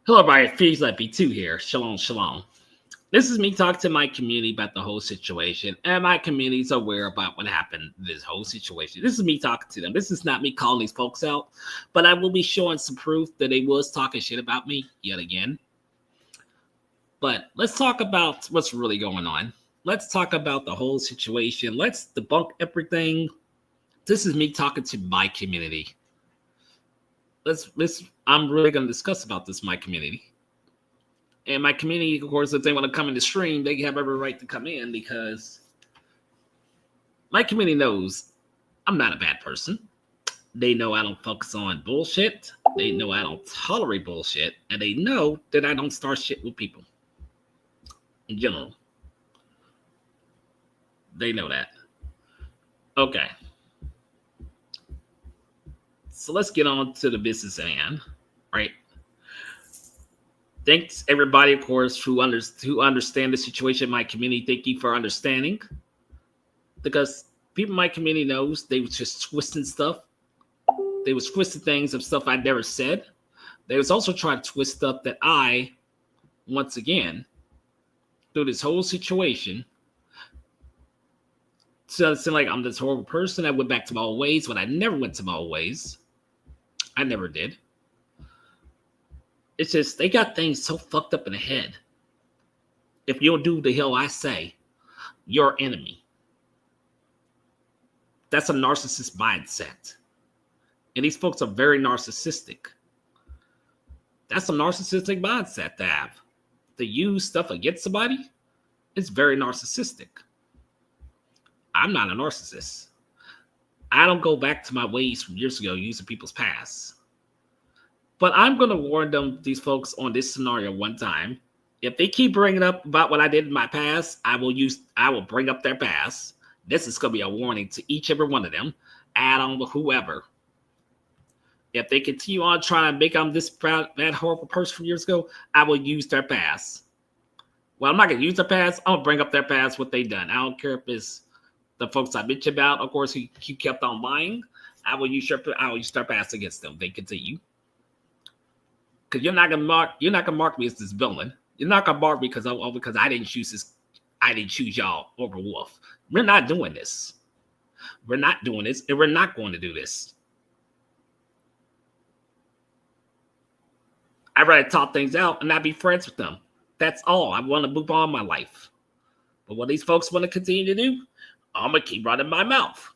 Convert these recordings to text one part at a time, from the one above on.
Hello, everybody. PhoenixKnightV2 here. Shalom, shalom. This is me talking to my community about the whole situation, and my community is aware about what happened, this whole situation. This is me talking to them. This is not me calling these folks out, but I will be showing some proof that they was talking shit about me yet again. But let's talk about what's really going on. Let's talk about the whole situation. Let's debunk everything. This is me talking to my community. I'm really going to discuss about this, my community. And my community, of course, if they want to come in the stream, they have every right to come in because my community knows I'm not a bad person. They know I don't focus on bullshit. They know I don't tolerate bullshit. And they know that I don't start shit with people in general. They know that. Okay. So let's get on to the business at hand, right? Thanks everybody, of course, who understand the situation in my community. Thank you for understanding. Because people in my community knows they was just twisting stuff. They was twisting things of stuff I never said. They was also trying to twist stuff that I, once again, through this whole situation, so it seemed like I'm this horrible person. I went back to my old ways when I never went to my old ways. I never did. It's just they got things so fucked up in the head. If you don't do the hell I say, you're enemy. That's a narcissist mindset. And these folks are very narcissistic. That's a narcissistic mindset to have. To use stuff against somebody, it's very narcissistic. I'm not a narcissist. I don't go back to my ways from years ago using people's past. But I'm going to warn them, these folks, on this scenario one time. If they keep bringing up about what I did in my past, I will bring up their past. This is going to be a warning to each every one of them. Add on to whoever. If they continue on trying to make them this proud, that horrible person from years ago, I will use their past. Well, I'm not going to use their past. I'm going to bring up their past, what they done. I don't care if it's the folks I mentioned about, of course, who kept on lying. I will use their past against them. They continue. Because you're not gonna mark me as this villain. You're not gonna mark me because I didn't choose y'all over Wolf. We're not doing this. We're not doing this, and we're not going to do this. I'd rather talk things out and not be friends with them. That's all. I want to move on in my life. But what these folks want to continue to do, I'm gonna keep running my mouth.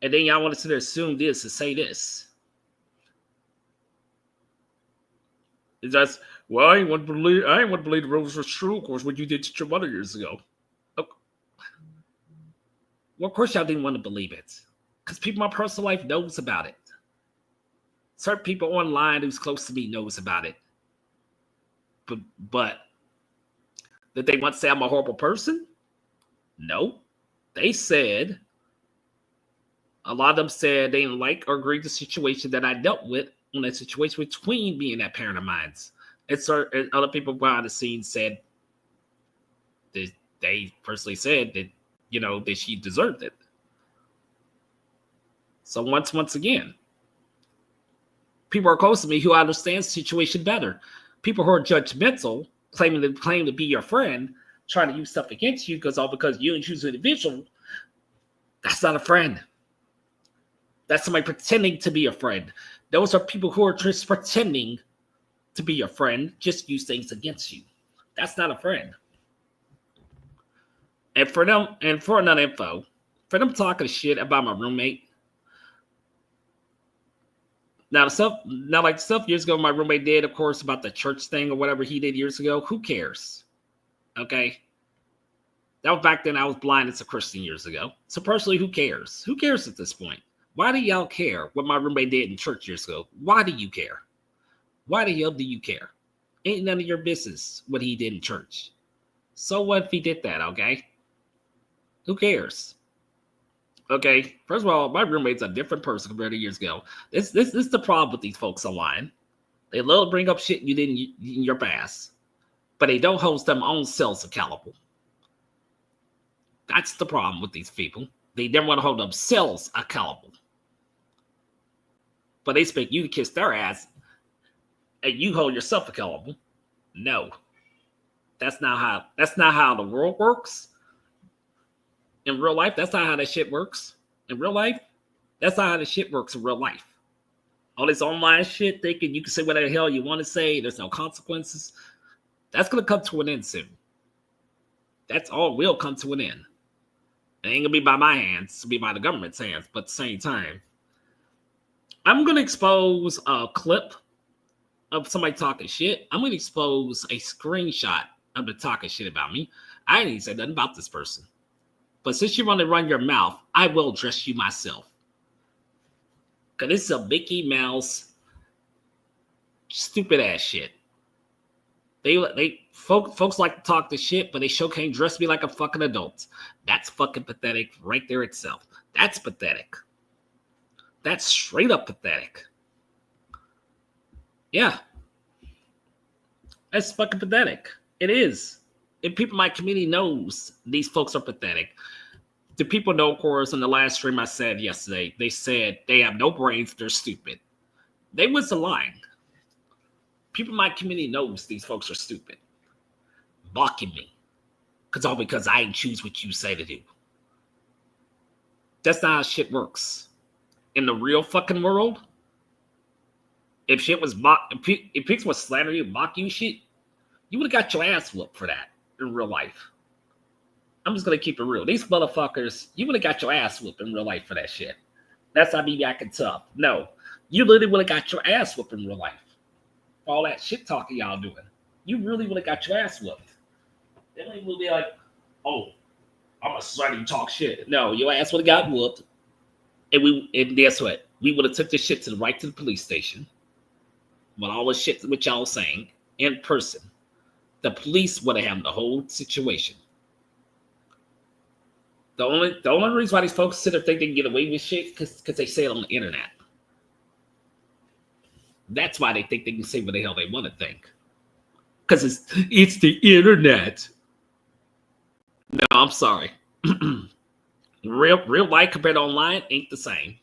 And then y'all want to sit there assume this and say this. It's just, well, I ain't want to believe the rumors was true, of course, what you did to your mother years ago. Okay. Well, of course y'all didn't want to believe it. Because people in my personal life knows about it. Certain people online who's close to me knows about it. But did they want to say I'm a horrible person? No. They said, a lot of them said they didn't like or agree with the situation that I dealt with on that situation between me and that parent of mine. And other people behind the scenes said that they personally said that, that she deserved it. So once again, people are close to me who understand the situation better. People who are judgmental, claim to be your friend, trying to use stuff against you because you didn't choose an individual, that's not a friend. That's somebody pretending to be a friend. Those are people who are just pretending to be your friend, just use things against you. That's not a friend. And for another info, for them talking shit about my roommate. Now, like stuff years ago my roommate did, of course, about the church thing or whatever he did years ago. Who cares? Okay. That was back then. I was blind as a Christian years ago. So personally, who cares? Who cares at this point? Why do y'all care what my roommate did in church years ago? Why do you care? Why the hell do you care? Ain't none of your business what he did in church. So what if he did that, okay? Who cares? Okay, first of all, my roommate's a different person compared to years ago. This is the problem with these folks online. They love to bring up shit you did in your past, but they don't hold their own selves accountable. That's the problem with these people. They never want to hold themselves accountable. But they expect you to kiss their ass and you hold yourself accountable. No, that's not how the world works. In real life, that's not how that shit works. In real life, that's not how the shit works in real life. All this online shit, thinking you can say whatever the hell you want to say, there's no consequences. That's gonna come to an end soon. That's all will come to an end. It ain't gonna be by my hands, it'll be by the government's hands. But at the same time, I'm gonna expose a clip of somebody talking shit. I'm gonna expose a screenshot of the talking shit about me. I ain't even said nothing about this person. But since you want to run your mouth, I will address you myself. Because this is a Mickey Mouse stupid ass shit. Folks like to talk the shit, but they sure can't dress me like a fucking adult. That's fucking pathetic right there itself. That's pathetic. That's straight up pathetic. Yeah. That's fucking pathetic. It is. And people in my community knows these folks are pathetic. The people know, of course, in the last stream I said yesterday, they said they have no brains, they're stupid. They wasn't lying. People in my community knows these folks are stupid. Mocking me. Because I ain't choose what you say to do. That's not how shit works. In the real fucking world, if shit was if people was slander you, mock you shit, you would have got your ass whooped for that in real life. I'm just gonna keep it real. These motherfuckers, you would have got your ass whooped in real life for that shit. That's not me acting tough. No, you literally would have got your ass whooped in real life. For all that shit talking y'all doing, you really would have got your ass whooped. They will be like, "Oh, I'm a slutty talk shit." No, your ass would have got whooped, and guess what? We would have took this shit to the police station. With all the shit which y'all saying in person, the police would have handled the whole situation. The only reason why these folks sit there think they can get away with shit because they say it on the internet. That's why they think they can say what the hell they want to think. Because it's the internet. No, I'm sorry. Real life compared to online ain't the same.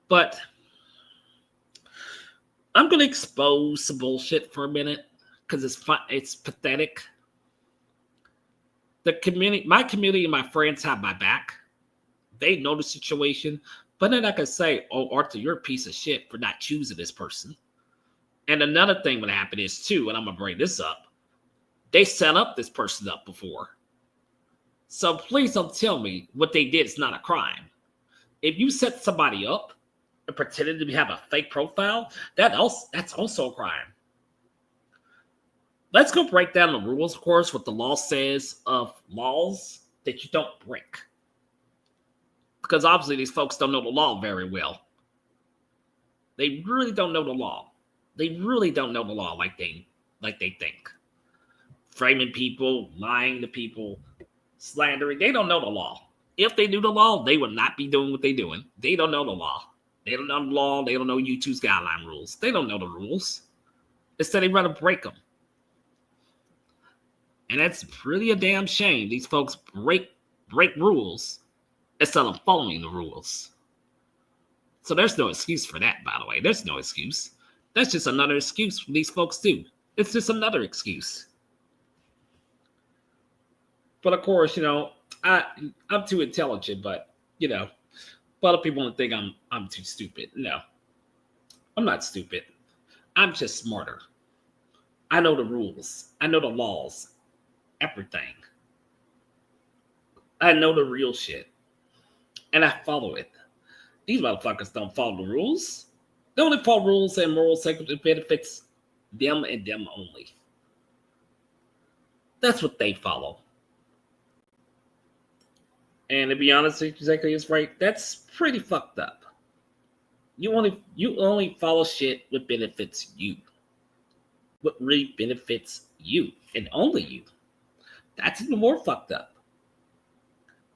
But I'm gonna expose some bullshit for a minute because it's pathetic. My community and my friends have my back. They know the situation, but they're not gonna say, "Oh, Arthur, you're a piece of shit for not choosing this person." And another thing would happen is too, and I'm gonna bring this up. They set up this person up before, so please don't tell me what they did is not a crime. If you set somebody up and pretended to have a fake profile, that's also a crime. Let's go break down the rules, of course, what the law says of laws that you don't break. Because obviously these folks don't know the law very well. They really don't know the law. They really don't know the law like they think. Framing people, lying to people, slandering, they don't know the law. If they knew the law, they would not be doing what they're doing. They don't know the law. They don't know the law. They don't know YouTube's guideline rules. They don't know the rules. Instead, they rather break them. And that's really a damn shame. These folks break rules instead of following the rules. So there's no excuse for that, by the way. There's no excuse. That's just another excuse these folks do. It's just another excuse. But of course, I'm too intelligent, but a lot of people want to think I'm too stupid. No, I'm not stupid. I'm just smarter. I know the rules. I know the laws. Everything. I know the real shit. And I follow it. These motherfuckers don't follow the rules. They only follow rules and morals that benefits them and them only. That's what they follow. And to be honest, exactly is right. That's pretty fucked up. You only follow shit what benefits you. What really benefits you and only you. That's even more fucked up.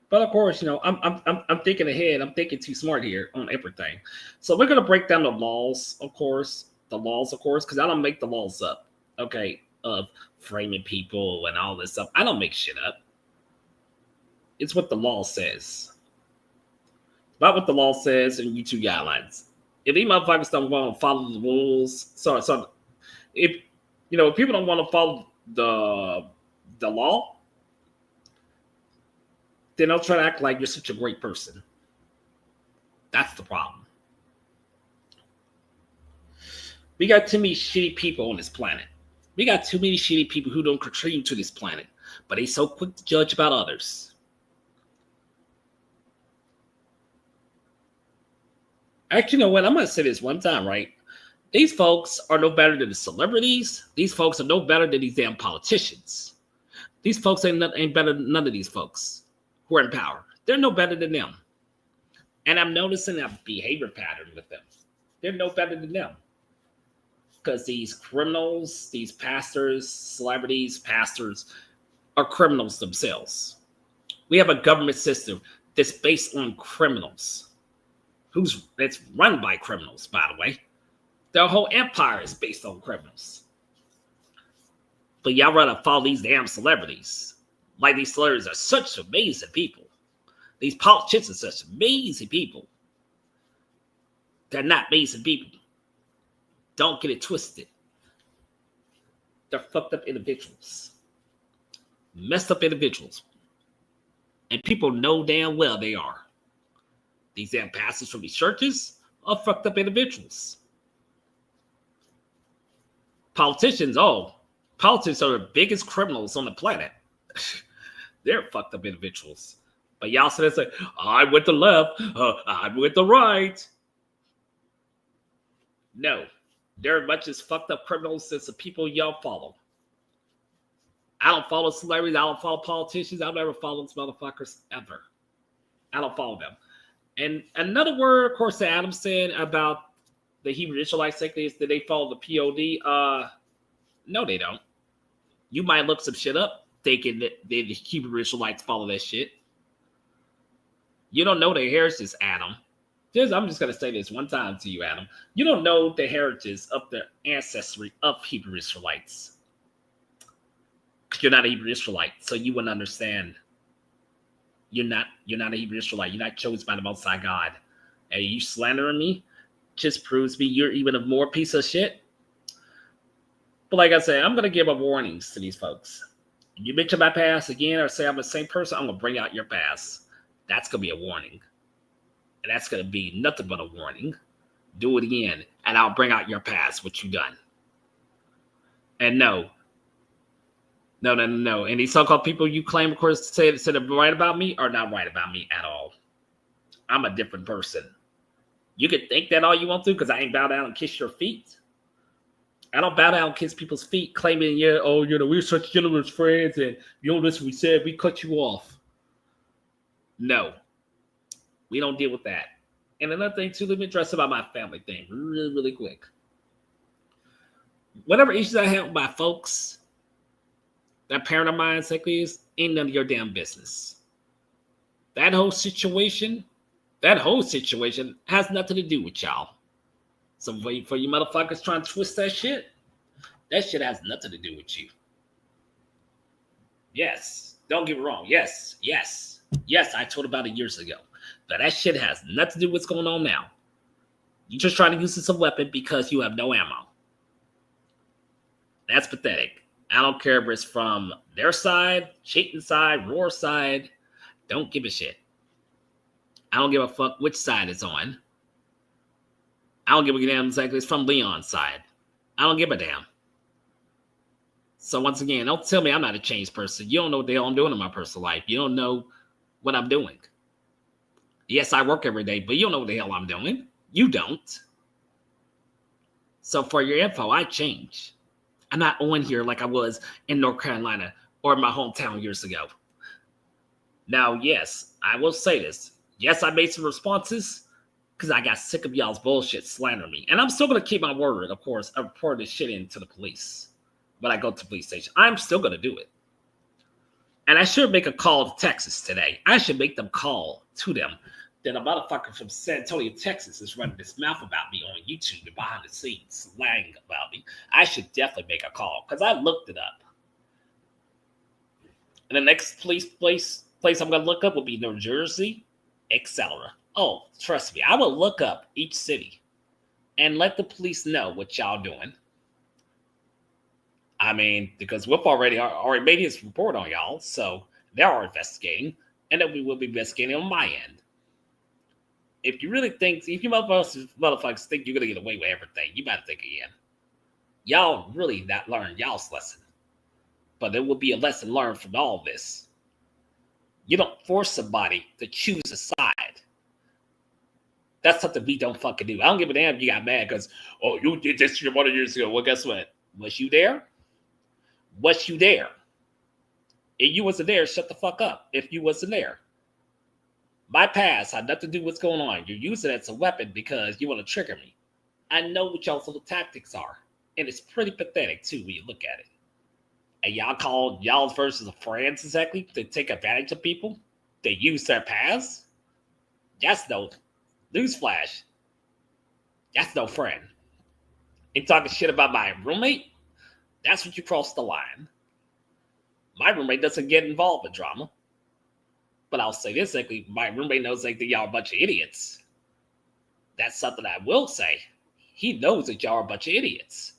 But of course, I'm thinking ahead. I'm thinking too smart here on everything. So we're gonna break down the laws, of course. Because I don't make the laws up. Okay, of framing people and all this stuff. I don't make shit up. It's what the law says. About what the law says in YouTube guidelines. If these motherfuckers don't want to follow the rules, so if if people don't want to follow the law, then they'll try to act like you're such a great person. That's the problem. We got too many shitty people on this planet. We got too many shitty people who don't contribute to this planet, but they so quick to judge about others. Actually, you know what? I'm going to say this one time, right? These folks are no better than the celebrities. These folks are no better than these damn politicians. These folks ain't better than none of these folks who are in power. They're no better than them. And I'm noticing a behavior pattern with them. They're no better than them. Because these criminals, these pastors, celebrities, pastors, are criminals themselves. We have a government system that's based on criminals. That's run by criminals, by the way. Their whole empire is based on criminals. But y'all rather follow these damn celebrities. Like these celebrities are such amazing people. These politicians are such amazing people. They're not amazing people. Don't get it twisted. They're fucked up individuals. Messed up individuals. And people know damn well they are. These damn pastors from these churches are fucked up individuals. Politicians are the biggest criminals on the planet. They're fucked up individuals. But y'all sit there and say, I went to left, I went to right. No, they're much as fucked up criminals as the people y'all follow. I don't follow celebrities. I don't follow politicians. I'll never follow those motherfuckers ever. I don't follow them. And another word, of course, that Adam said about the Hebrew Israelites is that they follow the POD. No, they don't. You might look some shit up thinking that the Hebrew Israelites follow that shit. You don't know their heritage, Adam. I'm just going to say this one time to you, Adam. You don't know the heritage of the ancestry of Hebrew Israelites. You're not a Hebrew Israelite, so you wouldn't understand. You're not a Hebrew Israelite. You're not chosen by the Most High God. And you slandering me just proves me you're even a more piece of shit. But like I said, I'm going to give up warnings to these folks. You mention my past again or say I'm the same person, I'm going to bring out your past. That's going to be a warning. And that's going to be nothing but a warning. Do it again, and I'll bring out your past, what you done. And no. And these so-called people you claim, of course, say they're right about me are not right about me at all. I'm a different person. You can think that all you want to because I ain't bow down and kiss your feet. I don't bow down and kiss people's feet claiming, we're such generous friends and you don't listen to what we said, we cut you off. No. We don't deal with that. And another thing, too, let me address about my family thing really, really quick. Whatever issues I have with my folks, that parent of mine, ain't none of your damn business. That whole situation has nothing to do with y'all. So for you motherfuckers trying to twist that shit has nothing to do with you. Yes, don't get me wrong. Yes, I told about it years ago. But that shit has nothing to do with what's going on now. You're just trying to use this as a weapon because you have no ammo. That's pathetic. I don't care if it's from their side, cheating side, war side. Don't give a shit. I don't give a fuck which side it's on. I don't give a damn exactly it's from Leon's side. I don't give a damn. So once again, don't tell me I'm not a changed person. You don't know what the hell I'm doing in my personal life. You don't know what I'm doing. Yes, I work every day, but you don't know what the hell I'm doing. You don't. So for your info, I change. I'm not on here like I was in North Carolina or my hometown years ago. Now, yes, I will say this. Yes, I made some responses because I got sick of y'all's bullshit slandering me. And I'm still going to keep my word, of course, of reporting this shit into the police when I go to the police station. I'm still going to do it. And I should make a call to Texas today. I should make them call to them that a motherfucker from San Antonio, Texas is running his mouth about me on YouTube and behind the scenes slang about me. I should definitely make a call because I looked it up. And the next place I'm going to look up will be New Jersey, etc. Oh, trust me, I will look up each city and let the police know what y'all doing. I mean, because we've already made this report on y'all, so they are investigating, and then we will be investigating on my end. If you motherfuckers think you're gonna get away with everything, you better think again. Y'all really not learned y'all's lesson, but there will be a lesson learned from all this. You don't force somebody to choose a side. That's something we don't fucking do. I don't give a damn if you got mad because, oh, you did this 1 years ago. Well, guess what? Was you there? Was you there? If you wasn't there, shut the fuck up. If you wasn't there. My past had nothing to do with what's going on. You're using it as a weapon because you want to trigger me. I know what y'all's little tactics are. And it's pretty pathetic, too, when you look at it. And y'all call y'all versus friends, exactly, to take advantage of people? They use their past? That's no newsflash. That's no friend. And talking shit about my roommate? That's what you crossed the line. My roommate doesn't get involved in drama. But I'll say this, like, my roommate knows like that y'all are a bunch of idiots. That's something I will say. He knows that y'all are a bunch of idiots.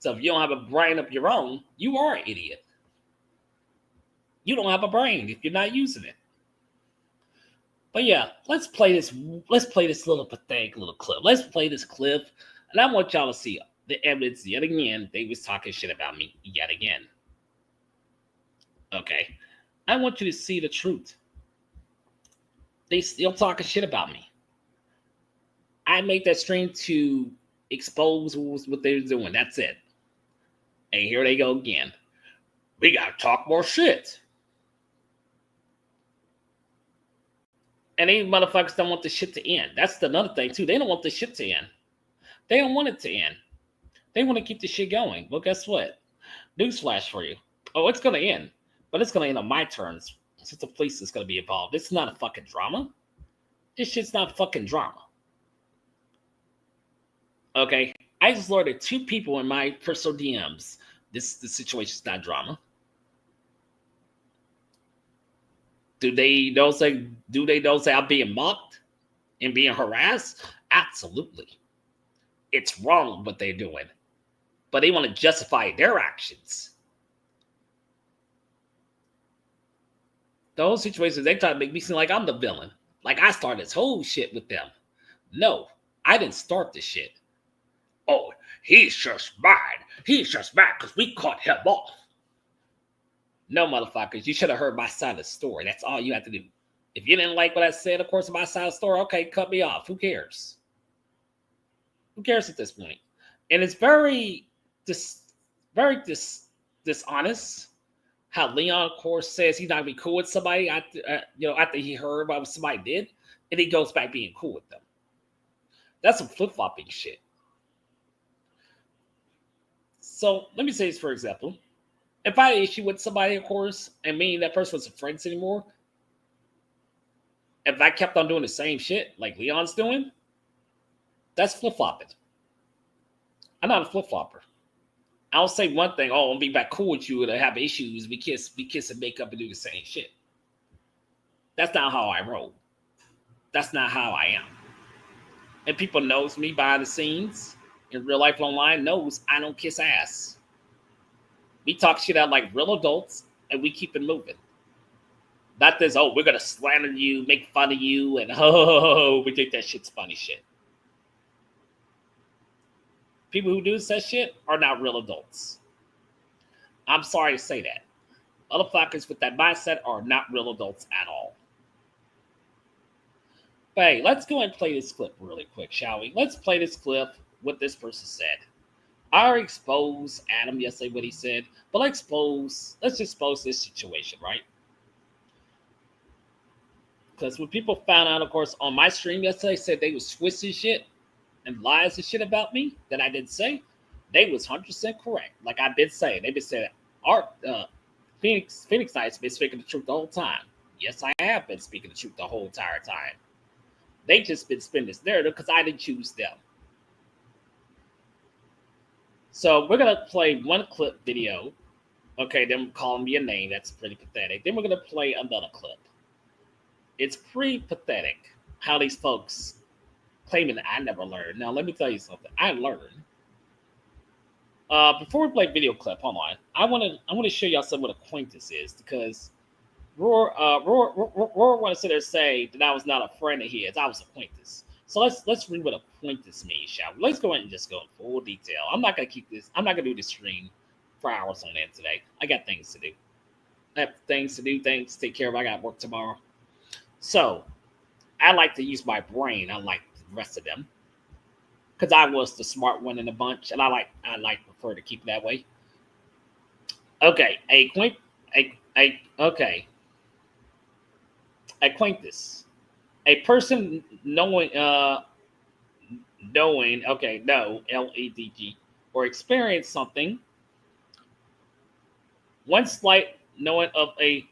So if you don't have a brain of your own, you are an idiot. You don't have a brain if you're not using it. But yeah, let's play this little pathetic little clip. Let's play this clip, and I want y'all to see the evidence yet again. They was talking shit about me yet again. Okay. I want you to see the truth. They still talking shit about me. I made that stream to expose what they're doing. That's it. And here they go again. We gotta talk more shit. And these motherfuckers don't want the shit to end. That's another thing too. They don't want the shit to end. They don't want it to end. They want to keep the shit going. Well, guess what? Newsflash for you. Oh, it's gonna end. But it's going to end on my terms since the police is going to be involved. It's not a fucking drama. This shit's not fucking drama. Okay? I just alerted 2 people in my personal DMs. The situation's not drama. Do they know say I'm being mocked and being harassed? Absolutely. It's wrong what they're doing. But they want to justify their actions. Those situations, they try to make me seem like I'm the villain. Like I started this whole shit with them. No, I didn't start this shit. Oh, he's just mad. He's just mad because we cut him off. No, motherfuckers, you should have heard my side of the story. That's all you have to do. If you didn't like what I said, of course, on my side of the story, okay, cut me off. Who cares? Who cares at this point? And it's very dishonest. How Leon, of course, says he's not gonna be cool with somebody after he heard about what somebody did, and he goes back being cool with them. That's some flip-flopping shit. So let me say this for example. If I had an issue with somebody, of course, and me and that person wasn't friends anymore, if I kept on doing the same shit like Leon's doing, that's flip-flopping. I'm not a flip-flopper. I'll say one thing, I'll be back cool with you and I have issues, we kiss and make up and do the same shit. That's not how I roll. That's not how I am. And people knows me behind the scenes, in real life online, knows I don't kiss ass. We talk shit out like real adults and we keep it moving. Not this, oh, we're gonna slander you, make fun of you, and we think that shit's funny shit. People who do such shit are not real adults. I'm sorry to say that. Motherfuckers with that mindset are not real adults at all. But hey, let's go and play this clip really quick, shall we? Let's play this clip, what this person said. I already exposed Adam yesterday, what he said, but let's expose this situation, right? Because when people found out, of course, on my stream yesterday, said they was twisting shit and lies and shit about me that I didn't say, they was 100% correct. Like I've been saying, they've been saying, Phoenix Knight's been speaking the truth the whole time. Yes, I have been speaking the truth the whole entire time. They just been spinning this narrative because I didn't choose them. So we're gonna play one clip video. Okay, them calling me a name, that's pretty pathetic. Then we're gonna play another clip. It's pretty pathetic how these folks claiming that I never learned. Now, let me tell you something. I learned. Before we play video clip, hold on. I want to show y'all some what acquaintance is because Roar want to sit there and say that I was not a friend of his. I was acquaintance. So let's read what acquaintance means, shall we? Let's go ahead and just go in full detail. I'm not gonna keep this. I'm not gonna do this stream for hours on end today. I got things to do. I have things to do, things to take care of. I got work tomorrow. So I like to use my brain, unlike the rest of them, because I was the smart one in the bunch, and I prefer to keep it that way. Okay, okay, acquaintance, a person knowing, okay, no, LEDG, or experience something. One slight knowing of a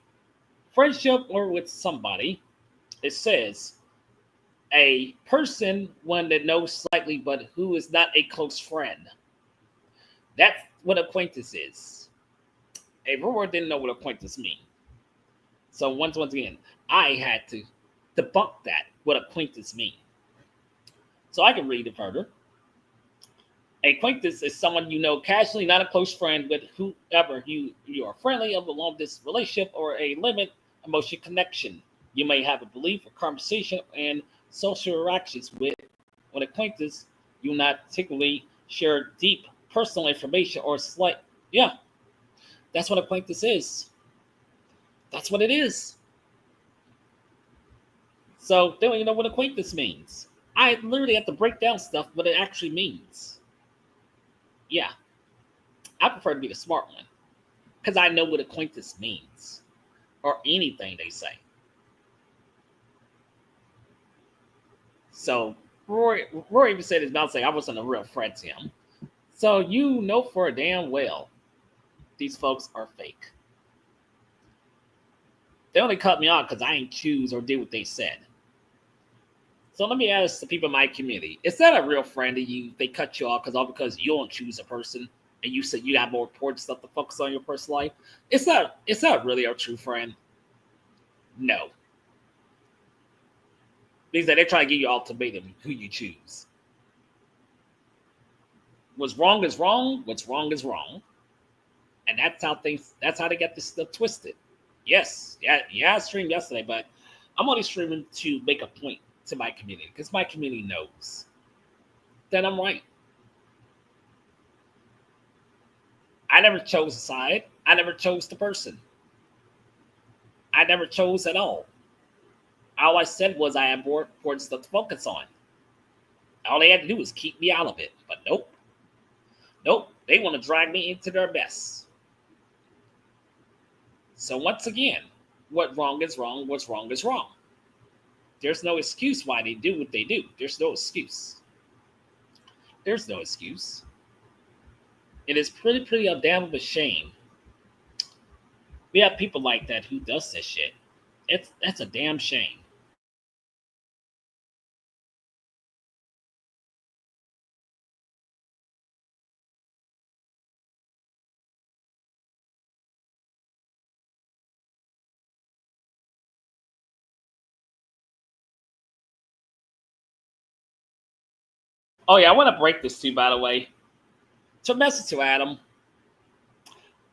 friendship or with somebody. It says a person, one that knows slightly, but who is not a close friend. That's what acquaintance is. A Roar didn't know what acquaintance means. So once again, I had to debunk that, what acquaintance means. So I can read it further. Acquaintance is someone you know casually, not a close friend, with whoever you are friendly of a long distance relationship or a limit emotional connection. You may have a belief or conversation and social interactions with an acquaintance. You not particularly share deep personal information or slight. Yeah, that's what acquaintance is. That's what it is. So they don't even know what acquaintance means. I literally have to break down stuff what it actually means. Yeah, I prefer to be the smart one because I know what acquaintance means or anything they say. So Rory even said his mouth saying I wasn't a real friend to him. So you know for a damn well these folks are fake. They only cut me off because I ain't choose or did what they said. So let me ask the people in my community: is that a real friend of you? They cut you off because you don't choose a person, and you said you got more important stuff to focus on your personal life. It's not really a true friend. No, because they're trying to give you ultimatum who you choose. What's wrong is wrong. What's wrong is wrong, and that's how things. That's how they get this stuff twisted. Yes, yeah. I streamed yesterday, but I'm only streaming to make a point to my community because my community knows that I'm right. I never chose a side. I never chose the person. I never chose at all. All I said was I have more important stuff to focus on. All they had to do was keep me out of it. But nope. Nope. They want to drag me into their mess. So once again, what wrong is wrong, what's wrong is wrong. There's no excuse why they do what they do. There's no excuse. There's no excuse. It is pretty a damn of a shame. We have people like that who does this shit. That's a damn shame. Oh yeah, I want to break this too, by the way. So message to Adam.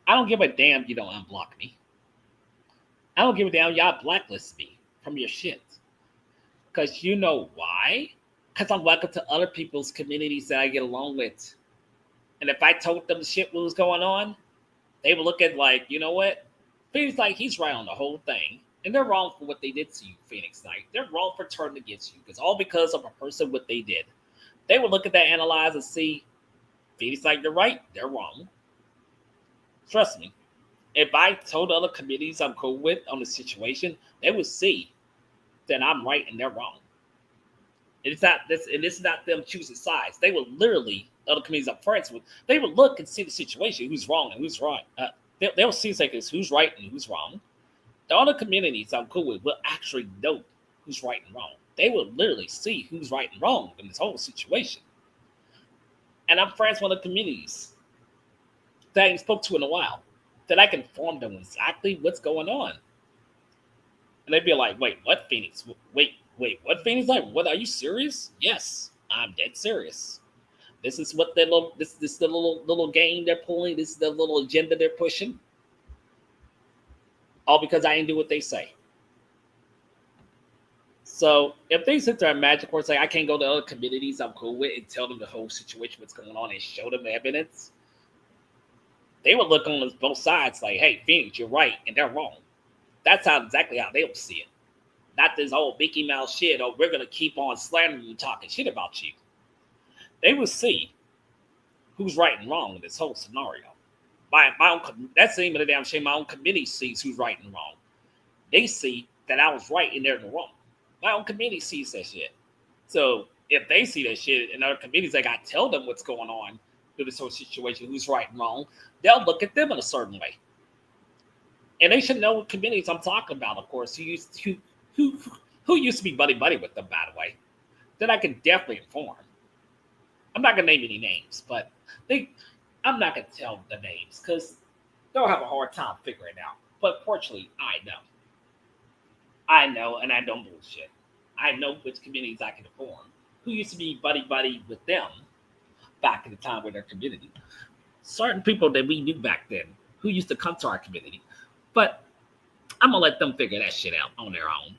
I don't give a damn you don't unblock me. I don't give a damn y'all blacklist me from your shit. Because you know why? Because I'm welcome to other people's communities that I get along with. And if I told them the shit what was going on, they would look at like, you know what? Phoenix Knight, he's right on the whole thing. And they're wrong for what they did to you, Phoenix Knight. They're wrong for turning against you. Because all because of a person what they did. They would look at that, analyze, and see, Phoenix Knight, they're right, they're wrong. Trust me. If I told other communities I'm cool with on the situation, they would see that I'm right and they're wrong. It's not this, and it's not them choosing sides. They will literally, other communities I'm friends with, they will look and see the situation, who's wrong and who's right. They'll see like this, who's right and who's wrong. The other communities I'm cool with will actually know who's right and wrong. They will literally see who's right and wrong in this whole situation. And I'm friends with other communities that I ain't spoke to in a while, that I can inform them exactly what's going on. And they'd be like, wait, what, Phoenix? Wait, Wait, what Phoenix like? What, are you serious? Yes, I'm dead serious. This is what the little this the little game they're pulling. This is the little agenda they're pushing. All because I didn't do what they say. So if they sit there and magic words like I can't go to other communities I'm cool with and tell them the whole situation, what's going on, and show them the evidence, they would look on both sides like, hey, Phoenix, you're right, and they're wrong. That's how exactly how they would see it. Not this whole Mickey Mouse shit, or we're gonna keep on slandering you, talking shit about you. They will see who's right and wrong in this whole scenario. My own, that's the name of the damn shame. My own committee sees who's right and wrong. They see that I was right and they're wrong. My own committee sees that shit. So if they see that shit and other committees, like I tell them what's going on through this whole situation, who's right and wrong, they'll look at them in a certain way. And they should know what committees I'm talking about, of course, who who used to be buddy buddy with them, by the way. Then I can definitely inform. I'm not gonna name any names, but they I'm not gonna tell the names because they'll have a hard time figuring it out. But fortunately, I know. I know, and I don't bullshit. I know which communities I can inform. Who used to be buddy buddy with them back in the time with their community. Certain people that we knew back then who used to come to our community. But I'm gonna let them figure that shit out on their own.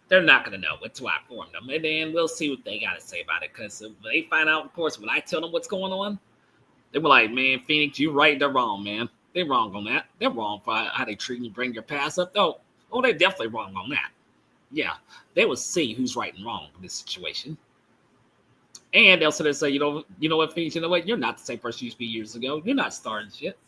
They're not gonna know until I inform them, and then we'll see what they gotta say about it. Because if they find out, of course, when I tell them what's going on, they were like, "Man, Phoenix, you right, they're wrong, man. They're wrong on that. They're wrong for how they treat you, bring your past up. Oh, they're definitely wrong on that. Yeah, they will see who's right and wrong in this situation, and they'll sit there and say, you know what, Phoenix, you know what, you're not the same person you used to be years ago. You're not starting shit.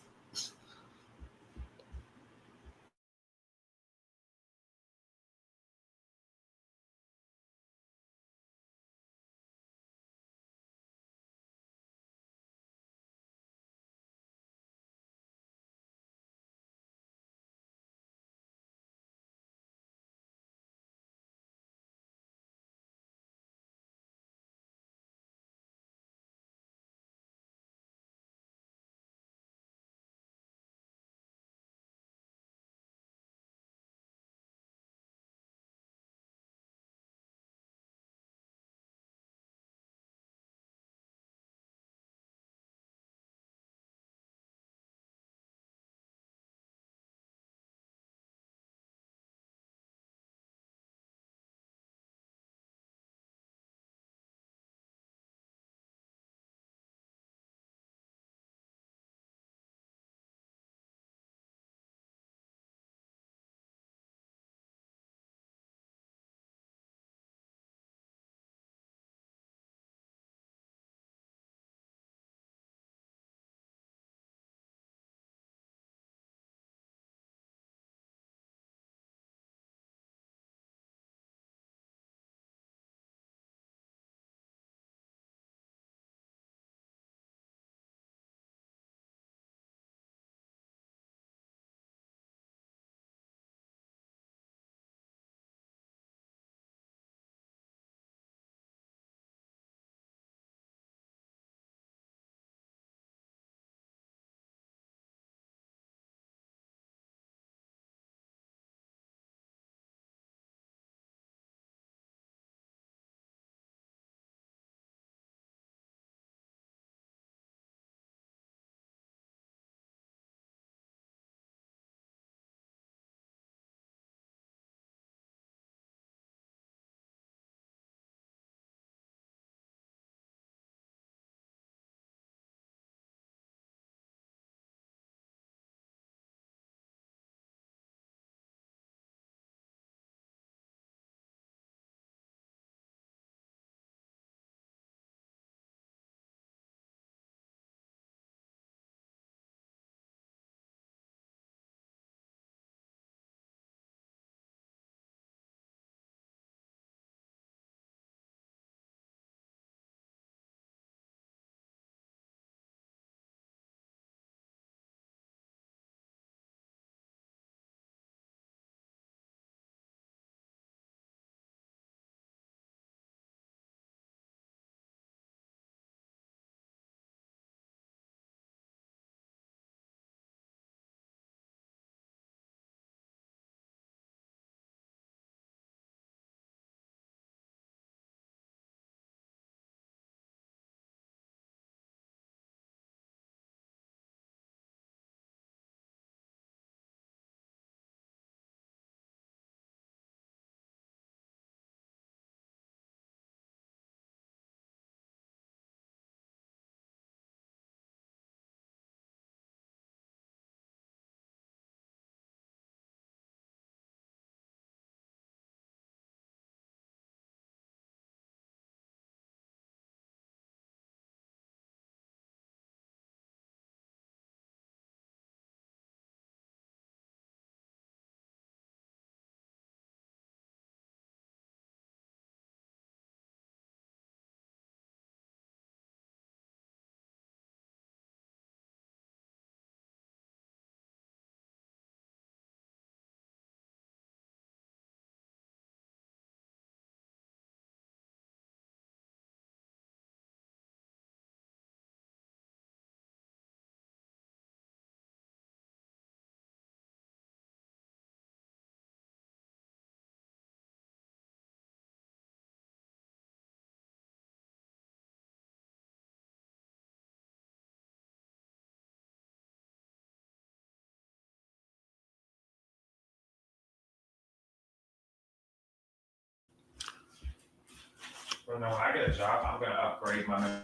But no, when I get a job, I'm gonna upgrade my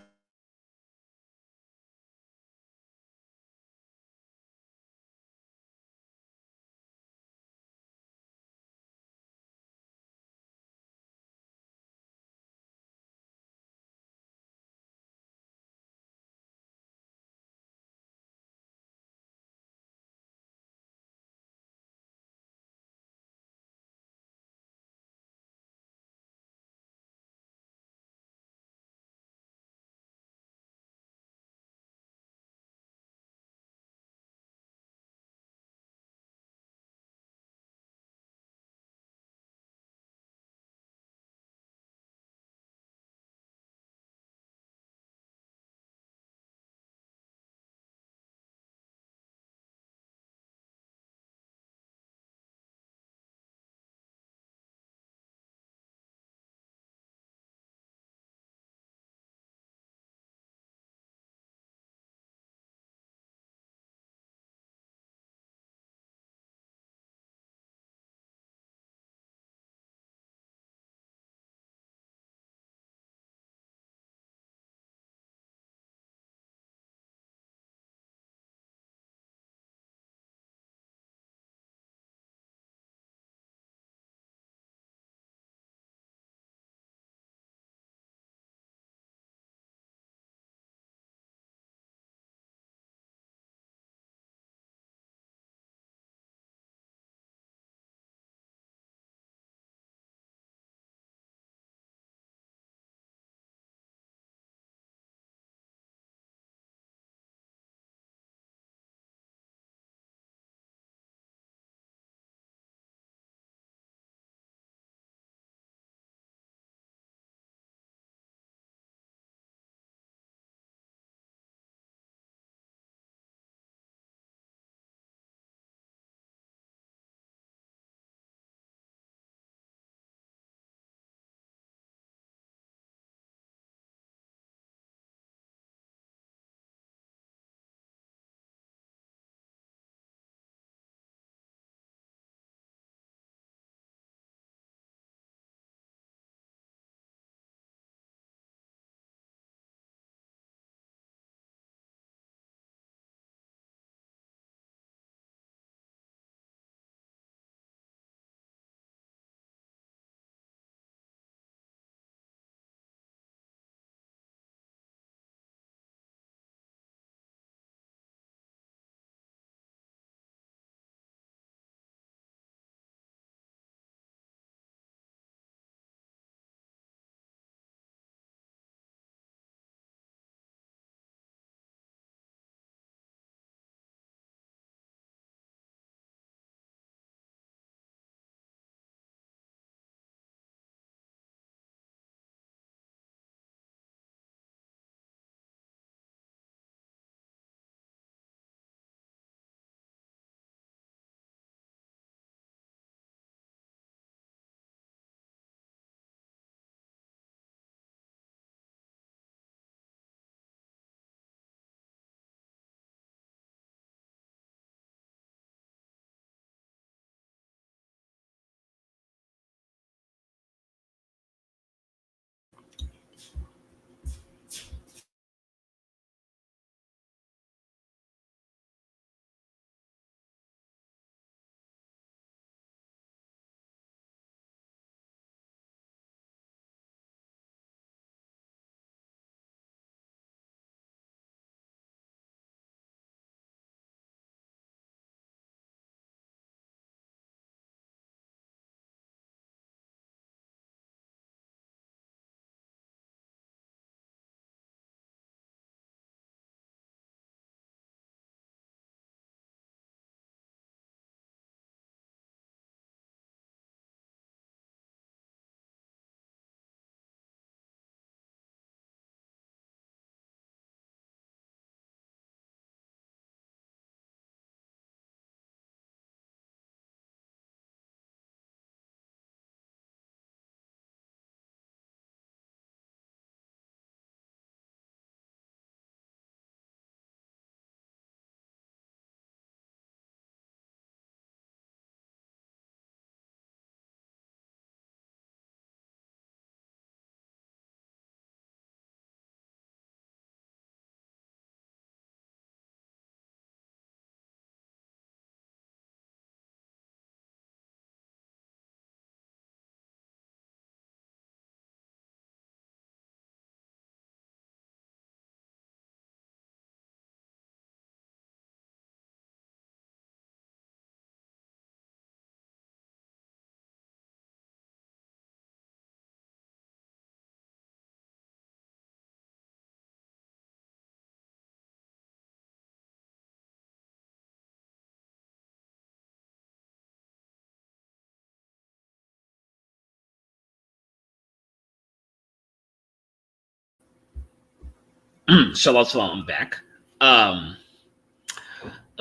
Shalom, shalom, I'm back. Let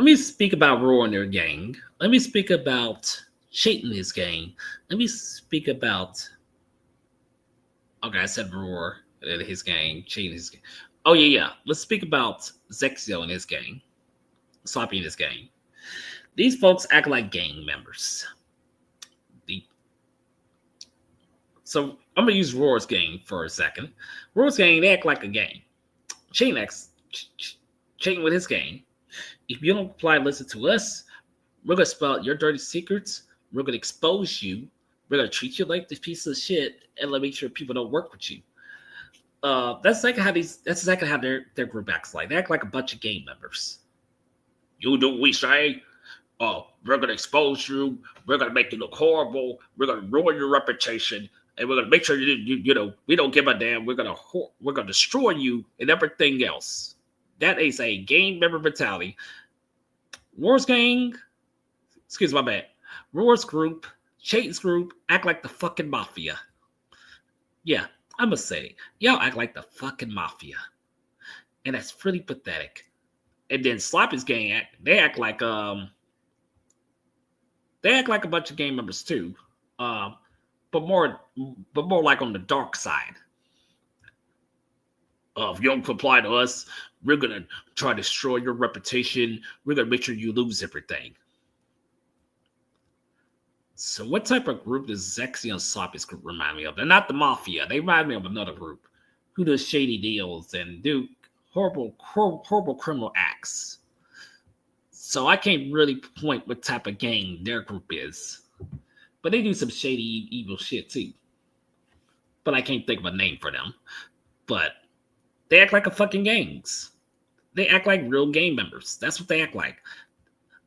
me speak about Roar and their gang. Let me speak about cheating his gang. Let me speak about. Okay, I said Roar and his gang, cheating his gang. Oh yeah. Let's speak about Zexio and his gang, Sloppy and his gang. These folks act like gang members. The, so I'm gonna use Roar's gang for a second. Roar's gang, they act like a gang. Chain acts cheating with his gang. If you don't comply, listen to us. We're gonna spell out your dirty secrets. We're gonna expose you. We're gonna treat you like this piece of shit, and let make sure people don't work with you. That's exactly how their group acts like. They act like a bunch of gang members. You do what we say. We're gonna expose you. We're gonna make you look horrible. We're gonna ruin your reputation, and we're gonna make sure you know we don't give a damn. We're gonna destroy you and everything else. That is a gang member mentality. Roar's gang, excuse my bad. Roar's group, Chayton's group act like the fucking mafia. Yeah, I must say, y'all act like the fucking mafia, and that's pretty pathetic. And then Sloppy's gang they act like a bunch of gang members too, but more like on the dark side. If you don't comply to us, we're gonna try to destroy your reputation. We're gonna make sure you lose everything. So, what type of group does Zexy and Sloppy's group remind me of? They're not the mafia. They remind me of another group who does shady deals and do horrible criminal acts. So, I can't really point what type of gang their group is, but they do some shady, evil shit too. But I can't think of a name for them. But they act like a fucking gangs. They act like real gang members. That's what they act like.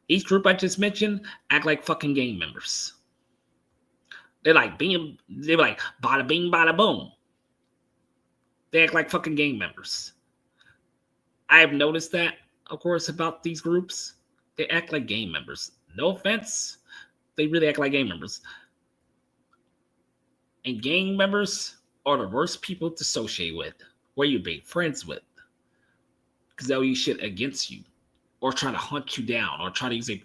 Each group I just mentioned act like fucking gang members. They're like bada bing, bada boom. They act like fucking gang members. I have noticed that, of course, about these groups. They act like gang members. No offense. They really act like gang members. And gang members are the worst people to associate with, where you be friends with. Because they'll use shit against you, or try to hunt you down, or try to use it.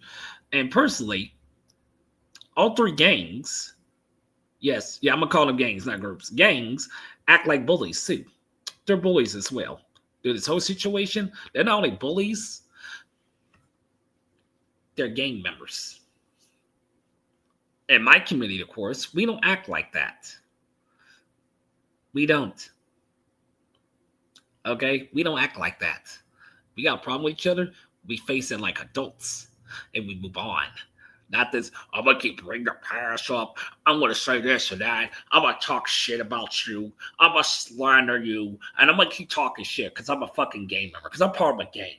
And personally, all three gangs, I'm gonna call them gangs, not groups. Gangs act like bullies too. They're bullies as well. Through this whole situation, they're not only bullies, they're gang members. In my community, of course, we don't act like that. We don't. Okay? We don't act like that. We got a problem with each other, we face it like adults, and we move on. Not this, I'm going to keep bringing your past up. I'm going to say this and that. I'm going to talk shit about you. I'm going to slander you. And I'm going to keep talking shit because I'm a fucking gang member. Because I'm part of a gang.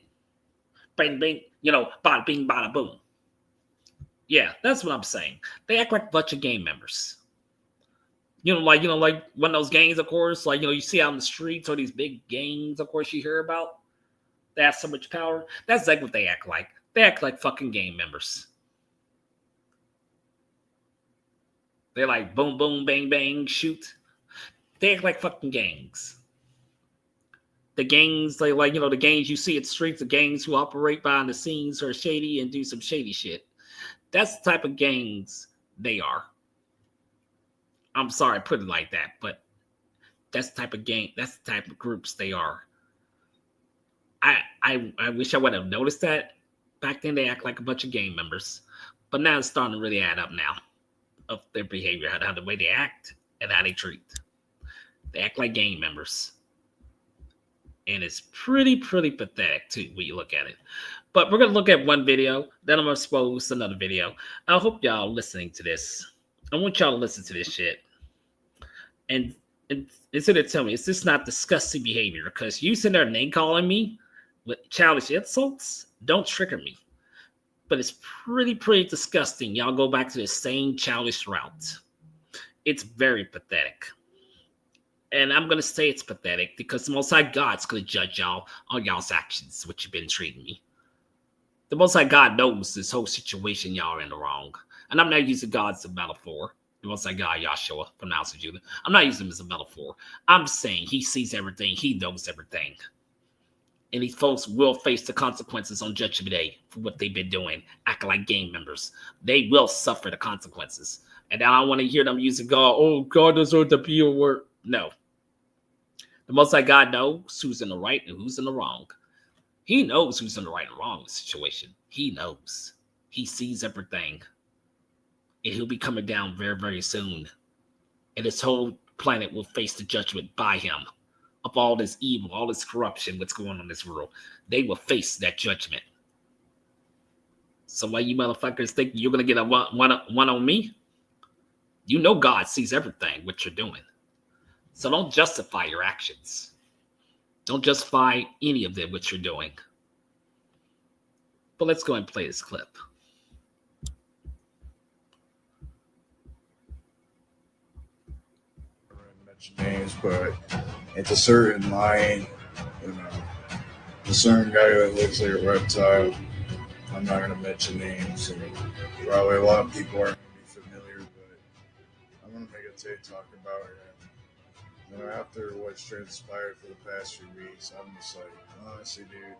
Bang, bang, bada bing, bada boom. Yeah, that's what I'm saying. They act like a bunch of gang members. Like one of those gangs, of course, you see out in the streets, or these big gangs, of course, you hear about. They have so much power. That's like what they act like. They act like fucking gang members. They're like boom, boom, bang, bang, shoot. They act like fucking gangs. The gangs, the gangs you see at the streets, the gangs who operate behind the scenes who are shady and do some shady shit. That's the type of gangs they are. I'm sorry I put it like that, but that's the type of gang, that's the type of groups they are. I wish I would have noticed that. Back then they act like a bunch of gang members. But now it's starting to really add up now of their behavior, how the way they act and how they treat. They act like gang members. And it's pretty pathetic too when you look at it. But we're going to look at one video, then I'm going to post another video. I hope y'all listening to this. I want y'all to listen to this shit. And instead of tell me, is this not disgusting behavior? Because you sitting there name calling me with childish insults, don't trigger me. But it's pretty disgusting. Y'all go back to the same childish route. It's very pathetic. And I'm going to say it's pathetic because the Most High God's going to judge y'all on y'all's actions, what you've been treating me. The Most High God knows this whole situation y'all are in the wrong. And I'm not using God as a metaphor. The Most High God, Yahshua, from the house of Judah. I'm not using him as a metaphor. I'm saying he sees everything. He knows everything. And these folks will face the consequences on Judgment Day for what they've been doing, acting like gang members. They will suffer the consequences. And I don't want to hear them using God. Oh, God deserves to be a word. No. The Most High God knows who's in the right and who's in the wrong. He knows who's in the right and wrong in the situation. He knows. He sees everything. And he'll be coming down very, very soon. And this whole planet will face the judgment by him of all this evil, all this corruption, what's going on in this world. They will face that judgment. So why you motherfuckers think you're going to get a one on me? You know God sees everything, what you're doing. So don't justify your actions. Don't justify any of it, what you're doing. But let's go and play this clip. Names, but it's a certain line, a certain guy that looks like a reptile. I'm not gonna mention names, and probably a lot of people aren't gonna be familiar, but I'm gonna make a TikTok about it. And after what's transpired for the past few weeks, I'm just like, honestly, dude,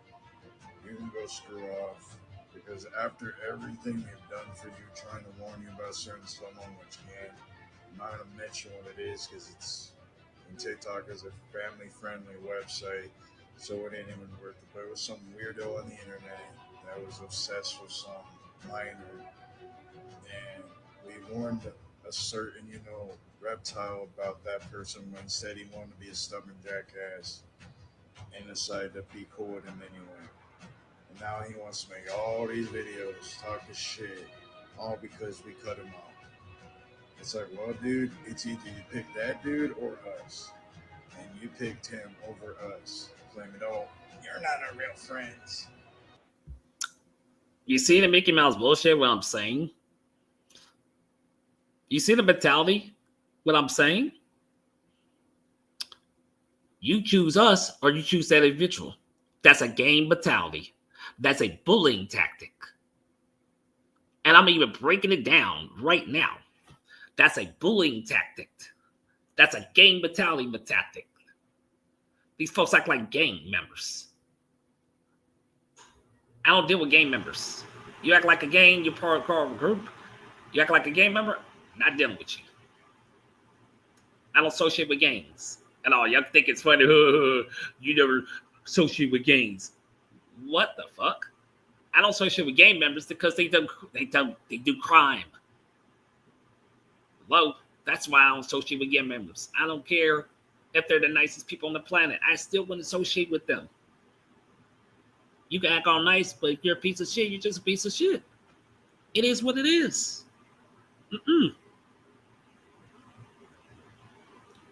you can go screw off. Because after everything they've done for you, trying to warn you about certain stuff on which can, I'm not gonna mention what it is because it's TikTok is a family-friendly website, so it ain't even worth it. But it was some weirdo on the internet that was obsessed with some minor, and we warned a certain, reptile about that person when instead he wanted to be a stubborn jackass and decided to be cool with him anyway. And now he wants to make all these videos, talking shit, all because we cut him off. It's like, well, dude, it's either you pick that dude or us. And you picked him over us. Claiming, oh, you're not our real friends. You see the Mickey Mouse bullshit, what I'm saying? You see the mentality, what I'm saying? You choose us or you choose that individual. That's a game mentality. That's a bullying tactic. And I'm even breaking it down right now. That's a bullying tactic. That's a gang mentality tactic. These folks act like gang members. I don't deal with gang members. You act like a gang, you're part of a group. You act like a gang member, not dealing with you. I don't associate with gangs at all. Y'all think it's funny, you never associate with gangs. What the fuck? I don't associate with gang members because they do crime. Well, that's why I don't associate with gang members. I don't care if they're the nicest people on the planet. I still wouldn't associate with them. You can act all nice, but if you're a piece of shit, you're just a piece of shit. It is what it is.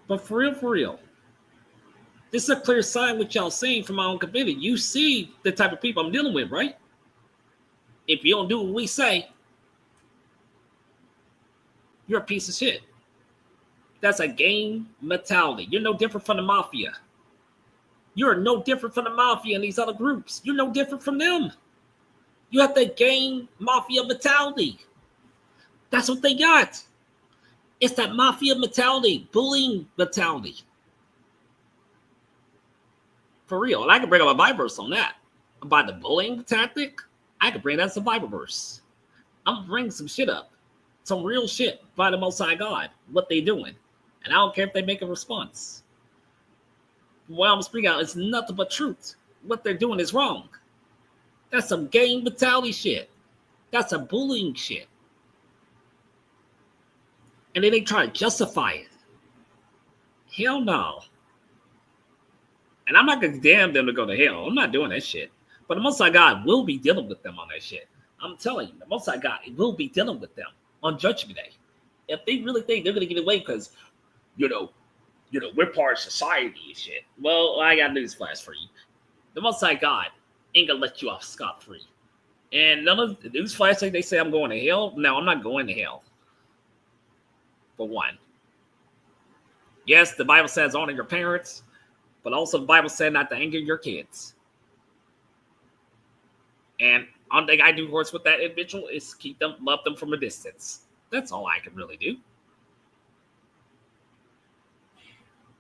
But for real, this is a clear sign what y'all saying from my own community. You see the type of people I'm dealing with, right? If you don't do what we say, you're a piece of shit. That's a gang mentality. You're no different from the mafia. You're no different from the mafia and these other groups. You're no different from them. You have the gang mafia mentality. That's what they got. It's that mafia mentality, bullying mentality. For real. And I can bring up a Bible verse on that. About the bullying tactic, I can bring that as a Bible verse. I'm going to bring some shit up. Some real shit by the Most High God. What they doing. And I don't care if they make a response. What I'm speaking out is nothing but truth. What they're doing is wrong. That's some gang mentality shit. That's some bullying shit. And then they try to justify it. Hell no. And I'm not going to damn them to go to hell. I'm not doing that shit. But the Most High God will be dealing with them on that shit. I'm telling you, the Most High God will be dealing with them on Judgment Day. If they really think they're going to get away because, we're part of society and shit. Well, I got news flash for you. The Most High God ain't going to let you off scot-free. And none of the news flash, like they say I'm going to hell. No, I'm not going to hell. For one. Yes, the Bible says honor your parents, but also the Bible said not to anger your kids. And one thing I do, of course, with that individual is love them from a distance. That's all I can really do.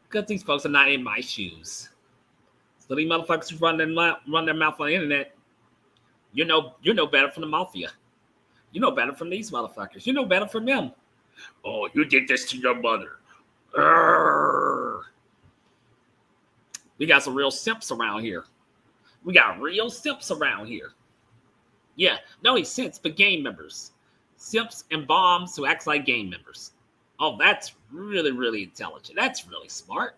Because these folks are not in my shoes. So these motherfuckers who run their mouth on the internet, you know better from the mafia. You know better from these motherfuckers. You know better from them. Oh, you did this to your mother. Urgh. We got some real simps around here. We got real simps around here. Yeah, not only simps, but gang members. Simps and bombs who act like gang members. Oh, that's really, really intelligent. That's really smart.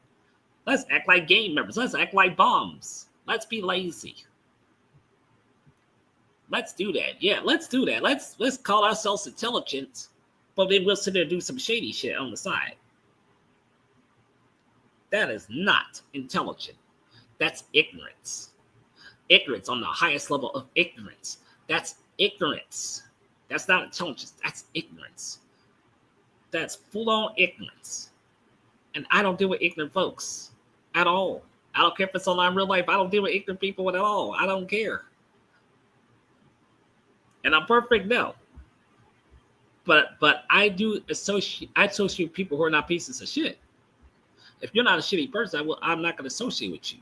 Let's act like gang members. Let's act like bombs. Let's be lazy. Let's do that. Yeah, let's do that. Let's call ourselves intelligent, but then we'll sit there and do some shady shit on the side. That is not intelligent. That's ignorance. Ignorance on the highest level of ignorance. That's ignorance. That's not intelligence. That's ignorance. That's full-on ignorance. And I don't deal with ignorant folks at all. I don't care if it's online real life. I don't deal with ignorant people at all. I don't care. And I'm perfect? No. But I associate people who are not pieces of shit. If you're not a shitty person, I'm not going to associate with you.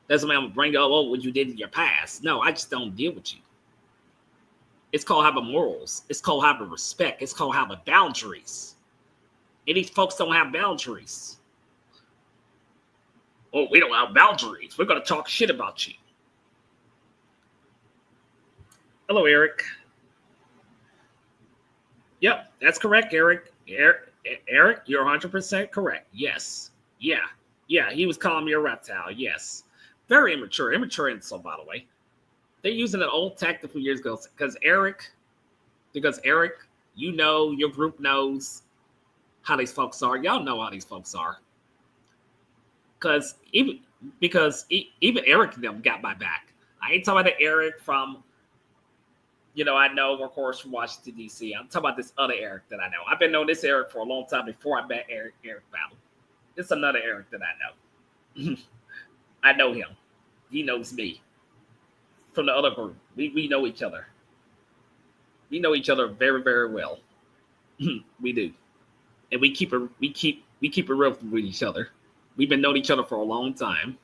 Doesn't mean I'm going to bring up, what you did in your past. No, I just don't deal with you. It's called having morals. It's called having respect. It's called having boundaries. And these folks don't have boundaries. Oh, we don't have boundaries. We're going to talk shit about you. Hello, Eric. Yep, that's correct, Eric. Eric, you're 100% correct. Yes. Yeah, he was calling me a reptile. Yes. Very immature. Immature insult, by the way. They're using an old tactic from years ago because Eric, you know, your group knows how these folks are. Y'all know how these folks are. Because even Eric and them got my back. I ain't talking about the Eric from, I know, of course, from Washington, D.C. I'm talking about this other Eric that I know. I've been knowing this Eric for a long time before I met Eric Battle. It's another Eric that I know. I know him. He knows me. From the other group. We know each other. We know each other very, very well. We do. And we keep it real with each other. We've been knowing each other for a long time.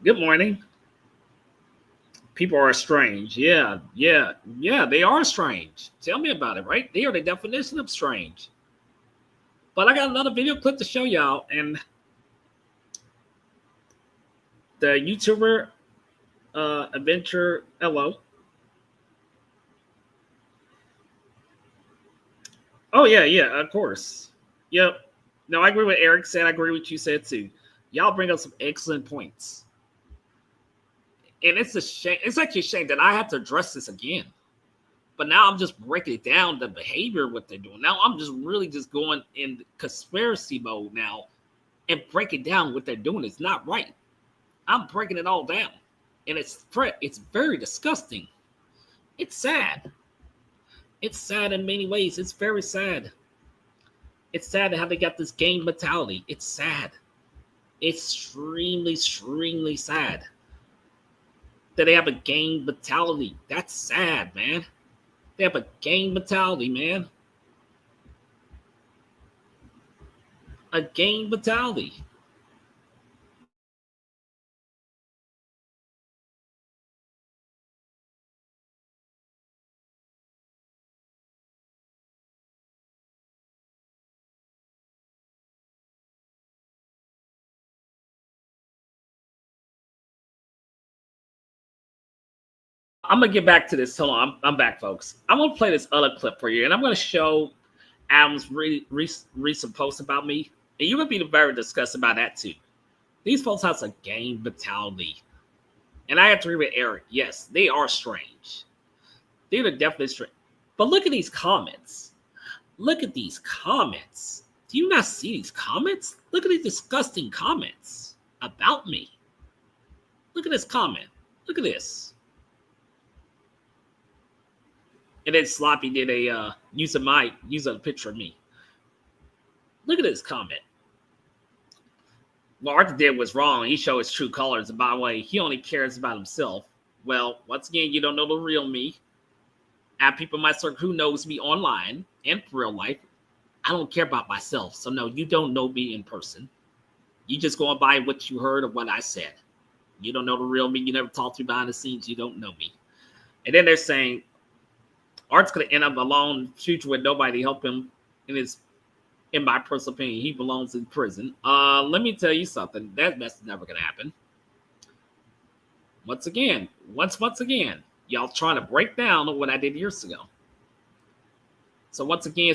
Good morning. People are strange. Yeah, they are strange. Tell me about it, right? They are the definition of strange. But I got another video clip to show y'all, and the YouTuber Adventure Hello. Oh yeah, of course. Yep. No, I agree with Eric said. I agree with what you said too. Y'all bring up some excellent points. And it's a shame. It's actually a shame that I have to address this again. But now I'm just breaking it down, the behavior, what they're doing. Now I'm just really just going in conspiracy mode now and breaking down what they're doing. It's not right. I'm breaking it all down. And it's very disgusting. It's sad. It's sad in many ways. It's very sad. It's sad how they got this gang mentality. It's sad. Extremely, extremely sad that they have a gang mentality. That's sad, man. They have a gang mentality, man. A gang mentality. I'm going to get back to this. Hold on. I'm back, folks. I'm going to play this other clip for you, and I'm going to show Adam's recent post about me. And you're going to be very disgusted about that, too. These folks have a gang mentality. And I have to agree with Eric. Yes, they are strange. They're definitely strange. But look at these comments. Look at these comments. Do you not see these comments? Look at these disgusting comments about me. Look at this comment. Look at this. And then Sloppy did a use a picture of me. Look at this comment. Well, Arthur did was wrong. He showed his true colors. And by the way, he only cares about himself. Well, once again, you don't know the real me. I have people in my circle who knows me online and real life. I don't care about myself. So no, you don't know me in person. You just going by what you heard of what I said. You don't know the real me. You never talked to me behind the scenes. You don't know me. And then they're saying Art's going to end up alone in the future with nobody help him in my personal opinion, he belongs in prison. Let me tell you something. That mess is never going to happen. Once again, y'all trying to break down what I did years ago. So once again,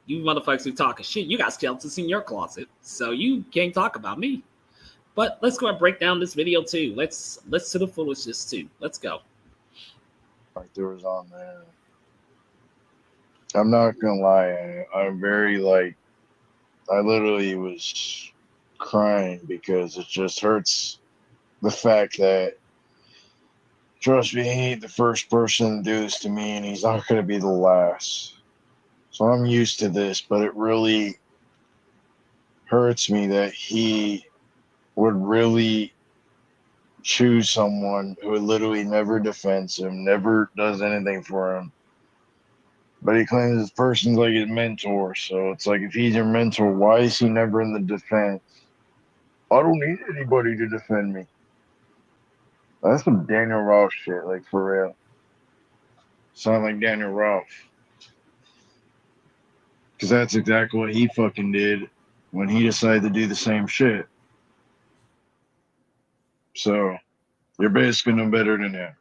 you motherfuckers who talking shit, you got skeletons in your closet, so you can't talk about me. But let's go and break down this video too. Let's do the foolishness too. Let's go. Arthur was on there. I'm not gonna lie, I'm very I literally was crying because it just hurts the fact that, trust me, he ain't the first person to do this to me, and he's not gonna be the last. So I'm used to this, but it really hurts me that he would really choose someone who literally never defends him, never does anything for him. But he claims this person's like his mentor. So it's like, if he's your mentor, why is he never in the defense? I don't need anybody to defend me. That's some Daniel Roth shit, like for real. Sound like Daniel Roth. Because that's exactly what he fucking did when he decided to do the same shit. So you're basically no better than him.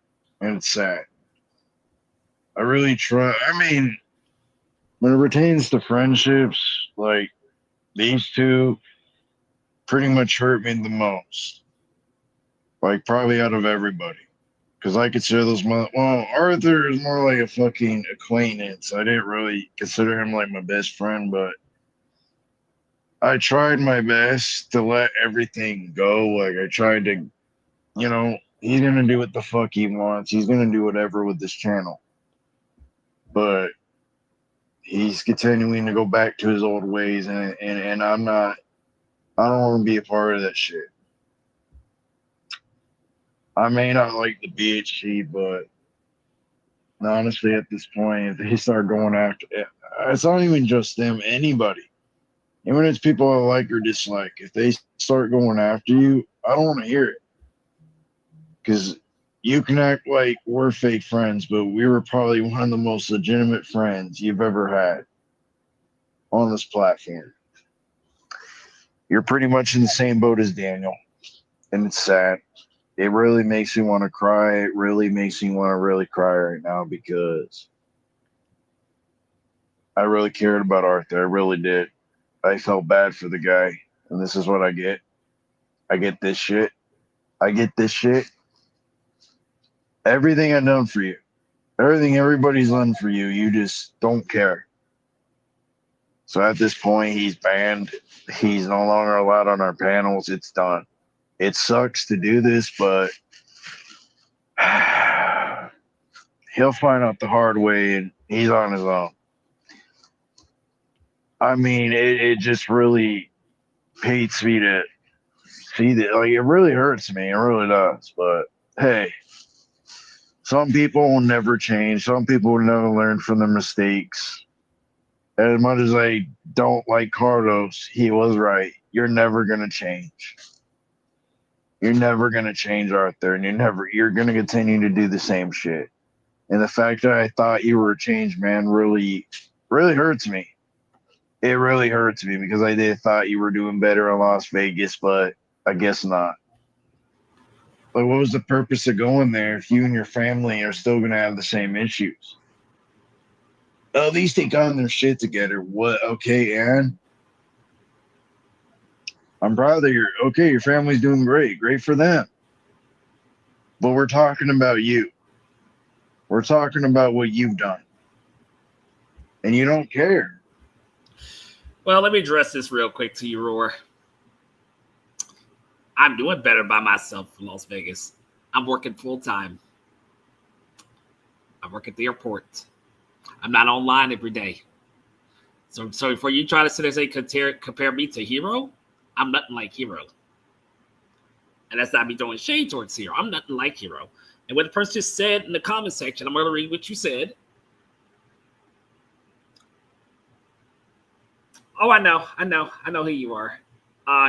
And it's sad. I really try. I mean, when it pertains to friendships, like these two pretty much hurt me the most. Like probably out of everybody. Because I consider those, well, Arthur is more like a fucking acquaintance. I didn't really consider him like my best friend, but I tried my best to let everything go. Like I tried to, he's going to do what the fuck he wants. He's going to do whatever with this channel. But he's continuing to go back to his old ways, and I don't want to be a part of that shit. I may not like the BHG, but honestly, at this point, if they start going after it, it's not even just them, anybody. Even if it's people I like or dislike, if they start going after you, I don't want to hear it. Because you can act like we're fake friends, but we were probably one of the most legitimate friends you've ever had on this platform. You're pretty much in the same boat as Daniel, and it's sad. It really makes me want to cry. It really makes me want to really cry right now because I really cared about Arthur. I really did. I felt bad for the guy, and this is what I get. I get this shit. Everything I've done for you, everything everybody's done for you, you just don't care. So at this point, he's banned. He's no longer allowed on our panels. It's done. It sucks to do this, but he'll find out the hard way, and he's on his own. I mean, it just really pains me to see that. Like, it really hurts me. It really does. But hey, some people will never change. Some people will never learn from their mistakes. As much as I don't like Carlos, he was right. You're never gonna change. You're never gonna change, Arthur, and you're gonna continue to do the same shit. And the fact that I thought you were a changed man really, really hurts me. It really hurts me because I thought you were doing better in Las Vegas, but I guess not. Like, what was the purpose of going there if you and your family are still gonna have the same issues? At least they got their shit together. What? Okay, and I'm proud that your family's doing great. Great for them. But we're talking about you. We're talking about what you've done. And you don't care. Well, let me address this real quick to you, Roar. I'm doing better by myself in Las Vegas. I'm working full time. I work at the airport. I'm not online every day. So before you try to sit there and say compare me to Hero, I'm nothing like Hero. And that's not me throwing shade towards Hero. I'm nothing like Hero. And what the person just said in the comment section, I'm going to read what you said. Oh, I know who you are.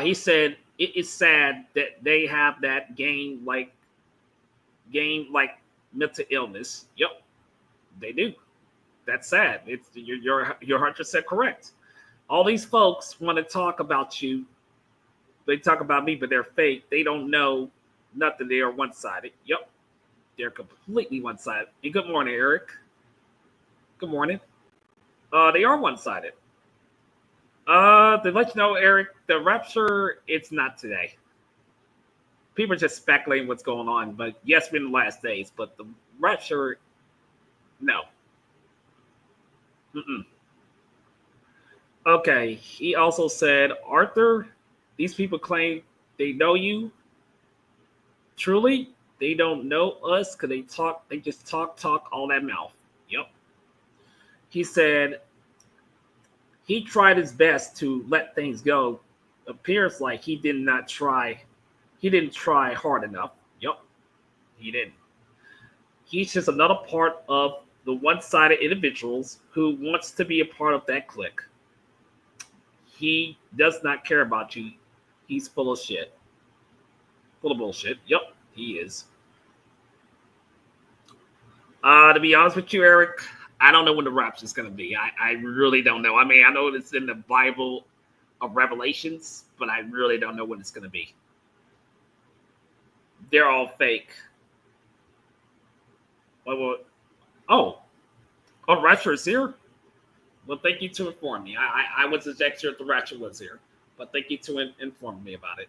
He said it is sad that they have that game like mental illness. Yep, they do. That's sad. It's you're 100% correct. All these folks want to talk about you. They talk about me, but they're fake. They don't know nothing. They are one sided. Yep, they're completely one sided. And good morning, Eric. Good morning. They are one sided. To let you know, Eric, the rapture, it's not today. People are just speculating what's going on, but yes, we're in the last days, but the rapture, no. Mm-mm. Okay, he also said, Arthur, these people claim they know you. Truly, they don't know us because they just talk all that mouth. Yep. He said he tried his best to let things go. Appears like he didn't try hard enough. Yep, he didn't. He's just another part of the one-sided individuals who wants to be a part of that clique. He does not care about you. He's full of shit. Full of bullshit. Yep, he is. To be honest with you, Eric, I don't know when the rapture is going to be. I really don't know. I mean, I know it's in the Bible of Revelations, but I really don't know when it's going to be. They're all fake. Oh, rapture is here? Well, thank you to inform me. I wasn't exactly sure if the rapture was here, but thank you to inform me about it.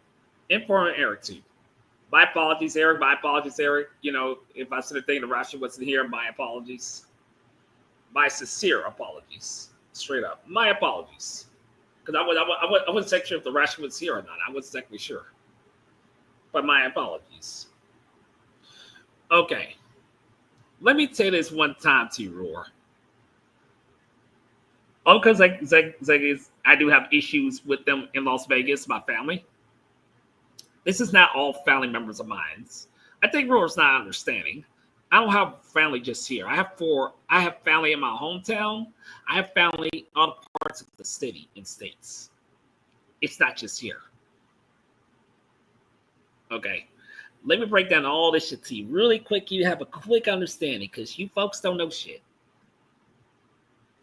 Inform Eric too. My apologies, Eric. My apologies, Eric. You know, if I said a thing the rapture wasn't here, my apologies. My sincere apologies. Straight up. My apologies. Because I wasn't exactly sure if the rapture was here or not. I wasn't exactly sure. But my apologies. Okay. Let me say this one time to you, Roar. Oh, because I do have issues with them in Las Vegas, my family. This is not all family members of mine. I think Roar's not understanding. I don't have family just here. I have family in my hometown. I have family in other parts of the city and states. It's not just here. Okay. Let me break down all this shit to you really quick. You have a quick understanding because you folks don't know shit.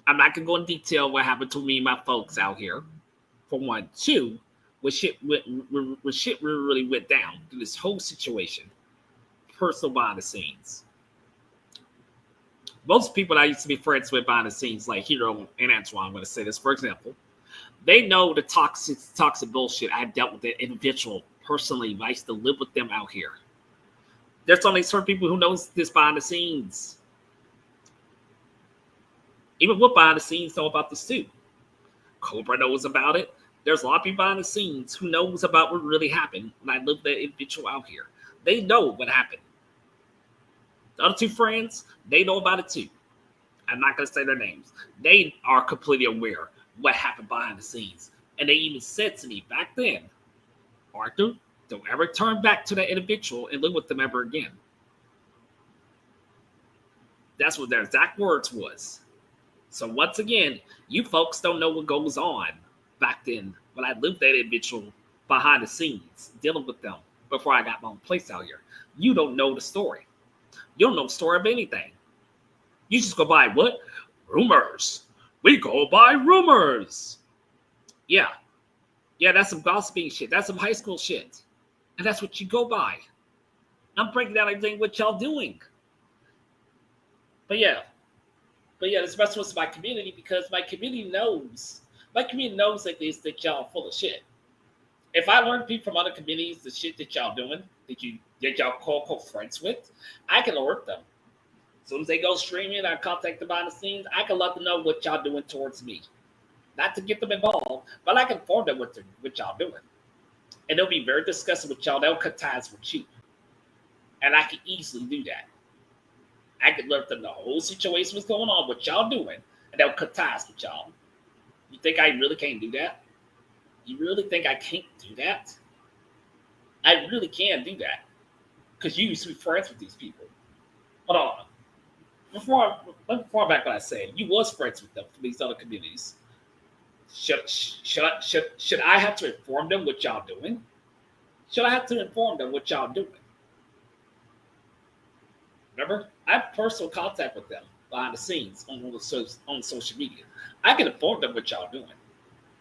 I'm not gonna go in detail what happened to me and my folks out here. For one, two, what shit really went down through this whole situation. Personal behind the scenes. Most people I used to be friends with behind the scenes, like Hero and Antoine, I'm gonna say this for example, they know the toxic bullshit I dealt with that individual personally. I used to live with them out here. There's only certain people who knows this behind the scenes. Even what behind the scenes know about this too. Cobra knows about it. There's a lot of people behind the scenes who knows about what really happened when I lived that individual out here. They know what happened. The other two friends, they know about it too. I'm not going to say their names. They are completely aware what happened behind the scenes. And they even said to me back then, Arthur, don't ever turn back to that individual and live with them ever again. That's what their exact words was. So once again, you folks don't know what goes on back then when I lived that individual behind the scenes, dealing with them before I got my own place out here. You don't know the story. You don't know the story of anything. You just go by what? Rumors. We go by rumors. Yeah. Yeah, that's some gossiping shit. That's some high school shit. And that's what you go by. I'm breaking down everything what y'all doing. But yeah, this messing with my community because my community knows. My community knows that y'all are full of shit. If I learn people from other communities, the shit that y'all doing, that y'all call friends with, I can alert them. As soon as they go streaming, I contact them behind the scenes, I can let them know what y'all doing towards me. Not to get them involved, but I can inform them what y'all doing. And they'll be very disgusted with y'all. They'll cut ties with you. And I can easily do that. I could let them know the whole situation was going on, what y'all doing, and they'll cut ties with y'all. You think I really can't do that? You really think I can't do that? I really can do that. Because you used to be friends with these people. Hold on. Before back what I said, you was friends with them from these other communities. Should I have to inform them what y'all doing? Should I have to inform them what y'all doing? Remember, I have personal contact with them behind the scenes on social media. I can inform them what y'all doing.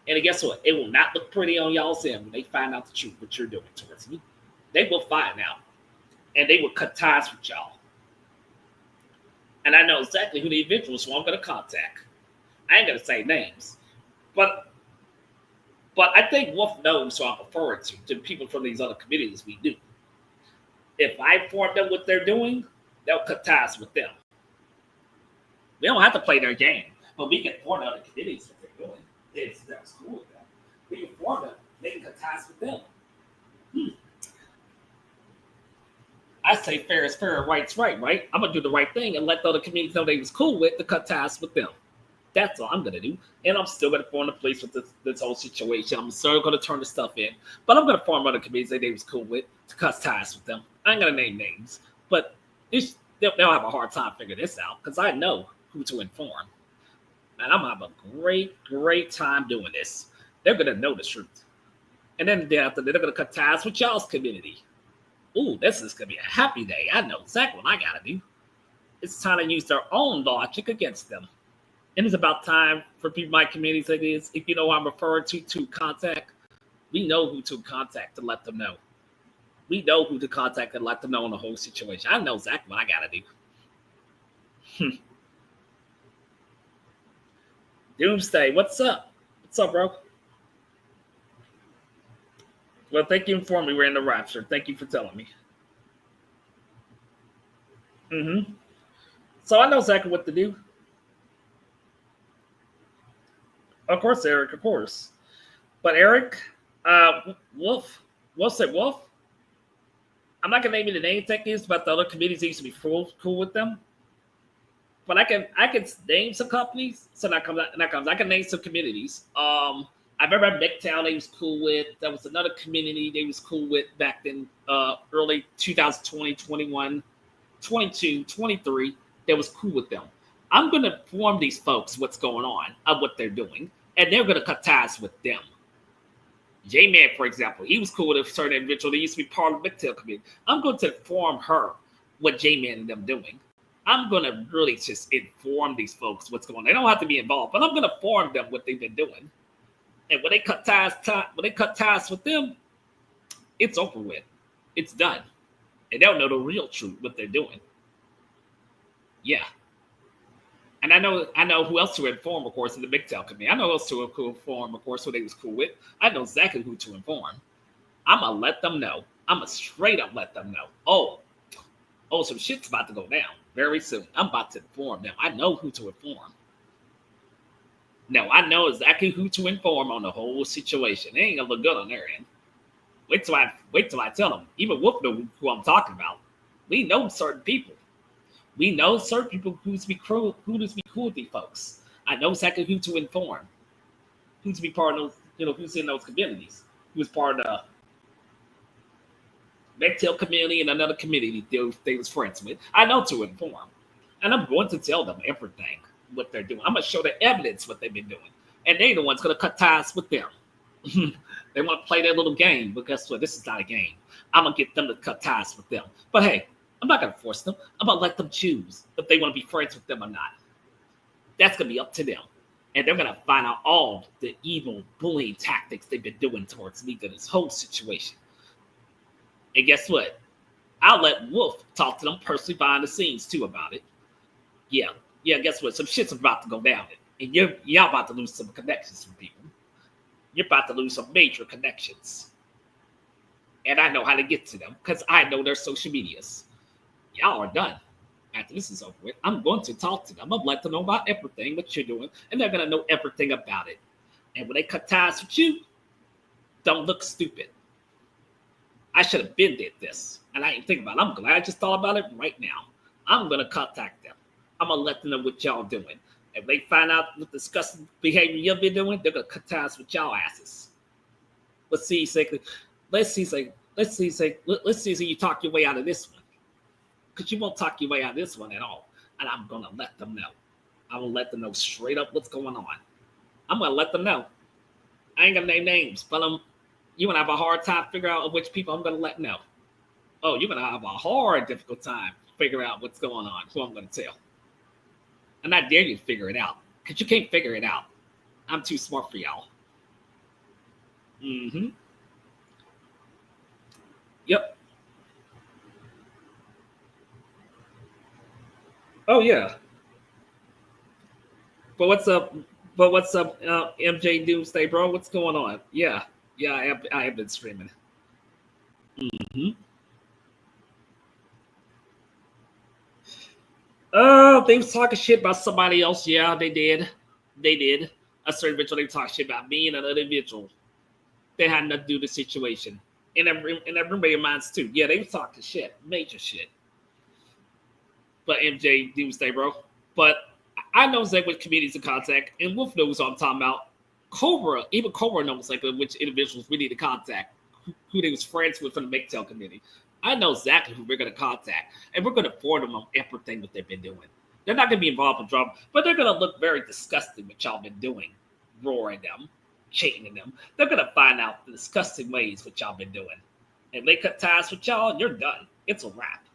And guess what? It will not look pretty on y'all's end when they find out the truth what you're doing towards me. They will find out. And they will cut ties with y'all. And I know exactly who the individuals who I'm going to contact. I ain't going to say names. But I think Wolf knows who I'm referring to people from these other communities we do. If I inform them what they're doing, they'll cut ties with them. We don't have to play their game, but we can inform other communities what they're doing. That's cool with them. We can inform them, they can cut ties with them. I say fair is fair, right's right, right? I'm going to do the right thing and let the other communities know they was cool with to cut ties with them. That's all I'm going to do. And I'm still going to inform the police with this whole situation. I'm still going to turn the stuff in. But I'm going to inform other communities that they was cool with to cut ties with them. I ain't going to name names. But they'll have a hard time figuring this out because I know who to inform. And I'm going to have a great, great time doing this. They're going to know the truth. And then the day after, they're going to cut ties with y'all's community. Ooh, this is going to be a happy day. I know exactly what I got to do. It's time to use their own logic against them. And it's about time for people in my communities like this. If you know who I'm referring to contact, we know who to contact to let them know. We know who to contact and let them know on the whole situation. I know exactly what I got to do. Doomsday, what's up? What's up, bro? Well, thank you for me. We're in the rapture. Thank you for telling me. So I know exactly what to do. Of course, Eric, of course. But Eric, Wolf said Wolf. I'm not gonna name you the name techniques, but the other communities used to be cool with them. But I can name some companies. So that comes. I can name some communities. I remember McTown they was cool with. There was another community they was cool with back then, early 2020, 21, 22, 23. They was cool with them. I'm going to inform these folks what's going on, of what they're doing, and they're going to cut ties with them. J-Man, for example, he was cool with a certain individual that used to be part of the McTail community. I'm going to inform her what J-Man and them doing. I'm going to really just inform these folks what's going on. They don't have to be involved, but I'm going to inform them what they've been doing. And when they cut ties with them, it's over with. It's done. And they'll know the real truth, what they're doing. Yeah. And I know who else to inform, of course, in the Big Tail community. I know who else to inform, of course, who they was cool with. I know exactly who to inform. I'm going to let them know. I'm going to straight up let them know. Oh, some shit's about to go down very soon. I'm about to inform them. I know who to inform. No, I know exactly who to inform on the whole situation. They ain't gonna look good on their end. Wait till I tell them. Even Wolf know who I'm talking about. We know certain people. We know certain people who to be cool with these folks. I know exactly who to inform. Who to be part of those, who's in those communities. Who's part of the McTail community and another community they was friends with. I know to inform. And I'm going to tell them everything. What they're doing. I'm going to show the evidence what they've been doing. And they're the ones going to cut ties with them. They want to play their little game, but guess what? This is not a game. I'm going to get them to cut ties with them. But hey, I'm not going to force them. I'm going to let them choose if they want to be friends with them or not. That's going to be up to them. And they're going to find out all the evil bullying tactics they've been doing towards me in this whole situation. And guess what? I'll let Wolf talk to them personally behind the scenes too about it. Yeah, guess what? Some shit's about to go down. And y'all about to lose some connections from people. You're about to lose some major connections. And I know how to get to them because I know their social medias. Y'all are done. After this is over with, I'm going to talk to them. I'm going to let them know about everything what you're doing. And they're going to know everything about it. And when they cut ties with you, don't look stupid. I should have been did this. And I didn't think about it. I'm glad I just thought about it right now. I'm going to contact them. I'm going to let them know what y'all doing. If they find out what disgusting behavior you've been doing, they're going to cut ties with y'all asses. Let's see if you talk your way out of this one. Because you won't talk your way out of this one at all. And I'm going to let them know. I'm going to let them know straight up what's going on. I'm going to let them know. I ain't gonna name names, but you're gonna have a hard time figuring out which people I'm gonna let know. Oh, you're gonna have a hard, difficult time figuring out what's going on, who I'm gonna tell. And I dare you to figure it out, because you can't figure it out. I'm too smart for y'all. Mm-hmm. Yep. Oh yeah. But what's up? But what's up, MJ Doomsday, bro? What's going on? Yeah, yeah, I have been streaming. Mm-hmm. Oh, they was talking shit about somebody else. Yeah, they did. They did. A certain individual, they talked shit about me and another individual. They had nothing to do with the situation. And everybody minds too. Yeah, they was talking shit, major shit. But MJ Doomsday, bro. But I know exactly which communities in contact, and Wolf knows what I'm talking about. Cobra, even Cobra knows like which individuals we need to contact, who they was friends with from the MGTOW community. I know exactly who we're going to contact, and we're going to forward them on everything that they've been doing. They're not going to be involved in drama, but they're going to look very disgusting what y'all been doing, roaring them, cheating them. They're going to find out the disgusting ways what y'all been doing. And they cut ties with y'all, you're done. It's a wrap.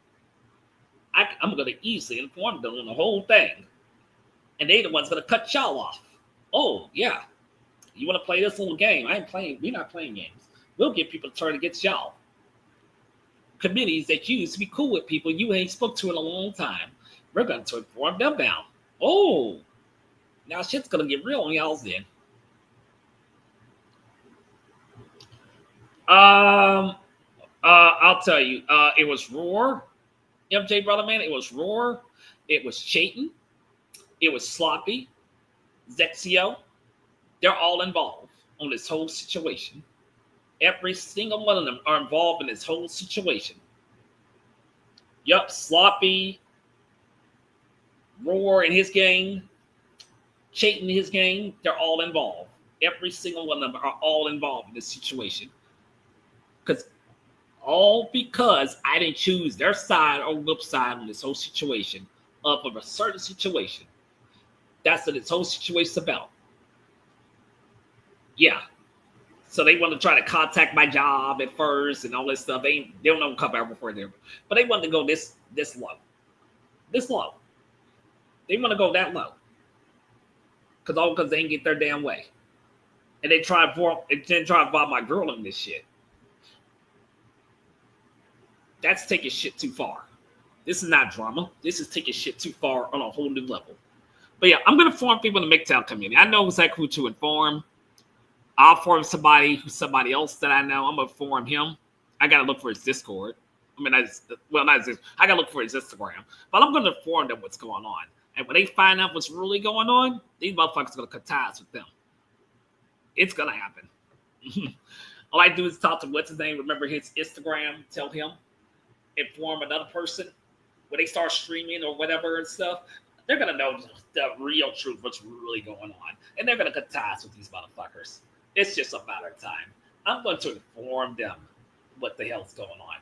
I'm going to easily inform them on the whole thing. And they the ones going to cut y'all off. Oh, yeah. You want to play this little game? We're not playing games. We'll get people to turn against y'all. Committees that you used to be cool with people you ain't spoke to in a long time. We're going to inform them now. Oh, now shit's going to get real on y'all's end. I'll tell you, it was Roar, MJ Brother Man. It was Roar. It was Chayton. It was Sloppy, Zexio. They're all involved on this whole situation. Every single one of them are involved in this whole situation. Yup, Sloppy, Roar and his gang, Chayton and his gang, they're all involved. Every single one of them are all involved in this situation. Because I didn't choose their side or Whoop side on this whole situation of a certain situation. That's what this whole situation's about. Yeah. So they want to try to contact my job at first and all this stuff. They don't know come out before there, but they want to go this low. This low. They want to go that low. Because they didn't get their damn way. And they try to involve my girl in this shit. That's taking shit too far. This is not drama. This is taking shit too far on a whole new level. But yeah, I'm going to inform people in the MGTOW community. I know exactly who to inform. I'll form somebody else that I know. I'm going to inform him. I got to look for his Discord. Not his, I got to look for his Instagram. But I'm going to inform them what's going on. And when they find out what's really going on, these motherfuckers are going to cut ties with them. It's going to happen. All I do is talk to what's his name, remember his Instagram, tell him, inform another person. When they start streaming or whatever and stuff, they're going to know the real truth, what's really going on. And they're going to cut ties with these motherfuckers. It's just a matter of time. I'm going to inform them what the hell's going on.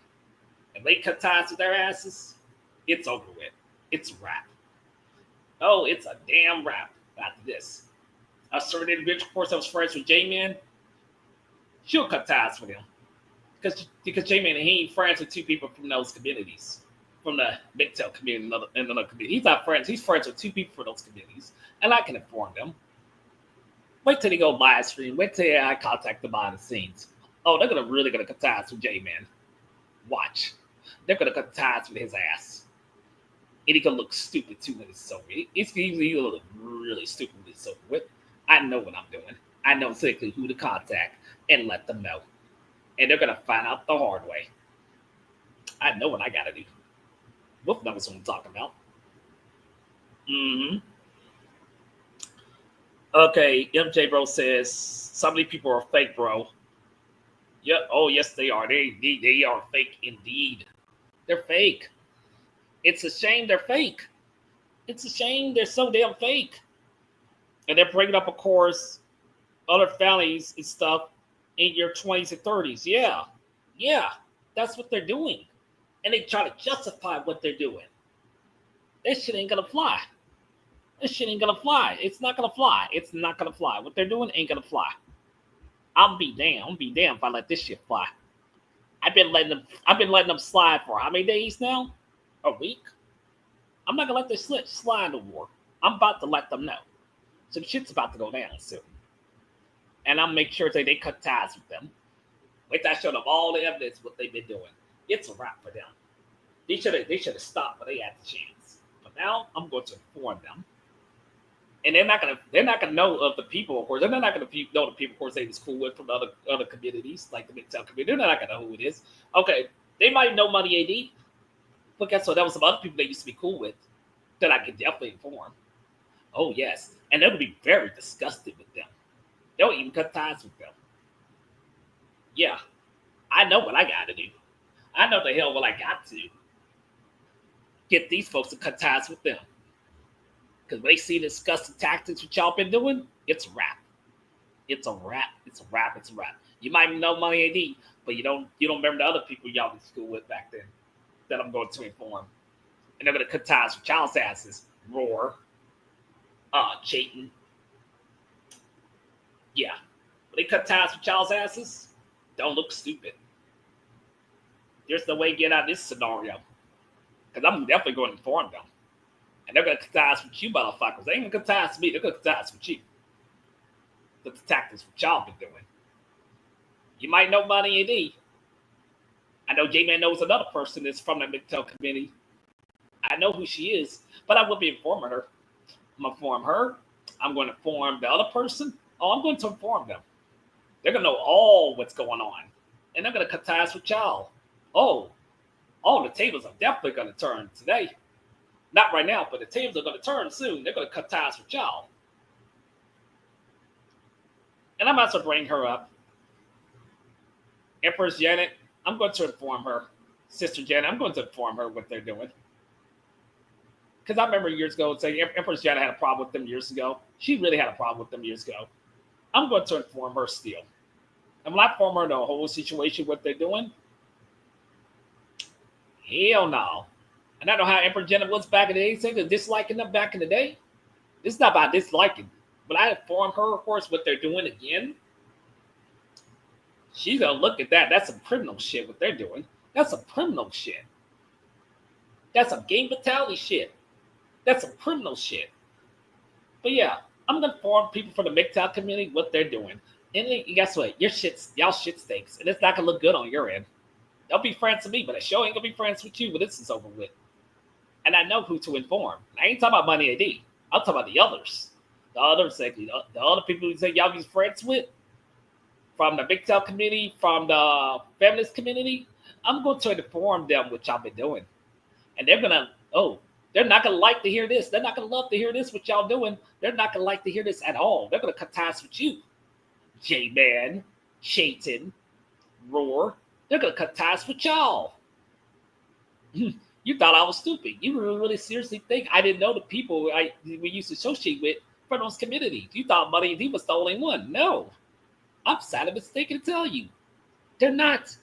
And they cut ties with their asses, it's over with. It's a wrap. Oh, it's a damn wrap after this. A certain individual, of course, I was friends with J-Man. She'll cut ties with him. Because J-Man, he ain't friends with two people from those communities. From the MGTOW community and another community. He's not friends. He's friends with two people from those communities. And I can inform them. Wait till they go live stream. Wait till I contact them behind the scenes. Oh, they're really going to cut ties with J-Man. Watch. They're going to cut ties with his ass. And he can look stupid too when it's over. He's going to look really stupid when it's over with. I know what I'm doing. I know exactly who to contact and let them know. And they're going to find out the hard way. I know what I got to do. Wolf knows what I'm talking about. Mm-hmm. Okay, MJ Bro says, some of these people are fake, bro. Yeah, oh, yes, they are. They are fake indeed. They're fake. It's a shame they're fake. It's a shame they're so damn fake. And they're bringing up, of course, other families and stuff in your 20s and 30s. Yeah, that's what they're doing. And they try to justify what they're doing. This shit ain't gonna fly. This shit ain't gonna fly. It's not gonna fly. It's not gonna fly. What they're doing ain't gonna fly. I'll be damn if I let this shit fly. I've been letting them slide for how many days now? A week? I'm not gonna let this slide no more. I'm about to let them know. Some shit's about to go down soon. And I'll make sure that they cut ties with them. Wait till I show them all the evidence what they've been doing. It's a wrap for them. They should have stopped when they had the chance. But now I'm going to inform them. And they're not gonna know of the people, of course. They're not gonna know the people, of course, they was cool with from other communities, like the MGTOW community. They're not gonna know who it is. Okay, they might know Money AD, but guess what? There was some other people they used to be cool with that I could definitely inform. Oh yes, and they'll be very disgusted with them. They'll even cut ties with them. Yeah, I know what I got to do. I know the hell what I got to do. Get these folks to cut ties with them. Because when they see the disgusting tactics what y'all been doing, it's a wrap. It's a wrap. It's a wrap. It's a wrap. You might know Money AD, but you don't remember the other people y'all went to school with back then that I'm going to inform. And they're going to cut ties with y'all's asses. Roar. Chayton. Yeah. When they cut ties with y'all's asses, don't look stupid. There's no way to get out of this scenario. Because I'm definitely going to inform them. And they're going to cut ties with you, motherfuckers. They ain't going to cut ties with me. They're going to cut ties with you. That's the tactics what y'all been doing. You might know Money AD. I know J-Man knows another person that's from the MGTOW community. I know who she is, but I will be informing her. I'm going to inform her. I'm going to inform the other person. Oh, I'm going to inform them. They're going to know all what's going on. And they're going to cut ties with y'all. Oh, all the tables are definitely going to turn today. Not right now, but the tables are going to turn soon. They're going to cut ties with y'all. And I'm about to bring her up. Empress Janet, I'm going to inform her. Sister Janet, I'm going to inform her what they're doing. Because I remember years ago saying Empress Janet had a problem with them years ago. She really had a problem with them years ago. I'm going to inform her still. And when I inform her the whole situation, what they're doing, hell no. And I know how Empress Janet was back in the day, saying disliking them back in the day. This is not about disliking. But I inform her, of course, what they're doing again. She's going to look at that. That's some criminal shit, what they're doing. That's some criminal shit. That's some gang mentality shit. That's some criminal shit. But yeah, I'm going to inform people from the MGTOW community what they're doing. And guess what? Y'all shit stinks. And it's not going to look good on your end. They'll be friends with me, but I sure ain't going to be friends with you when this is over with. And I know who to inform. I ain't talking about Money AD. I'm talking about the others. The others, the other people who say y'all be friends with, from the MGTOW community, from the feminist community, I'm going to inform them what y'all been doing. And they're going to, they're not going to like to hear this. They're not going to love to hear this, what y'all doing. They're not going to like to hear this at all. They're going to cut ties with you. J-Man, Shayton, Roar, they're going to cut ties with y'all. You thought I was stupid. You really seriously think I didn't know the people we used to associate with from those communities. You thought Money AD was the only one. No. I'm sadly mistaken to tell you. They're not.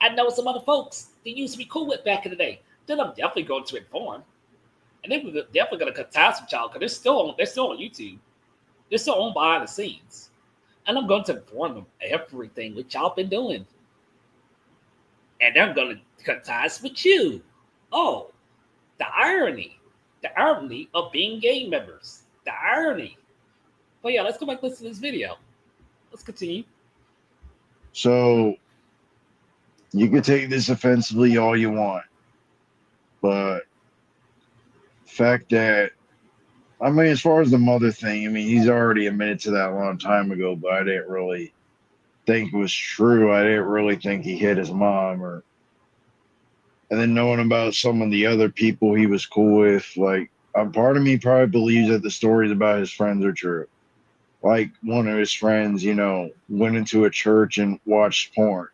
I know some other folks they used to be cool with back in the day. Then I'm definitely going to inform. And they're definitely going to cut ties with y'all because they're still on YouTube. They're still on behind the scenes. And I'm going to inform them everything what y'all been doing. And they're going to cut ties with you. Oh, the irony of being gang members. The irony. But yeah, let's go back and listen to this video. Let's continue. So you can take this offensively all you want, but the fact that, I mean, as far as the mother thing, I mean, he's already admitted to that a long time ago, but I didn't really think it was true. I didn't really think he hit his mom, and then knowing about some of the other people he was cool with, like, part of me probably believes that the stories about his friends are true. Like, one of his friends, went into a church and watched porn.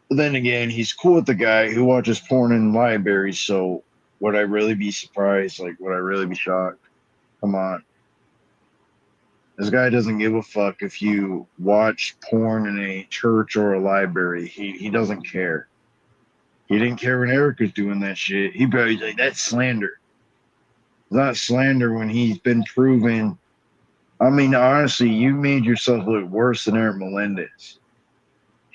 But then again, he's cool with the guy who watches porn in libraries, so would I really be surprised? Like, would I really be shocked? Come on. This guy doesn't give a fuck if you watch porn in a church or a library. He doesn't care. He didn't care when Eric was doing that shit. He probably like, that's slander. It's not slander when he's been proven. I mean, honestly, you made yourself look worse than Eric Melendez.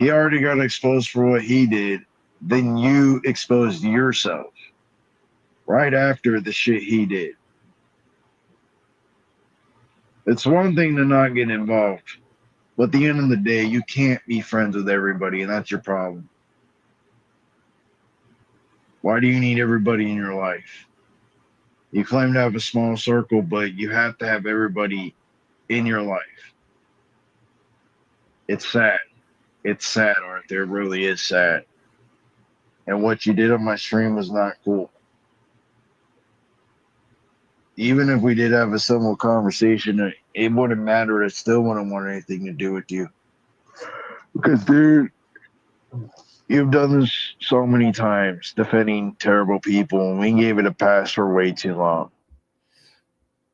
He already got exposed for what he did. Then you exposed yourself right after the shit he did. It's one thing to not get involved, but at the end of the day, you can't be friends with everybody, and that's your problem. Why do you need everybody in your life? You claim to have a small circle, but you have to have everybody in your life. It's sad. It's sad, Arthur. It really is sad. And what you did on my stream was not cool. Even if we did have a civil conversation, it wouldn't matter. It still wouldn't want anything to do with you. Because, dude, you've done this so many times, defending terrible people, and we gave it a pass for way too long.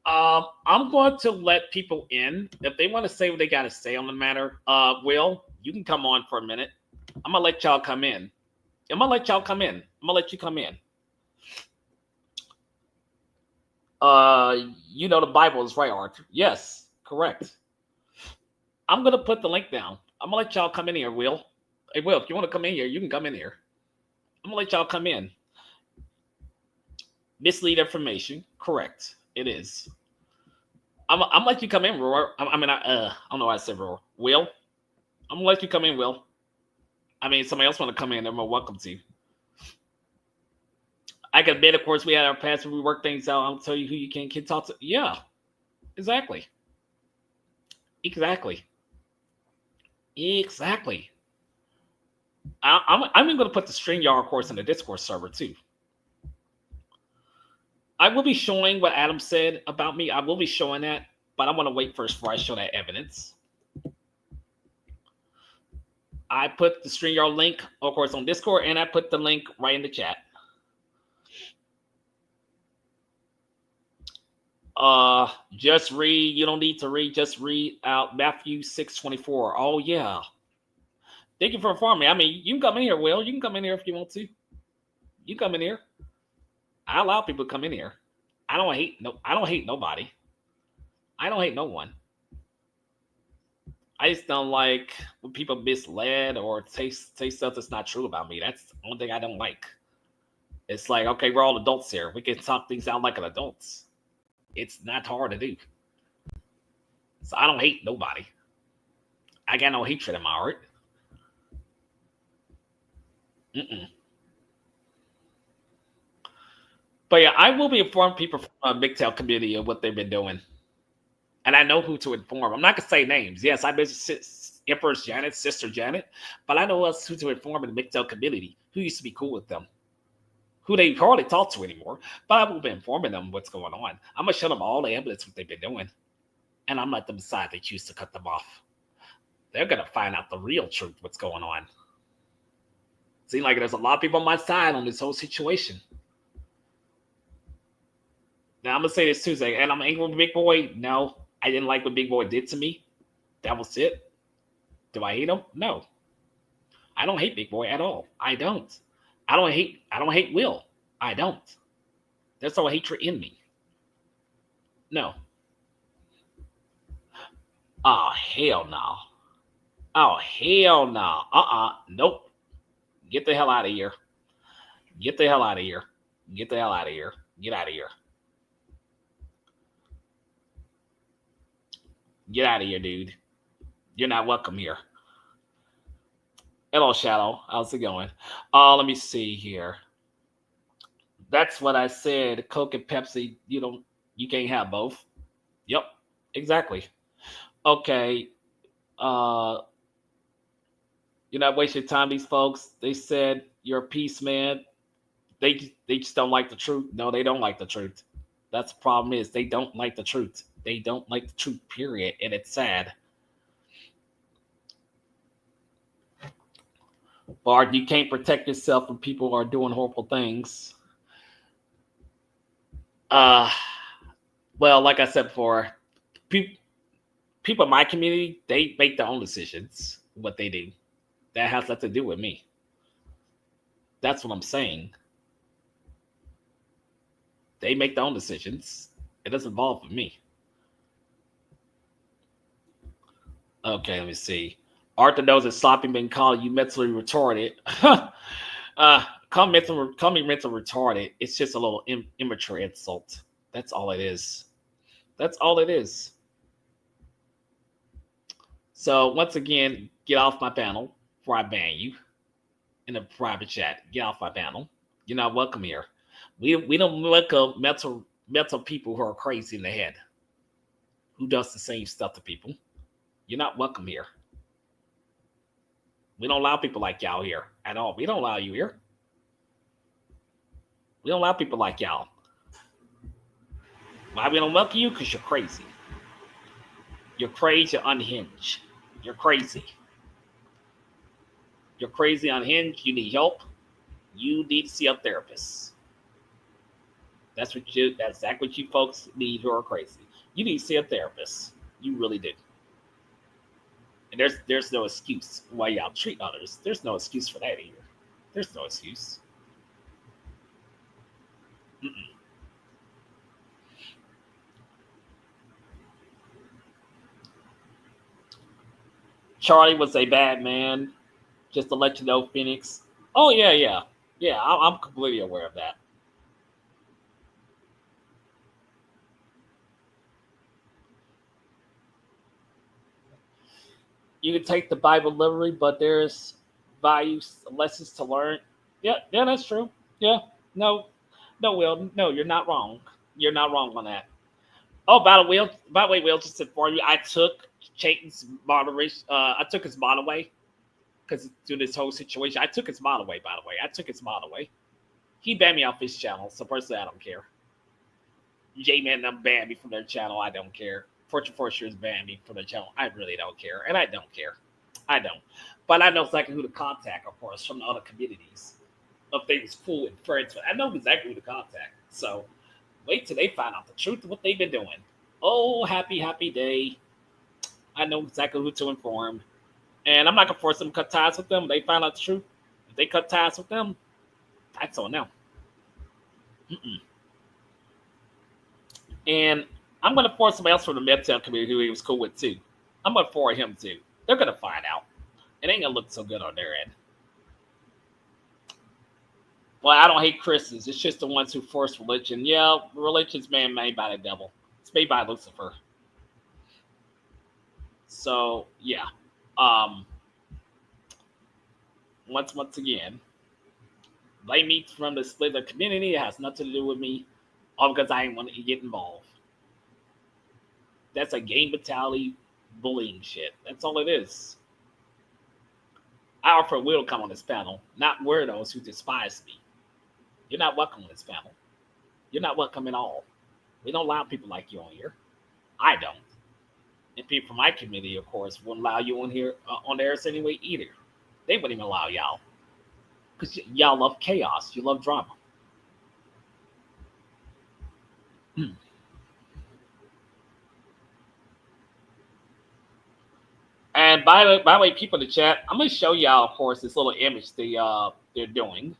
I'm going to let people in if they want to say what they got to say on the matter. Will, you can come on for a minute. I'm gonna let y'all come in. I'm gonna let y'all come in. I'm gonna let you come in. You know the Bible is right, Arthur. Yes, correct. I'm gonna put the link down. I'm gonna let y'all come in here, Will. Hey, Will, if you want to come in here, you can come in here. I'm gonna let y'all come in. Mislead information, correct. It is. I'm gonna let you come in, Roar. I don't know why I said Roar. Will, I'm gonna let you come in, Will. I mean, somebody else want to come in, they're more welcome to. I can bet, of course, we had our past when we work things out. I'll tell you who you can talk to. Yeah, exactly. Exactly. I'm even going to put the StreamYard course in the Discord server too. I will be showing what Adam said about me. I will be showing that, but I want to wait first before I show that evidence. I put the StreamYard link, of course, on Discord, and I put the link right in the chat. Just read. You don't need to read. Just read out Matthew 6:24. Oh yeah. Thank you for informing me. I mean, you can come in here, Will. You can come in here if you want to. You come in here. I allow people to come in here. I don't hate nobody. I don't hate no one. I just don't like when people misled or say stuff that's not true about me. That's the only thing I don't like. It's like, okay, we're all adults here. We can talk things out like an adults. It's not hard to do. So I don't hate nobody. I got no hatred in my heart. But yeah, I will be informing people from the MGTOW community of what they've been doing. And I know who to inform. I'm not going to say names. Yes, I mentioned Empress Janet, Sister Janet. But I know who to inform in the MGTOW community who used to be cool with them, who they hardly talk to anymore. But I will be informing them what's going on. I'm going to show them all the evidence what they've been doing. And I'm let them decide they choose to cut them off. They're going to find out the real truth, what's going on. Seems like there's a lot of people on my side on this whole situation. Now, I'm going to say this Tuesday, and I'm angry with Big Boy. No, I didn't like what Big Boy did to me. That was it. Do I hate him? No. I don't hate Big Boy at all. I don't. I don't hate Will. I don't. There's no hatred in me. No. Oh, hell no. Oh, hell no. Nope. Get the hell out of here. Get the hell out of here. Get the hell out of here. Get out of here. Get out of here, dude. You're not welcome here. Hello, Shadow. How's it going? Let me see here. That's what I said. Coke and Pepsi, you can't have both. Yep, exactly. Okay. You're not wasting time, these folks. They said you're a peace man. They just don't like the truth. No, they don't like the truth. That's the problem is they don't like the truth. They don't like the truth, period. And it's sad. Bard, you can't protect yourself when people are doing horrible things. Well, like I said before, people in my community, they make their own decisions, what they do. That has nothing to do with me. That's what I'm saying. They make their own decisions. It doesn't involve me. Okay, let me see. Arthur knows that sloppy been calling you mentally retarded. Call me mentally retarded. It's just a little immature insult. That's all it is. That's all it is. So once again, get off my panel before I ban you in a private chat. Get off my panel. You're not welcome here. We don't welcome mental people who are crazy in the head, who does the same stuff to people. You're not welcome here. We don't allow people like y'all here at all. We don't allow you here. We don't allow people like y'all. Why we don't welcome you? Because you're crazy. You're crazy, you're unhinged. You're crazy. You're crazy, unhinged. You need help. You need to see a therapist. That's exactly what you folks need who are crazy. You need to see a therapist. You really do. And there's no excuse why y'all treat others. There's no excuse for that either. There's no excuse. Mm-mm. Charlie was a bad man. Just to let you know, Phoenix. Oh yeah. I'm completely aware of that. You can take the Bible literally, but there's values, lessons to learn. Yeah, that's true. Yeah, no, Will, no, you're not wrong. You're not wrong on that. Oh, by the way, Will, just to inform you, I took Chayton's moderation. I took his mod away because through this whole situation, I took his mod away. By the way, I took his mod away. He banned me off his channel, so personally, I don't care. J-Man them banned me from their channel. I don't care. Fortune Forsters banned me from their channel. I really don't care, and I don't care. I don't. But I know exactly who to contact, of course, from the other communities. If they was cool and friends with, I know exactly who to contact. So wait till they find out the truth of what they've been doing. Oh, happy day. I know exactly who to inform. And I'm not gonna force them to cut ties with them. If they find out the truth. If they cut ties with them, that's on them. Mm-mm. And I'm gonna force somebody else from the Medtown community who he was cool with too. I'm gonna forward him too. They're gonna find out. It ain't gonna look so good on their end. Well, I don't hate Christians. It's just the ones who force religion. Yeah, religion's man-made by the devil. It's made by Lucifer. So yeah. Once again, blame me from the split of the community. It has nothing to do with me. All because I didn't want to get involved. That's a gang mentality bullying shit. That's all it is. I offer Will to come on this panel, not weirdos who despise me. You're not welcome on this panel. You're not welcome at all. We don't allow people like you on here. I don't. And people from my community, of course, wouldn't allow you on here on theirs anyway either. They wouldn't even allow y'all. Because y'all love chaos. You love drama. And by the way, people in the chat, I'm going to show y'all, of course, this little image they're doing.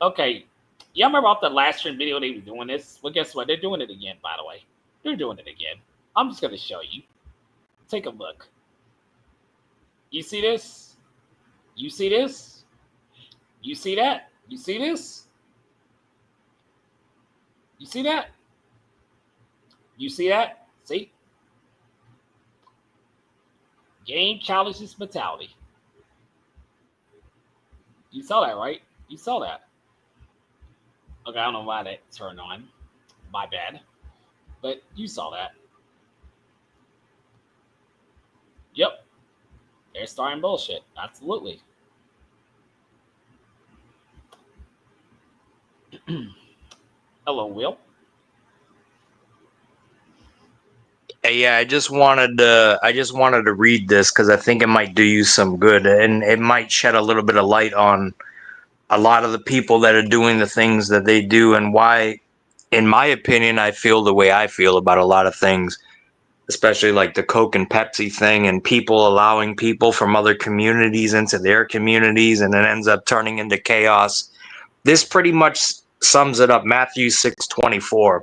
Okay. Y'all remember off the last stream video they were doing this? Well, guess what? They're doing it again, by the way. They're doing it again. I'm just going to show you. Take a look. You see this? You see this? You see that? You see this? You see that? You see that? See? Game challenges mentality. You saw that, right? You saw that. Okay, I don't know why that turned on. My bad. But you saw that. Yep. They're starting bullshit. Absolutely. Hello, Will. Yeah, I just wanted to read this because I think it might do you some good, and it might shed a little bit of light on a lot of the people that are doing the things that they do, and why, in my opinion, I feel the way I feel about a lot of things, especially like the Coke and Pepsi thing, and people allowing people from other communities into their communities, and it ends up turning into chaos. This pretty much sums it up. Matthew 6:24.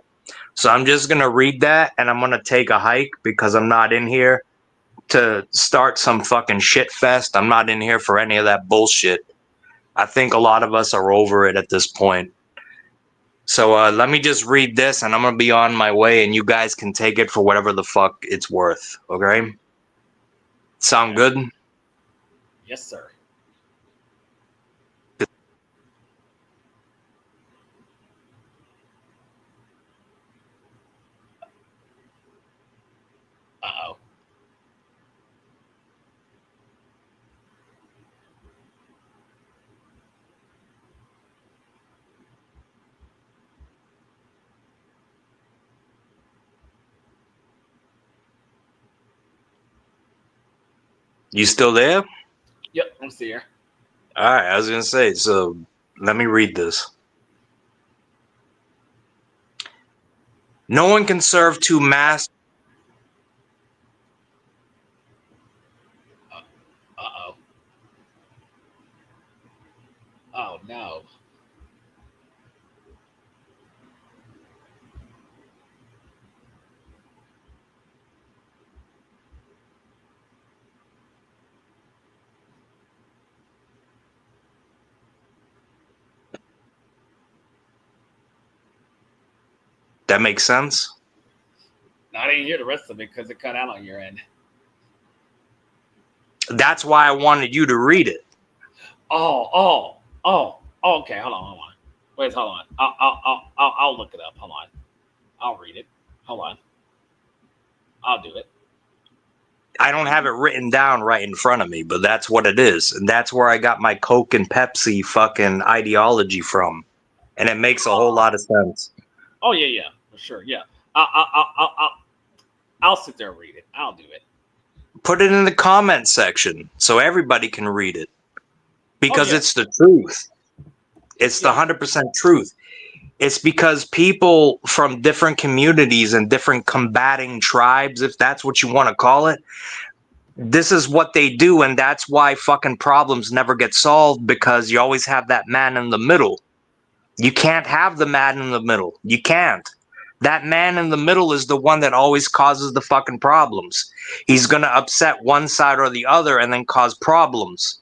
So I'm just going to read that, and I'm going to take a hike because I'm not in here to start some fucking shit fest. I'm not in here for any of that bullshit. I think a lot of us are over it at this point. So let me just read this, and I'm gonna be on my way, and you guys can take it for whatever the fuck it's worth. Okay? Sound good? Yes, sir. Uh-oh. You still there? Yep, I'm still here. All right, I was gonna say. So let me read this. No one can serve two masters. Uh-oh. Oh, no. That makes sense. I didn't hear the rest of it because it cut out on your end. That's why I wanted you to read it. Oh, okay. Hold on. Wait, hold on. I'll look it up. Hold on. I'll read it. Hold on. I'll do it. I don't have it written down right in front of me, but that's what it is. And that's where I got my Coke and Pepsi fucking ideology from. And it makes a whole lot of sense. Oh, yeah, for sure. Yeah. I'll sit there and read it. I'll do it. Put it in the comment section so everybody can read it. Because yeah. it's the truth. It's the 100% truth. It's because people from different communities and different combating tribes, if that's what you want to call it, this is what they do. And that's why fucking problems never get solved, because you always have that man in the middle. You can't have the man in the middle. You can't. That man in the middle is the one that always causes the fucking problems. He's going to upset one side or the other and then cause problems.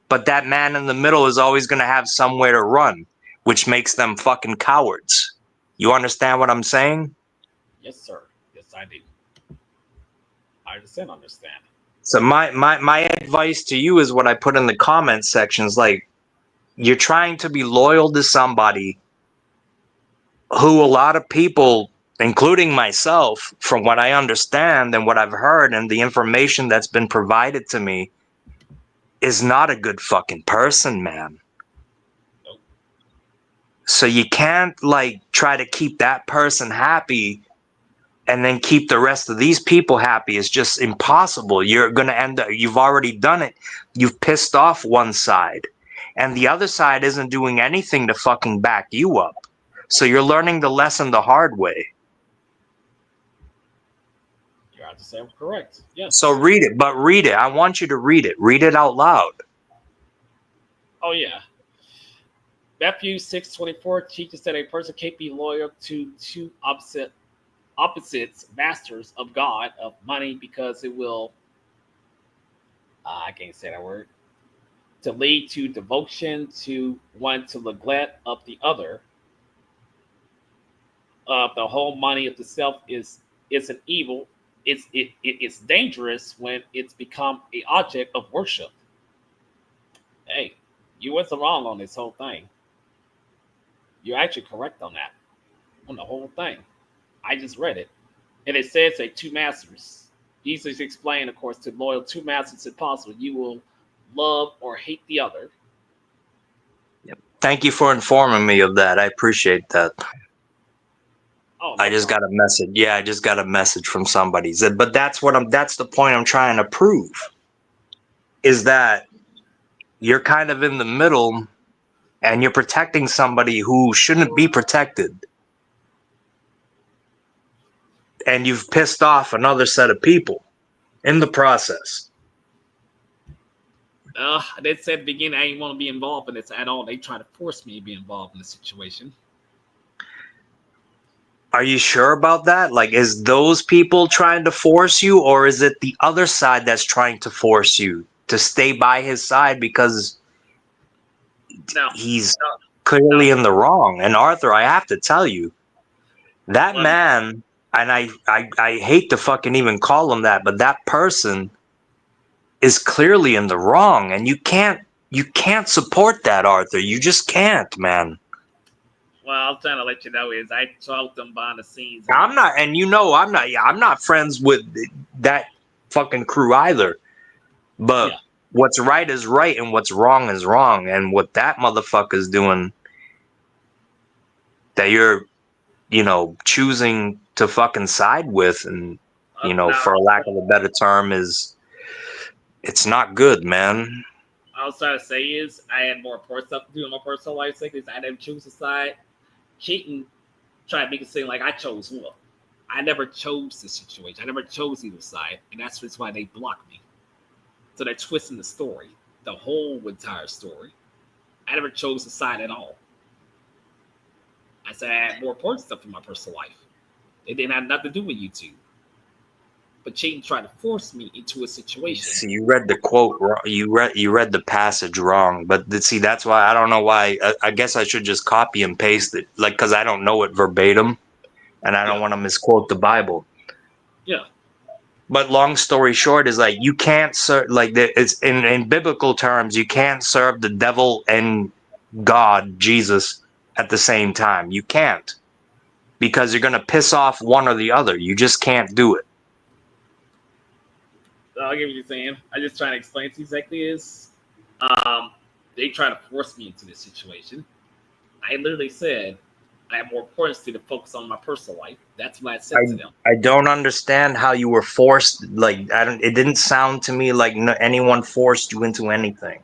But that man in the middle is always going to have somewhere to run, which makes them fucking cowards. You understand what I'm saying? Yes, sir. Yes, I do. I understand. So my advice to you is what I put in the comment sections. Like, you're trying to be loyal to somebody who a lot of people, including myself, from what I understand and what I've heard and the information that's been provided to me, is not a good fucking person, man. Nope. So you can't like try to keep that person happy and then keep the rest of these people happy. It's just impossible. You're going to end up, you've already done it. You've pissed off one side, and the other side isn't doing anything to fucking back you up. So you're learning the lesson the hard way. You're out to say I'm correct. Yes. So read it, but read it. I want you to read it. Read it out loud. Oh, yeah. Matthew 6:24 teaches that a person can't be loyal to two opposites, masters of God, of money, because it will, I can't say that word, to lead to devotion to one, to neglect of the other. The whole money of the self is an evil. It's dangerous when it's become an object of worship. Hey, you wasn't wrong on this whole thing. You're actually correct on that, on the whole thing. I just read it, and it says that two masters. Jesus explained, of course, to loyal two masters if possible. You will love or hate the other. Yep. Thank you for informing me of that. I appreciate that. Oh, no I just problem. got a message. Yeah, I just got a message from somebody. But that's the point I'm trying to prove, is that you're kind of in the middle and you're protecting somebody who shouldn't be protected. And you've pissed off another set of people in the process. They said at the beginning I didn't want to be involved in this at all. They try to force me to be involved in the situation. Are you sure about that? Like, is those people trying to force you, or is it the other side that's trying to force you to stay by his side because No, he's no. clearly in the wrong? And Arthur, I have to tell you, that Well, man, and I hate to fucking even call him that, but that person is clearly in the wrong, and you can't support that, Arthur. You just can't, man. I'm trying to let you know is I talked them behind the scenes. I'm not, and you know, I'm not friends with that fucking crew either. But Yeah. what's right is right, and what's wrong is wrong. And what that motherfucker's doing, that you're, choosing to fucking side with, and Now, for lack of a better term, it's not good, man. I was trying to say is I had more important stuff to do in my personal life. Because I didn't choose a side. Cheating, trying to make it seem like I chose one. I never chose the situation. I never chose either side, and that's just why they blocked me. So they're twisting the story, the whole entire story. I never chose a side at all. I said I had more important stuff in my personal life. It didn't have nothing to do with YouTube. But cheating tried to force me into a situation. See, you read the quote wrong. You read the passage wrong. But see, that's why I don't know why. I guess I should just copy and paste it, like, because I don't know it verbatim, and I don't want to misquote the Bible. Yeah. But long story short is, like, you can't serve, like, it's in biblical terms, you can't serve the devil and God, Jesus, at the same time. You can't, because you're gonna piss off one or the other. You just can't do it. I'll give you what you're saying. I just trying to explain to you exactly is they try to force me into this situation. I literally said I have more importance to focus on my personal life. That's what I said to them. I don't understand how you were forced. Like, it didn't sound to me like anyone forced you into anything.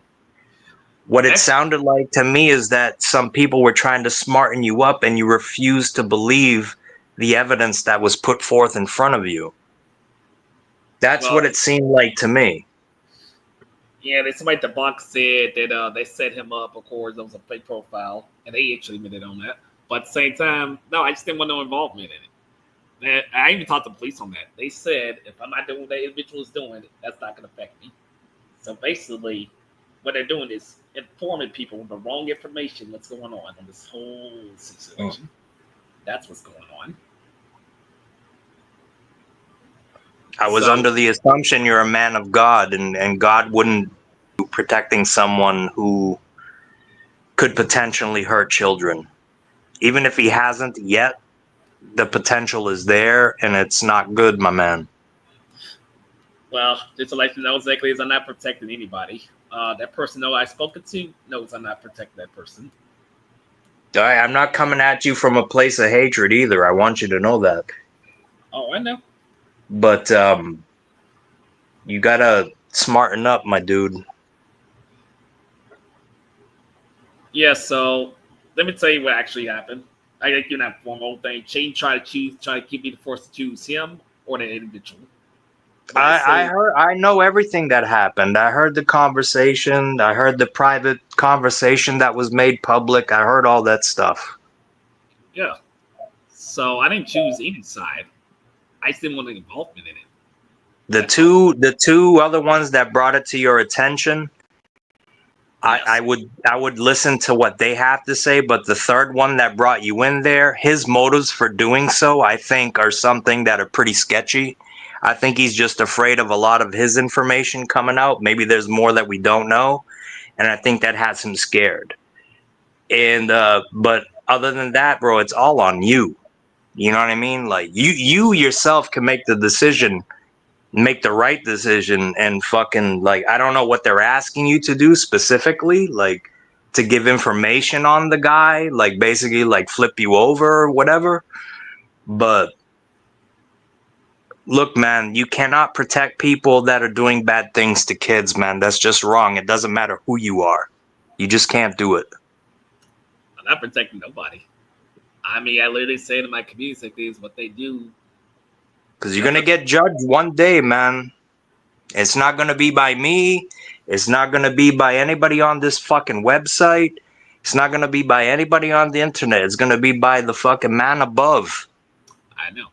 What it sounded like to me is that some people were trying to smarten you up, and you refused to believe the evidence that was put forth in front of you. That's what it seemed like to me. Yeah, somebody at the box said that they set him up. Of course, that was a fake profile, and they actually admitted on that. But at the same time, no, I just didn't want no involvement in it. And I even talked to the police on that. They said if I'm not doing what that individual is doing, that's not going to affect me. So basically, what they're doing is informing people the wrong information what's going on this whole situation. That's what's going on. I was under the assumption you're a man of God, and God wouldn't be protecting someone who could potentially hurt children. Even if he hasn't yet, the potential is there, and it's not good, my man. Well, just to let you know exactly is I'm not protecting anybody. That person I spoken to knows I'm not protecting that person. I'm not coming at you from a place of hatred either. I want you to know that. Oh, I know. But you gotta smarten up, my dude. Yeah, so let me tell you what actually happened. I think you're not one whole thing. Shane tried to keep me forced to choose him or the individual. I know everything that happened. I heard the conversation. I heard the private conversation that was made public. I heard all that stuff. Yeah. So I didn't choose any side. I just didn't want any involvement in it. The two other ones that brought it to your attention, yes. I would listen to what they have to say, but the third one that brought you in there, his motives for doing so, I think, are something that are pretty sketchy. I think he's just afraid of a lot of his information coming out. Maybe there's more that we don't know, and I think that has him scared. And but other than that, bro, it's all on you. You know what I mean? Like, you yourself can make the decision, make the right decision, and fucking, like, I don't know what they're asking you to do specifically, like to give information on the guy, like basically like flip you over or whatever. But look, man, you cannot protect people that are doing bad things to kids, man. That's just wrong. It doesn't matter who you are. You just can't do it. I'm not protecting nobody. I mean, I literally say to my community, like, this is what they do. Because you're going to get judged one day, man. It's not going to be by me. It's not going to be by anybody on this fucking website. It's not going to be by anybody on the internet. It's going to be by the fucking man above. I know.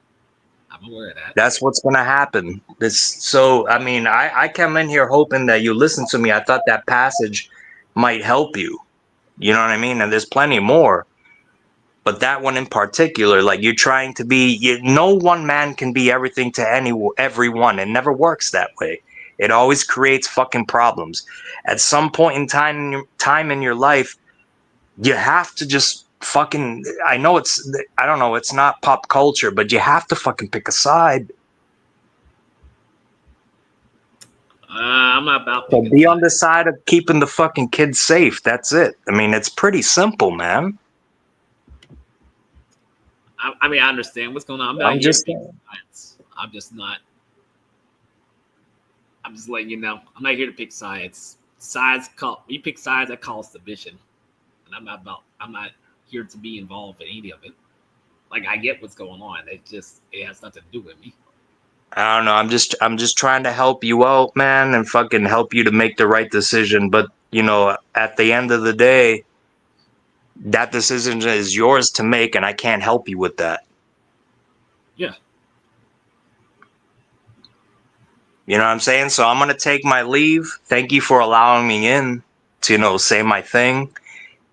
I'm aware of that. That's what's gonna happen. I mean, I came in here hoping that you listen to me. I thought that passage might help you. You know what I mean? And there's plenty more. But that one in particular, like you're trying to be, no one man can be everything to everyone. It never works that way. It always creates fucking problems. At some point in time in your life, you have to just fucking. I know I don't know. It's not pop culture, but you have to fucking pick a side. I'm not about So picking be on the sides. side of keeping the fucking kids safe. That's it. I mean, it's pretty simple, man. I mean, I understand what's going on. I'm not I'm here to just pick sides. I'm just not. I'm just letting you know. I'm not here to pick sides. You pick sides that cause division, and I'm not here to be involved in any of it. Like I get what's going on. It has nothing to do with me. I don't know. I'm just trying to help you out, man, and fucking help you to make the right decision. But at the end of the day, that decision is yours to make, and I can't help you with that. Yeah. You know what I'm saying? So I'm gonna take my leave. Thank you for allowing me in to say my thing.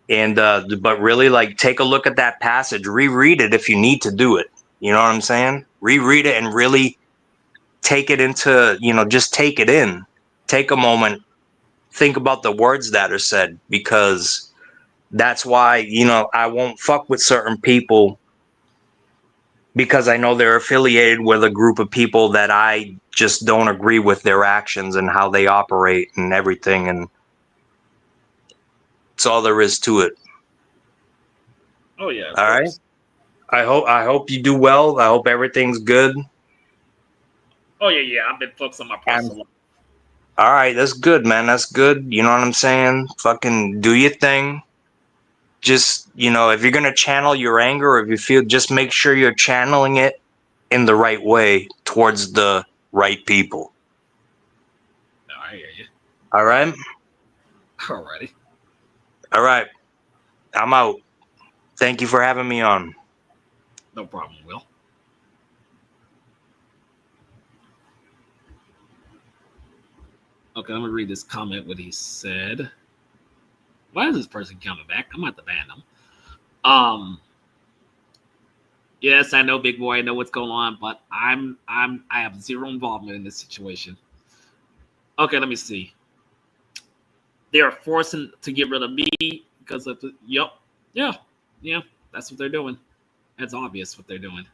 And but really, like, take a look at that passage, reread it if you need to do it. You know what I'm saying? Reread it and really take it into, just take it in. Take a moment, think about the words that are said, because that's why, I won't fuck with certain people, because I know they're affiliated with a group of people that I just don't agree with their actions and how they operate and everything. And it's all there is to it. Oh yeah, of All right. course. I hope you do well. I hope everything's good. Oh yeah. I've been focused on my And personal life. all right, that's good, man. That's good. You know what I'm saying? Fucking do your thing. Just, if you're gonna channel your anger, or if you feel, just make sure you're channeling it in the right way towards the right people. No, I hear you. All right? Alrighty. All right. I'm out. Thank you for having me on. No problem, Will. Okay, I'm gonna read this comment. What he said. Why is this person coming back? I'm about to ban them. Yes, I know, big boy. I know what's going on, but I have zero involvement in this situation. Okay, let me see. They are forcing to get rid of me because of the. Yep. Yeah. That's what they're doing. That's obvious what they're doing.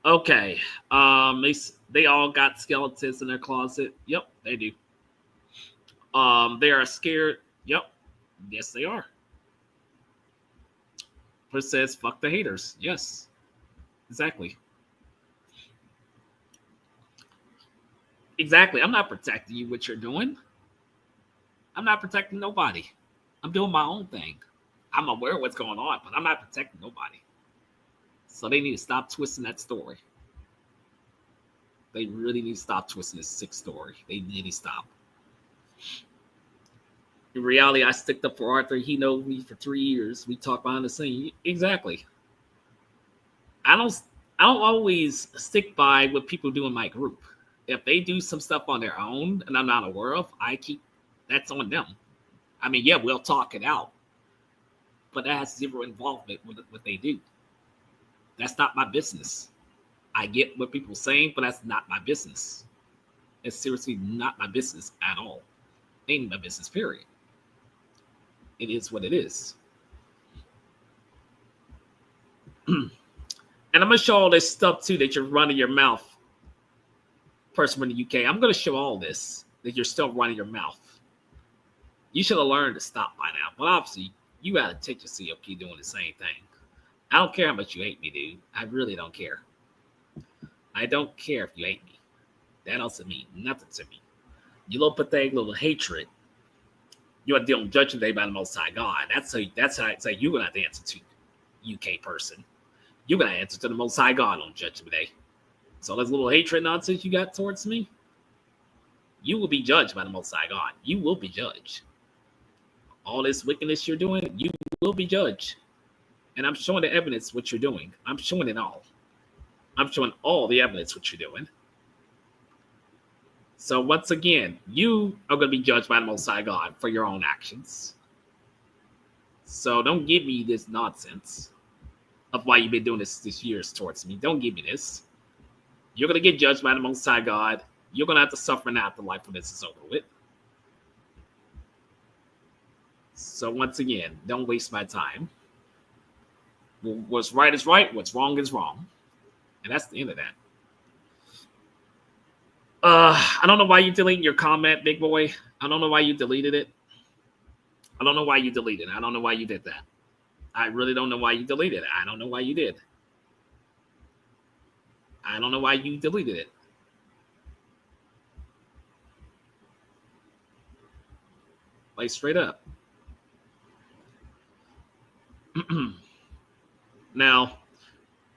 Okay. They all got skeletons in their closet. Yep, they do. They are scared. Yep. Yes, they are. It says fuck the haters. Yes. Exactly. Exactly. I'm not protecting you what you're doing. I'm not protecting nobody. I'm doing my own thing. I'm aware of what's going on, but I'm not protecting nobody. So they need to stop twisting that story. They really need to stop twisting this sick story. They need to stop. In reality, I sticked up for Arthur. He knows me for 3 years. We talk behind the scene. Exactly. I don't always stick by what people do in my group. If they do some stuff on their own and I'm not aware of, that's on them. I mean, yeah, we'll talk it out, but that has zero involvement with what they do. That's not my business. I get what people are saying, but that's not my business. It's seriously not my business at all. Ain't my business, period. It is what it is. And I'm gonna show all this stuff too that you're running your mouth. Person from the UK, I'm gonna show all this that you're still running your mouth. You should have learned to stop by now. But obviously, you gotta take your COP doing the same thing. I don't care how much you hate me, dude. I really don't care. I don't care if you hate me. That doesn't mean nothing to me. Your little pathetic little hatred. You are dealing judgment day by the Most High God. That's how you're gonna have to answer to, UK person. You're gonna answer to the Most High God on Judgment Day. So this little hatred nonsense you got towards me, you will be judged by the Most High God. You will be judged. All this wickedness you're doing, you will be judged. And I'm showing the evidence what you're doing. I'm showing it all. I'm showing all the evidence what you're doing. So once again, you are going to be judged by the Most High God for your own actions. So don't give me this nonsense of why you've been doing this years towards me. Don't give me this. You're going to get judged by the Most High God. You're going to have to suffer in the afterlife when this is over with. So once again, don't waste my time. What's right is right. What's wrong is wrong. And that's the end of that. I don't know why you deleted your comment, big boy. I don't know why you deleted it. I don't know why you deleted it. I don't know why you did that. I really don't know why you deleted it. I don't know why you did. I don't know why you deleted it. Like straight up. Now,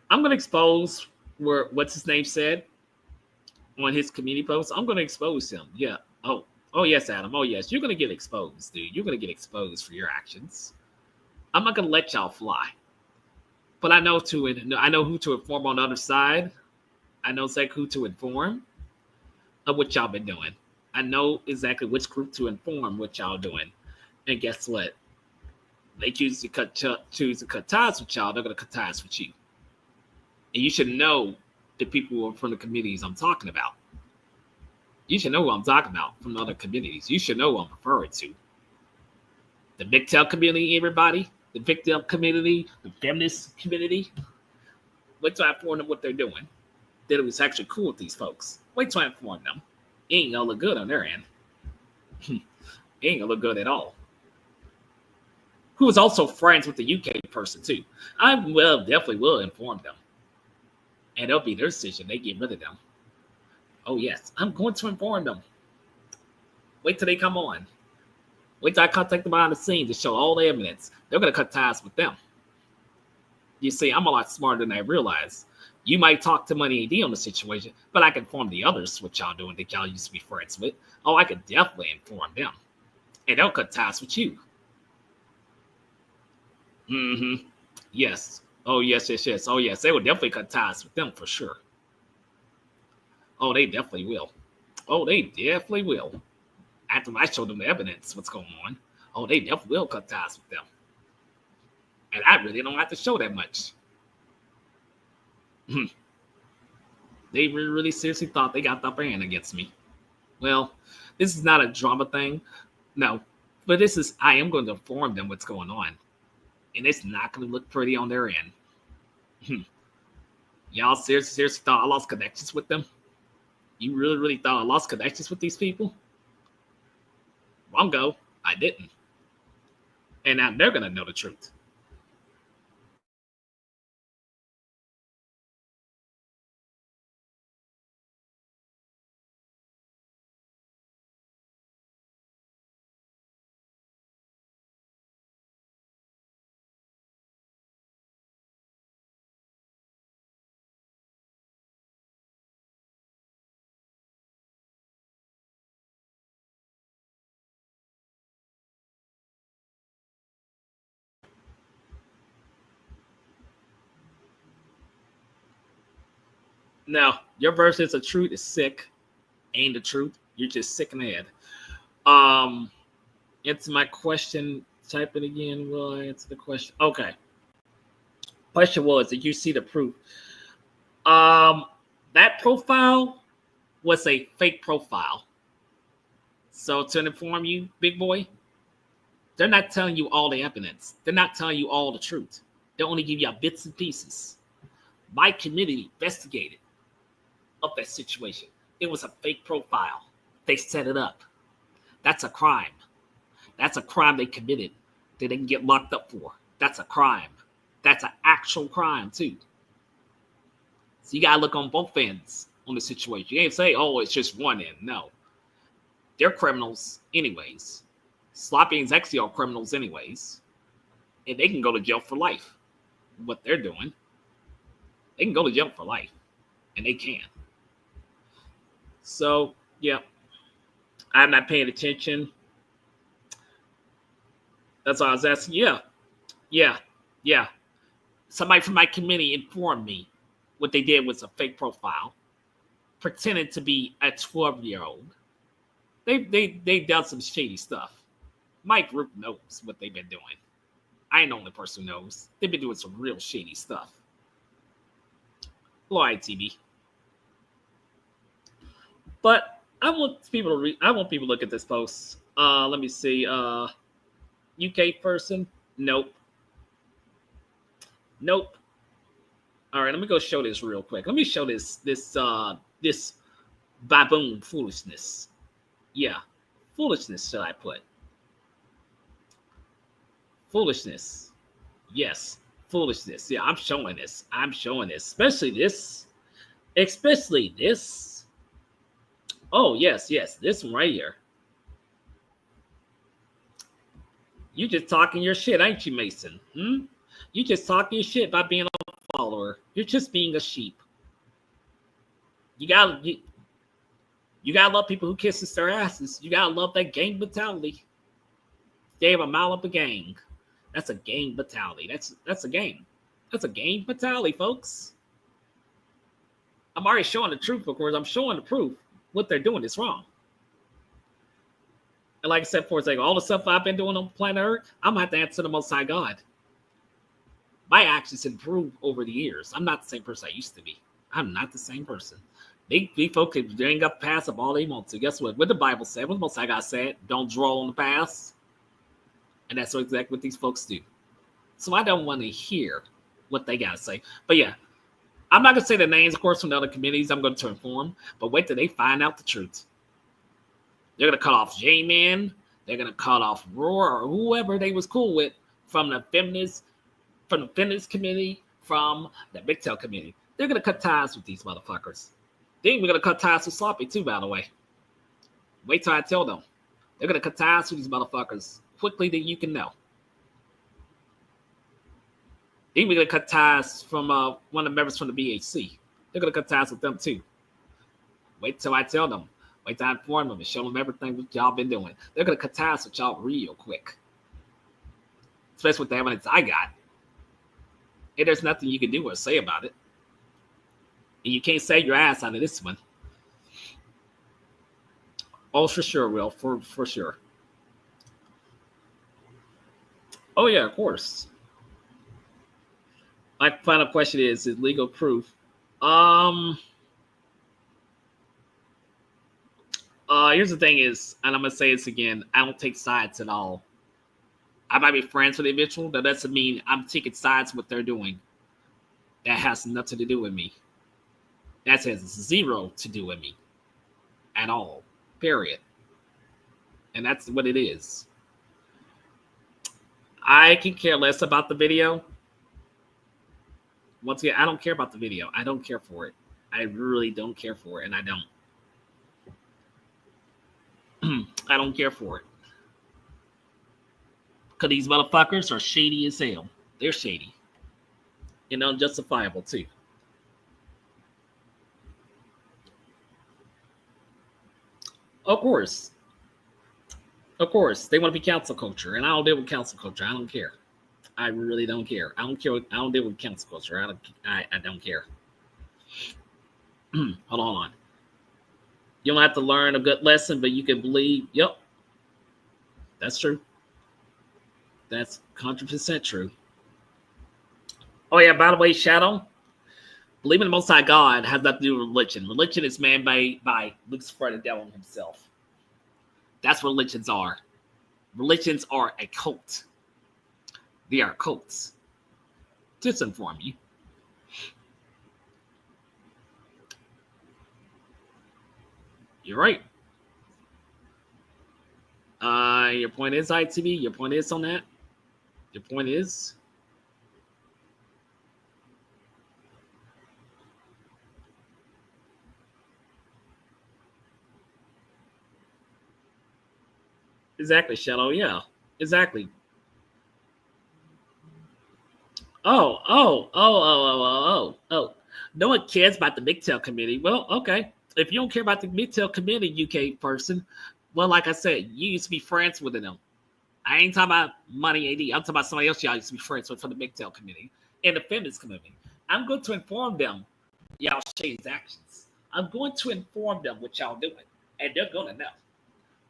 I'm going to expose what's his name said on his community post. I'm going to expose him. Yeah. Oh yes, Adam. Oh yes, you're going to get exposed, dude. You're going to get exposed for your actions. I'm not going to let y'all fly. But I know who to inform on the other side. I know exactly who to inform of what y'all been doing. I know exactly which group to inform what y'all doing. And guess what? They choose to cut ties with y'all. They're going to cut ties with you. And you should know the people who are from the communities I'm talking about. You should know who I'm talking about from other communities. You should know who I'm referring to. The Big Tail community, everybody. The Big Tail community, the feminist community. Wait till I inform them what they're doing. That it was actually cool with these folks. Wait till I inform them. It ain't gonna look good on their end. It ain't gonna look good at all. Who is also friends with the UK person too. I definitely will inform them. And it'll be their decision. They get rid of them. Oh yes, I'm going to inform them. Wait till they come on. Wait till I contact them behind the scenes to show all the evidence. They're going to cut ties with them. You see, I'm a lot smarter than I realize. You might talk to Money AD on the situation, but I can inform the others what y'all doing that y'all used to be friends with. Oh, I could definitely inform them. And they'll cut ties with you. Mm-hmm. Yes. Oh, yes. Oh, yes. They will definitely cut ties with them for sure. Oh, they definitely will. Oh, they definitely will. After I show them the evidence, what's going on. Oh, they definitely will cut ties with them. And I really don't have to show that much. They really seriously thought they got the upper hand against me. Well, this is not a drama thing. No. But I am going to inform them what's going on. And it's not going to look pretty on their end. Y'all seriously thought I lost connections with them? You really thought I lost connections with these people? Wrong go. I didn't. And now they're going to know the truth. Now, your version of truth is sick. Ain't the truth. You're just sick in the head. Answer my question. Type it again. Will I answer the question? Okay. Question was, did you see the proof? That profile was a fake profile. So to inform you, big boy, they're not telling you all the evidence. They're not telling you all the truth. They only give you bits and pieces. My community investigated of that situation. It was a fake profile. They set it up. That's a crime. That's a crime they committed that they can get locked up for. That's a crime. That's an actual crime too. So you gotta look on both ends on the situation. You ain't say, oh, it's just one end. No. They're criminals anyways. Sloppy and Zexy are criminals anyways. And they can go to jail for life. What they're doing. They can go to jail for life. And they can. So, yeah. I'm not paying attention. That's all I was asking. Yeah. Somebody from my community informed me what they did was a fake profile, pretended to be a 12-year-old. They done some shady stuff. Mike Root knows what they've been doing. I ain't the only person who knows. They've been doing some real shady stuff. Hello, ITV. But I want people to read. I want people to look at this post. Let me see. UK person. Nope. Nope. All right, let me go show this real quick. Let me show this baboon foolishness. Yeah, foolishness should I put? Foolishness. Yes, foolishness. Yeah, I'm showing this. I'm showing this. Especially this. Especially this. Oh, yes, this one right here. You just talking your shit, ain't you, Mason? You just talking your shit by being a follower. You're just being a sheep. You gotta love people who kisses their asses. You gotta love that gang mentality. They have a mile up a gang. That's a gang mentality. That's a game. That's a gang mentality, folks. I'm already showing the truth, of course. I'm showing the proof. What they're doing is wrong. And like I said, for example, all the stuff I've been doing on planet Earth, I'm gonna have to answer the Most High God. My actions improved over the years. I'm not the same person I used to be. I'm not the same person. These folks can bring up past of all they want to. Guess what? What the Bible said, what the Most High God said, don't draw on the past. And that's exactly what these folks do. So I don't want to hear what they gotta say. But yeah, I'm not gonna say the names, of course, from the other communities. I'm going to inform, but wait till they find out the truth. They're gonna cut off J-Man. They're gonna cut off Roar or whoever they was cool with from the feminist community, from the Big Tail community. They're gonna cut ties with these motherfuckers. Then we're gonna cut ties with Sloppy too, by the way. Wait till I tell them. They're gonna cut ties with these motherfuckers quickly than you can know. Then we're gonna cut ties from one of the members from the BHC. They're gonna cut ties with them too. Wait till I tell them. Wait till I inform them and show them everything what y'all been doing. They're gonna cut ties with y'all real quick. Especially with the evidence I got. And there's nothing you can do or say about it. And you can't save your ass out of this one. Oh, for sure, Will. For sure. Oh, yeah, of course. My final question is legal proof. Here's the thing is, and I'm going to say this again, I don't take sides at all. I might be friends with the individual. That doesn't mean I'm taking sides what they're doing. That has nothing to do with me. That has zero to do with me. At all. Period. And that's what it is. I can care less about the video. Once again, I don't care about the video. I don't care for it. I really don't care for it, and I don't. I don't care for it. Because these motherfuckers are shady as hell. They're shady. And unjustifiable, too. Of course. Of course. They want to be council culture. And I don't deal with council culture. I don't care. I really don't care. I don't care. I don't deal with council culture. I don't care. Hold on. You don't have to learn a good lesson, but you can believe. Yep. That's true. That's 100% true. Oh, yeah, by the way, Shadow, believing in the Most High God has nothing to do with religion. Religion is man-made by Lucifer, the devil himself. That's what religions are. Religions are a cult. They are cults. Just inform you. You're right. Your point is, ITV. Your point is on that. Your point is. Exactly, Shadow. Yeah, exactly. Oh. No one cares about the MGTOW community. Well, okay. If you don't care about the MGTOW community, UK person, well, like I said, you used to be friends with them. I ain't talking about Money AD. I'm talking about somebody else y'all used to be friends with from the MGTOW community and the feminist community. I'm going to inform them y'all shady's actions. I'm going to inform them what y'all doing, and they're gonna know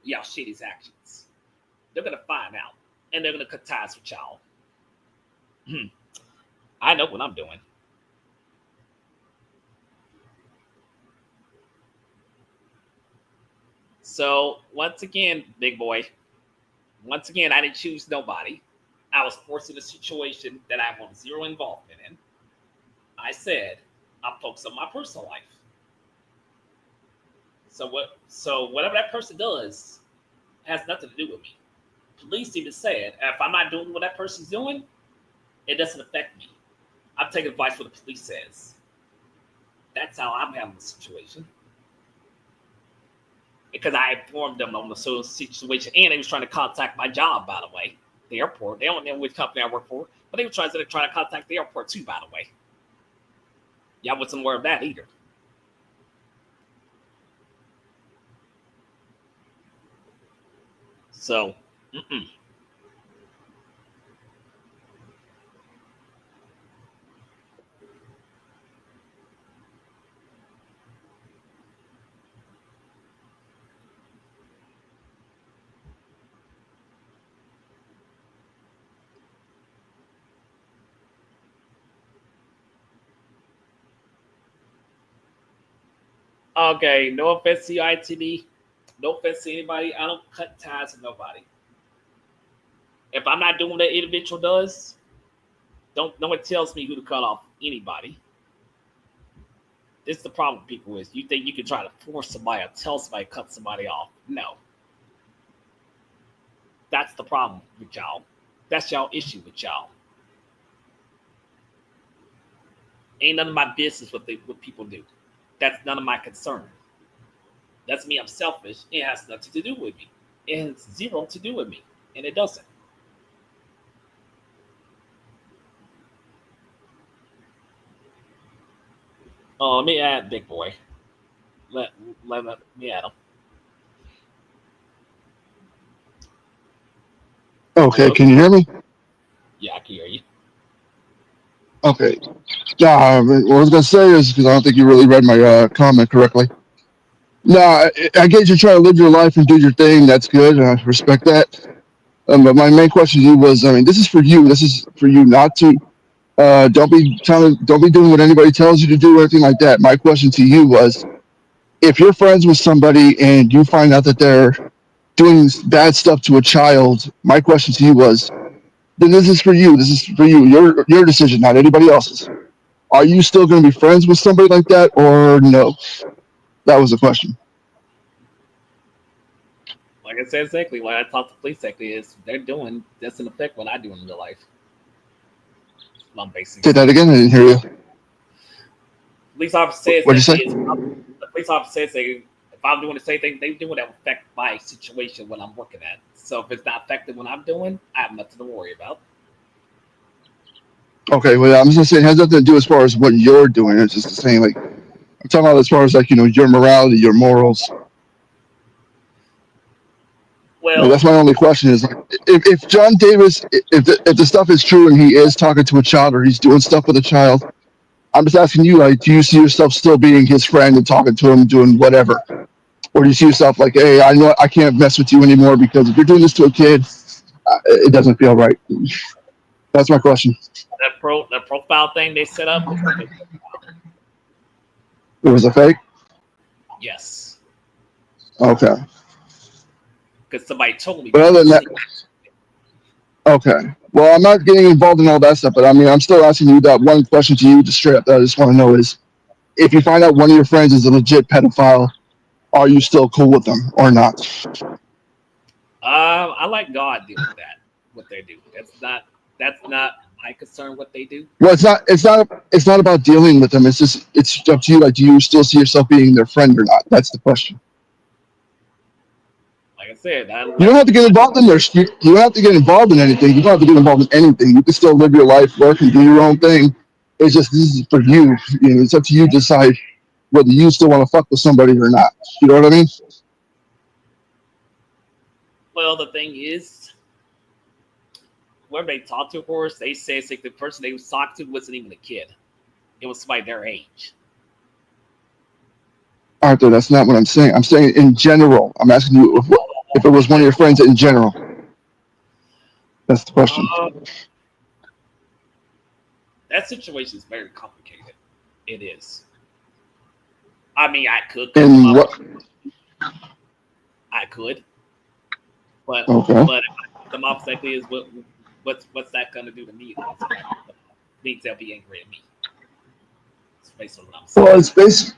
y'all shady's actions. They're gonna find out, and they're gonna cut ties with y'all. I know what I'm doing. So once again, big boy. Once again, I didn't choose nobody. I was forced in a situation that I want zero involvement in. I said I'm focused on my personal life. So whatever that person does has nothing to do with me. Police even said if I'm not doing what that person's doing, it doesn't affect me. I'm taking advice what the police says. That's how I'm handling the situation. Because I informed them on the situation, and they was trying to contact my job, by the way, the airport. They don't know which company I work for, but they were trying to contact the airport too, by the way. Y'all wasn't aware of that either. So, okay, no offense to you, ITD. No offense to anybody. I don't cut ties with nobody. If I'm not doing what that individual does, don't no one tells me who to cut off anybody. This is the problem with people is you think you can try to force somebody or tell somebody to cut somebody off. No. That's the problem with y'all. That's y'all issue with y'all. Ain't none of my business what people do. That's none of my concern. That's me. I'm selfish. It has nothing to do with me. It has zero to do with me, and it doesn't. Let me add Big Boy. Let, let me add him. Okay, Hello? can you hear me? Yeah, I can hear you. Okay. What I was gonna say is because I don't think you really read my comment correctly. No, I get you're trying to live your life and do your thing. That's good. I respect that. But my main question to you was, I mean, this is for you. This is for you not to. Don't be doing what anybody tells you to do or anything like that. My question to you was, if you're friends with somebody and you find out that they're doing bad stuff to a child, my question to you was, then this is for you. This is for you. Your decision, not anybody else's. Are you still going to be friends with somebody like that, or no? That was the question. Like I said, exactly. Like I talked to police exactly is they're doing that's an effect what I do in real life. I'm basically Say that saying. again. I didn't hear you. Police officer says What'd that you say? is the police officer says they if I'm doing the same thing they do, that will affect my situation when I'm working at. So if it's not affecting what I'm doing, I have nothing to worry about. Okay. Well, I'm just gonna say it has nothing to do as far as what you're doing. It's just the same. Like I'm talking about as far as like your morality, your morals. Well, That's my only question is like, if John Davis, if the stuff is true and he is talking to a child or he's doing stuff with a child, I'm just asking you, like, do you see yourself still being his friend and talking to him, doing whatever? Or do you see yourself like, hey, I know I can't mess with you anymore because if you're doing this to a kid, it doesn't feel right. That's my question. that profile thing they set up was a fake profile. It was a fake? Yes. Okay. Because somebody told me But other before than that, seeing okay. Well, I'm not getting involved in all that stuff, but I mean, I'm still asking you that one question to you, just straight up. That I just want to know is, if you find out one of your friends is a legit pedophile, are you still cool with them or not? I like God deal with that, what they do. That's not my concern what they do. Well, it's not about dealing with them. It's up to you. Like, do you still see yourself being their friend or not? That's the question. Like I said, I You don't let have to get involved in their. You don't have to get involved in anything. You don't have to get involved in anything. You can still live your life, work, and do your own thing. It's just this is for you. It's up to you to decide whether you still want to fuck with somebody or not. You know what I mean? well the thing is whoever they talked to, of course, they say it's like the person they was talking to wasn't even a kid. It was somebody their age. Arthur, that's not what I'm saying. I'm saying in general. I'm asking you if it was one of your friends in general. That's the question. That situation is very complicated. It is. I mean, I could cook And them up. what? I could, but Okay. if I cook them up exactly is what's that going to do to me? Means they'll be angry at me. It's based on what I'm saying. Well, it's based.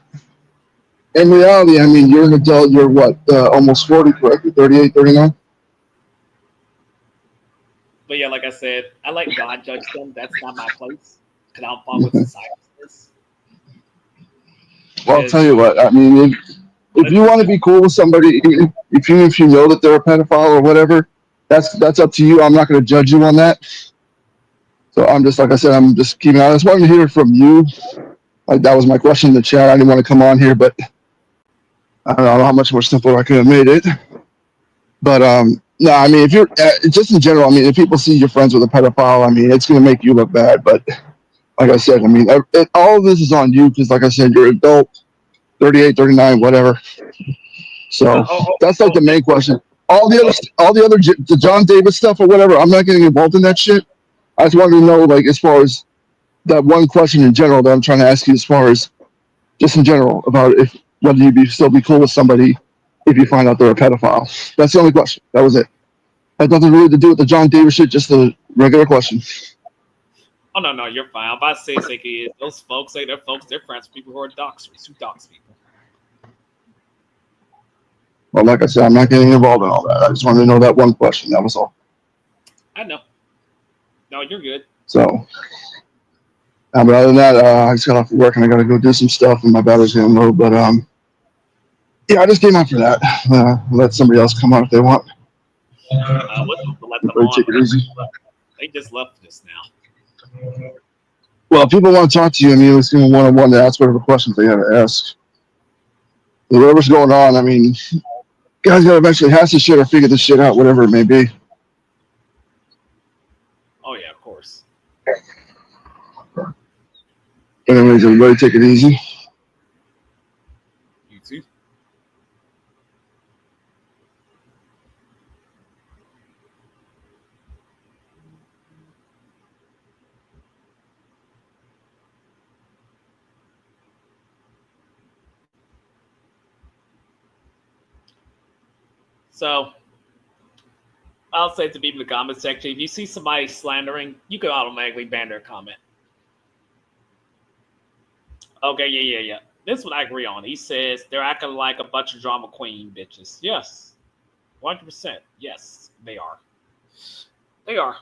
In reality, I mean, you're an adult. You're what? Almost 40, correct? 38, 39? But yeah, like I said, I let God judge them. That's not my place. Because I don't follow what society says. Well, I'll tell you what. I mean, if you want to be cool with somebody, if you know that they're a pedophile or whatever, that's up to you. I'm not going to judge you on that. So I'm just, like I said, I'm just keeping. I just wanted to hear it from you. Like, that was my question in the chat. I didn't want to come on here, but I don't know how much more simpler I could have made it. But no, I mean, if you're just in general, I mean, if people see you're friends with a pedophile, I mean, it's going to make you look bad. But like I said, I mean, all of this is on you because, like I said, you're an adult, 38, 39, whatever. So that's like the main question. All the other, the John Davis stuff or whatever, I'm not getting involved in that shit. I just wanted to know, like, as far as that one question in general that I'm trying to ask you, as far as just in general about whether you'd still be cool with somebody if you find out they're a pedophile. That's the only question. That was it. Had nothing really to do with the John Davis shit. Just a regular question. Oh no, you're fine. I'm about to say is those folks say they're friends with people who are doxers, who dox people. Well, like I said, I'm not getting involved in all that. I just wanted to know that one question. That was all. I know. No, you're good. So, but other than that, I just got off work and I got to go do some stuff, and my battery's getting low. But yeah, I just came out for that. Let somebody else come on if they want. What's to let them on? Take it easy. They just left this now. Well, if people want to talk to you, I mean, it's going to one-on-one to ask whatever questions they have to ask. Whatever's going on, I mean, guys got to eventually hash this shit or figure this shit out, whatever it may be. Oh yeah, of course. Anyways, everybody take it easy. You too. So I'll say to people in the comment section, if you see somebody slandering, you can automatically ban their comment. Okay, yeah. This one I agree on. He says they're acting like a bunch of drama queen bitches. Yes. 100%. Yes, they are. They are.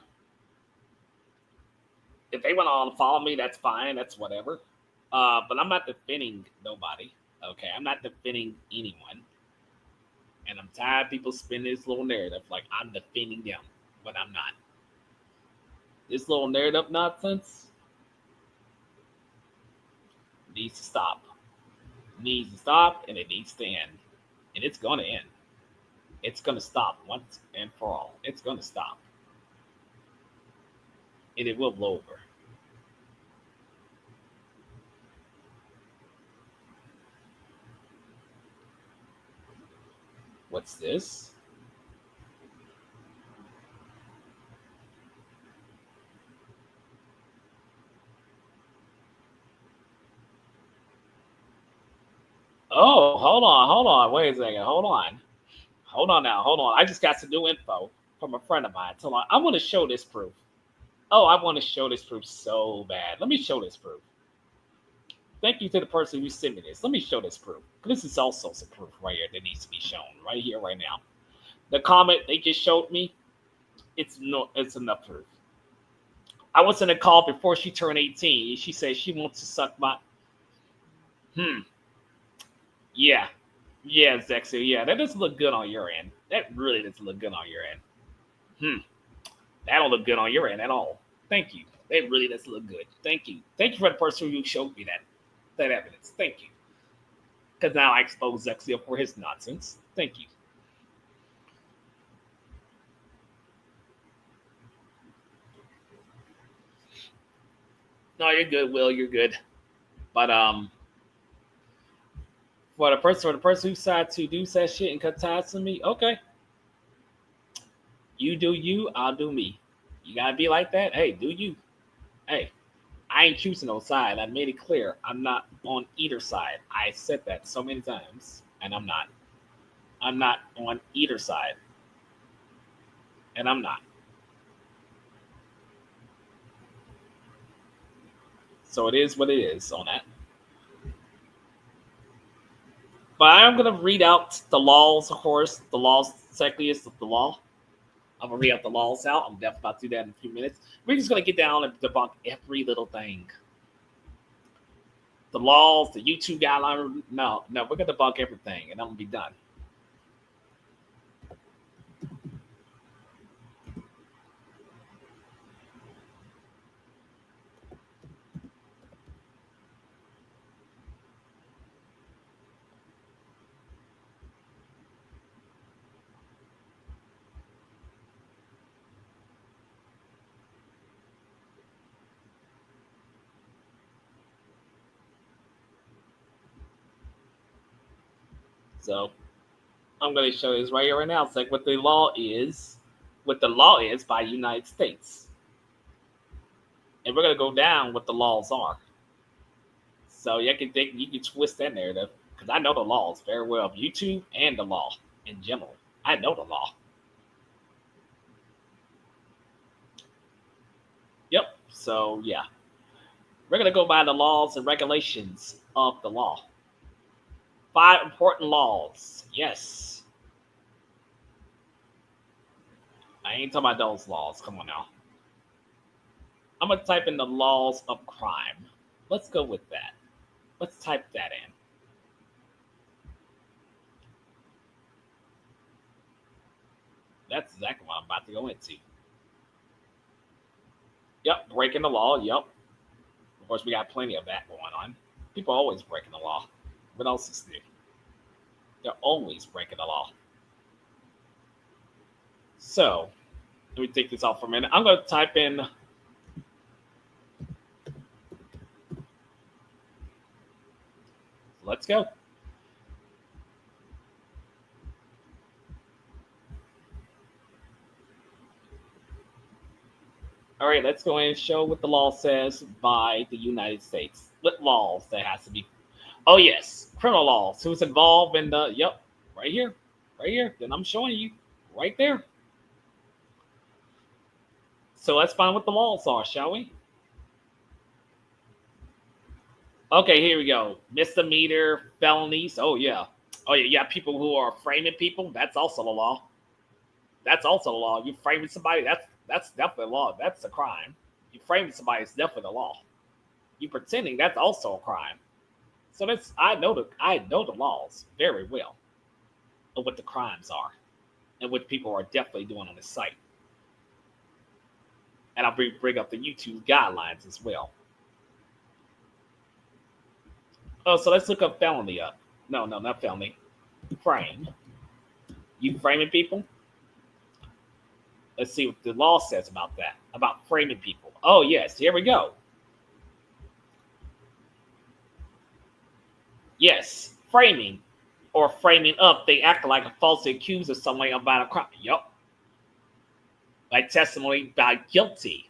If they want to unfollow me, that's fine. That's whatever. But I'm not defending nobody. Okay, I'm not defending anyone. And I'm tired of people spinning this little narrative like I'm defending them, but I'm not. This little narrative nonsense needs to stop. Needs to stop, and it needs to end. And it's going to end. It's going to stop once and for all. It's going to stop. And it will blow over. What's this? Oh, hold on. Wait a second. Hold on now. I just got some new info from a friend of mine. So I want to show this proof. Oh, I want to show this proof so bad. Let me show this proof. Thank you to the person who sent me this. Let me show this proof. This is also some proof right here that needs to be shown right here, right now. The comment they just showed me, it's enough proof. I was in a call before she turned 18. She said she wants to suck my. Yeah, Zexu. Yeah, that doesn't look good on your end. That really doesn't look good on your end. That don't look good on your end at all. Thank you. That really doesn't look good. Thank you. Thank you for the person who showed me that evidence. Thank you. Because now I expose Zexu for his nonsense. Thank you. No, you're good, Will. You're good. But For the person who decided to do that shit and cut ties to me, okay. You do you, I'll do me. You gotta be like that. Hey, do you? Hey, I ain't choosing no side. I made it clear. I'm not on either side. I said that so many times, and I'm not. I'm not on either side, and I'm not. So it is what it is on that. But I'm gonna read out the laws, of course. The laws technically is the law. I'm gonna read out the laws out. I'm definitely about to do that in a few minutes. We're just gonna get down and debunk every little thing. The laws, the YouTube guideline. No, we're gonna debunk everything, and I'm gonna be done. So I'm gonna show you this right here right now. It's like what the law is by United States. And we're gonna go down what the laws are. So you can twist that narrative because I know the laws very well of YouTube and the law in general. I know the law. Yep. So yeah, we're gonna go by the laws and regulations of the law. 5 important laws. Yes. I ain't talking about those laws. Come on now. I'm gonna type in the laws of crime. Let's go with that. Let's type that in. That's exactly what I'm about to go into. Yep, breaking the law. Yep. Of course, we got plenty of that going on. People are always breaking the law. What else is new? They're always breaking the law. So, let me take this off for a minute. I'm going to type in. Let's go. All right, let's go and show what the law says by the United States. What laws that has to be? Oh yes, criminal laws. Who's involved in the? Yep, right here, right here. Then I'm showing you right there. So let's find what the laws are, shall we? Okay, here we go. Misdemeanor, felonies. Oh yeah. Oh yeah. You got people who are framing people. That's also the law. That's also the law. You framing somebody. That's definitely the law. That's a crime. You framing somebody is definitely the law. You pretending, that's also a crime. So that's I know the laws very well of what the crimes are and what people are definitely doing on this site. And I'll bring up the YouTube guidelines as well. Oh, so let's look up felony up. No, not felony. Frame. You framing people? Let's see what the law says about that. About framing people. Oh, yes. Here we go. Yes. Framing or framing up. They act like a falsely accused of someone about a crime. Yup. Like testimony by guilty.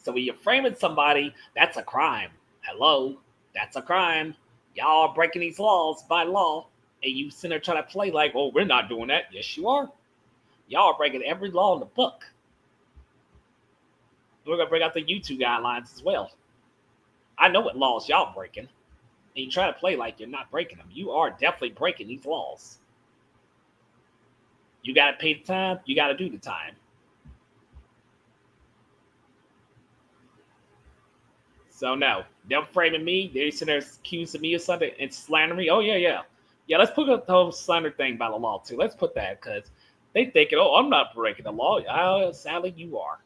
So when you're framing somebody, that's a crime. Hello? That's a crime. Y'all are breaking these laws by law. And you sit there trying to play like, oh, we're not doing that. Yes, you are. Y'all are breaking every law in the book. We're going to bring out the YouTube guidelines as well. I know what laws y'all breaking. And you try to play like you're not breaking them. You are definitely breaking these laws. You got to pay the time. You got to do the time. So no, they're framing me. They're sitting there accusing me of something and slandering me. Oh yeah. Let's put the whole slander thing by the law too. Let's put that because they thinking, oh, I'm not breaking the law. Oh, sadly, you are.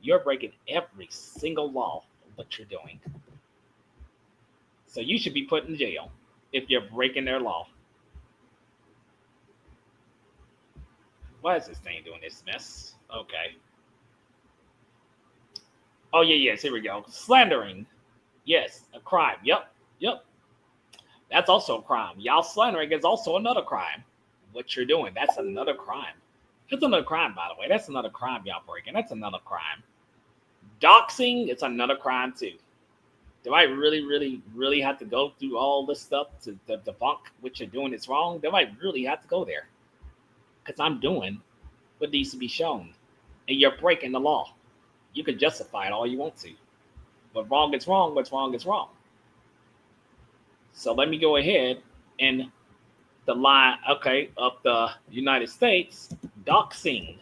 You're breaking every single law of what you're doing. So you should be put in jail if you're breaking their law. Why is this thing doing this mess? Okay. Oh, yes, here we go. Slandering. Yes, a crime. Yep. That's also a crime. Y'all slandering is also another crime. What you're doing, that's another crime. That's another crime, by the way. That's another crime y'all breaking. That's another crime. Doxing, it's another crime too. Do I really, really, really have to go through all this stuff to debunk what you're doing is wrong? Do I really have to go there? Because I'm doing what needs to be shown. And you're breaking the law. You can justify it all you want to. But wrong is wrong, what's wrong is wrong. So let me go ahead and the line, okay, of the United States, doxing.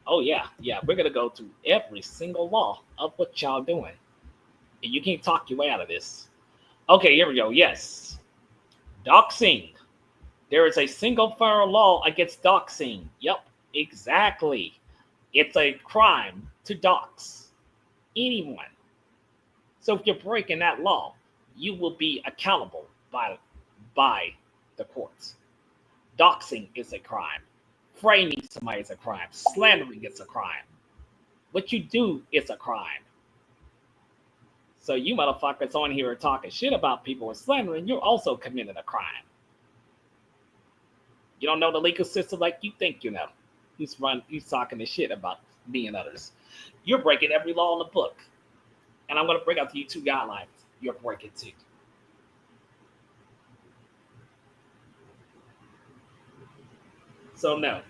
Oh, yeah, we're going to go through every single law of what y'all doing. And you can't talk your way out of this. Okay, here we go. Yes. Doxing. There is a single federal law against doxing. Yep, exactly. It's a crime to dox anyone. So if you're breaking that law, you will be accountable by the courts. Doxing is a crime. Framing somebody is a crime. Slandering is a crime. What you do is a crime. So you motherfuckers on here talking shit about people and slandering, you're also committing a crime. You don't know the legal system like you think you know. He's talking this shit about me and others. You're breaking every law in the book. And I'm going to bring out the YouTube guidelines. You're breaking too. So no.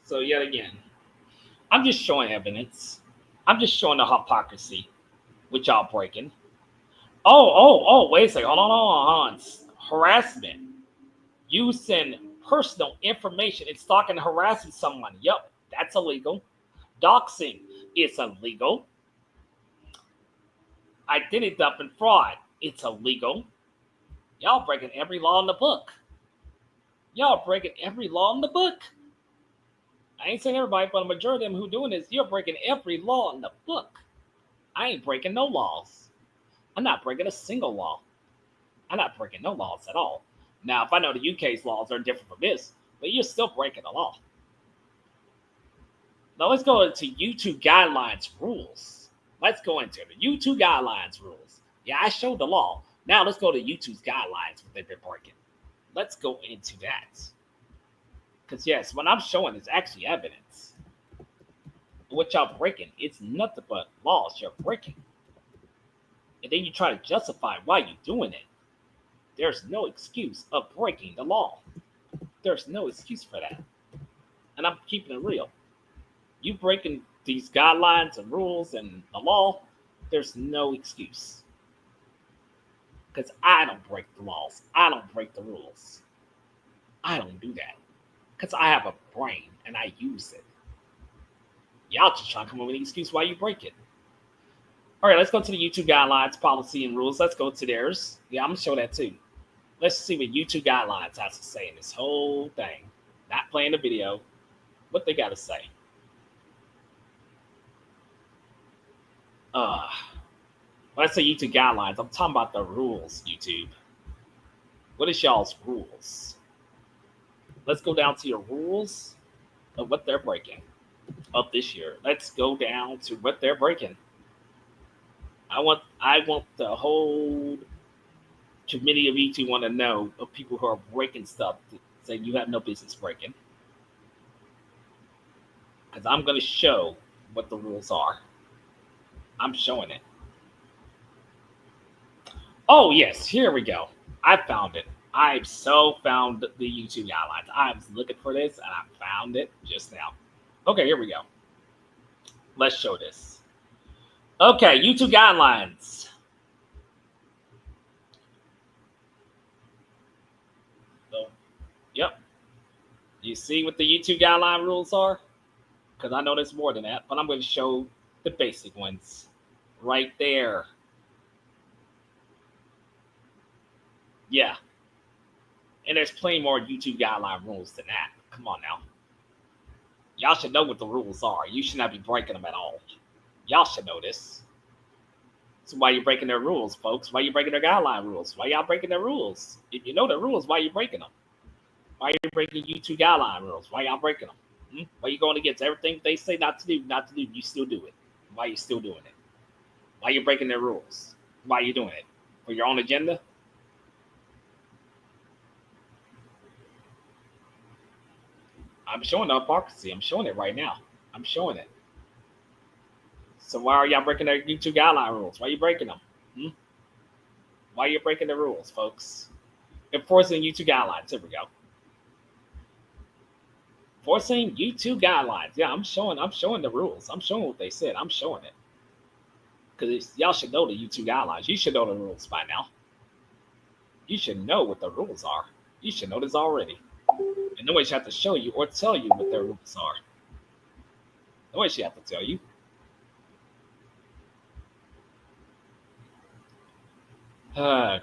So yet again, I'm just showing evidence. I'm just showing the hypocrisy, which y'all breaking. Oh, wait a second. Hold on. Harassment. Using personal information and stalking and harassing someone. Yep, that's illegal. Doxing is illegal. Identity theft and fraud. It's illegal. Y'all breaking every law in the book. Y'all breaking every law in the book. I ain't saying everybody, but a majority of them who doing this, you're breaking every law in the book. I ain't breaking no laws. I'm not breaking a single law. I'm not breaking no laws at all. Now, if I know the UK's laws are different from this, but you're still breaking the law. Now, let's go into YouTube guidelines rules. Let's go into the YouTube guidelines rules. Yeah, I showed the law. Now, let's go to YouTube's guidelines, what they've been breaking. Let's go into that. Because, yes, what I'm showing is actually evidence. What y'all breaking, it's nothing but laws you're breaking. And then you try to justify why you're doing it. There's no excuse of breaking the law. There's no excuse for that. And I'm keeping it real. You breaking these guidelines and rules and the law, there's no excuse. Because I don't break the laws. I don't break the rules. I don't do that. Because I have a brain and I use it. Y'all just trying to come up with an excuse why you break it. All right, let's go to the YouTube guidelines, policy, and rules. Let's go to theirs. Yeah, I'm going to show that too. Let's see what YouTube guidelines has to say in this whole thing. Not playing the video. What they got to say. When I say YouTube guidelines, I'm talking about the rules, YouTube. What is y'all's rules? Let's go down to your rules of what they're breaking of this year. Let's go down to what they're breaking. I want the whole committee of YouTube want to know of people who are breaking stuff that say you have no business breaking. Because I'm going to show what the rules are. I'm showing it. Oh, yes, here we go. I found it. I've found the YouTube guidelines. I was looking for this, and I found it just now. Okay, here we go. Let's show this. Okay, YouTube guidelines. So, yep. You see what the YouTube guideline rules are? Because I know there's more than that, but I'm going to show the basic ones right there. Yeah. And there's plenty more YouTube guideline rules than that. Come on now. Y'all should know what the rules are. You should not be breaking them at all. Y'all should know this. So why are you breaking their rules, folks? Why are you breaking their guideline rules? Why y'all breaking their rules? If you know the rules, why are you breaking them? Why are you breaking YouTube guideline rules? Why y'all breaking them? Why are you going against everything they say not to do? Not to do. You still do it. Why are you still doing it? Why are you breaking their rules? Why are you doing it? For your own agenda? I'm showing the hypocrisy. I'm showing it right now. I'm showing it. So why are y'all breaking their YouTube guideline rules? Why are you breaking them? Why are you breaking the rules, folks? Enforcing YouTube guidelines. Here we go. Forcing YouTube guidelines. Yeah, I'm showing the rules. I'm showing what they said. I'm showing it. Because y'all should know the YouTube guidelines. You should know the rules by now. You should know what the rules are. You should know this already. And nobody should have to show you or tell you what their rules are. Nobody should have to tell you.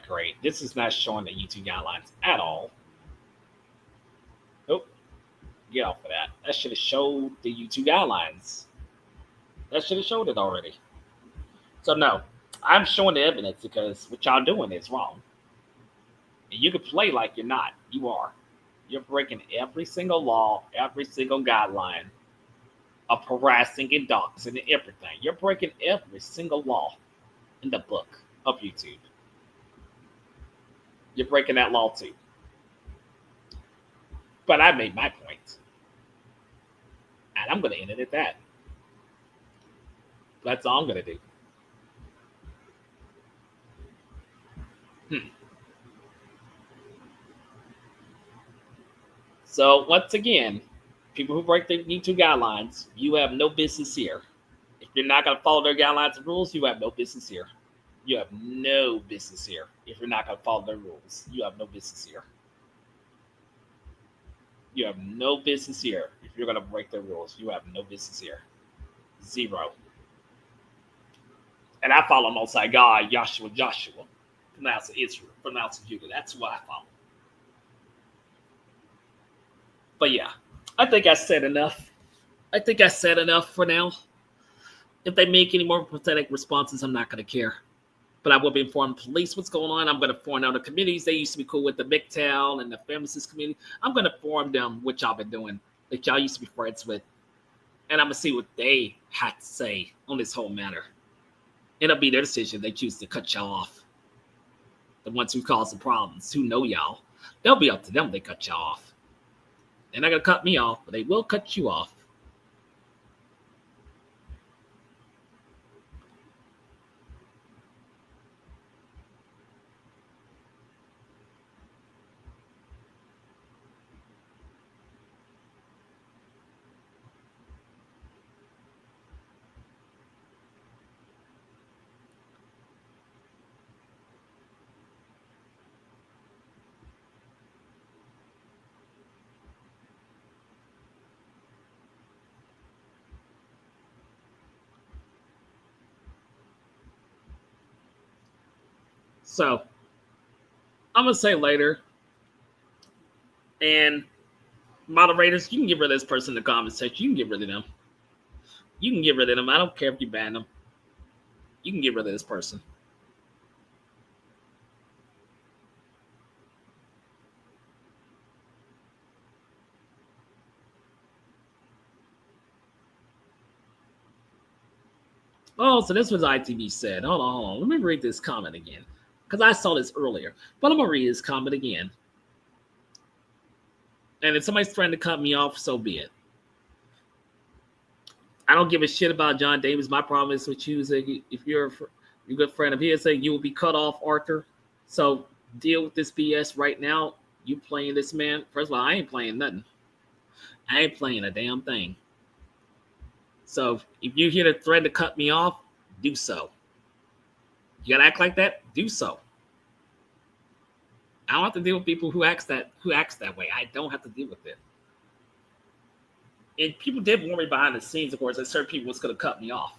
Great. This is not showing the YouTube guidelines at all. Nope. Get off of that. That should have showed the YouTube guidelines. That should have showed it already. So no, I'm showing the evidence because what y'all doing is wrong. And you can play like you're not. You are. You're breaking every single law, every single guideline of harassing and doxing and everything. You're breaking every single law in the book of YouTube. You're breaking that law too. But I made my point. And I'm going to end it at that. That's all I'm going to do. So once again, people who break the YouTube guidelines, you have no business here. If you're not going to follow their guidelines and rules, you have no business here. You have no business here. If you're not going to follow their rules, you have no business here. You have no business here. If you're going to break their rules, you have no business here. Zero. And I follow Most High God, Joshua, from the house of Israel, from the house of Judah. That's what I follow. But yeah, I think I said enough. I think I said enough for now. If they make any more pathetic responses, I'm not going to care. But I will be informing police what's going on. I'm going to inform other communities. They used to be cool with the MGTOW and the pharmacist community. I'm going to inform them what y'all been doing, that y'all used to be friends with. And I'm going to see what they had to say on this whole matter. It'll be their decision. They choose to cut y'all off. The ones who cause the problems, who know y'all. They'll be up to them. They cut y'all off. They're not going to cut me off, but they will cut you off. So, I'm going to say later, and moderators, you can get rid of this person in the comment section. You can get rid of them. You can get rid of them. I don't care if you ban them. You can get rid of this person. Oh, so this was ITV said. Hold on. Let me read this comment again. Because I saw this earlier. But I'm going to read this comment again. And if somebody's trying to cut me off, so be it. I don't give a shit about John Davis. My problem is with you. If you're a good friend of his, you will be cut off, Arthur. So deal with this BS right now. You playing this man. First of all, I ain't playing nothing. I ain't playing a damn thing. So if you're here to threaten to cut me off, do so. You gotta act like that? Do so. I don't have to deal with people who acts that way. I don't have to deal with it. And people did warn me behind the scenes, of course, that certain people was gonna cut me off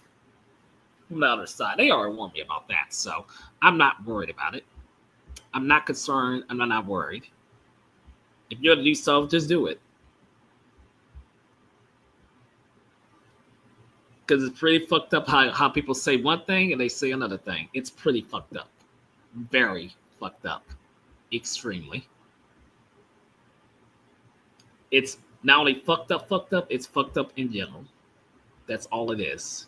from the other side. They already warned me about that, so I'm not worried about it. I'm not concerned. I'm not worried. If you're gonna do so, just do it. because it's pretty fucked up how people say one thing and they say another thing. It's pretty fucked up. Very fucked up. Extremely. It's not only fucked up, it's fucked up in general. That's all it is.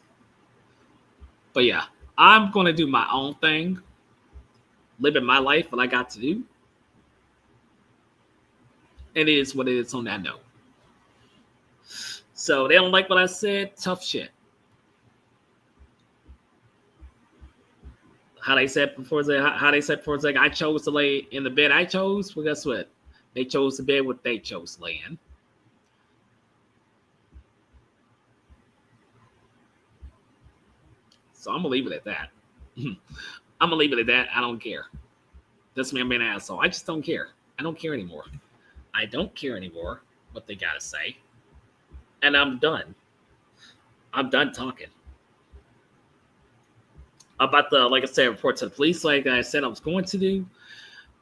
But yeah, I'm going to do my own thing. Living my life, what I got to do. And it is what it is on that note. So they don't like what I said. Tough shit. How they said before, I chose to lay in the bed I chose. Well, guess what? They chose the bed what they chose to lay in. So I'm gonna leave it at that. I'm gonna leave it at that. I don't care. That's me. I'm being an asshole. I just don't care. I don't care anymore. I don't care anymore what they gotta say. And I'm done. I'm done talking. About the, like I said, report to the police, like I said I was going to do.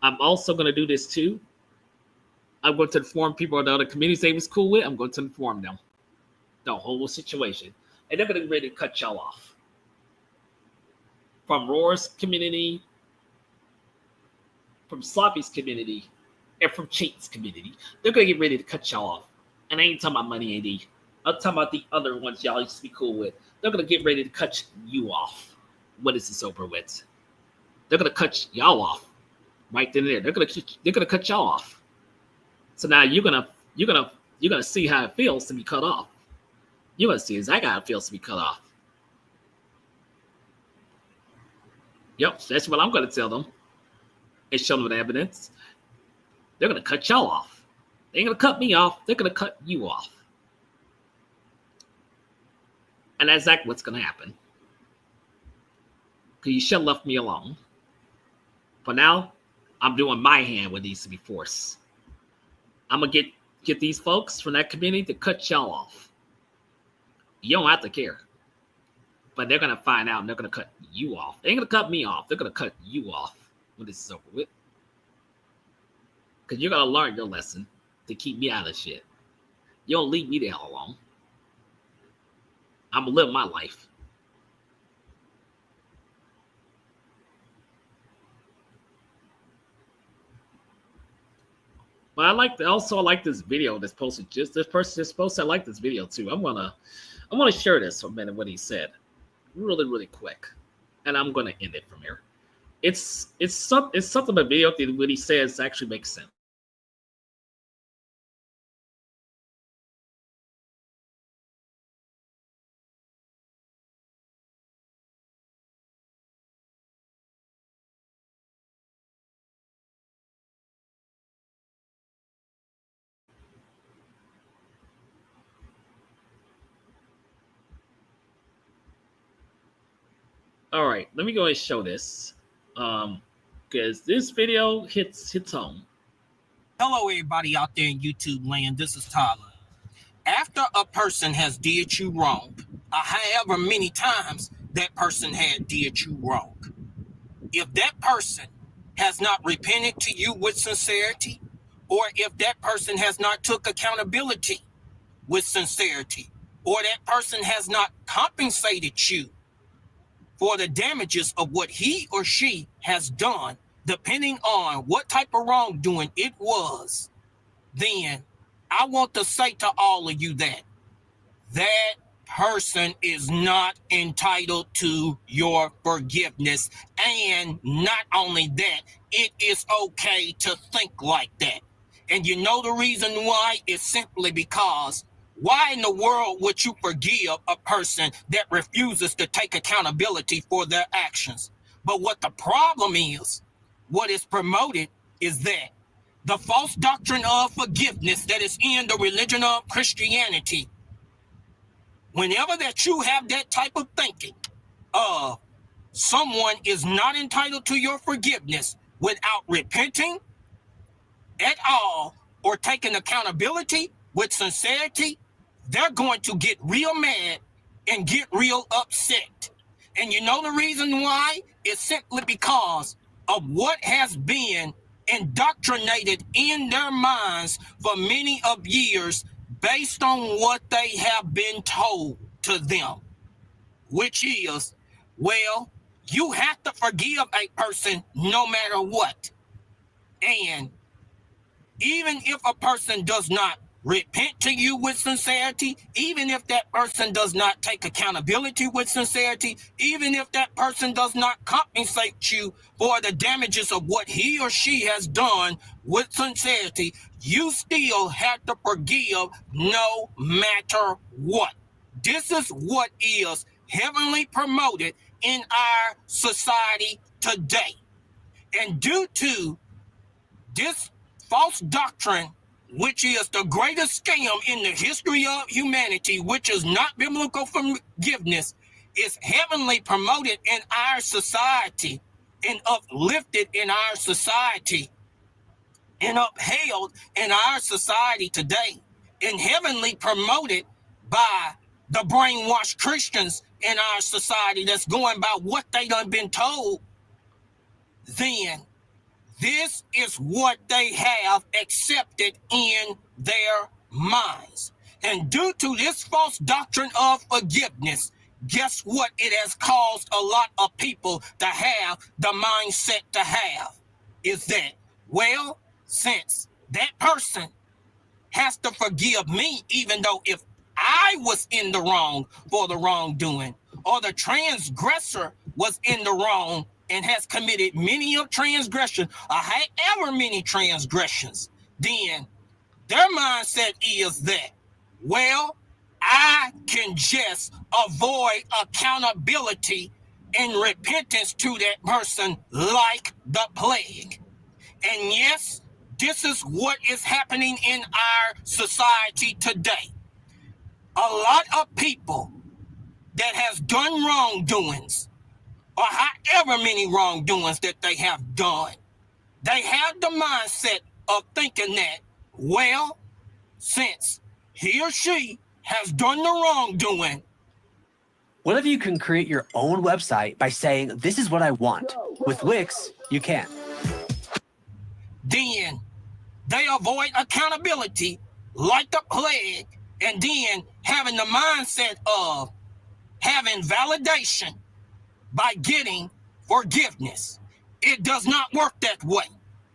I'm also going to do this too. I'm going to inform people of the other communities they was cool with. I'm going to inform them the whole situation. And they're going to be ready to cut y'all off. From Roar's community, from Sloppy's community, and from Cheat's community. They're going to get ready to cut y'all off. And I ain't talking about Money AD. I'm talking about the other ones y'all used to be cool with. They're going to get ready to cut you off. What is this over with? They're gonna cut y'all off right then and there. They're gonna cut y'all off. So now you're gonna see how it feels to be cut off. You're gonna see exactly how it feels to be cut off. Yep, that's what I'm gonna tell them and show them the evidence. They're gonna cut y'all off. They ain't gonna cut me off. They're gonna cut you off. And that's exactly what's gonna happen. Because you should have left me alone. For now, I'm doing my hand what needs to be forced. I'm going to get these folks from that community to cut y'all off. You don't have to care. But they're going to find out and they're going to cut you off. They ain't going to cut me off. They're going to cut you off when this is over with. Because you're going to learn your lesson to keep me out of shit. You don't leave me the hell alone. I'm going to live my life. But I like this video that's posted. This person just posted. I like this video too. I'm gonna share this for a minute. What he said, really quick, and I'm gonna end it from here. It's something about video that what he says actually makes sense. All right, let me go and show this, because this video hits home. Hello, everybody out there in YouTube land. This is Tyler. After a person has did you wrong, however many times that person had did you wrong, if that person has not repented to you with sincerity, or if that person has not took accountability with sincerity, or that person has not compensated you for the damages of what he or she has done, depending on what type of wrongdoing it was, then I want to say to all of you that person is not entitled to your forgiveness. And not only that, it is okay to think like that. And you know the reason why? It's simply because why in the world would you forgive a person that refuses to take accountability for their actions? But what the problem is, what is promoted is that the false doctrine of forgiveness that is in the religion of Christianity, whenever that you have that type of thinking of someone is not entitled to your forgiveness without repenting at all or taking accountability with sincerity, they're going to get real mad and get real upset. And you know the reason why? It's simply because of what has been indoctrinated in their minds for many of years based on what they have been told to them. which is, well, you have to forgive a person no matter what. And even if a person does not repent to you with sincerity, even if that person does not take accountability with sincerity, even if that person does not compensate you for the damages of what he or she has done with sincerity, you still have to forgive no matter what. This is what is heavenly promoted in our society today. And due to this false doctrine, which is the greatest scam in the history of humanity, which is not biblical forgiveness, is heavenly promoted in our society and uplifted in our society and upheld in our society today, and heavenly promoted by the brainwashed Christians in our society that's going by what they done been told, then this is what they have accepted in their minds. And due to this false doctrine of forgiveness, guess what it has caused a lot of people to have the mindset to have? Is that, well, since that person has to forgive me, even though if I was in the wrong for the wrongdoing, or the transgressor was in the wrong and has committed many of transgressions, or however many transgressions, then their mindset is that, well, I can just avoid accountability and repentance to that person like the plague. And yes, this is what is happening in our society today. A lot of people that has done wrongdoings, or however many wrongdoings that they have done, they have the mindset of thinking that, well, since he or she has done the wrongdoing. What if you can create your own website by saying, this is what I want? With Wix, you can. Then they avoid accountability like the plague, and then having the mindset of having validation by getting forgiveness. It does not work that way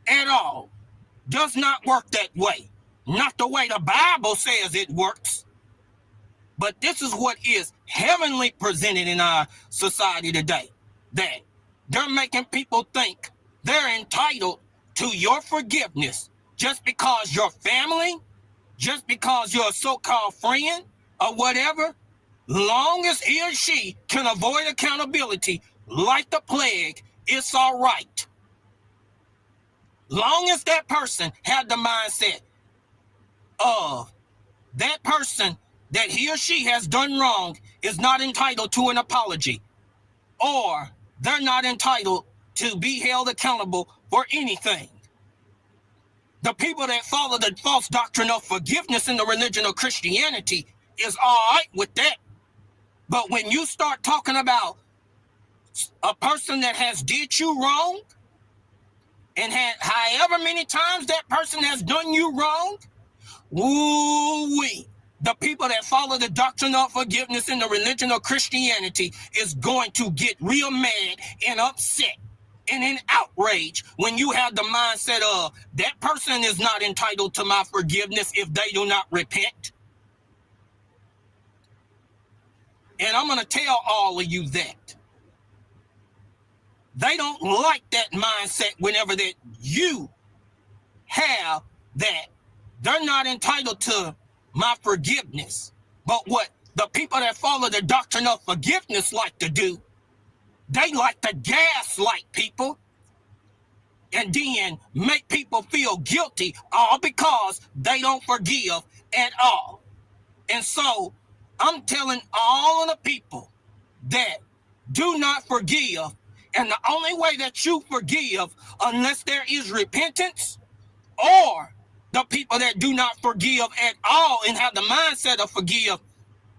at all. Does not work that way. Not the way the Bible says it works. But this is what is heavenly presented in our society today. That they're making people think they're entitled to your forgiveness just because your family, just because you're a so-called friend or whatever, long as he or she can avoid accountability like the plague, it's all right. Long as that person had the mindset of that person that he or she has done wrong is not entitled to an apology, or they're not entitled to be held accountable for anything. The people that follow the false doctrine of forgiveness in the religion of Christianity is all right with that. But when you start talking about a person that has did you wrong, and had however many times that person has done you wrong, woo-wee, the people that follow the doctrine of forgiveness in the religion of Christianity is going to get real mad and upset and in outrage when you have the mindset of that person is not entitled to my forgiveness if they do not repent. And I'm going to tell all of you that. They don't like that mindset whenever that you have that they're not entitled to my forgiveness. But what the people that follow the doctrine of forgiveness like to do, they like to gaslight people and then make people feel guilty all because they don't forgive at all. And so I'm telling all of the people that do not forgive, and the only way that you forgive, unless there is repentance, or the people that do not forgive at all and have the mindset of forgive,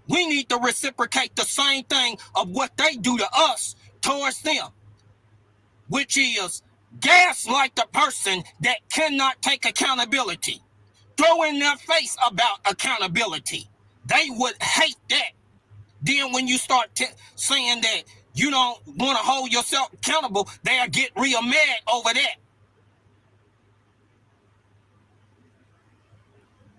we need to reciprocate the same thing of what they do to us towards them, which is gaslight the person that cannot take accountability. Throw in their face about accountability. They would hate that. Then when you start saying that you don't want to hold yourself accountable, they'll get real mad over that.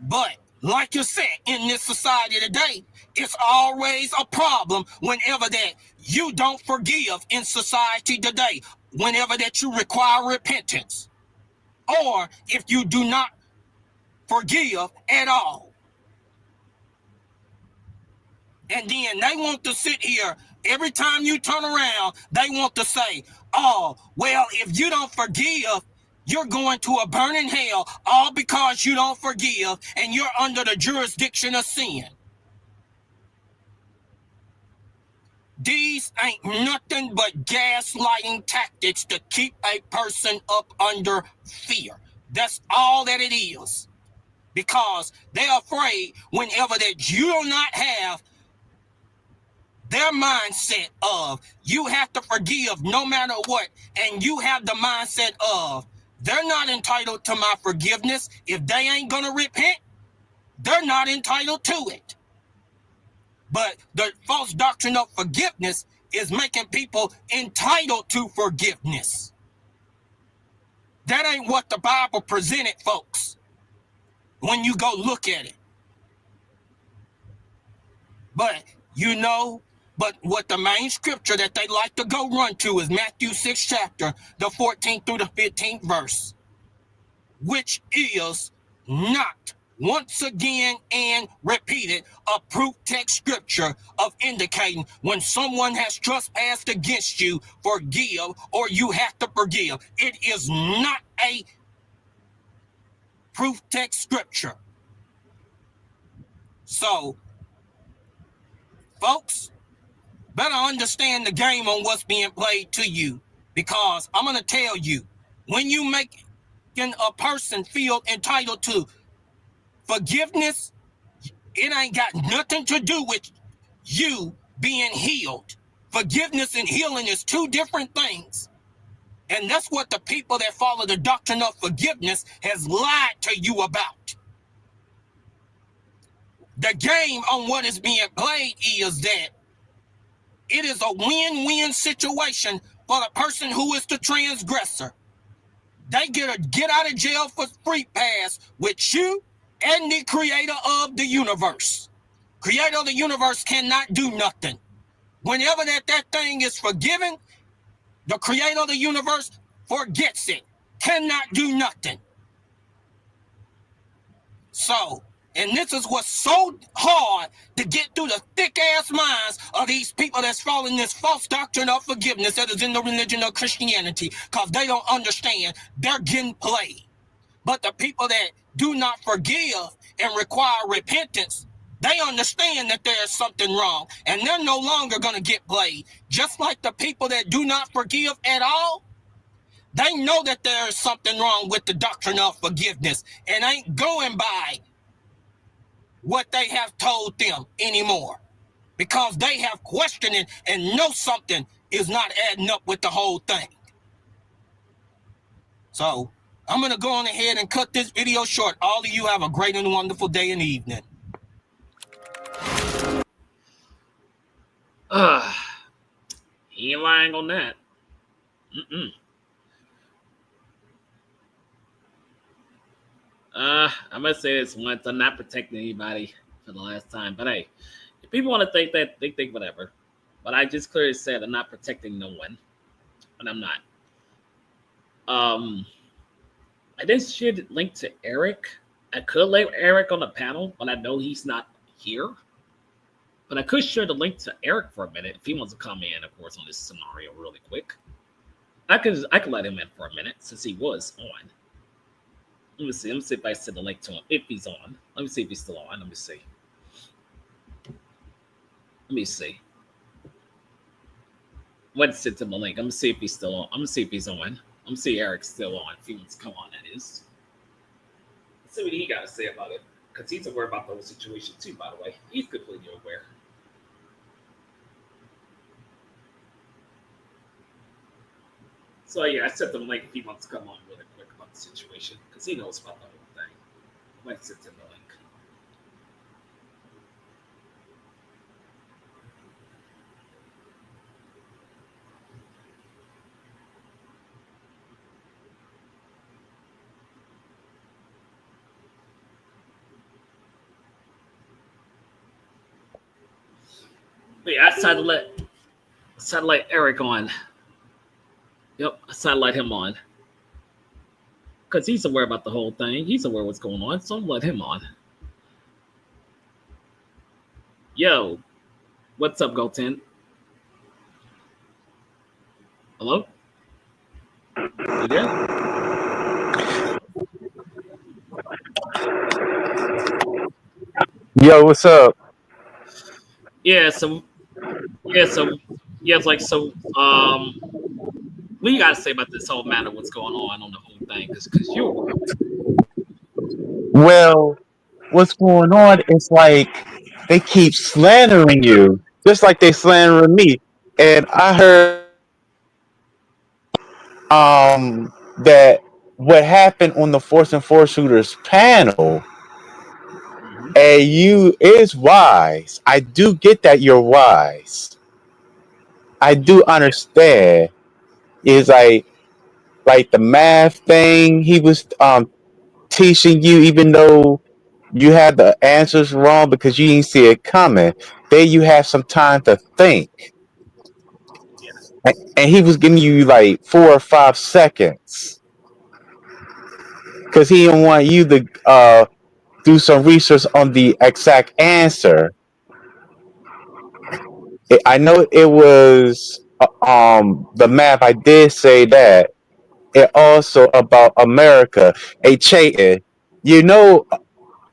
But like you said, in this society today, it's always a problem whenever that you don't forgive in society today, whenever that you require repentance, or if you do not forgive at all. And then they want to sit here, every time you turn around, they want to say, oh, well, if you don't forgive, you're going to a burning hell, all because you don't forgive and you're under the jurisdiction of sin. These ain't nothing but gaslighting tactics to keep a person up under fear. That's all that it is. Because they're afraid whenever that you do not have their mindset of you have to forgive no matter what, and you have the mindset of they're not entitled to my forgiveness. If they ain't gonna repent, they're not entitled to it. But the false doctrine of forgiveness is making people entitled to forgiveness. That ain't what the Bible presented, folks, when you go look at it. But but what the main scripture that they like to go run to is Matthew 6 chapter, the 14th through the 15th verse, which is not, once again and repeated, a proof text scripture of indicating when someone has trespassed against you, forgive, or you have to forgive. It is not a proof text scripture. So, folks, better understand the game on what's being played to you, because I'm going to tell you, when you make a person feel entitled to forgiveness, it ain't got nothing to do with you being healed. Forgiveness and healing is two different things. And that's what the people that follow the doctrine of forgiveness has lied to you about. The game on what is being played is that it is a win-win situation for the person who is the transgressor. They get a get out of jail for free pass with you and the creator of the universe. Creator of the universe cannot do nothing. Whenever that thing is forgiven, the creator of the universe forgets it. Cannot do nothing. So, and this is what's so hard to get through the thick-ass minds of these people that's following this false doctrine of forgiveness that is in the religion of Christianity, because they don't understand they're getting played. But the people that do not forgive and require repentance, they understand that there's something wrong, and they're no longer going to get played. Just like the people that do not forgive at all, they know that there is something wrong with the doctrine of forgiveness and ain't going by what they have told them anymore, because they have questioned it and know something is not adding up with the whole thing. So I'm going to go on ahead and cut this video short. All of you have a great and wonderful day and evening. He ain't lying on that. I'm gonna say this once. I'm not protecting anybody for the last time, but hey, if people want to think that, they think whatever. But I just clearly said I'm not protecting no one, and I'm not. I didn't share the link to Eric. I could lay Eric on the panel, but I know he's not here. But I could share the link to Eric for a minute if he wants to come in, of course, on this scenario really quick. I could let him in for a minute since he was on. Let me see if I send the link to him, if he's on. Let me see if he's still on. Let me see. Went to send him the link. I'm gonna see if he's still on. I'm gonna see if he's on. I'm gonna see Eric's still on. If he wants to come on, that is. Let's see what he got to say about it, because he's aware about the whole situation too. By the way, he's completely aware. So yeah, I sent him a link if he wants to come on really quick about the situation, because he knows about the whole thing. I might send him the link. Yeah, I decided to let Eric on. Yep, I decided to let him on because he's aware about the whole thing. He's aware what's going on, so I'm let him on. Yo, what's up, Goten? Hello? You there? Yo, what's up? Yeah, so yeah, so yeah, it's like so. What you gotta say about this whole matter? What's going on the whole thing? Because you're aware of it. Well, what's going on is like they keep slandering you, just like they slandering me. And I heard that what happened on the Force and Four Shooters panel, Mm-hmm. and you is wise. I do get that you're wise. I do understand. Is like the math thing he was teaching you, even though you had the answers wrong because you didn't see it coming. Then you have some time to think, Yeah. and he was giving you like 4 or 5 seconds because he didn't want you to do some research on the exact answer. I know it was the map. I did say that. It also about America. Hey, Chayton, you know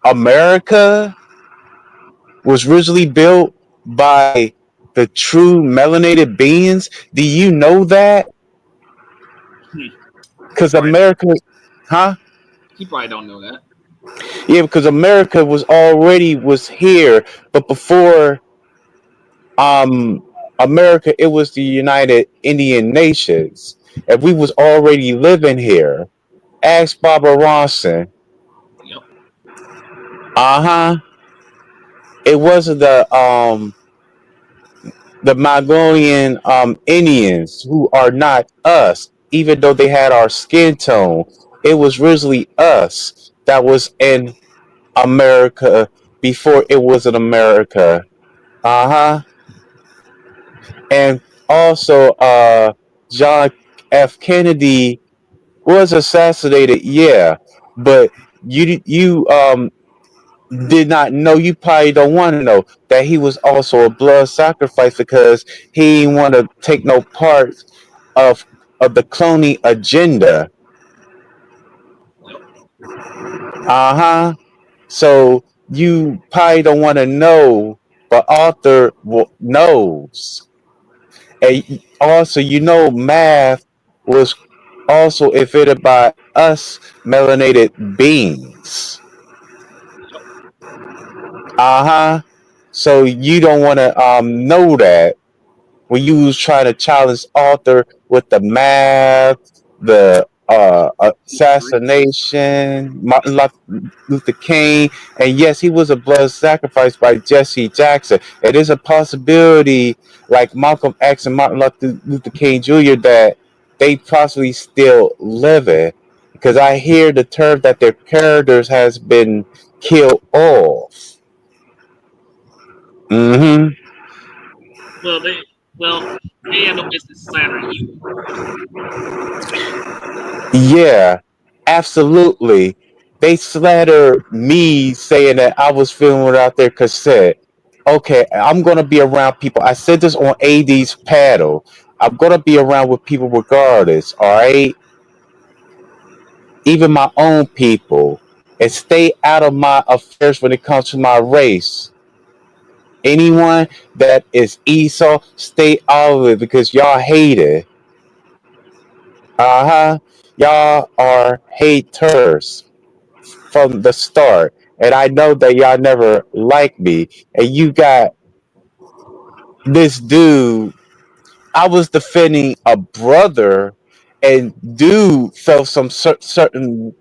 America was originally built by the true melanated beings. Do you know that? Hmm. He Because probably America, huh? he probably don't know that. Yeah, because America was here, but before um America, it was the United Indian Nations, and we was already living here. Ask Barbara Ronson. Yep. Uh huh. It wasn't the Mongolian Indians who are not us, even though they had our skin tone. It was originally us that was in America before it was in America. Uh huh. And also, John F. Kennedy was assassinated. Yeah, but you did not know. You probably don't want to know that he was also a blood sacrifice because he didn't want to take no part of the cloning agenda. Yep. Uh-huh. So you probably don't want to know, but Arthur knows. And also, math was also invented by us melanated beings. Yep. Uh-huh. So you don't want to know that when you was trying to challenge Arthur with the math, the History. assassination, Luther King, and yes, he was a blood sacrifice by Jesse Jackson. It is a possibility, like Malcolm X and Martin Luther King Jr., that they possibly still living, because I hear the term that their characters has been killed off. Hmm. Well, they had no business slandering you. Yeah, absolutely. They slander me saying that I was filming without their cassette. Okay, I'm gonna be around people. I said this on AD's paddle. I'm gonna be around with people regardless, alright? Even my own people. And stay out of my affairs when it comes to my race. Anyone that is Esau, stay out of it because y'all hate it. Uh-huh. Y'all are haters from the start. And I know that y'all never liked me. And you got this dude. I was defending a brother, and dude felt some certain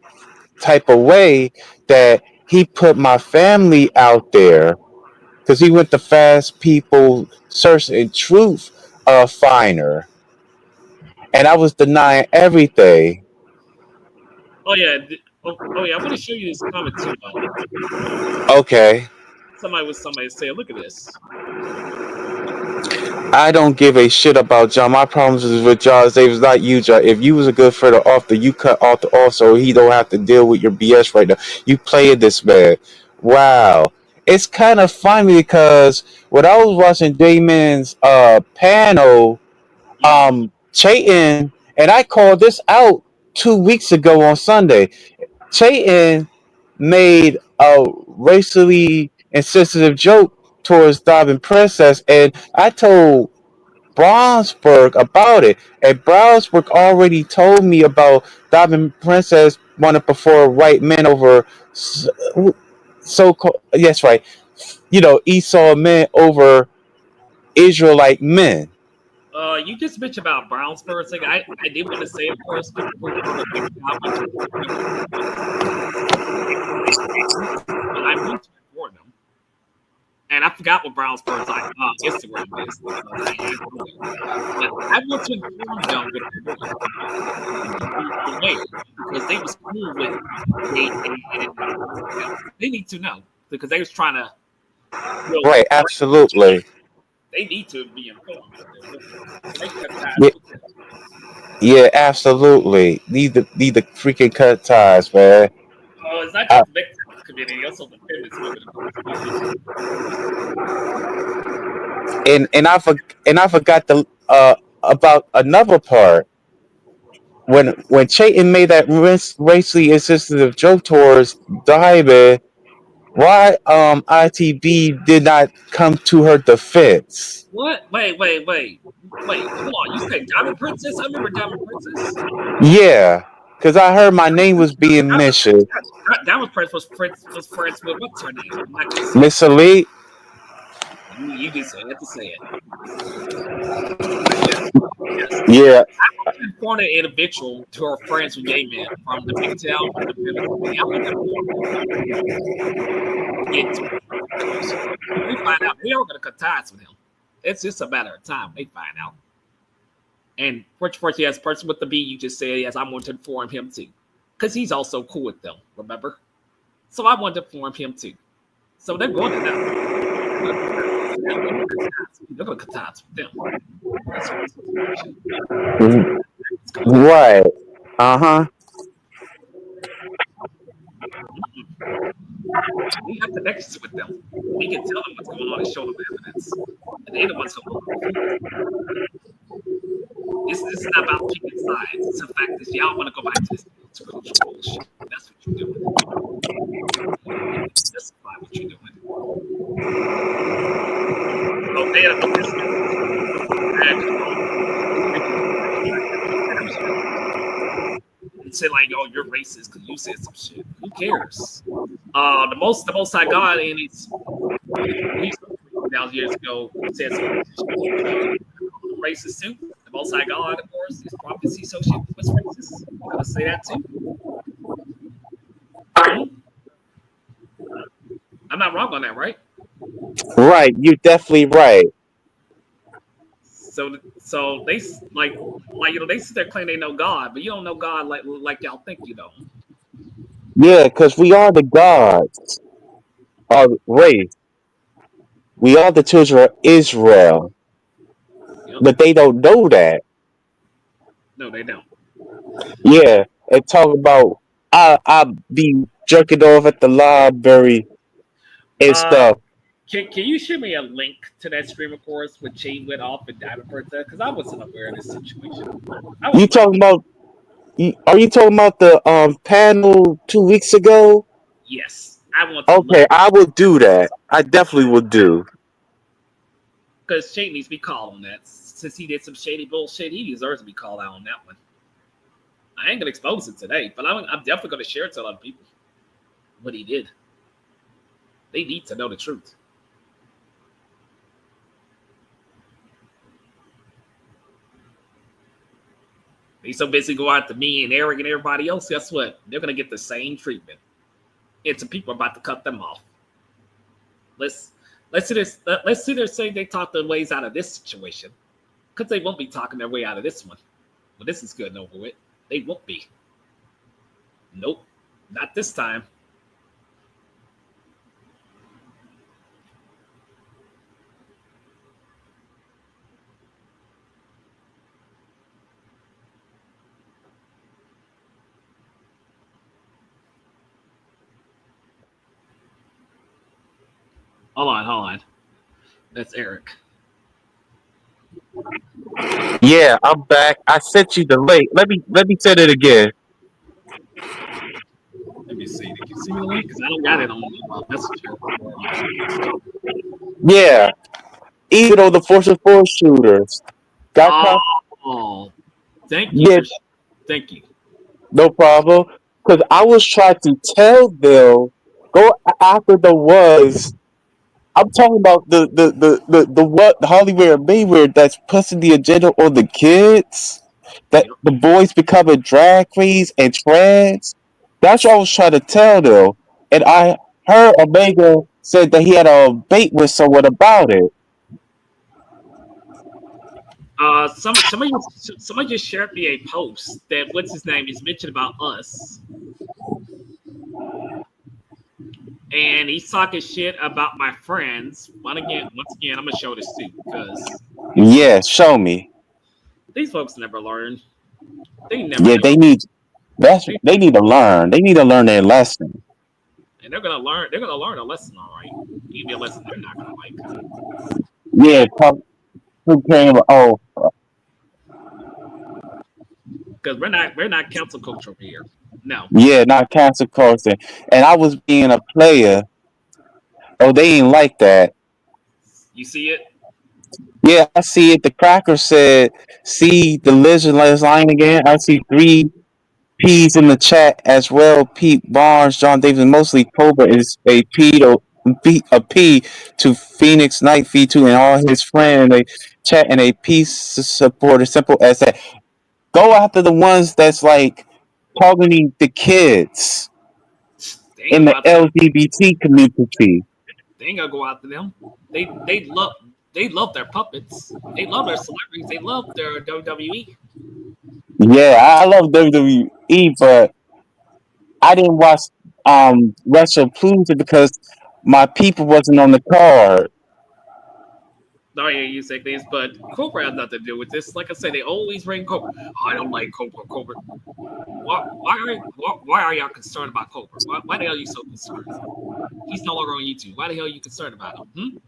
type of way that he put my family out there because he went to Fast People Search and Truth Finder. And I was denying everything. Oh yeah. Oh yeah. I want to show you this comment too, though. Okay. Somebody say, look at this. I don't give a shit about y'all. My problems is with y'all. It was not you, y'all. If you was a good friend of Arthur, you cut Arthur off so he don't have to deal with your BS right now. You playing this man. Wow. It's kind of funny because when I was watching Damon's panel, Chayton, and I called this out 2 weeks ago on Sunday. Chayton made a racially insensitive joke towards Diamond Princess, and I told Brownsburg about it, and Brownsburg already told me about Diamond Princess wanting to prefer white men over so called, yes, right, Esau men over Israelite men. You just mentioned about Brownsburg thing. I did want to say, of course, before the big I went to inform them but I went to inform them, and I forgot what Brownsburg's like Instagram is because I don't know. But I want to inform them with the way because they was cool with they and they need to know because they was trying to Right, absolutely. they need to be informed out there with them. So they cut Yeah, ties with them. yeah, absolutely. Need the freaking cut ties, man. It's not I, just the victim community, also the feminist movement, of course, about this. and I forgot the about another part when Chayton made that racially insensitive joke towards Diamond. Why ITB did not come to her defense? What? Wait. Hold on. You said Diamond Princess? I remember Diamond Princess. Yeah, because I heard my name was being Diamond, mentioned. Diamond Princess was friends with what's her name? I'm not gonna say it. Miss Elite. You just had to say it. But yes. Yeah, I want to inform an individual to her friends with gay men from the big town from the feminist community. I want to inform them to get to it because when they find out, they are going to cut ties with him. It's just a matter of time. They find out. And first, yes, person with the B, you just said, yes, I want to inform him too. Because he's also cool with them, remember? So I want to inform him too. So they're going to know. They're going to cut ties with them. That's what the situation is going on. right. Uh-huh. We have connections with them. We can tell them what's going on and show them evidence. And they're the ones who will refute. This is not about picking sides. It's a fact that y'all want to go back to this spiritual bullshit. That's what you're doing. You can justify what you're doing. Oh, they had a this. And say like, "Oh, you're racist because you said some shit." Who cares? The most I got, and it's he's 3,000 years ago said some racist too. The most I got, of course, is prophecy associated with racist. You gotta say that too. Hmm? I'm not wrong on that, right? Right. You're definitely right. So they like they sit there claim they know God, but you don't know God like y'all think you know. Yeah, because we are the gods of race. We are the children of Israel. Yep. But they don't know that. No, they don't. Yeah. And talk about I be jerking off at the library and Uh, stuff. can you show me a link to that stream, of course, when Chain went off and died of birthday? Because I wasn't aware of this situation. I was You like, talking about are you talking about the panel 2 weeks ago? yes, I want to look Okay, I will do that. I definitely will do. because Chain needs to be called on that. Since he did some shady bullshit, he deserves to be called out on that one. I ain't gonna expose it today, but I'm definitely gonna share it to a lot of people what he did. They need to know the truth. They so busy go after me and Eric and everybody else. Guess what? They're gonna get the same treatment. And some people are about to cut them off. Let's let's see their saying they talk their ways out of this situation. Because they won't be talking their way out of this one. Well, this is good and over with. They won't be. Nope. Not this time. Hold on. That's Eric. Yeah, I'm back. I sent you the link. Let me send it again. Let me see. Did you send me the link? Because I don't got it on Messenger or my text. Yeah, even though the Force of Four shooters got caught. Oh, thank you Yeah, for. Thank you. no problem. Because I was trying to tell them go after the ones. I'm talking about the what Hollywood Mayweather that's pushing the agenda on the kids. That Yep. the boys becoming drag queens and trans. That's what I was trying to tell them. And I heard Omega said that he had a debate with someone about it. Somebody just shared me a post that what's his name is mentioned about us, and he's talking shit about my friends. Once again, I'm gonna show this too because Yeah, show me. these folks never learn. They never Yeah, know. they need They, they need to learn. They need to learn their lesson. and they're gonna learn. They're gonna learn a lesson, all right. Maybe a lesson they're not gonna like. Yeah, comparing. Oh, Because we're not cancel culture over here. No, yeah, not cancer culture. And I was being a player. Oh, they ain't like that. you see it. Yeah, I see it. The cracker said, "See the lizard last line again." I see three P's in the chat as well. Pete Barnes, John Davis, mostly Cobra is a a P to Phoenix Knight V2 and all his friends. They chat and a P support as simple as that. Go after the ones that's like targeting the kids They ain't in gonna the go after them. LGBT community. They ain't gonna go after them. They love their puppets. They love their celebrities. They love their WWE. Yeah, I love WWE, but I didn't watch Wrestle Pluto because my people wasn't on the card. No, yeah, you say things, but Cobra has nothing to do with this. Like I said, they always bring Cobra. I don't like Cobra. Cobra. Why are y'all concerned about Cobra? Why the hell are you so concerned? He's no longer on YouTube. Why the hell are you concerned about him?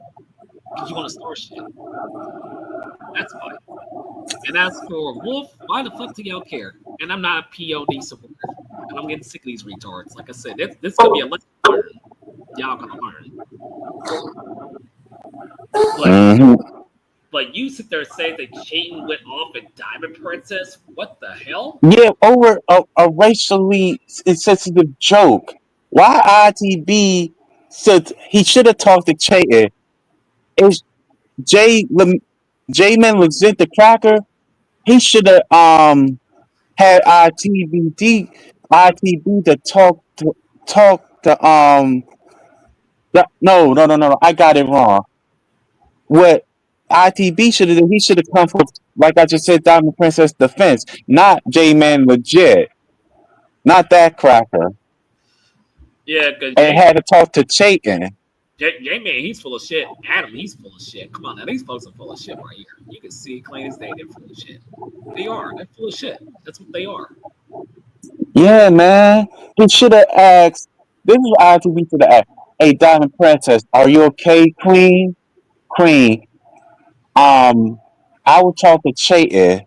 Because you want to start shit. That's why. And as for Wolf, why the fuck do y'all care? And I'm not a POD supporter. And I'm getting sick of these retards. Like I said, this could be a lesson to learn. Y'all gonna learn. But Hmm. but you sit there and say that Chayton went off at Diamond Princess. What the hell? Yeah, over a racially insensitive joke. Why ITB said he should have talked to Chayton? Is J Man legit the cracker? He should have had ITB to talk to no, I got it wrong. What ITB should have done, he should have come for, like I just said, Diamond Princess defense, not J Man legit, not that cracker, Yeah, because and had to talk to Chayton. J Man, he's full of shit. Adam, he's full of shit. Come on now, these folks are full of shit right here. You can see it clean as day. They're full of shit. They are. They're full of shit. That's what they are. Yeah, man, he should have asked. This is what ITB should have asked. Hey, Diamond Princess, are you okay, Queen? Queen, um, I will talk to Chayton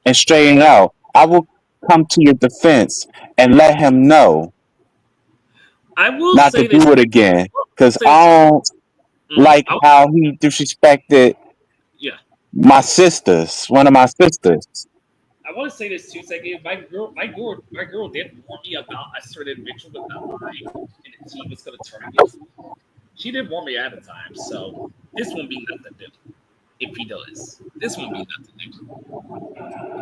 and straighten it out. I will come to your defense and let him know I will not to say this. do it again. Because Say this. I don't like I, how he disrespected yeah. my sisters, one of my sisters. I want to say this too. Second, my girl did warn me about a certain individual with that line, and the team was going to turn against me. She did warn me ahead of time, so this won't be nothing new. If he does, this won't be nothing new.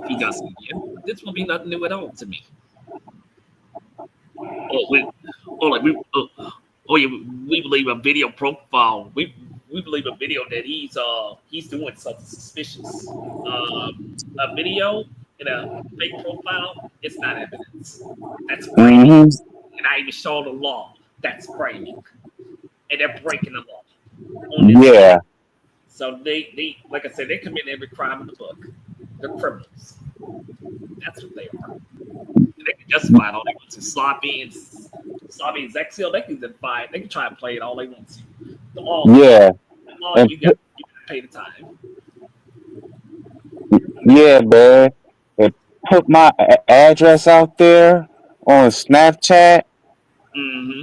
If he doesn't again, this won't be nothing new at all to me. Oh wait, oh like we, oh yeah, we believe a video profile. We believe a video that he's doing something suspicious. A video in a fake profile, it's not evidence. That's framing, Hmm. and I even saw the law. That's framing, and they're breaking the law on this side. Yeah. So they like I said, they commit every crime in the book. They're criminals. That's what they are. And they can justify it all they want to. Sloppy and Zexiel, they can justify it. They can try and play it all they want to. The all Yeah, law, and you got to pay the time. yeah, man. And put my address out there on Snapchat. Mm-hmm.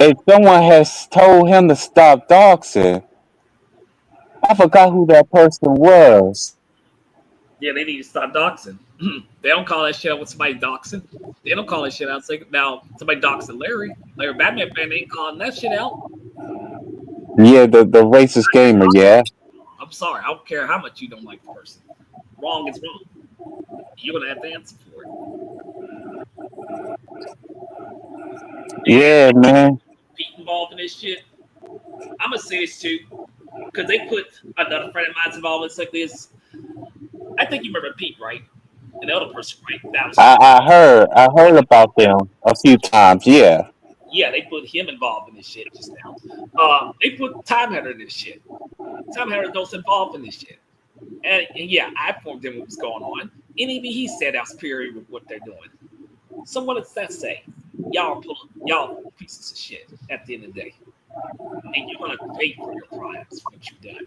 If someone has told him to stop doxing, I forgot who that person was. Yeah, they need to stop doxing. They don't call that shit out when somebody doxing. They don't call that shit out. It's like, now, somebody doxing Larry Batman fan ain't calling that shit out. Yeah, the racist gamer. Yeah, I'm sorry. I don't care how much you don't like the person. Wrong is wrong. You're gonna have to answer for it. And yeah, man. Pete involved in this shit. I'm gonna say this too, because they put another friend of mine's involved in this like this. I think you remember Pete, right? And the other person, right? That was cool. I heard about them a few times. Yeah, Yeah, they put him involved in this shit just now. They put Time Hunter in this shit. Time Hunter knows involved in this shit. And yeah, I informed him what was going on. And even he said I was superior with what they're doing. So what does that say? Y'all pieces of shit at the end of the day. And you're gonna pay for your crimes for what you've done.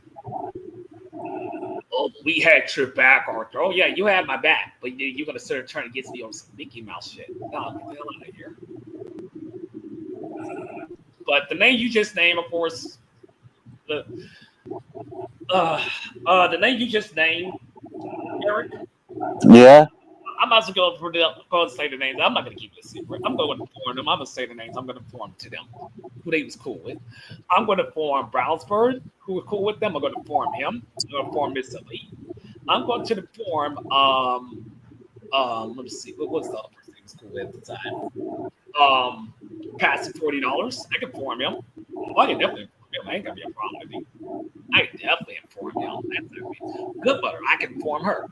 Oh, we had your back, Arthur. Oh yeah, you had my back, but you're gonna start trying to get me on some Mickey Mouse shit. No, get the hell out of here. But the name you just named, of course, the the name you just named, Eric. yeah, I might as well go and say the names. I'm not going to keep it a secret. I'm going to inform them. I'm going to say the names. I'm going to inform to them who they was cool with. I'm going to inform Brownsburg, who was cool with them. I'm going to inform him. I'm going to inform Miss Elite. I'm going to inform, let me see, what was the other person he was cool with at the time? Passing $40. I can inform him. Well, I can definitely inform him. I ain't going to be a problem with him. I can definitely inform him. That's good butter. I can inform her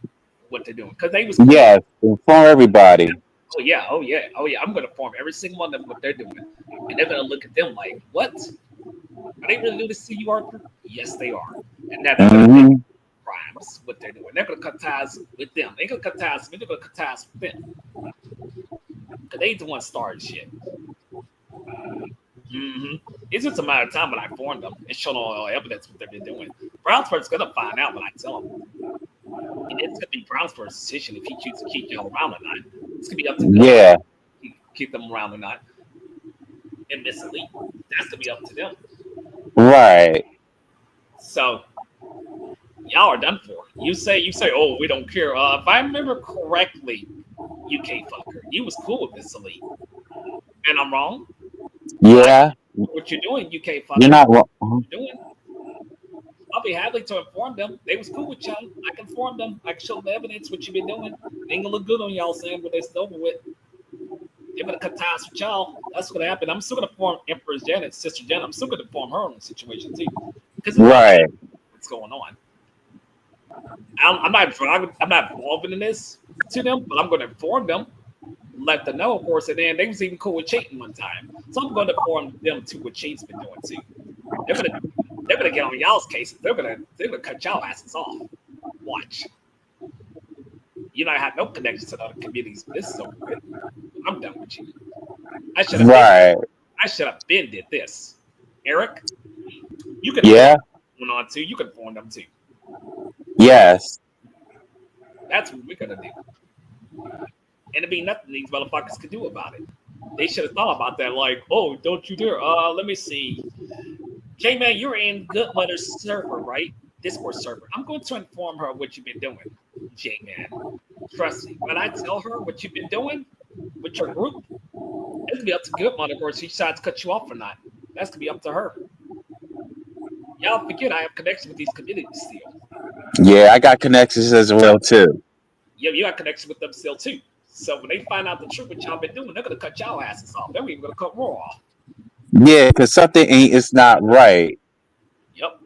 what they're doing because they was cool. yes. Inform everybody. Oh yeah, oh yeah, oh yeah. I'm gonna inform every single one of them what they're doing, and they're gonna look at them like, "What? Are they really doing this to you, Arthur?" Yes, they are, and that's Hmm. crimes. What they're doing, they're gonna cut ties with them. They're gonna cut ties. They're gonna cut ties with them because they the ones started shit. It's just a matter of time when I inform them and show them all evidence what they've been doing. Brownsford's gonna find out when I tell them. And it's gonna be Brownsford's decision if he chooses to keep y'all around or not. It's gonna be up to them Yeah, to keep them around or not. And Miss Elite, that's gonna be up to them. right. So y'all are done for. You say, oh, we don't care. If I remember correctly, UK fucker, you was cool with Miss Elite, and I'm wrong. Yeah, What you're doing, UK fucker? you're not wrong. What you're doing? I'll be happy to inform them. They was cool with y'all. I can inform them. I can show them evidence what you've been doing. It ain't gonna look good on y'all saying what it's over with. They're gonna cut ties with y'all. That's gonna happen. I'm still gonna inform Empress Janet, Sister Janet. I'm still gonna inform her on the situation too, because Right. what's going on. I'm not involved in this to them, but I'm gonna inform them, let them know, of course. And then they was even cool with cheating one time, so I'm gonna inform them too what Cheat's been doing too. They're gonna get on y'all's cases. They're gonna cut y'all asses off. Watch. You don't have no connections to other communities. This is over with. I'm done with you. I should have been did this. Eric, you can Yeah. going on too. You can inform them too. Yes. That's what we're gonna do. And it'd be nothing these motherfuckers could do about it. They should have thought about that. Like, oh, don't you dare. Let me see. J-Man, you're in Good Mother's server, right? Discord server. I'm going to inform her what you've been doing, J-Man. Trust me. When I tell her what you've been doing with your group, it's gonna be up to Good Mother, or she decides to cut you off or not. That's gonna be up to her. Y'all forget I have connections with these communities still. Yeah, I got connections as well too. Yeah, you got connections with them still too. So when they find out the truth what y'all been doing, they're gonna cut y'all asses off. They're even gonna cut Raw off. Yeah, because something ain't is not right. Yep.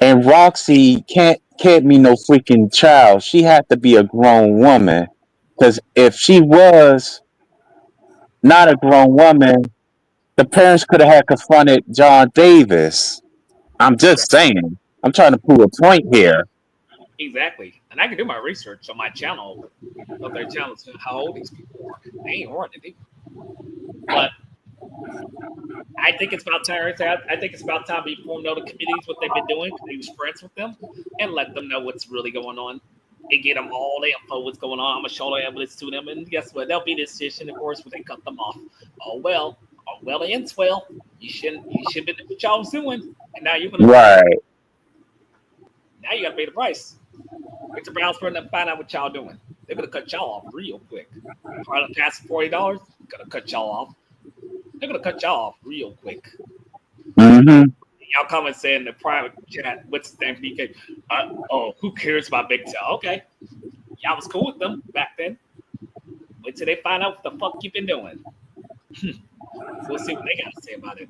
And Roxy can't be no freaking child. She had to be a grown woman. Because if she was not a grown woman, the parents could have had confronted John Davis. I'm just saying. I'm trying to prove a point here. Exactly. And I can do my research on my channel, of their channels, how old these people are. They ain't hard to do. But I think it's about time. I think it's about time we inform other communities what they've been doing because he was friends with them, and let them know what's really going on, and get them all the info what's going on. I'm gonna show the evidence to them, and guess what? They'll be the decision, of course, when they cut them off. Oh well, it ends well. You shouldn't have been doing what y'all was doing, and now you're gonna Right. now you gotta pay the price. Mr. Brown's trying to find out what y'all doing. They're gonna cut y'all off real quick. Probably past $40, gonna cut y'all off. They're gonna cut y'all off real quick. Mm-hmm. Y'all come and say in the private chat, what's the name BK? Oh, who cares about Big Tail? Okay. Y'all was cool with them back then. Wait till they find out what the fuck you been doing. We'll see what they got to say about it.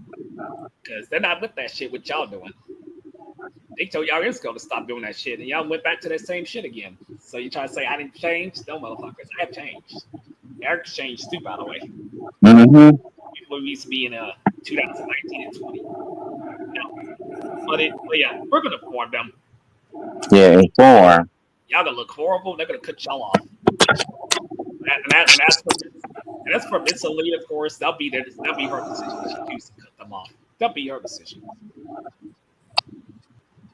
Because they're not with that shit what y'all doing. They told y'all years ago to stop doing that shit, and y'all went back to that same shit again. So you try to say I didn't change? No, motherfuckers, I have changed. Eric's changed too, by the way. Mm-hmm. People used to be in 2019 and 20. No. But yeah, we're gonna form them. Yeah, inform. Y'all gonna look horrible. They're gonna cut y'all off. And that's for Miss Alita, of course. That'll be her decision. She chooses to cut them off. That'll be her decision.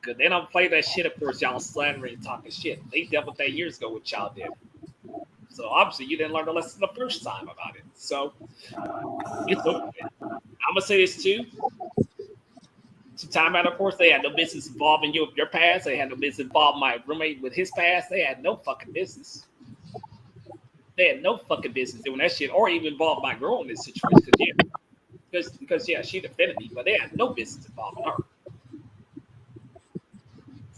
Because they don't play that shit, of course, y'all slandering and talking shit. They dealt with that years ago, what y'all did. So obviously you didn't learn the lesson the first time about it. So it's okay. I'm gonna say this too. Some time out, of course, they had no business involving you with your past. They had no business involving my roommate with his past. They had no fucking business. They had no fucking business doing that shit, or even involve my girl in this situation. Because she defended me, but they had no business involving her.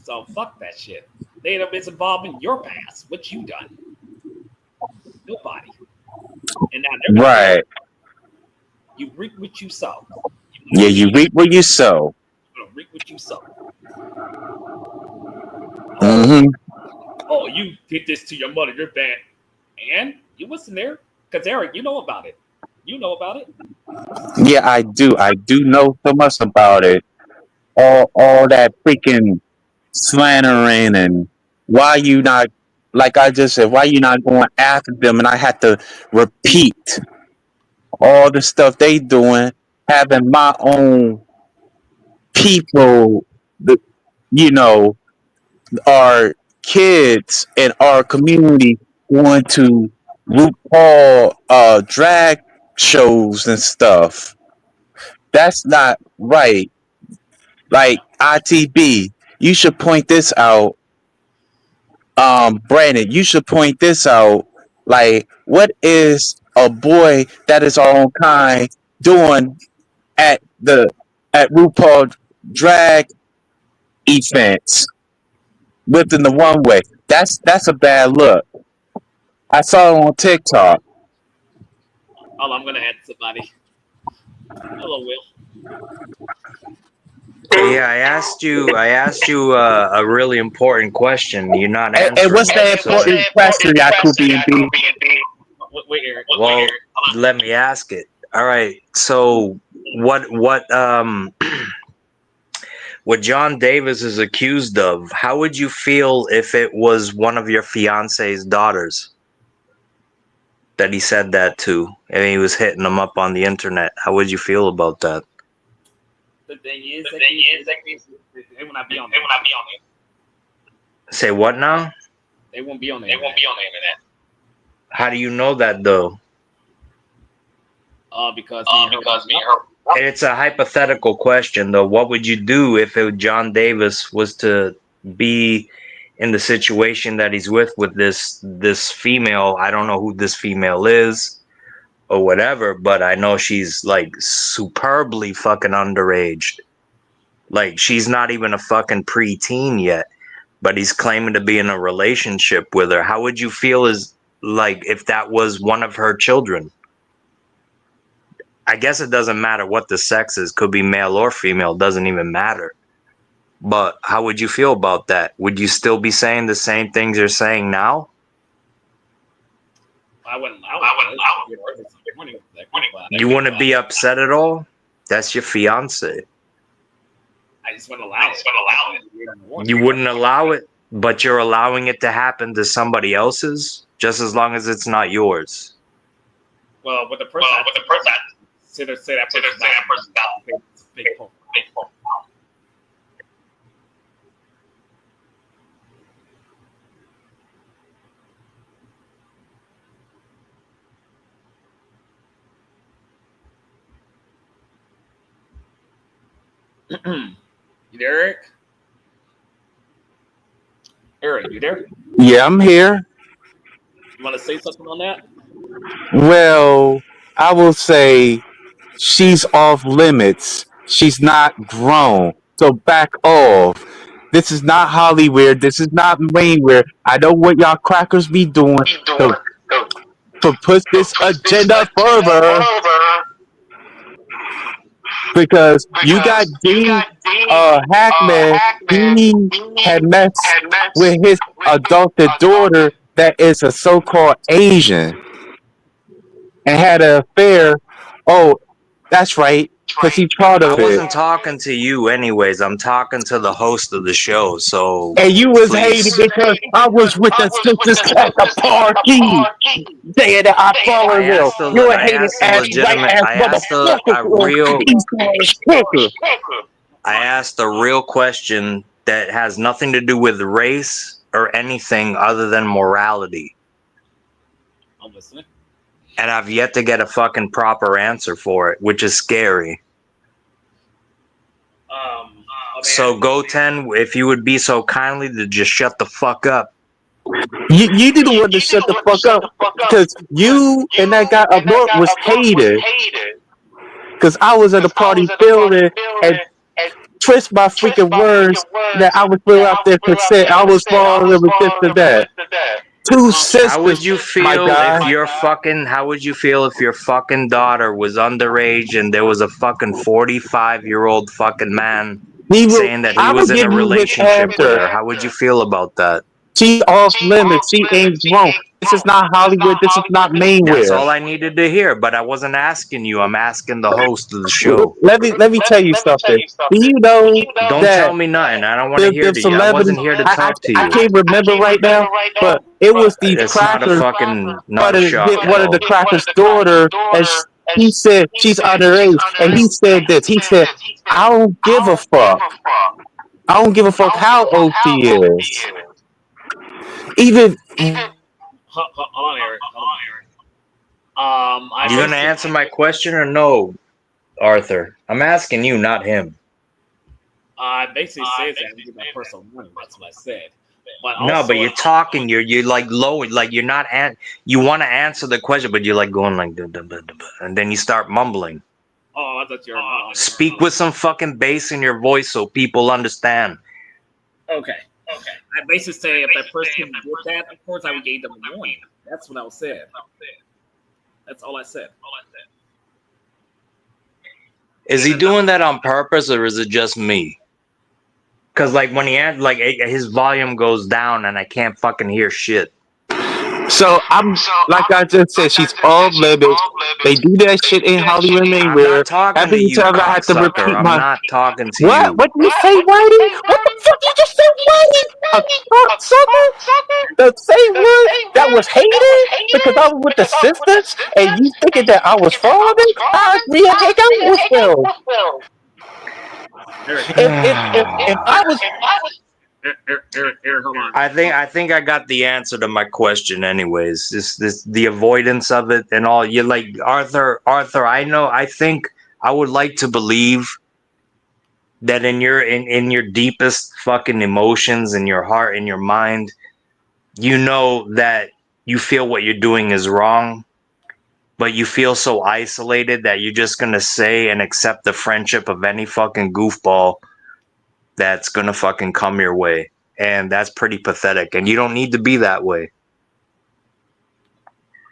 So fuck that shit. They had no business involving your past. What you done? Nobody. And now they're Right. You reap what you sow. Yeah, you reap what you sow. Reap what you sow. Mm-hmm. Oh, you did this to your mother. You're bad. And you wasn't there. Because Eric, you know about it. You know about it. Yeah, I do. I do know so much about it. All that freaking slandering and why you not, like I just said, why you not going after them? And I had to repeat all the stuff they doing, having my own people, the you know, our kids in our community going to RuPaul drag shows and stuff. That's not right. Like ITB, you should point this out. Brandon, you should point this out. Like, what is a boy that is our own kind doing at RuPaul drag events within the one way? That's a bad look. I saw it on TikTok. Oh, I'm gonna add somebody. Hello, Will. Yeah, I asked you a really important question. You're not And answering. what's the important question, Yakubi and B? Wait, Eric. Well, let me ask it. All right. So what what John Davis is accused of, how would you feel if it was one of your fiance's daughters that he said that to, and he was hitting them up on the internet? How would you feel about that? The thing is, they will not be on there. Say what now? They won't be on there. How do you know that though? Because me and her. It's a hypothetical question though. What would you do if John Davis was to be in the situation that he's with this female? I don't know who this female is or whatever, but I know she's like superbly fucking underage. Like she's not even a fucking preteen yet, but he's claiming to be in a relationship with her. How would you feel if that was one of her children? I guess it doesn't matter what the sex is. Could be male or female. Doesn't even matter. But how would you feel about that? Would you still be saying the same things you're saying now? I wouldn't. You wouldn't be upset at all? That's your fiance. I just wouldn't allow it. You wouldn't allow it, but you're allowing it to happen to somebody else's, just as long as it's not yours. Well, with the person, Consider say that person got big profile. You there, Eric? Eric, you there? Yeah, I'm here. You want to say something on that? Well, I will say she's off limits. She's not grown. So back off. This is not Hollywood. This is not mainware. I know what y'all crackers be doing to, to push this agenda further because you got Dean Hackman. He had messed with his adopted daughter that is a so-called Asian and had an affair. Oh, that's right, because he's proud I of it. wasn't talking to you, anyways. I'm talking to the host of the show. So, And you was hating please. because I was with the sisters at the party, saying that I follow him. You a hating ass, right ass motherfucker, bro. He's motherfucker. I asked a real question that has nothing to do with race or anything other than morality. I'm listening. And I've yet to get a fucking proper answer for it, which is scary. So, Goten, if you would be so kindly to just shut the fuck up. You didn't want to shut the fuck up because you and that guy up north was hated. Because I was at the party building and twist my freaking words that I was putting out there consent. I was following them with this and that. Two sisters. How would you feel my guy. if your fucking? How would you feel if your fucking daughter was underage and there was a fucking 45-year-old fucking man saying that he was in a relationship with her? How would you feel about that? She's off limits. She ain't grown. This is not Hollywood. This is not mainware. That's all I needed to hear. But I wasn't asking you. I'm asking the host of the show. Let me tell you something. Do you know Don't that tell me nothing. I don't want to hear you. I wasn't here to talk to you. I can't remember right now, but it was these It's crackers. not a fucking But shot. one of the crackers' daughter, and he said she's underage, and he said this. He said, "I don't give a fuck. I don't give a fuck how old she is." Even Hold on, Eric. You gonna answer my question or no, Arthur? I'm asking you, not him. I basically said that I get that personal money. That's what I said. But No, also, but you're talking. You're like low. Like you're not. You want to answer the question, but you're like going like, duh, duh, duh, duh, duh, and then you start mumbling. Oh, I thought you were. Speak with some fucking bass in your voice so people understand. Okay. I basically say if that person did that, of course I would give them a warning. That's what I said. That's all I said. Is he doing that on purpose or is it just me? Because like when he like his volume goes down and I can't fucking hear shit. so I'm like I just said, she's off limits. They do that shit in Hollywood I'm mainware. not talking Every to you, time I have to cocksucker. repeat I'm my not talking to what? you. What did you say, Whitey? What the fuck you just said, Whitey? A cocksucker? The same word that was hated because I was with the sisters, and you thinking that I was following? I agree and hang out with them. If I was Eric, hold on. I think I got the answer to my question anyways. This the avoidance of it and all. You're like Arthur, I think I would like to believe that in your deepest fucking emotions, in your heart, in your mind, you know that you feel what you're doing is wrong, but you feel so isolated that you're just gonna say and accept the friendship of any fucking goofball that's gonna fucking come your way. And that's pretty pathetic. And you don't need to be that way.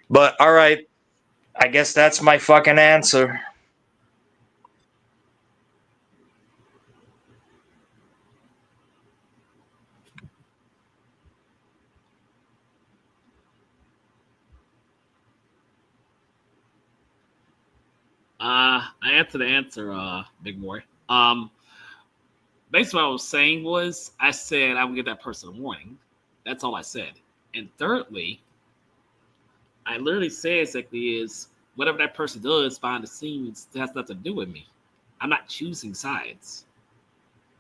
But all right, I guess that's my fucking answer. I answered the answer, big boy. Basically what I was saying was I said I would give that person a warning. That's all I said. And thirdly, I literally said exactly is Whatever that person does behind the scenes has nothing to do with me. I'm not choosing sides.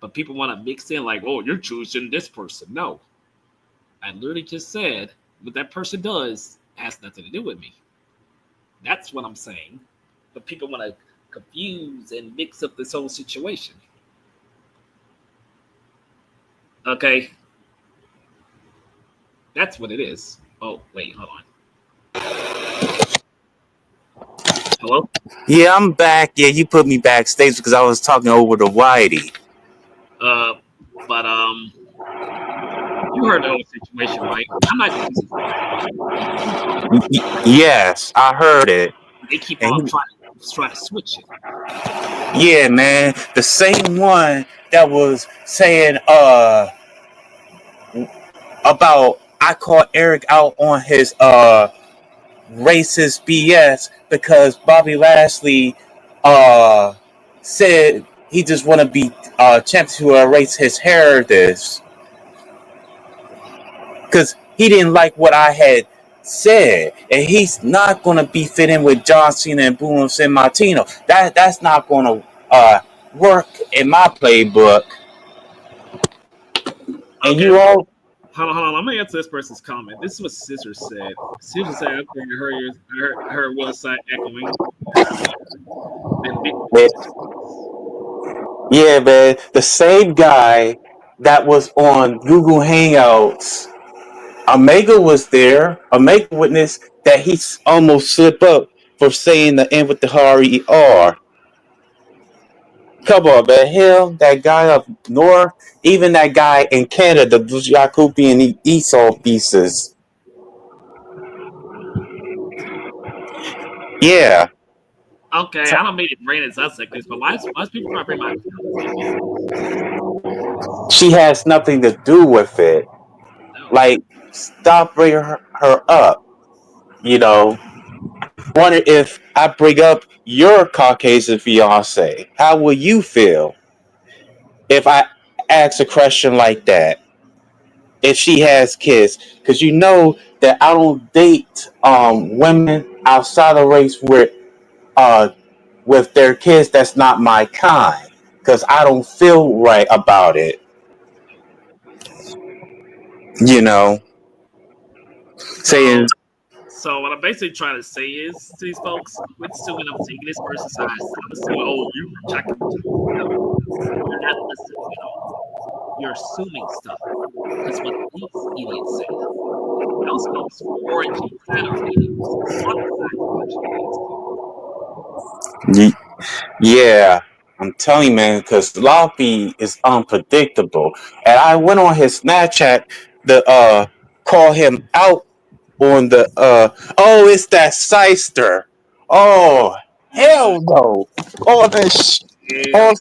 But people want to mix in like, oh, you're choosing this person. No, I literally just said what that person does has nothing to do with me. That's what I'm saying. But people want to confuse and mix up this whole situation. Okay, that's what it is. Oh, wait, hold on. Hello? Yeah, I'm back. Yeah, you put me backstage because I was talking over to Whitey. Uh, but you heard the whole situation, right? I'm not choosing. Yes, I heard it. They keep And on trying to switch it. yeah, man, the same one that was saying about I called Eric out on his racist BS because Bobby Lashley uh said he just want to be champ to erase his heritage because he didn't like what I had said, and he's not gonna be fitting with John Cena and Bruno San Martino. That's not gonna work in my playbook. And Okay, you all, hold on. I'm gonna answer this person's comment. This is what Scissor said. Scissor said, "Okay, I heard website echoing. Then Big yeah, man, the same guy that was on Google Hangouts. Omega was there. Omega witnessed that he almost slipped up for saying the end with the Hari R. Come on, man. Him, that guy up north, even that guy in Canada, the Jacoby and Esau pieces. Yeah. Okay, I don't mean to bring this up like this, but why is people trying to bring my family up? She has nothing to do with it. No. Like, stop bringing her up. You know, wonder if I bring up your Caucasian fiance, how will you feel if I ask a question like that? If she has kids, because you know that I don't date women outside of race uh with their kids that's not my kind, because I don't feel right about it. You know, saying So what I'm basically trying to say is to these folks, quit assuming I'm taking this person's side. I'm assuming, oh, you're protecting me. No, you're not listening at all. You're assuming stuff. Because what these idiots said. Those folks were orangey platter idiots. On the side watching yeah, I'm telling you, man, because Loppy is unpredictable. And I went on his Snapchat to call him out on the oh, it's that Shyster. Oh, hell no. Oh, oh,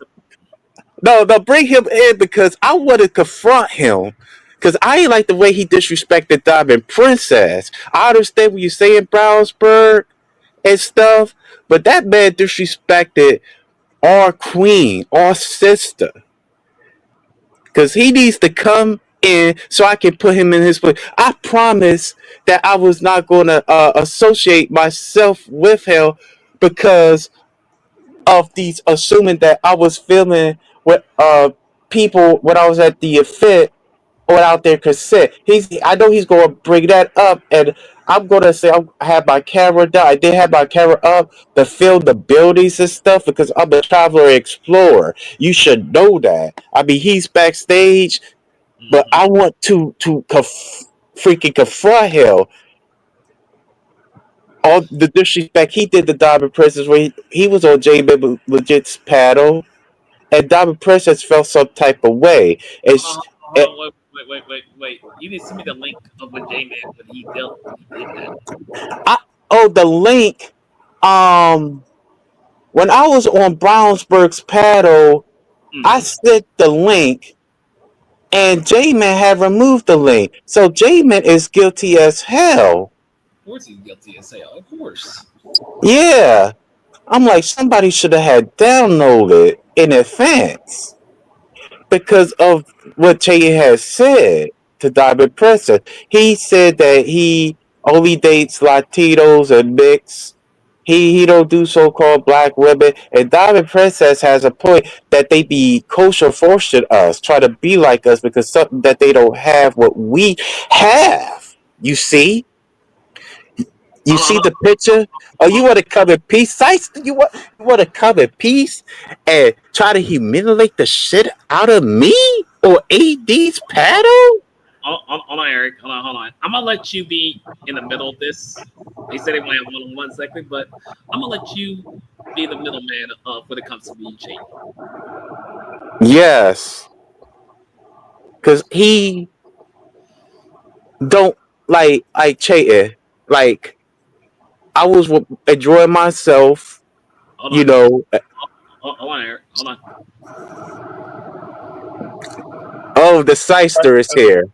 no, bring him in because I want to confront him. Because I ain't like the way he disrespected Diamond Princess. I understand what you're saying, Brownsburg and stuff, but that man disrespected our queen, our sister. Because he needs to come in so I can put him in his place. I promise that I was not going to associate myself with him because of these assuming that I was filming with people when I was at the event without their consent. I know he's going to bring that up, and I'm going to say I had my camera down. I did have my camera up to film the buildings and stuff because I'm a traveler explorer. You should know that. I mean, he's backstage, but I want to freaking confront him. All the disrespect he did to Diamond Princess, where he was on J Legit's paddle, and Diamond Princess felt some type of way. hold on, wait. You need to send me the link of when J-Man, when he did that. The link. When I was on Brownsburg's paddle, I sent the link, and J-Man had removed the link. So J-Man is guilty as hell. Of course he's guilty as hell. Of course. Yeah. I'm like, somebody should have had downloaded in advance because of what Jay has said to Diamond Princess. He said that he only dates Latinos and mixed. He don't do so-called black women, and Diamond Princess has a point that they be kosher forcing us, try to be like us because something that they don't have what we have. You see? You Hold on, see hold the picture? Oh, you on. want to come in peace? Sites? You want to come in peace and try to humiliate the shit out of me or AD's paddle? Hold on, Eric. Hold on. I'm gonna let you be in the middle of this. They said they want to have one-on-one segment, but I'm gonna let you be the middleman of when it comes to me and Shady. Yes, because he don't like cheating. Like I was enjoying myself, Hold you on. know. Hold on, Eric. Hold on. Oh, the Shyster is here.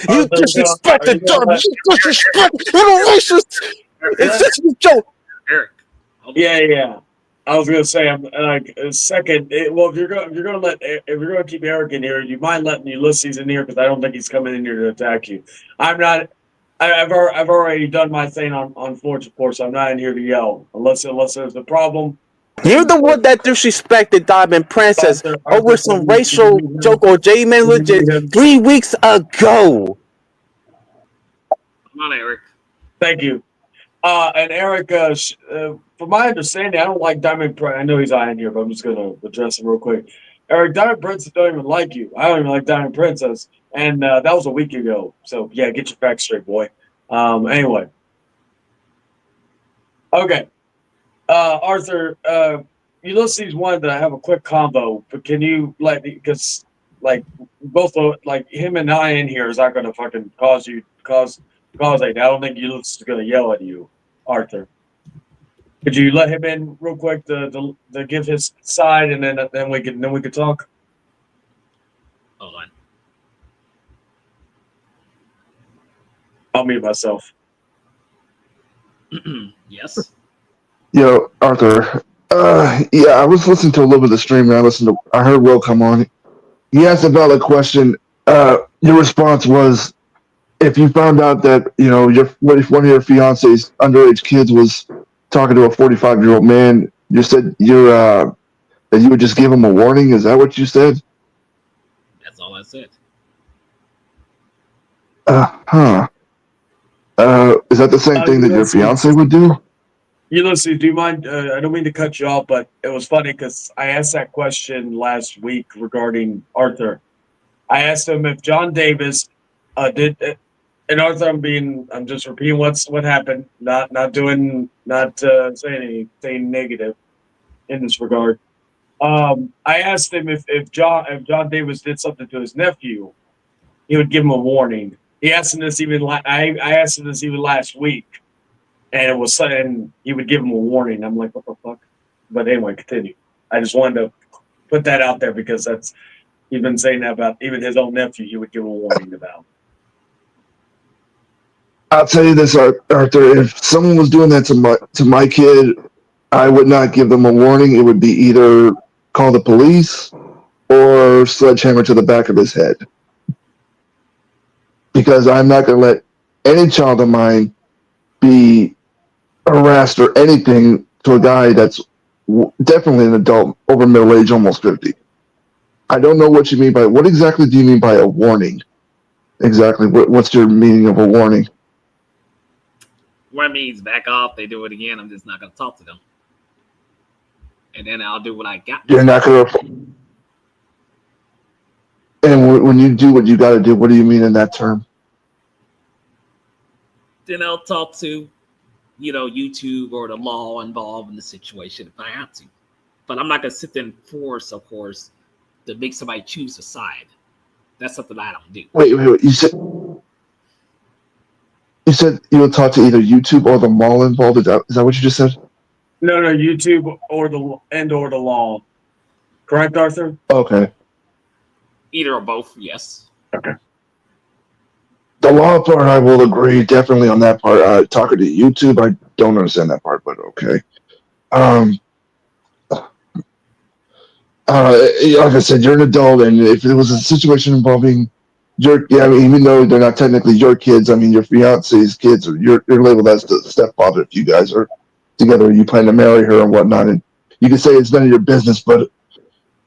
You Arthur, are you disrespected gonna them. let? You disrespect. You're a racist. It's Eric, just a joke. Eric. Hold on. Yeah. I was gonna say, I'm like second. Well, if you're gonna keep Eric in here, you mind letting Ulysses in here because I don't think he's coming in here to attack you. I'm not. I've already done my thing on Forge Report, so I'm not in here to yell unless there's a problem. You're And the one that disrespected Diamond Princess over Arthur, some can you racial mute joke him? or J-Man Can you legit mute him? 3 weeks ago. Come on, Eric. Thank you. And Eric, from my understanding, I don't like Diamond Prince. I know he's eyeing here, but I'm just going to address him real quick. Eric, Diamond Princess don't even like you. I don't even like Diamond Princess. And that was a week ago. So, yeah, get your facts straight, boy. Anyway. Okay. Arthur, Ulysses wanted to have a quick combo, but can you because like both of like him and I in here is not going to fucking cause I don't think Ulysses is going to yell at you, Arthur. Could you let him in real quick to give his side, and then we could talk. Hold on. I'll mute myself. Yes. Yo, Arthur. Yeah, I was listening to a little bit of the stream, and I heard Will come on. He asked a valid question. Your response was, if you found out that what if one of your fiance's underage kids was talking to a 45-year-old man, you said that you would just give him a warning. Is that what you said? That's all I said. Huh. Is that the same thing that your fiance would do? Ulysses, do you mind? I don't mean to cut you off, but it was funny because I asked that question last week regarding Arthur. I asked him if John Davis did, and Arthur, I'm just repeating what happened, not saying anything negative in this regard. I asked him if John Davis did something to his nephew, he would give him a warning. He asked him this I asked him this even last week, and it was saying he would give him a warning. I'm like, what the fuck? But anyway, continue. I just wanted to put that out there because he's been saying that about even his own nephew. He would give a warning about. I'll tell you this, Arthur. If someone was doing that to my kid, I would not give them a warning. It would be either call the police or sledgehammer to the back of his head. Because I'm not going to let any child of mine be harassed or anything to a guy that's definitely an adult, over middle age, almost 50. I don't know what you mean by what exactly do you mean by a warning? Exactly. What's your meaning of a warning? What it means, back off. They do it again. I'm just not going to talk to them. And then I'll do what I got. You're not going to. And when you do what you got to do, what do you mean in that term? Then I'll talk to, YouTube or the law involved in the situation if I have to. But I'm not going to sit there and force, of course, to make somebody choose a side. That's something I don't do. Wait. You said you would talk to either YouTube or the mall involved. Is that what you just said? No, YouTube or the law. Correct, Arthur? Okay. Either or both, yes. Okay. The law part, I will agree definitely on that part. Talking to YouTube, I don't understand that part, but okay. Like I said, you're an adult, and if it was a situation involving even though they're not technically your kids, I mean your fiance's kids, or you're labeled as the stepfather if you guys are together. You plan to marry her and whatnot, and you can say it's none of your business, but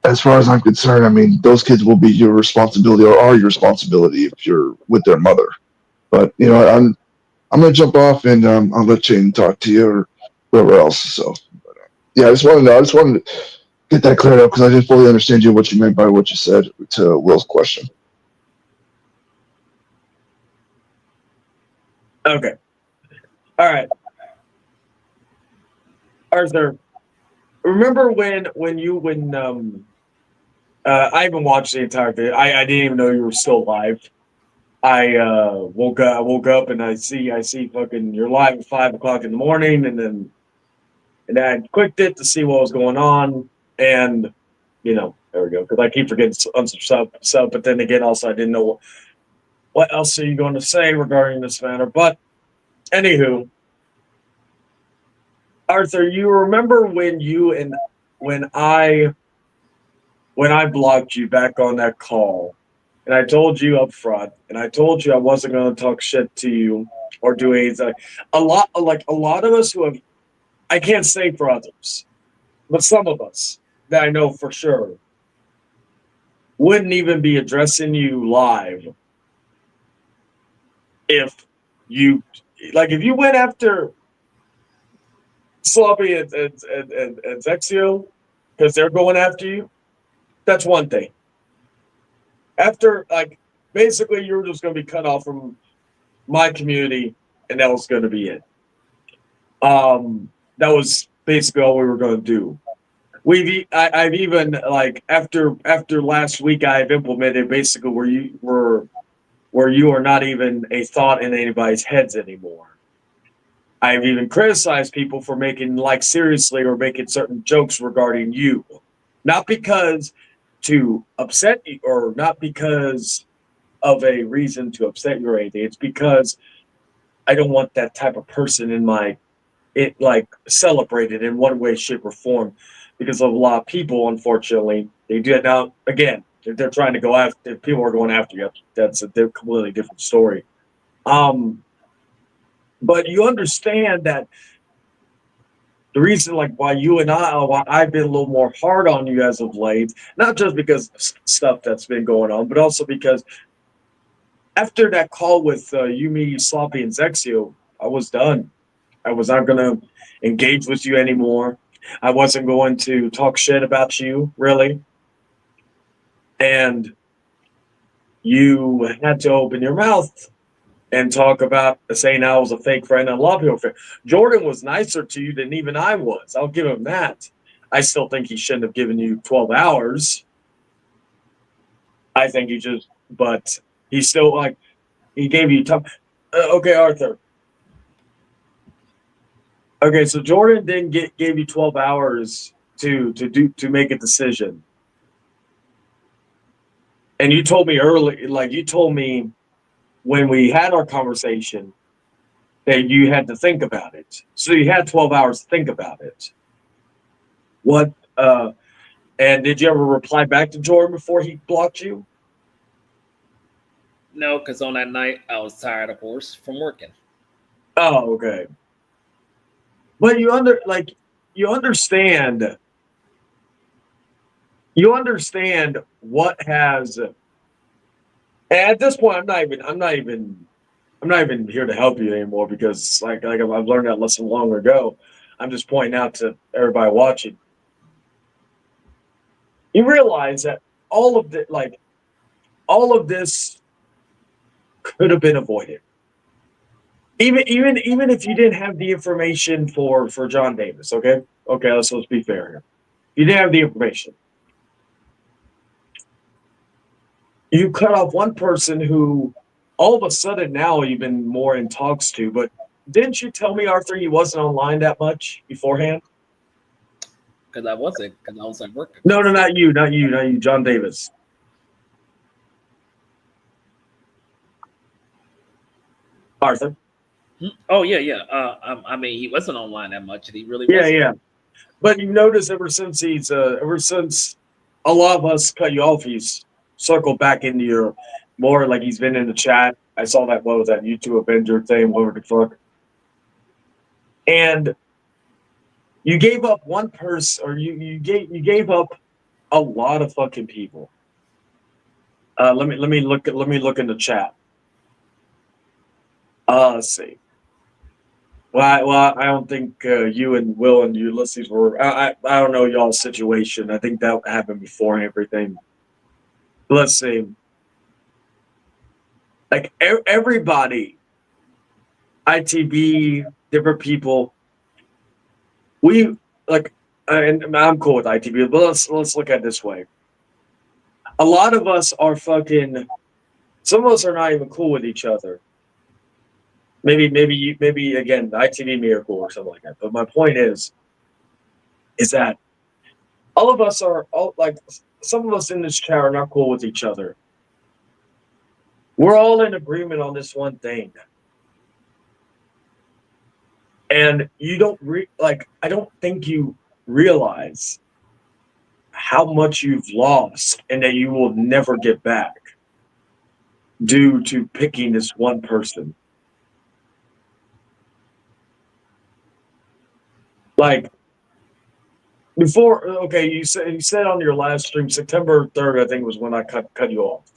as far as I'm concerned, I mean, those kids will be your responsibility or are your responsibility if you're with their mother. But I'm gonna jump off and I'll let Shane talk to you or whoever else. So yeah, I just wanted to get that cleared up because I didn't fully understand what you meant by what you said to Will's question. Okay. All right. Arthur, remember when I haven't watched the entire thing. I didn't even know you were still alive. I woke up and I see fucking you're live at 5 o'clock in the morning, and I clicked it to see what was going on, and there we go, because I keep forgetting unsub, but then again also I didn't know what else are you going to say regarding this matter. But anywho, Arthur, you remember when I blocked you back on that call, and I told you up front, and I told you I wasn't going to talk shit to you or do anything. A lot of us who have, I can't say for others, but some of us that I know for sure wouldn't even be addressing you live if you if you went after Sloppy and Zexio because they're going after you. That's one thing. After basically you're just going to be cut off from my community, and that was going to be it. That was basically all we were going to do. I've even after last week, I've implemented basically where you are not even a thought in anybody's heads anymore. I've even criticized people for making seriously or making certain jokes regarding you, not because to upset you or not because of a reason to upset you or anything. It's because I don't want that type of person in celebrated in one way, shape, or form, because of a lot of people, unfortunately, they do it. Now, again, if they're trying to go after, if people are going after you, that's a completely different story. But you understand that the reason why I've been a little more hard on you as of late, not just because of stuff that's been going on, but also because after that call with Yumi, Sloppy, and Zexio, I was done. I was not going to engage with you anymore. I wasn't going to talk shit about you, really. And you had to open your mouth and talk about saying I was a fake friend and a love you. Jordan was nicer to you than even I was. I'll give him that. I still think he shouldn't have given you 12 hours. I think but he still he gave you time. Okay, Arthur. Okay, so Jordan then gave you 12 hours to make a decision. And you told me early, when we had our conversation that you had to think about it. So you had 12 hours to think about it. And did you ever reply back to Jordan before he blocked you? No, because on that night I was tired, of course, from working. Oh, okay. But you understand. You understand what has. And at this point, I'm not even here to help you anymore because I've learned that lesson long ago. I'm just pointing out to everybody watching. You realize that all of this could have been avoided. Even if you didn't have the information for John Davis, okay, let's be fair here. You didn't have the information. You cut off one person who all of a sudden now you've been more in talks to, but didn't you tell me, Arthur, he wasn't online that much beforehand? Because I wasn't, because I was at work. No, not you, John Davis. Arthur. Oh yeah. I mean, he wasn't online that much, and he really wasn't. Yeah. But you notice ever since a lot of us cut you off, he's circled back into your more he's been in the chat. I saw that YouTube Avenger thing, whatever the fuck. And You gave up one person, or you gave up a lot of fucking people. Let me look in the chat. Let's see. Well, I don't think you and Will and Ulysses were. I don't know y'all's situation. I think that happened before and everything. Let's see. Like everybody, ITB, different people. We like, and I'm cool with ITB, but let's look at it this way. A lot of us are fucking. Some of us are not even cool with each other. Maybe again, the ITV miracle or something like that. But my point is that all of us are like, some of us in this chat are not cool with each other. We're all in agreement on this one thing, and you don't I don't think you realize how much you've lost and that you will never get back due to picking this one person. Like before, okay, you said on your last stream, September 3rd, I think was when I cut you off.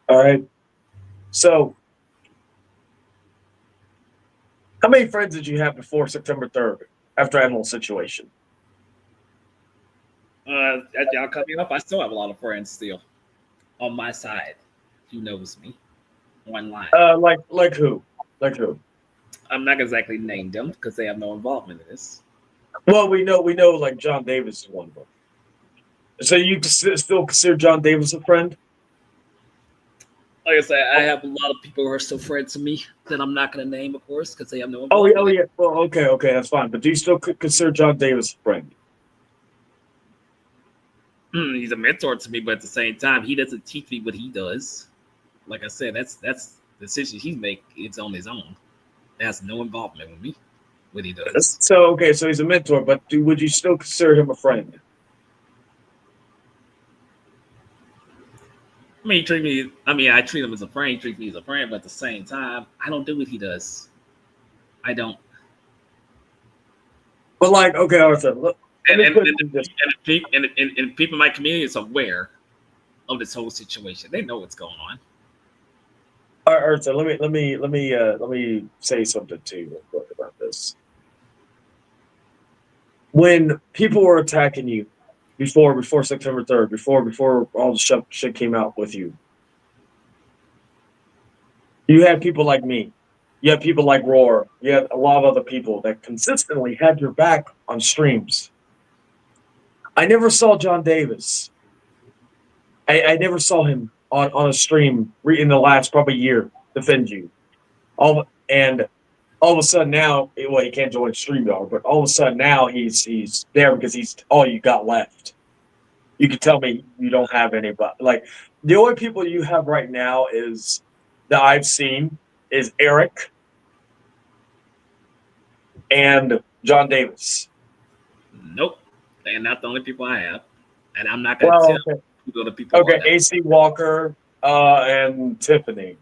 All right. So, how many friends did you have before September 3rd? After that whole situation. As y'all cut me off, I still have a lot of friends still on my side. Who knows me? One line. Like who? Like who? I'm not exactly named them because they have no involvement in this. Well, we know like John Davis is one of them. So you still consider John Davis a friend? Like I said, I have a lot of people who are still friends to me that I'm not going to name, of course, because they have no involvement. Oh yeah. Well, okay, that's fine. But do you still consider John Davis a friend? He's a mentor to me, but at the same time, he doesn't teach me what he does. Like I said, that's the decision he makes. It's on his own. It has no involvement with me. What he does. So okay, so he's a mentor, but would you still consider him a friend? I treat him as a friend. He treats me as a friend, but at the same time, I don't do what he does. I don't. But like, okay, Arthur, look. And people in my community is aware of this whole situation. They know what's going on. Arthur, let me say something to you real quick about this. When people were attacking you before September 3rd, before all the shit came out with you, you had people like me. You had people like Roar. You had a lot of other people that consistently had your back on streams. I never saw John Davis. I never saw him on a stream in the last probably year defend you. All of a sudden now, well, he can't join StreamYard, but all of a sudden now he's there because he's all you got left. You can tell me you don't have anybody. Like the only people you have right now is that I've seen is Eric and John Davis. Nope, they're not the only people I have, and I'm not gonna tell who the other people. Okay, AC Walker and Tiffany,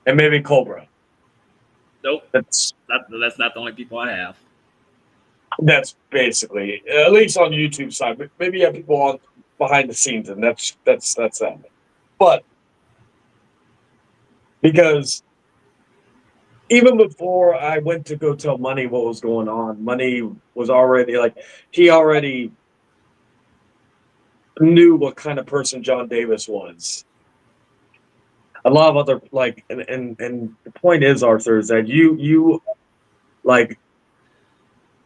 and maybe Cobra. Nope, that's not the only people I have. That's basically, at least on the YouTube side. But maybe you have people on behind the scenes, and that's that. But because even before I went to go tell Money what was going on, Money was already like, he already knew what kind of person John Davis was. A lot of other like, and the point is, Arthur, is that you like,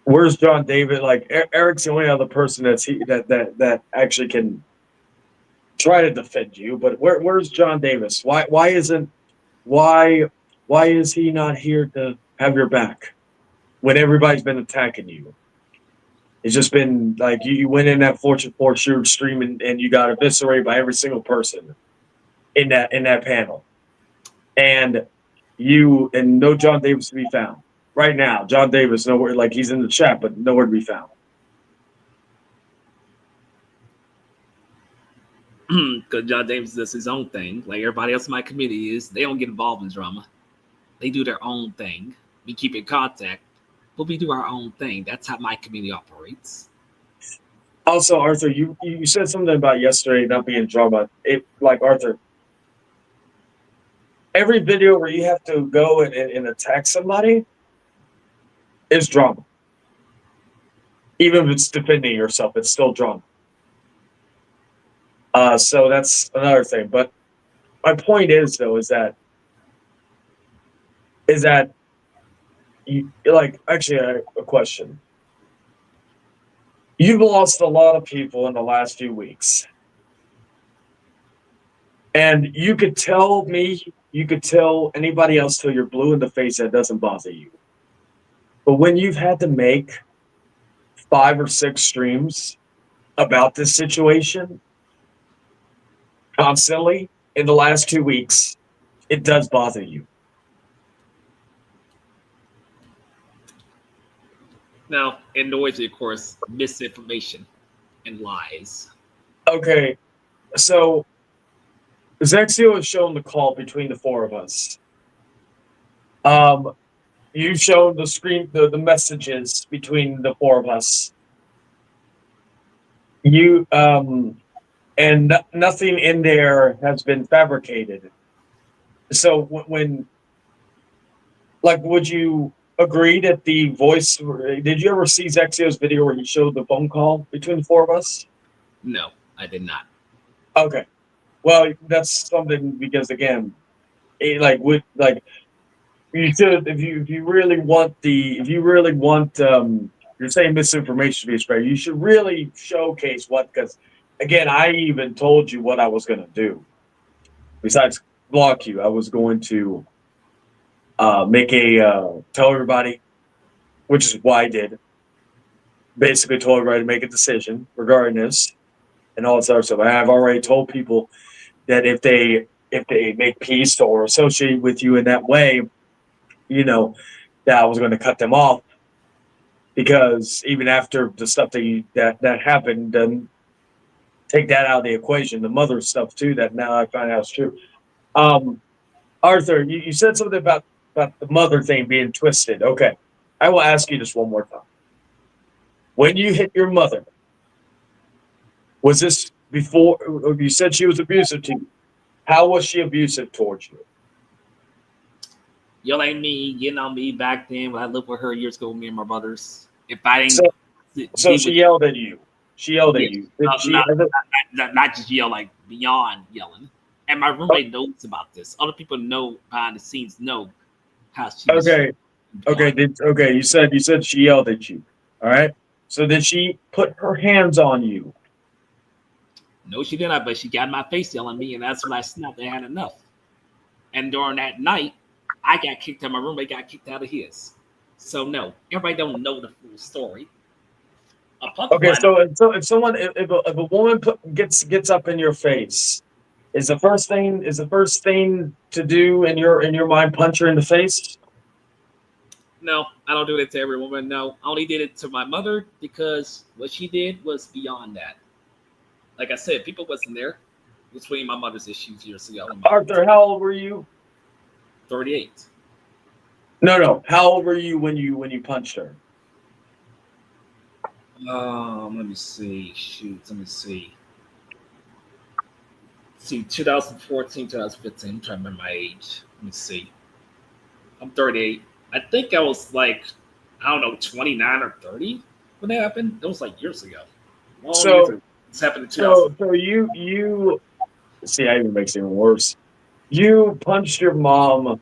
where's John Davis? Like Eric's the only other person that actually can try to defend you. But where's John Davis? Why is he not here to have your back when everybody's been attacking you? It's just been like you went in that Fortune 4 shooter stream and you got eviscerated by every single person in that panel. And no John Davis to be found. Right now, John Davis, nowhere, like he's in the chat, but nowhere to be found. Because John Davis does his own thing. Like everybody else in my community is, they don't get involved in drama. They do their own thing. We keep in contact, but we do our own thing. That's how my community operates. Also, Arthur, you said something about yesterday not being drama. Like Arthur, every video where you have to go and attack somebody is drama. Even if it's defending yourself, it's still drama. So that's another thing. But my point is, though, is that you, like, actually a question. You've lost a lot of people in the last few weeks. And you could tell me, you could tell anybody else till you're blue in the face that doesn't bother you. But when you've had to make 5 or 6 streams about this situation constantly in the last 2 weeks, it does bother you. Now, it annoys me, of course, misinformation and lies. Okay, so Zexio has shown the call between the 4 of us. You've shown the screen, the messages between the 4 of us. You and nothing in there has been fabricated. So when, like, would you agree that the voice? Did you ever see Zexio's video where he showed the phone call between the 4 of us? No, I did not. Okay, well, that's something because again, you should if you really want you're saying misinformation to be spread, you should really showcase what, because again, I even told you what I was going to do. Besides block you, I was going to make tell everybody, which is why I did. Basically, told everybody to make a decision regarding this and all this other stuff. I've already told people that if they make peace or associate with you in that way, that I was going to cut them off, because even after the stuff that happened, then take that out of the equation, the mother stuff too, that now I find out is true. Arthur, you said something about the mother thing being twisted. Okay, I will ask you this one more time. When you hit your mother, was this before? You said she was abusive to you. How was she abusive towards you? Yelling at me, getting on me back then when I lived with her years ago, me and my brothers. If I So, didn't, so she yelled at you. She yelled at yeah, you. Did she not, ever? not just yell, like beyond yelling. And my roommate knows about this. Other people know behind the scenes know how she was. Okay. Okay. You said she yelled at you. All right. So did she put her hands on you? No, she did not, but she got in my face yelling at me, and that's when I snapped. I had enough. And during that night, I got kicked out. My roommate got kicked out of his. So no, everybody don't know the full story. Okay. So if someone if a woman gets up in your face, is the first thing to do in your mind punch her in the face? No, I don't do that to every woman. No, I only did it to my mother because what she did was beyond that. Like I said, people wasn't there between my mother's issues years ago. Arthur, how old were you? 38. No. How old were you when you punched her? Let me see. Let me see. See, 2014, 2015. I'm trying to remember my age. Let me see. I'm 38. I think I was like, I don't know, 29 or 30 when that happened. It was like years ago. So it's happened in 2000. so you see, that even makes it even worse. You punched your mom.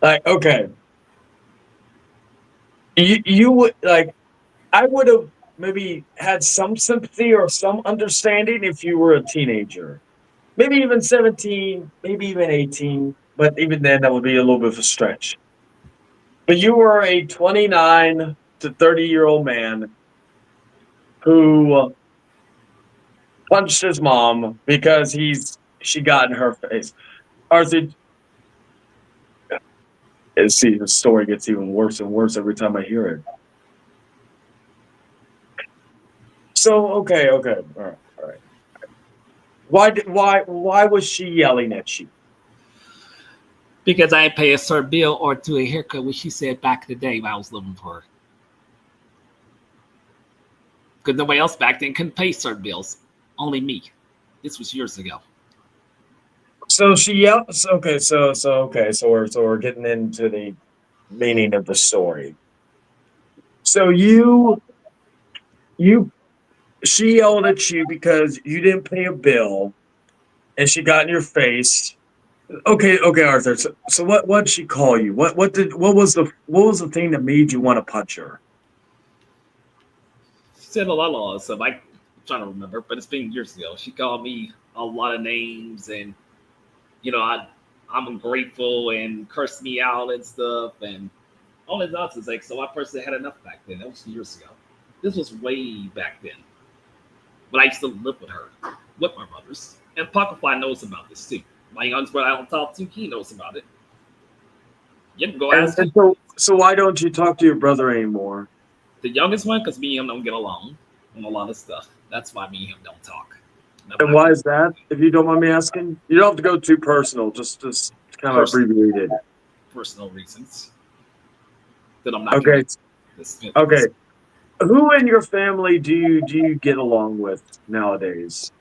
Like, okay, you would like. I would have maybe had some sympathy or some understanding if you were a teenager, maybe even 17, maybe even 18. But even then, that would be a little bit of a stretch. But you were a 29 to 30-year-old man who punched his mom because she got in her face. Arthur, see, the story gets even worse and worse every time I hear it. So okay, all right. Why was she yelling at you? Because I ain't pay a certain bill or do a haircut, which she said back in the day when I was living for her. Because nobody else back then couldn't pay certain bills. Only me. This was years ago. So she yelled. Okay, so we're getting into the meaning of the story. So she yelled at you because you didn't pay a bill, and she got in your face. Okay, Arthur. So what did she call you? What was the thing that made you want to punch her? She said a lot of stuff. I'm trying to remember, but it's been years ago. She called me a lot of names, and I'm ungrateful and cursed me out and stuff, and all that nonsense. Like, so I personally had enough back then. That was years ago. This was way back then. But I used to live with her, with my brothers. And Pocketfly knows about this too. My youngest brother I don't talk to, he knows about it. You can go ask him. So why don't you talk to your brother anymore? The youngest one, because me and him don't get along on a lot of stuff. That's why me and him don't talk. And why is that? If you don't mind me asking, you don't have to go too personal. Just kind of abbreviated. Personal reasons. That I'm not. Okay. Okay. Who in your family do you get along with nowadays?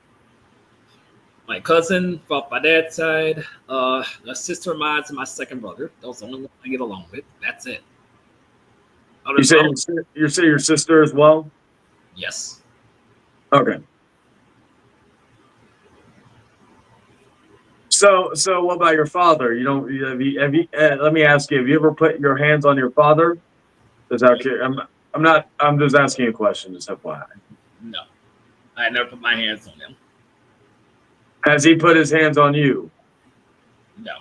My cousin from my dad's side, a sister of mine, and my second brother. Those are the only ones I get along with. That's it. You say your sister as well? Yes. Okay. So what about your father? You don't have you let me ask you, have you ever put your hands on your father? Is that okay? I'm just asking you a question, just FYI. No. I never put my hands on him. Has he put his hands on you? No.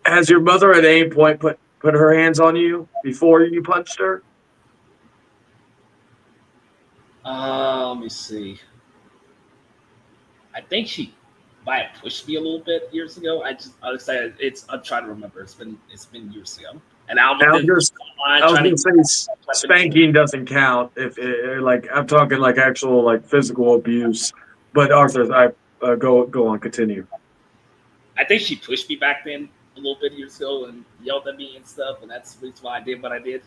Has your mother at any point put her hands on you before you punched her? Let me see. I think she might have pushed me a little bit years ago. I'm trying to remember. It's been years ago. And I was gonna say spanking doesn't count if like I'm talking like actual like physical abuse. But Arthur, go on, continue. I think she pushed me back then a little bit years ago and yelled at me and stuff, and that's the reason why I did what I did.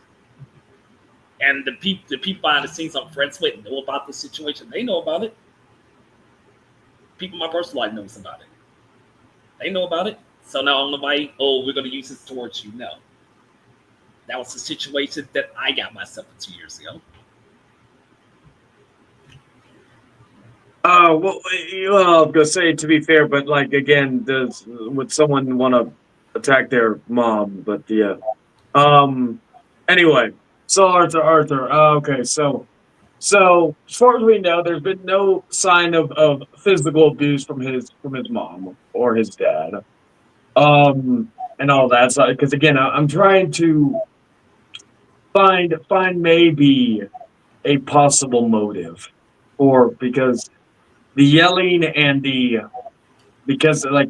And the people behind the scenes I'm friends with know about the situation. They know about it. People in my personal life knows about it. They know about it. So now nobody, we're going to use this towards you. No. That was the situation that I got myself in 2 years ago. Well, I was gonna say, to be fair, but like again, would someone want to attack their mom? But yeah. Anyway, so Arthur. Okay, so as far as we know, there's been no sign of physical abuse from his mom or his dad, and all that. So, because again, I'm trying to find maybe a possible motive, or because the yelling and because like.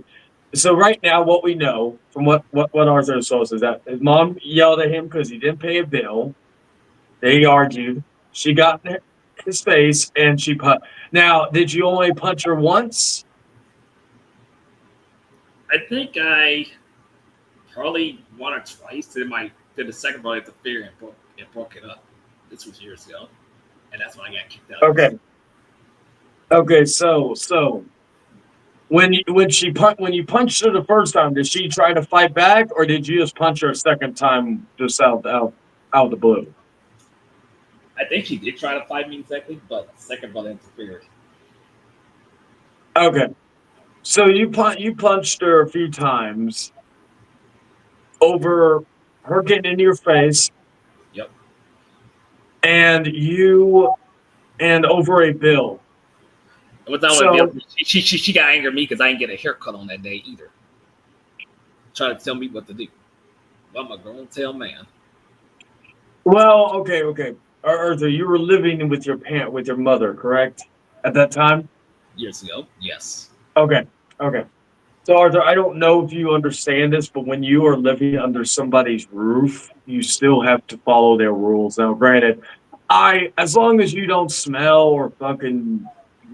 So right now, what we know from what Arthur told us is that his mom yelled at him because he didn't pay a bill. They argued. She got in his face and she put. Now, did you only punch her once? I think I probably one or twice. Then the second ball interfered and broke it up. This was years ago, and that's when I got kicked out. Okay. Okay, so when you punched her the first time, did she try to fight back, or did you just punch her a second time just out of the blue? I think she did try to fight me exactly, but the second ball interfered. Okay, so you punched her a few times over her getting into your face. Yep. And over a bill. It was not a bill. She got angry at me because I didn't get a haircut on that day either. Trying to tell me what to do. I'm a grown tail man. Well, okay. Arthur, you were living with your mother, correct? At that time? Years ago, yes. Okay. So Arthur, I don't know if you understand this, but when you are living under somebody's roof, you still have to follow their rules. Now, granted, as long as you don't smell or fucking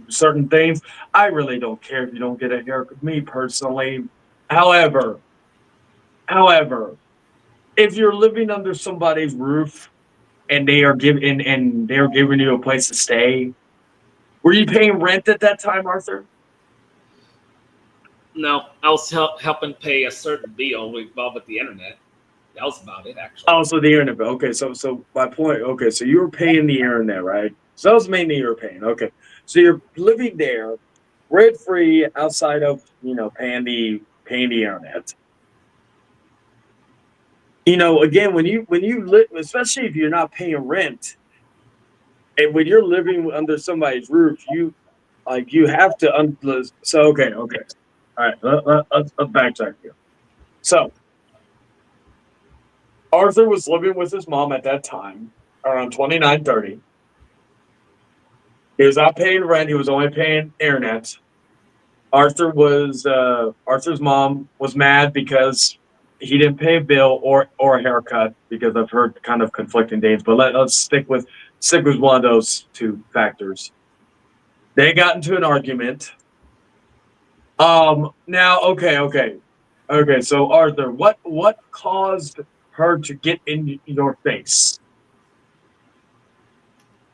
certain things. I really don't care if you don't get a haircut. Me personally, however, if you're living under somebody's roof and they're giving you a place to stay, were you paying rent at that time, Arthur? No, I was helping pay a certain bill involved with the internet. That was about it, actually. Oh, so the internet bill. Okay, so my point. Okay, so you were paying the internet, right? So that was mainly you were paying. Okay, so you're living there, rent free, outside of paying the internet. Again, when you live, especially if you're not paying rent, and when you're living under somebody's roof, you have to So okay, all right, let's backtrack here. So Arthur was living with his mom at that time, around 29-30. He was not paying rent. He was only paying internet. Arthur's mom was mad because he didn't pay a bill or a haircut, because I've heard kind of conflicting dates. But let's stick with one of those two factors. They got into an argument. Now, okay. So Arthur, what caused her to get in your face?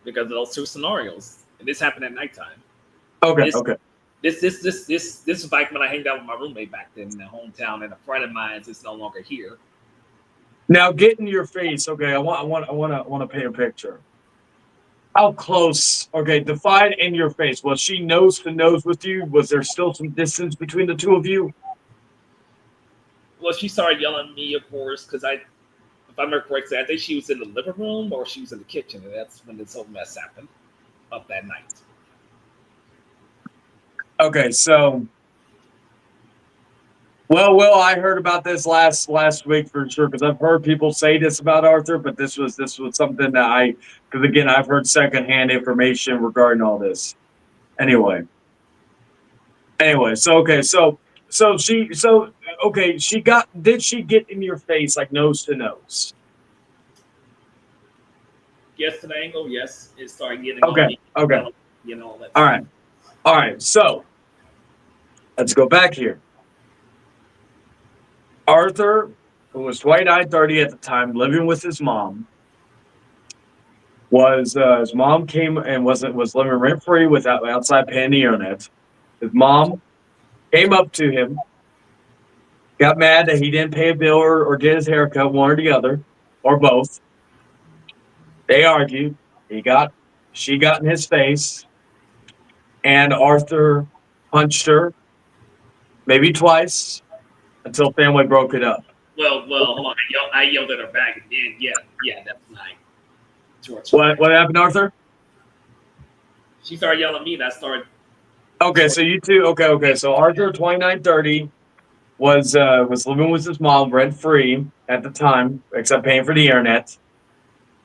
Because of those two scenarios. And this happened at nighttime. Okay. This was back when I hanged out with my roommate back then in the hometown, and a friend of mine is no longer here. Now, get in your face. Okay, I want to paint a picture. How close? Okay, define in your face. Was she nose to nose with you? Was there still some distance between the two of you? Well, she started yelling at me, of course, because if I remember correctly, I think she was in the living room or she was in the kitchen, and that's when this whole mess happened up that night. Okay, so well, I heard about this last week for sure, because I've heard people say this about Arthur, but this was something that because again, I've heard secondhand information regarding all this. Anyway, so did she get in your face like nose to nose? Yes to the angle, yes. It started getting Okay. on me, All right. So let's go back here. Arthur, who was 29-30 at the time, living with his mom, his mom came and was living rent free without outside paying the internet. His mom came up to him, got mad that he didn't pay a bill or get his haircut, one or the other, or both. They argued. She got in his face, and Arthur punched her maybe twice until family broke it up. Well, hold on. I yelled at her back, and then yeah, that's nice. George. What happened, Arthur? She started yelling at me, and I started. Okay, so you two. Okay. So Arthur, 29-30, was living with his mom rent free at the time, except paying for the internet.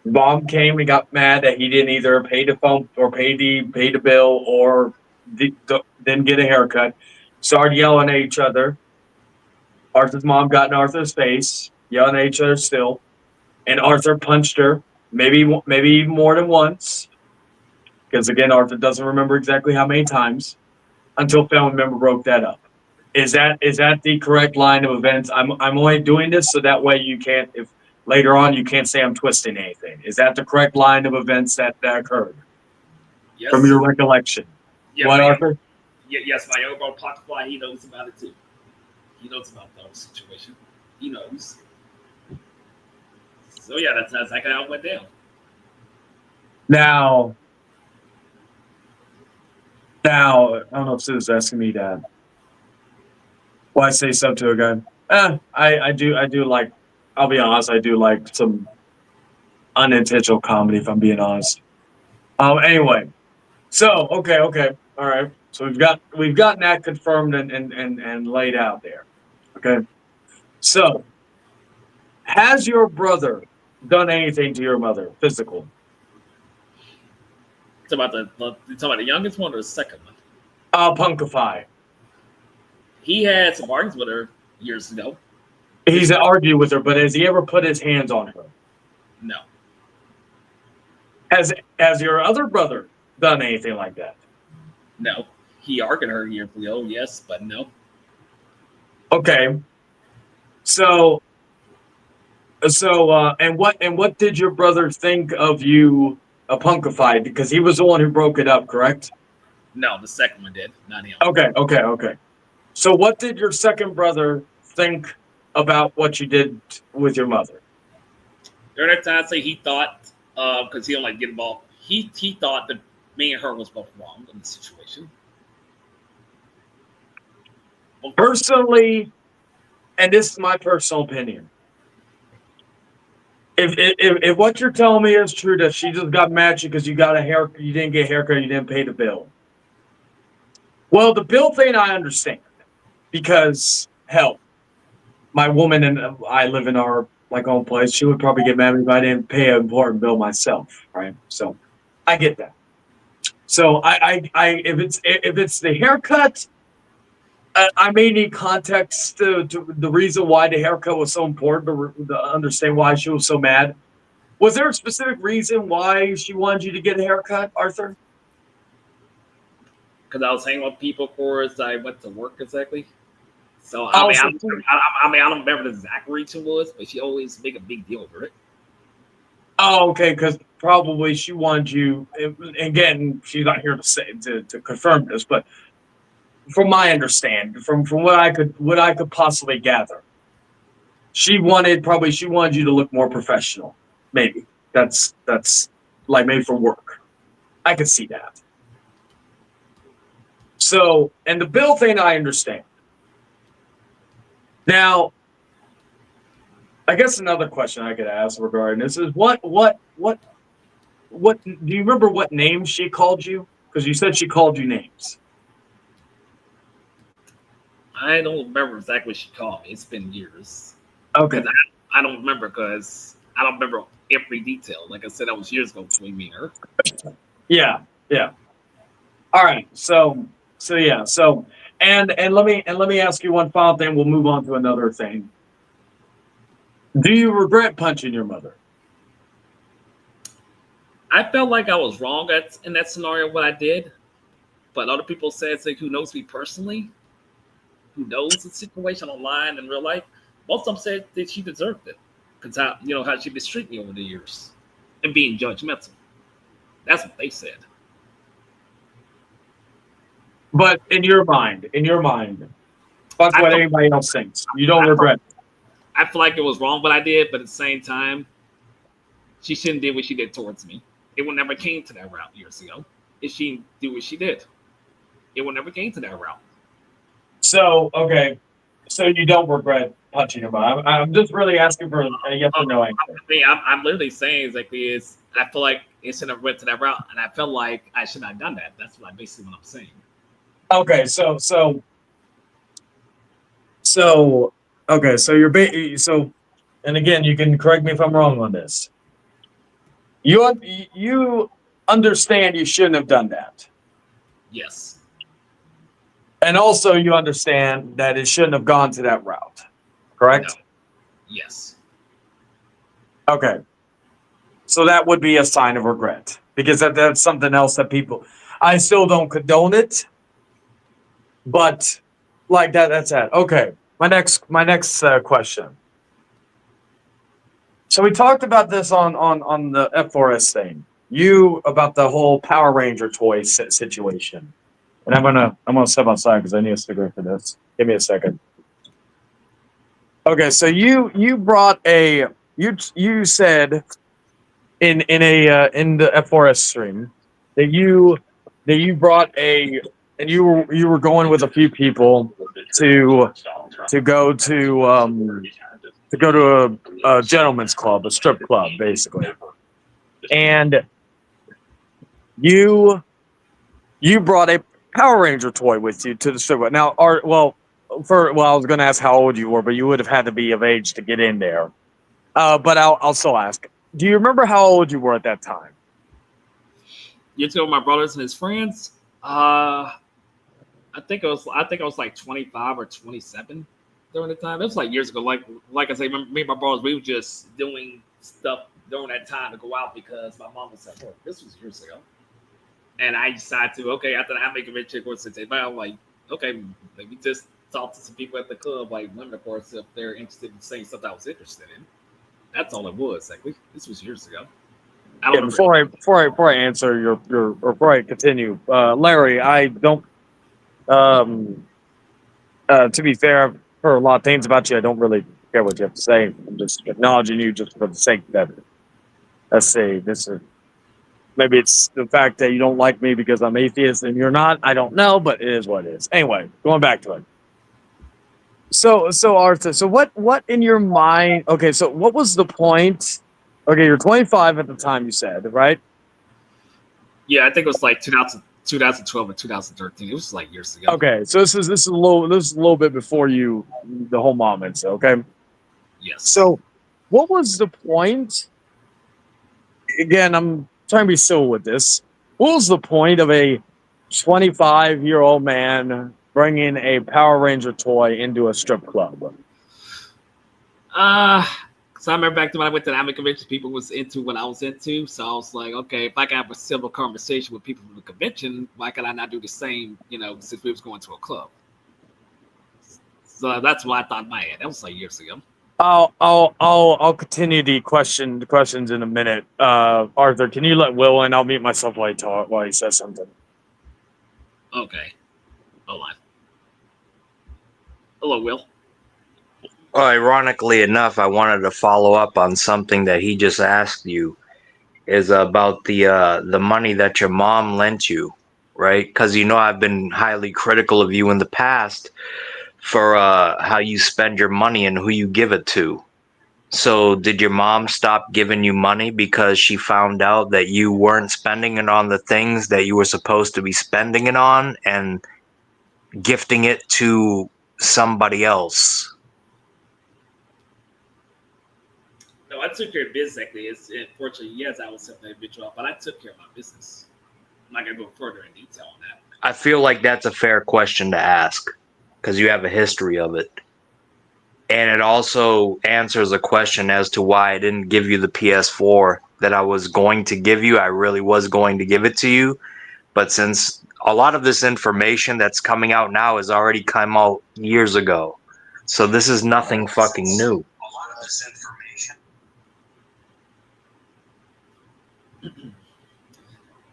Mom came and got mad that he didn't either pay the phone or pay the bill or didn't get a haircut. Started yelling at each other. Arthur's mom got in Arthur's face, yelling at each other still, and Arthur punched her maybe more than once, because again, Arthur doesn't remember exactly how many times, until family member broke that up. Is that the correct line of events? I'm only doing this so that way you can't, if later on you can't say I'm twisting anything. Is that the correct line of events that occurred? Yes. From your recollection? Yeah, what, Arthur? Yes, my overall pocket fly, he knows about it too. He knows about those situations. He knows. So yeah, that's like how it went down. Now, I don't know if Sue's asking me that. Well, I say so to a guy. I do like. I'll be honest. I do like some unintentional comedy, if I'm being honest. Anyway, so okay, all right. So we've gotten that confirmed and laid out there. Okay. So, has your brother done anything to your mother, physical? You talking about the youngest one or the second one? Punkify. He had some arguments with her years ago. He's argued with her, but has he ever put his hands on her? No. Has your other brother done anything like that? No. He argued her years ago, yes, but no. Okay. So and what did your brother think of you punkified? Because he was the one who broke it up, correct? No, the second one did, not him. Okay. So what did your second brother think about what you did with your mother? During that time, say he thought, because he don't like get involved, he thought that me and her was both wrong in the situation. Personally, and this is my personal opinion, if what you're telling me is true, that she just got mad because you got a haircut, you didn't get a haircut, you didn't pay the bill. Well, the bill thing I understand, because hell, my woman and I live in our own place. She would probably get mad at me if I didn't pay an important bill myself, right? So I get that. So if it's the haircut, I may need context to the reason why the haircut was so important to understand why she was so mad. Was there a specific reason why she wanted you to get a haircut, Arthur? Because I was hanging with people before I went to work exactly. So Oh, I don't remember the exact reason was, but she always make a big deal over it. Oh, okay, because probably she wanted you. Again, she's not here to say to confirm this, but from my understanding, from what I could possibly gather, she wanted you to look more professional. Maybe that's like maybe for work. I could see that. So, and the bill thing, I understand. Now, I guess another question I could ask regarding this is what do you remember what name she called you? Because you said she called you names. I don't remember exactly what she called me. It's been years. Okay. I don't remember because I don't remember every detail. Like I said, that was years ago between me and her. Yeah. All right. So yeah. So and let me ask you one final thing. We'll move on to another thing. Do you regret punching your mother? I felt like I was wrong in that scenario what I did, but other people said, say, who knows me personally, who knows the situation online in real life, most of them said that she deserved it because how she mistreated me over the years and being judgmental. That's what they said. But in your mind, fuck what anybody else thinks. You don't regret it. I feel like it was wrong what I did, but at the same time, she shouldn't did what she did towards me. It would never came to that route years ago. If she do what she did, it would never came to that route. So okay, so you don't regret punching her mom. I'm just really asking for a yes or no answer. I'm literally saying is I feel like it shouldn't have went to that route, and I felt like I should not have done that. That's basically what I'm saying. Okay, so okay, so you're and again, you can correct me if I'm wrong on this. You understand you shouldn't have done that. Yes. And also you understand that it shouldn't have gone to that route. Correct? No. Yes. Okay. So that would be a sign of regret. Because that's something else that I still don't condone it. But like that's that. Okay. My next question. So we talked about this on the F4S thing. You about the whole Power Ranger toy situation. And I'm gonna step outside because I need a cigarette for this. Give me a second. Okay, so you brought you said in the F4S stream that you brought and you were going with a few people to go to a gentleman's club, a strip club, basically. And you brought a Power Ranger toy with you to the strip club. Now, I was going to ask how old you were, but you would have had to be of age to get in there. But I'll still ask. Do you remember how old you were at that time? You're talking about my brothers and his friends? I think I was like 25 or 27 during the time. It was like years ago. Like I say, me and my brothers, we were just doing stuff during that time to go out because my mom was at work. This was years ago. And I decided to, okay, after I make a rich chick was to I'm like, okay, let me just talk to some people at the club, like women, of course, if they're interested in saying something I was interested in. That's all it was. Like, this was years ago. I don't Yeah, remember. before I answer your or before I continue, Larry, I don't. To be fair, I've heard a lot of things about you. I don't really care what you have to say. I'm just acknowledging you just for the sake that. Let's see. This is maybe it's the fact that you don't like me because I'm atheist and you're not. I don't know, but it is what it is. Anyway, going back to it. So Arthur, so what in your mind? Okay, so what was the point? Okay, you're 25 at the time. You said, right? Yeah, I think it was like 2012 or 2013. It was like years ago. Okay, so this is a little bit before the whole moment. So, okay. Yes. So, what was the point? Again, I'm trying to be civil with this. What was the point of a 25-year-old man bringing a Power Ranger toy into a strip club? So I remember back to when I went to the anime convention, people was into what I was into. So I was like, okay, if I can have a civil conversation with people from the convention, why could I not do the same? Since we was going to a club. So that's what I thought in my head. That was like years ago. I'll continue the questions in a minute. Arthur, can you let Will in? I'll mute myself while he says something. Okay. Hold on. Hello, Will. Well, ironically enough, I wanted to follow up on something that he just asked you, is about the money that your mom lent you, right? Because I've been highly critical of you in the past for how you spend your money and who you give it to. So did your mom stop giving you money because she found out that you weren't spending it on the things that you were supposed to be spending it on and gifting it to somebody else? No, I took care of business. Actually, unfortunately, yes, I was something individual, but I took care of my business. I'm not gonna go further in detail on that. I feel like that's a fair question to ask because you have a history of it. And it also answers a question as to why I didn't give you the PS4 that I was going to give you. I really was going to give it to you. But since a lot of this information that's coming out now has already come out years ago. So this is nothing fucking new. A lot of this information.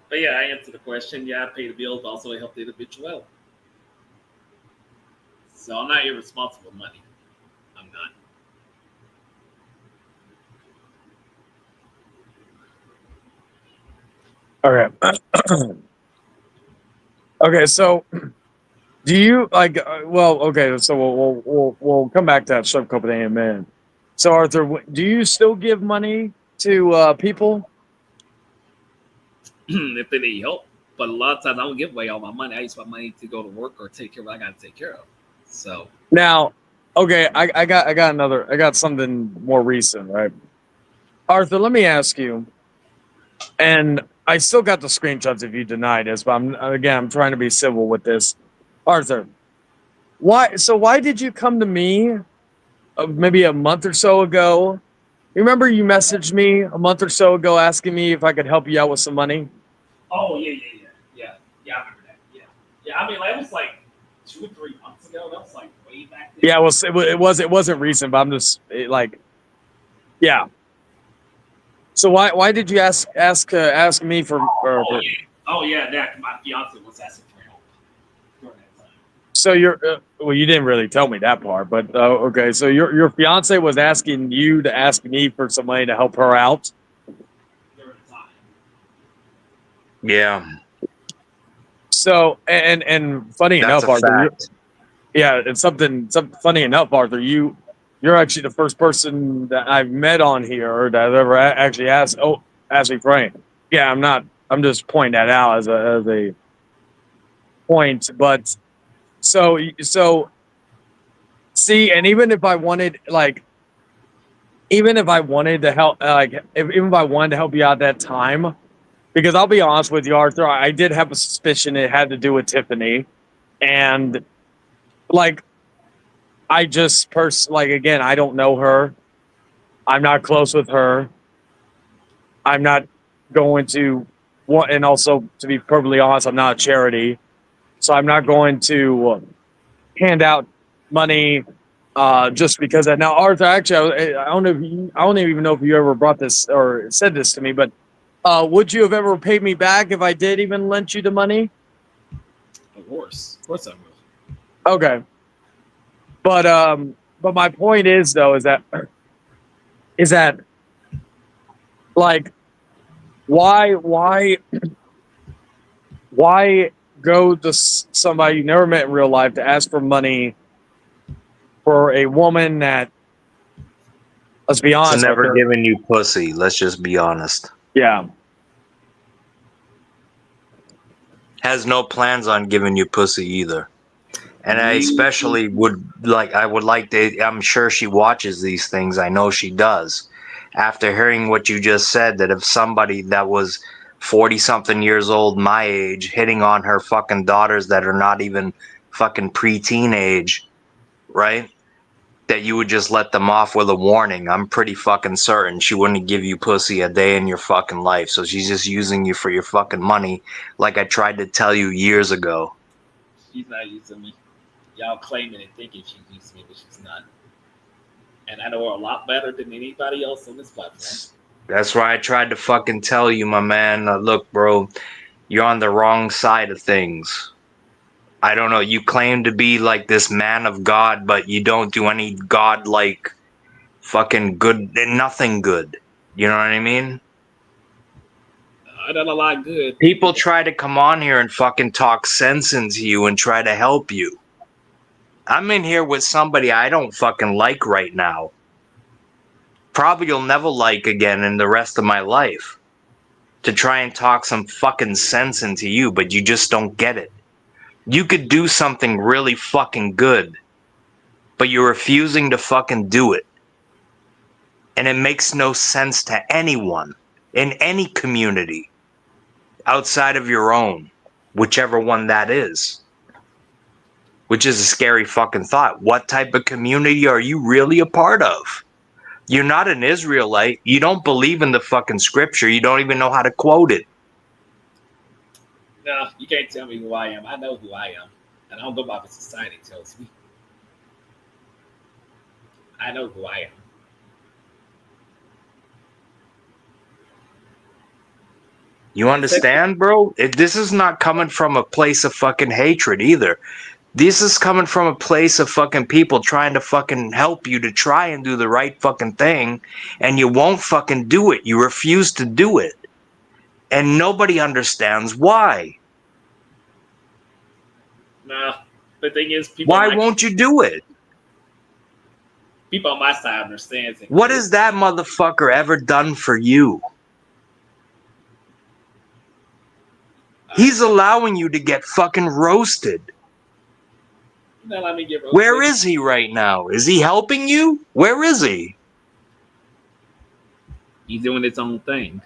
But yeah, I answered the question. Yeah, I pay the bills, but also I help the individual. So I'm not irresponsible with money. I'm Okay. Okay, so do you like? Well, okay, so we'll come back to that strip club in a minute. So Arthur, do you still give money to people? if they need help. But a lot of times I don't give away all my money. I use my money to go to work or take care of what I got to take care of. So Now, okay, I got something more recent, right? Arthur, let me ask you, and I still got the screenshots if you deny this, but I'm trying to be civil with this. Arthur, why did you come to me maybe a month or so ago? Remember you messaged me a month or so ago asking me if I could help you out with some money? oh yeah. I remember that. Yeah. I mean, that was like 2 or 3 months ago. That was like way back then. Yeah, it wasn't recent, but I'm just yeah. So why did you ask me for? Oh yeah. That my fiance was asking for help during that time. So you didn't really tell me that part, but okay. So your fiance was asking you to ask me for some money to help her out. During the time. Yeah. So and funny That's enough, a Arthur. fact. Yeah, it's something funny enough, Arthur. You're actually the first person that I've met on here that I've ever actually asked me for money. Yeah, I'm just pointing that out as a point, but so see, and even if I wanted to help, even if I wanted to help you out that time, because I'll be honest with you, Arthur, I did have a suspicion it had to do with Tiffany, and I just again, I don't know her, I'm not close with her, I'm not going to and also to be perfectly honest, I'm not a charity, so I'm not going to hand out money just because. Now, Arthur, actually, I don't know. I don't even know if you ever brought this or said this to me, but would you have ever paid me back if I did even lend you the money? Of course I will. Okay, but my point is though is that like why go to somebody you never met in real life to ask for money for a woman that, let's be It's honest, never Arthur, giving you pussy. Let's just be honest. yeah, Has no plans on giving you pussy either. And I especially I would like to, I'm sure she watches these things. I know she does. After hearing what you just said, that if somebody that was 40 something years old, my age, hitting on her fucking daughters that are not even fucking preteen age, right? That you would just let them off with a warning. I'm pretty fucking certain she wouldn't give you pussy a day in your fucking life. So she's just using you for your fucking money, like I tried to tell you years ago. She's not using me. Y'all claiming and thinking she's using me, but she's not. And I know her a lot better than anybody else on this platform. That's why I tried to fucking tell you, my man. Look, bro, you're on the wrong side of things. I don't know. You claim to be like this man of God, but you don't do any God-like fucking good, nothing good. You know what I mean? I done a lot good. People try to come on here and fucking talk sense into you and try to help you. I'm in here with somebody I don't fucking like right now. Probably you'll never like again in the rest of my life. To try and talk some fucking sense into you, but you just don't get it. You could do something really fucking good, but you're refusing to fucking do it. And it makes no sense to anyone in any community outside of your own, whichever one that is. Which is a scary fucking thought. What type of community are you really a part of? You're not an Israelite. You don't believe in the fucking scripture. You don't even know how to quote it. No, you can't tell me who I am. I know who I am. And I don't go by what society tells me. I know who I am. You understand, bro? This is not coming from a place of fucking hatred either. This is coming from a place of fucking people trying to fucking help you to try and do the right fucking thing, and you won't fucking do it. You refuse to do it. And nobody understands why. No, the thing is, people. Why won't you do it? People on my side understand. What has that motherfucker ever done for you? He's allowing you to get fucking roasted. Now let me get roasted. Where is he right now? Is he helping you? Where is he? He's doing his own thing.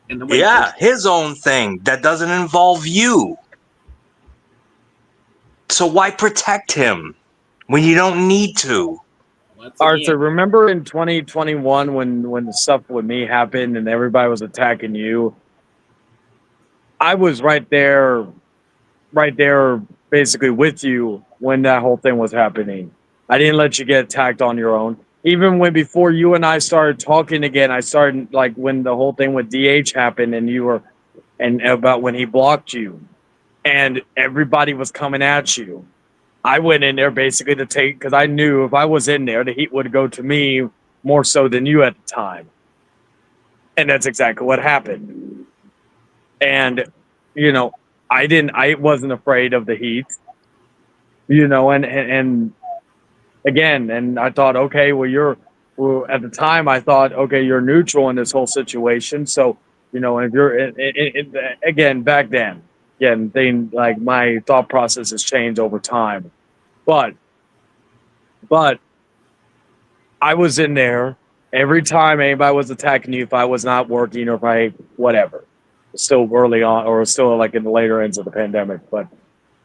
And Yeah, his own thing that doesn't involve you. So why protect him when you don't need to? Arthur, remember in 2021 when the stuff with me happened and everybody was attacking you? I was right there basically with you when that whole thing was happening. I didn't let you get attacked on your own. Even when before you and I started talking again, I started like when the whole thing with DH happened and about when he blocked you and everybody was coming at you. I went in there basically to take, because I knew if I was in there, the heat would go to me more so than you at the time. And that's exactly what happened. And, you know, I wasn't afraid of the heat, you know, and again, and I thought, okay, at the time I thought, okay, you're neutral in this whole situation. So, you know, if you're, again, back then, again, like my thought process has changed over time. But I was in there every time anybody was attacking you, if I was not working or if I, whatever, still early on or still like in the later ends of the pandemic. But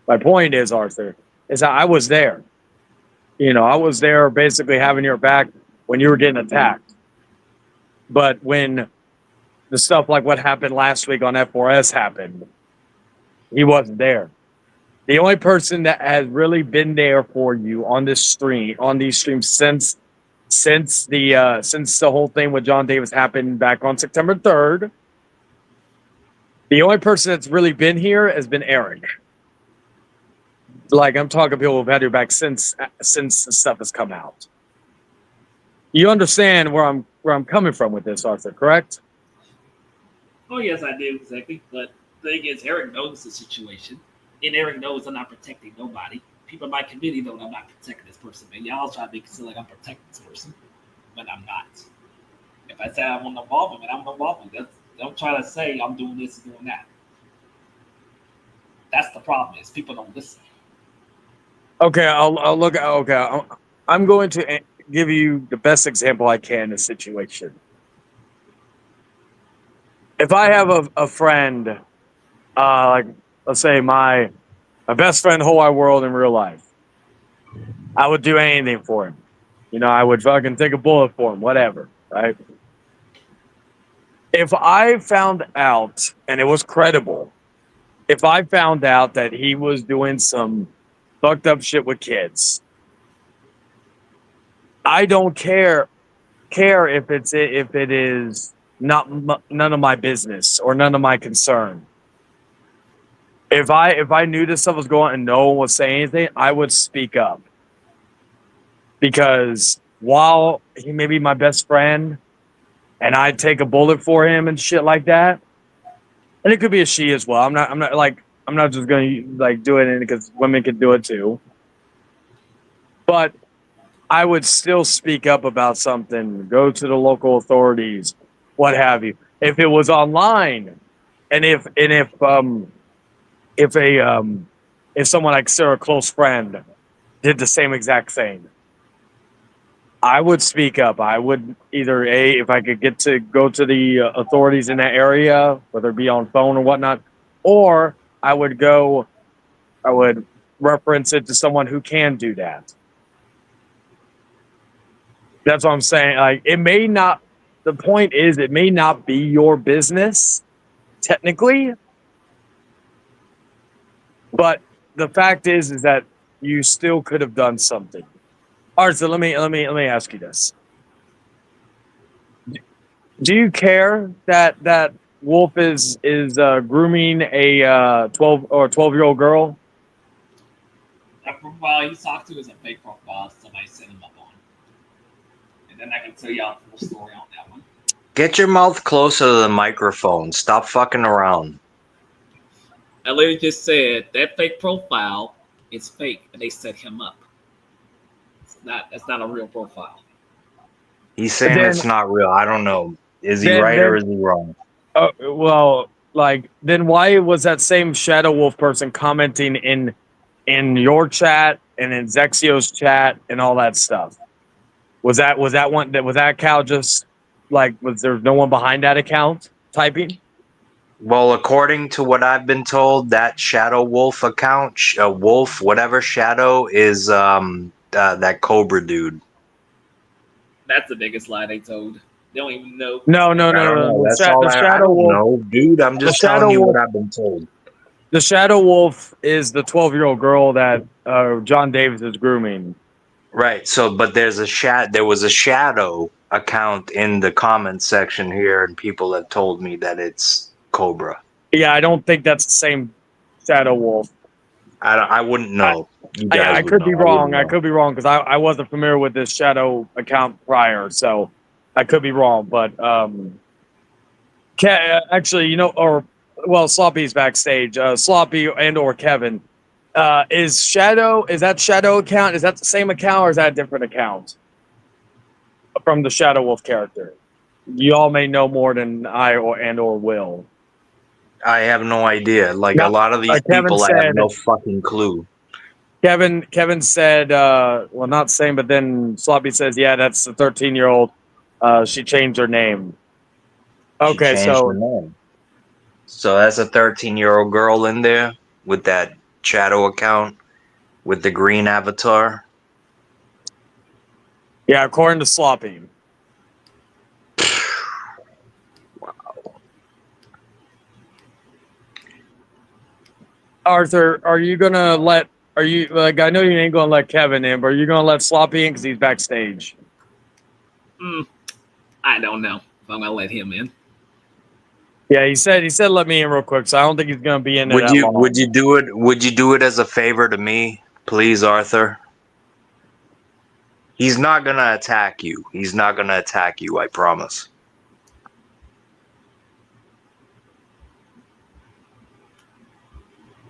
my point is, Arthur, is that I was there. You know, I was there basically having your back when you were getting attacked. But when the stuff like what happened last week on F4S happened, he wasn't there. The only person that has really been there for you on these streams since the whole thing with John Davis happened back on September 3rd, the only person that's really been here has been Eric. Like, I'm talking people who've had your back since the stuff has come out. You understand where I'm coming from with this, Arthur, correct? Oh yes, I do exactly. But the thing is, Eric knows the situation, and Eric knows I'm not protecting nobody. People in my community know I'm not protecting this person, but y'all try to make it seem like I'm protecting this person, but I'm not. If I say I want involvement, I'm involvement. Don't try to say I'm doing this and doing that. That's the problem. Is people don't listen. Okay, I'll look. Okay, I'm going to give you the best example I can in this situation. If I have a friend, like let's say my best friend, whole wide world in real life, I would do anything for him. You know, I would fucking take a bullet for him, whatever, right? If I found out, and it was credible, if I found out that he was doing some fucked up shit with kids, I don't care if it is none of my business or none of my concern. If I knew this stuff was going on and no one was saying anything, I would speak up. Because while he may be my best friend and I'd take a bullet for him and shit like that, and it could be a she as well. I'm not just going to like do it because women can do it too. But I would still speak up about something, go to the local authorities, what have you. If it was online, and if someone like Sarah, a close friend, did the same exact thing, I would speak up. I would either if I could get to go to the authorities in that area, whether it be on phone or whatnot, or I would reference it to someone who can do that. That's what I'm saying. Like, it may not. The point is, it may not be your business, technically, but the fact is that you still could have done something. All right, so let me ask you this: do you care that Wolf is grooming a 12-year-old girl? That profile he talked to is a fake profile. Somebody set him up on, and then I can tell y'all a full story on that one. Get your mouth closer to the microphone. Stop fucking around. I literally just said that fake profile is fake, and they set him up. That's not a real profile. He's saying it's not real. I don't know. Is he right or is he wrong? Well, like, then why was that same Shadow Wolf person commenting in your chat and in Zexio's chat and all that stuff? Was that account just like, was there no one behind that account typing? Well, according to what I've been told, that Shadow Wolf account, Wolf, whatever Shadow, is that Cobra dude. That's the biggest lie they told. They don't even know. No. That's all I don't know, dude. I'm just telling you what I've been told. The Shadow Wolf is the 12-year-old girl that John Davis is grooming. Right. So, but there was a Shadow account in the comments section here, and people have told me that it's Cobra. Yeah, I don't think that's the same Shadow Wolf. I wouldn't know. I could be wrong. I could be wrong because I wasn't familiar with this Shadow account prior, so I could be wrong. But actually, Sloppy's backstage. Sloppy and or Kevin. Is that Shadow account? Is that the same account or is that a different account from the Shadow Wolf character? You all may know more than I or Will. I have no idea. Like, a lot of these people, I have no fucking clue. Kevin said, well, not same, but then Sloppy says, yeah, that's the 13-year-old. She changed her name. Okay, so that's a 13-year-old girl in there with that Shadow account with the green avatar. Yeah, according to Sloppy. Wow. Arthur, are you gonna let? Are you like? I know you ain't gonna let Kevin in, but are you gonna let Sloppy in because he's backstage? I don't know if I'm gonna let him in. Yeah, he said let me in real quick, so I don't think he's gonna be in there that long. Would you do it? Would you do it as a favor to me, please, Arthur? He's not gonna attack you. He's not gonna attack you. I promise.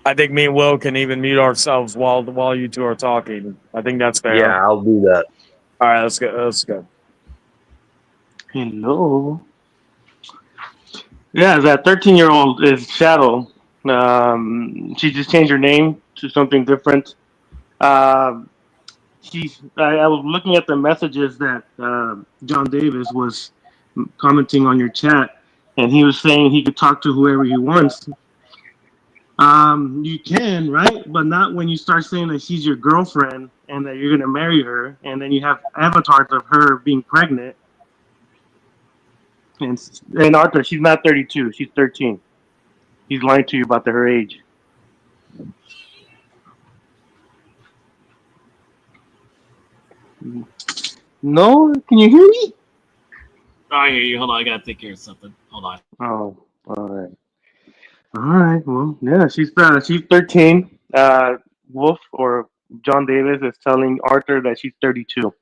I think me and Will can even mute ourselves while you two are talking. I think that's fair. Yeah, I'll do that. All right, let's go. Let's go. Hello. Yeah, that 13-year-old is Shadow. She just changed her name to something different. I was looking at the messages that John Davis was commenting on your chat, and he was saying he could talk to whoever he wants. You can, right? But not when you start saying that she's your girlfriend and that you're gonna marry her, and then you have avatars of her being pregnant. And Arthur, she's not 32. She's 13. He's lying to you about her age. No, can you hear me? Oh, I hear you. Hold on, I gotta take care of something. Hold on. Oh, all right. All right. Well, yeah, she's 13. Wolf or John Davis is telling Arthur that she's 32.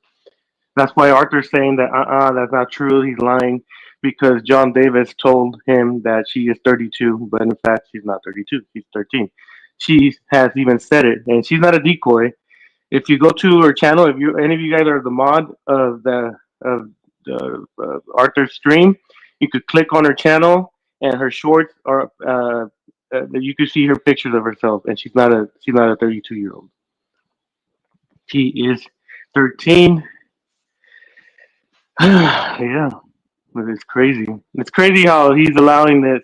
That's why Arthur's saying that that's not true. He's lying because John Davis told him that she is 32, but in fact she's not 32. She's 13. She has even said it, and she's not a decoy. If you go to her channel, if you any of you guys are the mod of the Arthur's stream, you could click on her channel and her shorts are you could see her pictures of herself, and she's not a 32-year-old. She is 13. Yeah, it's crazy. It's crazy how he's allowing this,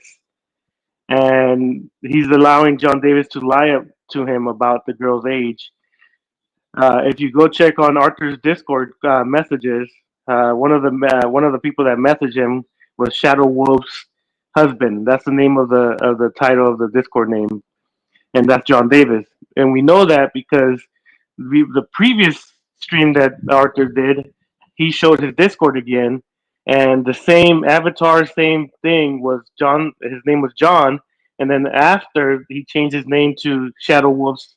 and he's allowing John Davis to lie up to him about the girl's age. If you go check on Arthur's Discord messages, one of the people that messaged him was Shadow Wolf's husband. That's the name of the title of the Discord name, and that's John Davis. And we know that because the previous stream that Arthur did, he showed his Discord again, and the same avatar, same thing was John. His name was John, and then after he changed his name to Shadow Wolf's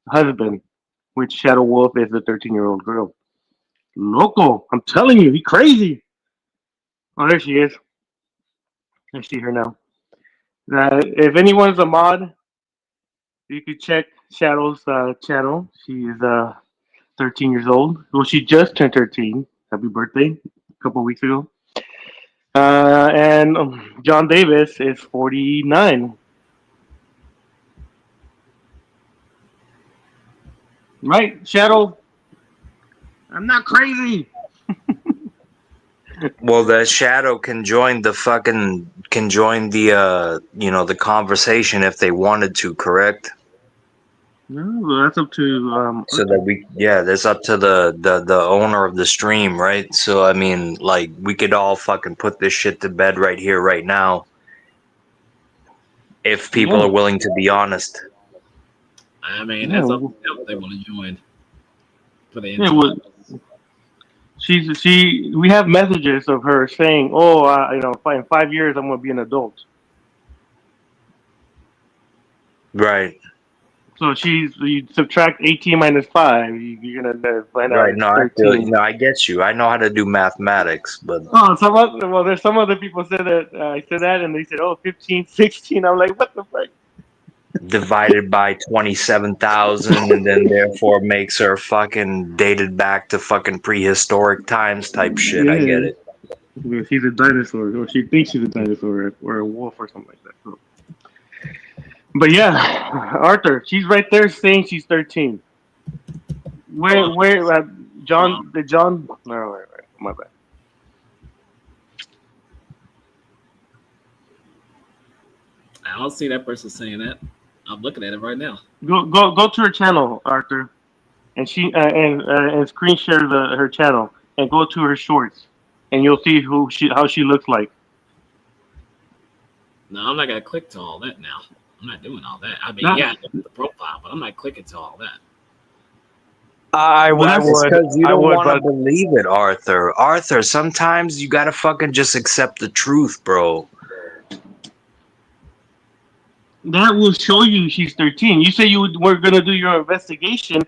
husband, which Shadow Wolf is the 13-year-old girl. Loco, I'm telling you, he crazy. Oh, there she is. I see her now. If anyone's a mod, you could check Shadow's channel. She is 13 years old. Well, she just turned 13. Happy birthday a couple weeks ago. And John Davis is 49. Right, Shadow? I'm not crazy. Well, the Shadow can join the the conversation if they wanted to, correct? No, that's up to So that that's up to the owner of the stream, right? So I mean, like, we could all fucking put this shit to bed right here, right now, if people are willing to be honest. I mean, that's up to them if they want to join. Put it we have messages of her saying, "Oh, in 5 years I'm gonna be an adult." Right. So you subtract 18 minus 5, you're gonna find out. Right. It's No, 13. I get you. I know how to do mathematics, but There's some other people said that I said that, and they said, "Oh, 15, 16." I'm like, what the fuck? divided by 27,000, and then therefore makes her fucking dated back to fucking prehistoric times type shit. I get it. She's a dinosaur, or she thinks she's a dinosaur, or a wolf, or something like that. So. But yeah, Arthur, she's right there saying she's 13. Where, John? Did John? No, wait, my bad. I don't see that person saying that. I'm looking at it right now. Go to her channel, Arthur, and and screen share her channel, and go to her shorts, and you'll see how she looks like. No, I'm not gonna click to all that now. I'm not doing all that. I mean, Not, yeah, the profile, but I'm not clicking to all that. I It's would, because you I don't would, want to but believe it, Arthur. Arthur, sometimes you gotta fucking just accept the truth, bro. that will show you she's 13. You say you were gonna do your investigation.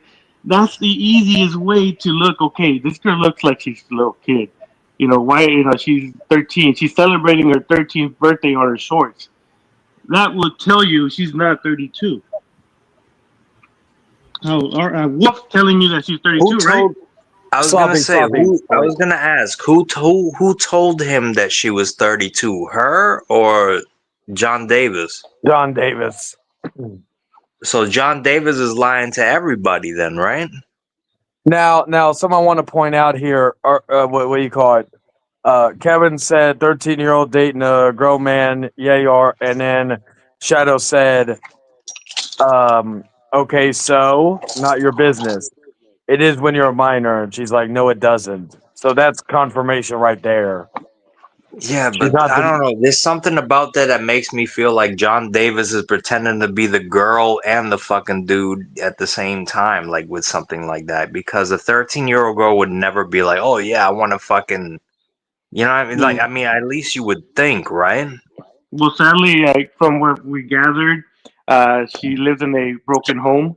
That's the easiest way to look. Okay, this girl looks like she's a little kid. You know why? You know she's 13. She's celebrating her 13th birthday on her shorts. That will tell you she's not 32. Oh, Wolf's telling you that she's Who 32, right? told? I was gonna sloppy, say sloppy. who. I was gonna ask who told him that she was 32? Her or John Davis? John Davis. So John Davis is lying to everybody, then, right? Now, someone want to point out here, what do you call it? Kevin said 13-year-old dating a grown man. Yeah, you are. And then Shadow said, okay, so not your business. It is when you're a minor. And she's like, no, it doesn't. So that's confirmation right there. Yeah, She's but not I the, don't know. There's something about that makes me feel like John Davis is pretending to be the girl and the fucking dude at the same time, like with something like that. Because a 13-year-old girl would never be like, "Oh yeah, I want to fucking," you know what I mean? Like, Well, I mean, at least you would think, right? well, sadly, from what we gathered, she lives in a broken home.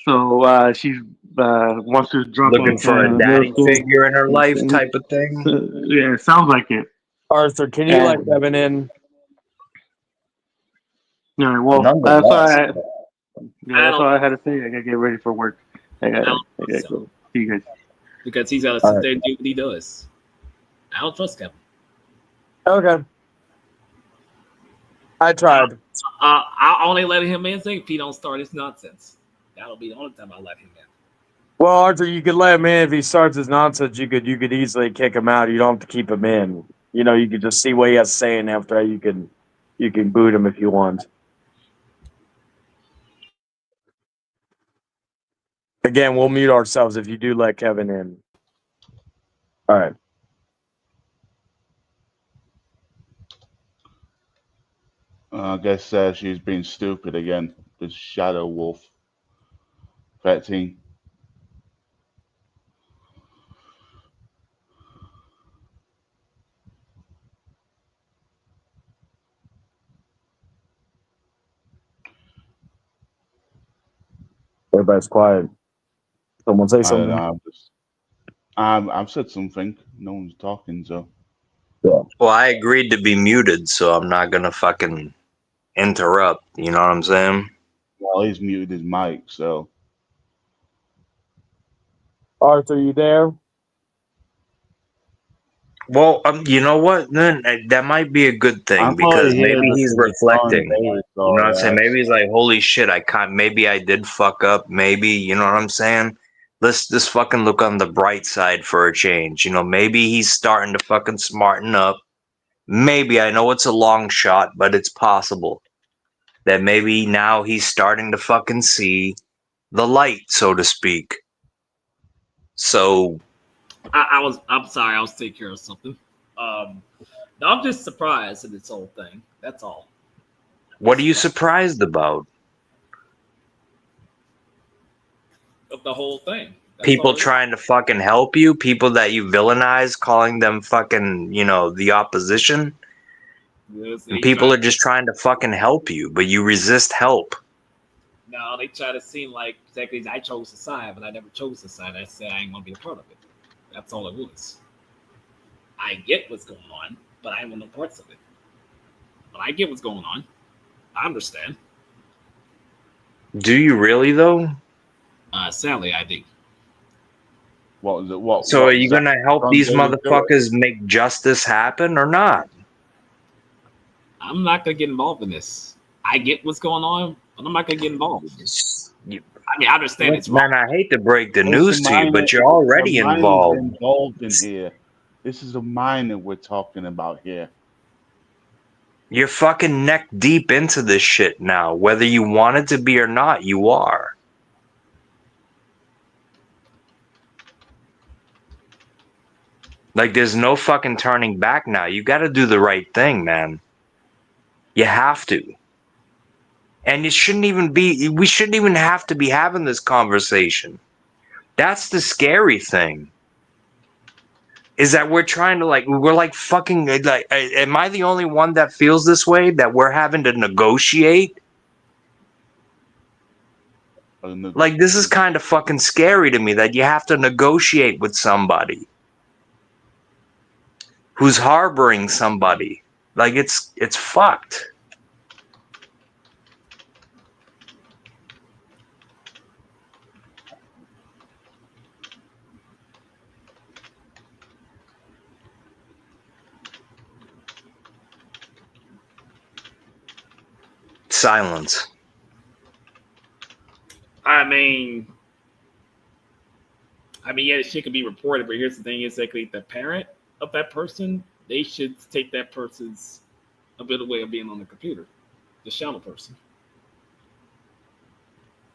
So she wants to drop Looking out for a middle daddy school. figure in her life, type of thing. Yeah, it sounds like it. Arthur, can you let And Kevin in? yeah, well, Nonetheless, I that's all don't. I had to say. I gotta get ready for work. I don't I trust gotta him go. See you guys. because he's got to All sit right. there and do what he does. I don't trust Kevin. Okay. I tried. I'll only let him in if he don't start his nonsense. That'll be the only time I'll let him in. Well, Arthur, you could let him in if he starts his nonsense. You could easily kick him out. You don't have to keep him in. You know, you could just see what he has to say, and after that, you can boot him if you want. Again, we'll mute ourselves if you do let Kevin in. All right. I guess she's being stupid again. This Shadow Wolf. 13. Everybody's quiet. Someone say I don't know. something. I've said something. No one's talking, so. Yeah. well, I agreed to be muted, so I'm not gonna fucking interrupt. You know what I'm saying? Well, he's muted his mic, so. Arthur, you there? Well, you know what? Then that might be a good thing I'm only because here maybe he's because it's on reflecting. David, You know so what I'm saying? that's. Maybe he's like, "Holy shit, I can't. Maybe I did fuck up. Maybe you know what I'm saying? Let's just fucking look on the bright side for a change. You know, maybe he's starting to fucking smarten up. Maybe I know it's a long shot, but it's possible that maybe now he's starting to fucking see the light, so to speak. So I'm sorry. I was taking care of something. Um, no, I'm just surprised at this whole thing. That's all. what are you surprised about? Of the whole thing. That's People all it is. trying to fucking help you, people that you villainize, calling them fucking, the opposition, Yes, and they people try. are just trying to fucking help you, but you resist help. Now they try to seem like exactly I chose the side, but I never chose the side. I said I ain't gonna be a part of it. That's all it was. I get what's going on, but I ain't want no parts of it. But I get what's going on. I understand. Do you really though? Sadly, I do. What was it? What So are what you Zach gonna help John these David doing? motherfuckers make justice happen or not? I'm not gonna get involved in this. I get what's going on, but I'm not gonna get involved. You- I mean, I understand Look, it's man, wrong. I hate to break the It's a news to you, minor. but you're It's a already minor involved. involved in here. This is a minor we're talking about here. You're fucking neck deep into this shit now. Whether you want it to be or not, you are. Like, there's no fucking turning back now. You gotta do the right thing, man. You have to. And it shouldn't even be, we shouldn't even have to be having this conversation. That's the scary thing. Is that we're trying to we're like fucking, like, am I the only one that feels this way? That we're having to negotiate? Like, this is kind of fucking scary to me that you have to negotiate with somebody who's harboring somebody. Like, it's fucked. Silence. I mean, yeah, shit could be reported, but here's the thing: is that the parent of that person, they should take that person's ability way of being on the computer, the shadow person.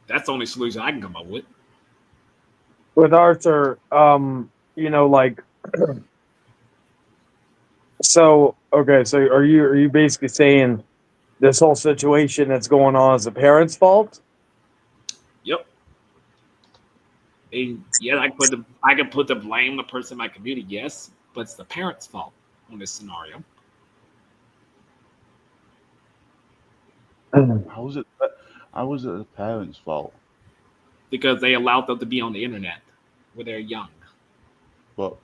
That's the only solution I can come up with. With Arthur, like, so okay, so are you basically saying this whole situation that's going on is the parents' fault? Yep. And yeah, I can put the blame on the person in my community, yes, but it's the parents' fault on this scenario. How was it the parents' fault? Because they allowed them to be on the internet when they're young. But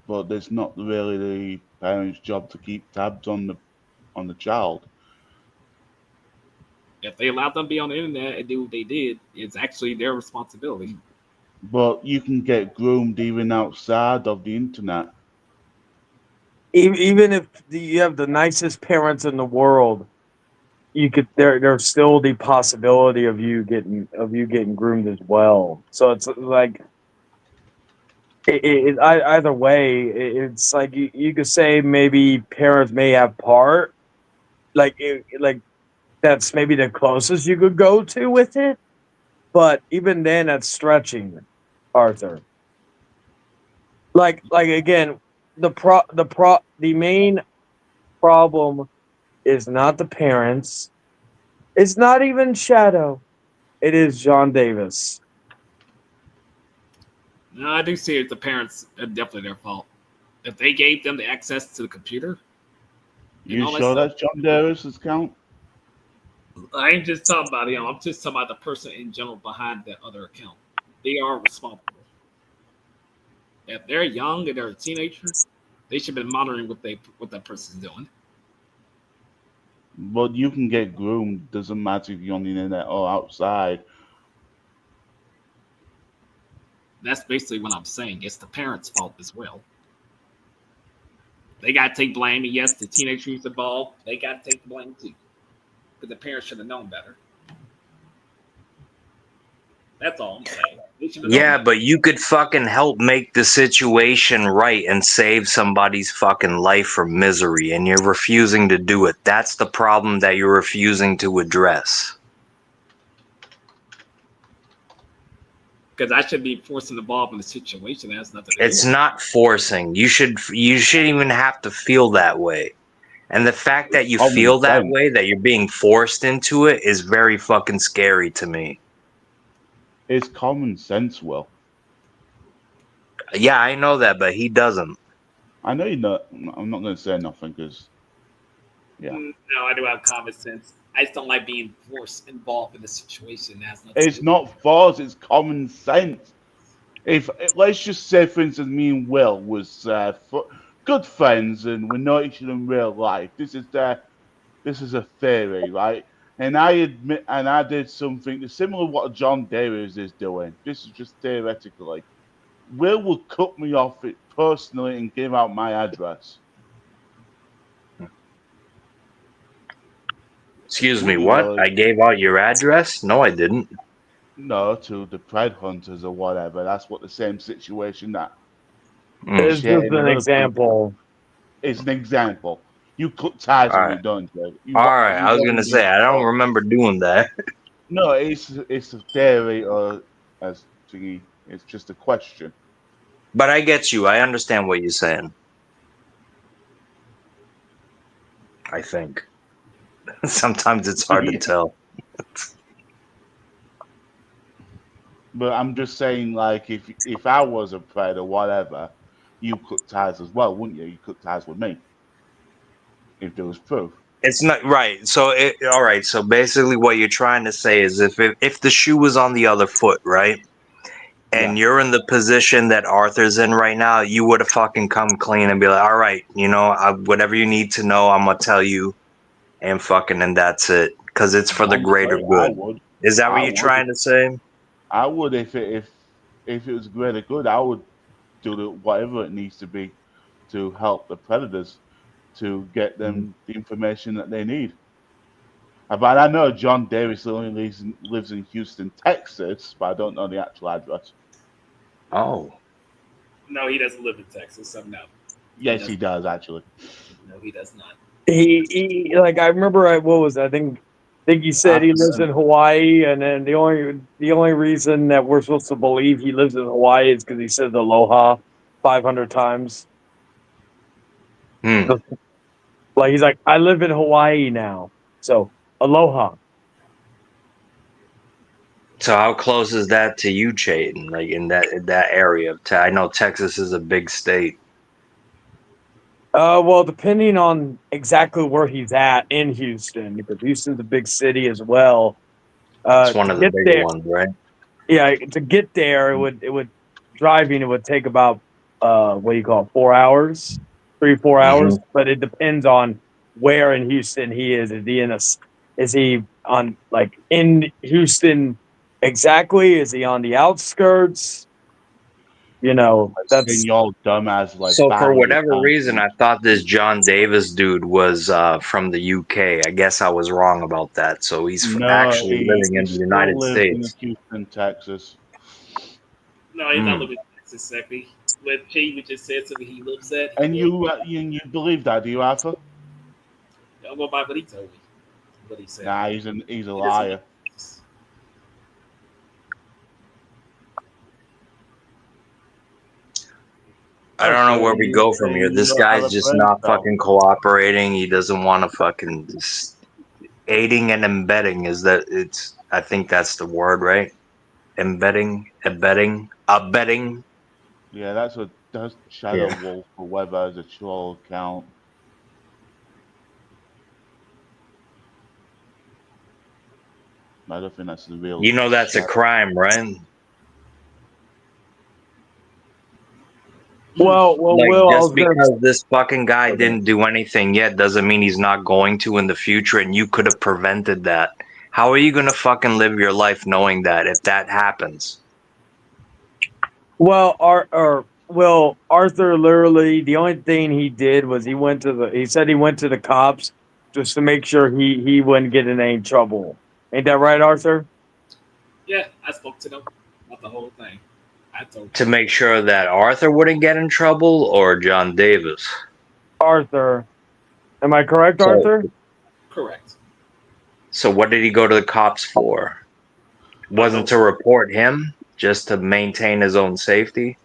it's not really the parents' job to keep tabs on the child. If they allowed them to be on the internet and do what they did, it's actually their responsibility. But you can get groomed even outside of the internet. Even if you have the nicest parents in the world, you could there's still the possibility of you getting groomed as well. So it's like either way, it's like you could say maybe parents may have part, like that's maybe the closest you could go to with it, but even then, that's stretching, Arthur. Like again, the main problem is not the parents. It's not even Shadow. It is John Davis. No, I do see it. The parents are definitely their fault. If they gave them the access to the computer, You sure that's John Davis's account? I ain't just talking about him. I'm just talking about the person in general behind that other account. They are responsible. If they're young and they're a teenager, they should be monitoring what that person's doing. But you can get groomed. Doesn't matter if you're on the internet or outside. That's basically what I'm saying. It's the parents' fault as well. They got to take blame. And yes, the teenager who's involved, they got to take the blame too. Because the parents should have known better. That's all I'm saying. Yeah, but you could fucking help make the situation right and save somebody's fucking life from misery, and you're refusing to do it. That's the problem that you're refusing to address. Because I should be forced involved in the situation. That has nothing to do It's not forcing. You shouldn't even have to feel that way. And the fact that you feel that way, that you're being forced into it, is very fucking scary to me. It's common sense, Will. Yeah, I know that, but he doesn't. I know you're not. I'm not going to say nothing because, yeah. No, I do have common sense. I just don't like being forced involved in the situation. It's not force. It's common sense. If let's just say, for instance, me and Will was good friends and we know each other in real life. This is a theory, right? And I admit, and I did something similar to what John Davis is doing. This is just theoretically. Will would cut me off it personally and give out my address. Excuse me, what? I gave out your address? No, I didn't. No, to the Pred Hunters or whatever. That's what the same situation that. It's just an example. It's an example. You cut ties with me, don't you? All right, I was gonna say I don't remember doing that. No, it's a theory, or as thingy. It's just a question. But I get you. I understand what you're saying. I think. Sometimes it's hard to tell. But I'm just saying, like, if I was a predator, whatever, you cut ties as well, wouldn't you? You cut ties with me if there was proof. It's not right. So all right. So basically, what you're trying to say is, if the shoe was on the other foot, right, and Yeah. you're in the position that Arthur's in right now, you would have fucking come clean and be like, all right, whatever you need to know, I'm gonna tell you, and that's it, because it's for the greater Honestly, I good. would. Is that what I you're would. trying to say? I would if it was greater good. I would do whatever it needs to be to help the predators to get them the information that they need. But I know John Davis only lives in Houston, Texas, but I don't know the actual address. Oh, No, he doesn't live in Texas. So no, Yes, he does actually. no, he does not. He like I remember what was it? I think he said he lives in Hawaii, and then the only reason that we're supposed to believe he lives in Hawaii is because he says aloha 500 times. hmm. Like he's like, I live in Hawaii now, so aloha. So how close is that to you, Chayton? Like in that area of I know Texas is a big state. Well, depending on exactly where he's at in Houston, because Houston's a big city as well. It's one To of the get bigger there, ones, right? yeah, to get there, it would driving. It would take about what do you call it, 4 hours, 3 4 Hmm. hours. But it depends on where in Houston he is. Is he on like in Houston exactly? Is he on the outskirts? Then That's your dumbass like So for Barry whatever reason, I thought this John Davis dude was from the UK. I guess I was wrong about that. So he's No, actually living he in the United still lives in States. Houston, Texas. No, he's not Mm. living in Texas exactly. What Jay just said to me, he lives at. And Well, you believe that, do you, Arthur? I'll go by what he told me. What he said. Nah, he's a He doesn't live liar. in Texas. I Oh, don't know so where we go from here. you This don't have guy's a just brain not cell. fucking cooperating. He doesn't want to fucking aiding and embedding is that it's I think that's the word, right? Abetting. Yeah, that's Shadow Yeah. Wolf or whatever as a troll account. I don't think that's the real You know that's a Shadow. crime, right? well, Like Will. I just was gonna. because this fucking guy didn't do anything yet doesn't mean he's not going to in the future, and you could have prevented that. How are you gonna fucking live your life knowing that if that happens? Well, Arthur literally the only thing he did was he said he went to the cops just to make sure he wouldn't get in any trouble. Ain't that right, Arthur? Yeah, I spoke to them about the whole thing. I told To them. make sure that Arthur wouldn't get in trouble or John Davis? Arthur. Am I correct, So Arthur? Correct. so what did he go to the cops for? Wasn't to report him, just to maintain his own safety?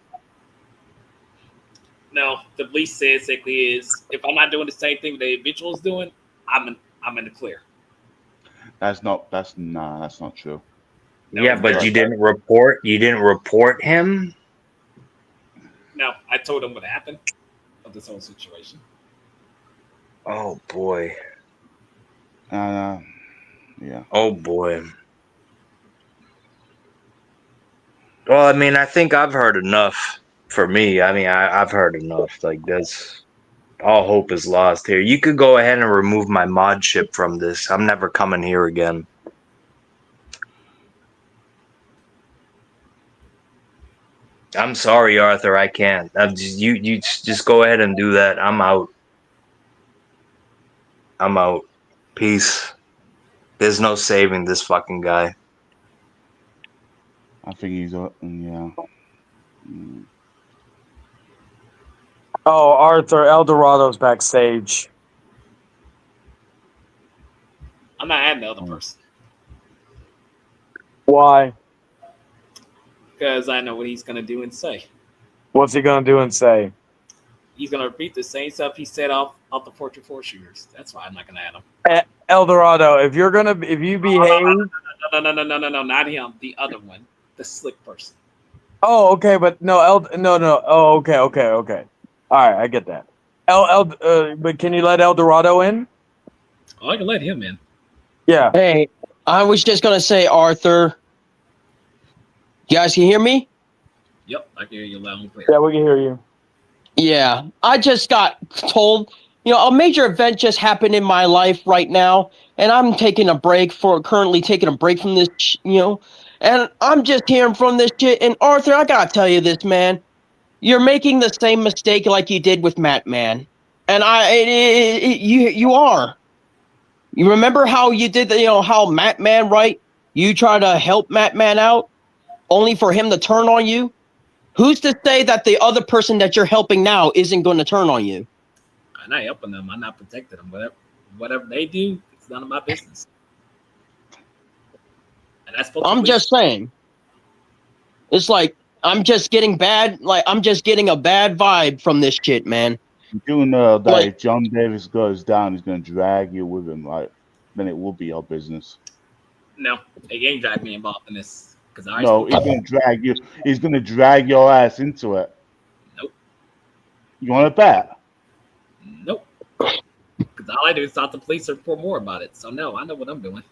Now, the police said basically is if I'm not doing the same thing the individual's doing, I'm in the clear. That's not true. No, Yeah, it's but very But you didn't report him? no. I told them what happened of this whole situation. Oh boy. yeah. Oh boy. Well, I mean, I think I've heard enough for me. I mean, I've heard enough. Like, this, all hope is lost here. You could go ahead and remove my mod ship from this. I'm never coming here again. I'm sorry, Arthur. I can't. You just go ahead and do that. I'm out. I'm out. Peace. There's no saving this fucking guy. I think he's yeah. Mm. Oh, Arthur, Eldorado's backstage. I'm not adding the other person Why? because I know what he's gonna do and say. What's he gonna do and say? He's gonna repeat the same stuff he said off the Fortune 4 shooters. That's why I'm not gonna add him. El Dorado, if you behave. No, not him. The other one, the slick person. Oh, okay, but no, no. Oh, okay. All right, I get that. But can you let El Dorado in? Oh, I can let him in. Yeah. Hey, I was just gonna say, Arthur. You guys can hear me? Yep, I can hear you loud and clear. Yeah, we can hear you. Yeah, I just got told, a major event just happened in my life right now, and I'm currently taking a break from this, and I'm just hearing from this shit. And Arthur, I gotta tell you this, man, you're making the same mistake like you did with Matt, man, and you are. You remember how you did how Matt Man, right? You try to help Matt Man out, only for him to turn on you. Who's to say that the other person that you're helping now isn't going to turn on you? I'm not helping them. I'm not protecting them. Whatever they do, it's none of my business. And that's I'm just saying. It's like I'm just getting a bad vibe from this shit, man. You do know that Like- if John Davis goes down, he's going to drag you with him, right? Then it will be your business. No, he ain't drag me involved in this. No, he's going to drag you. He's going to drag your ass into it. Nope. You want to bet? Nope. Because all I do is talk to the police or report more about it. So no, I know what I'm doing.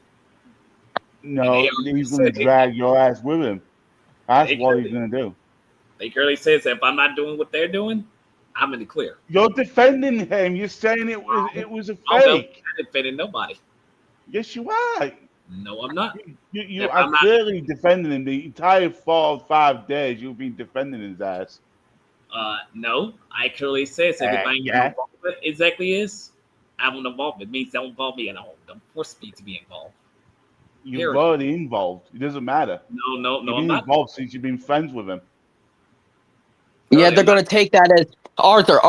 No, he's going to drag your ass with him. That's what he's going to do. They clearly says that if I'm not doing what they're doing, I'm in the clear. You're defending him. You're saying it was a fake. I'm not defending nobody. Yes, you are. No, I'm not. You are clearly defending him. The entire 4 or 5 days you've been defending his ass. No, I clearly says that if I ain't involved with it exactly is, I won't involve. It means don't involve me at all. Don't force me to be involved. You're already involved. It doesn't matter. No, you've I'm been not involved since you've been friends with him. Yeah, they're going to take that as Arthur.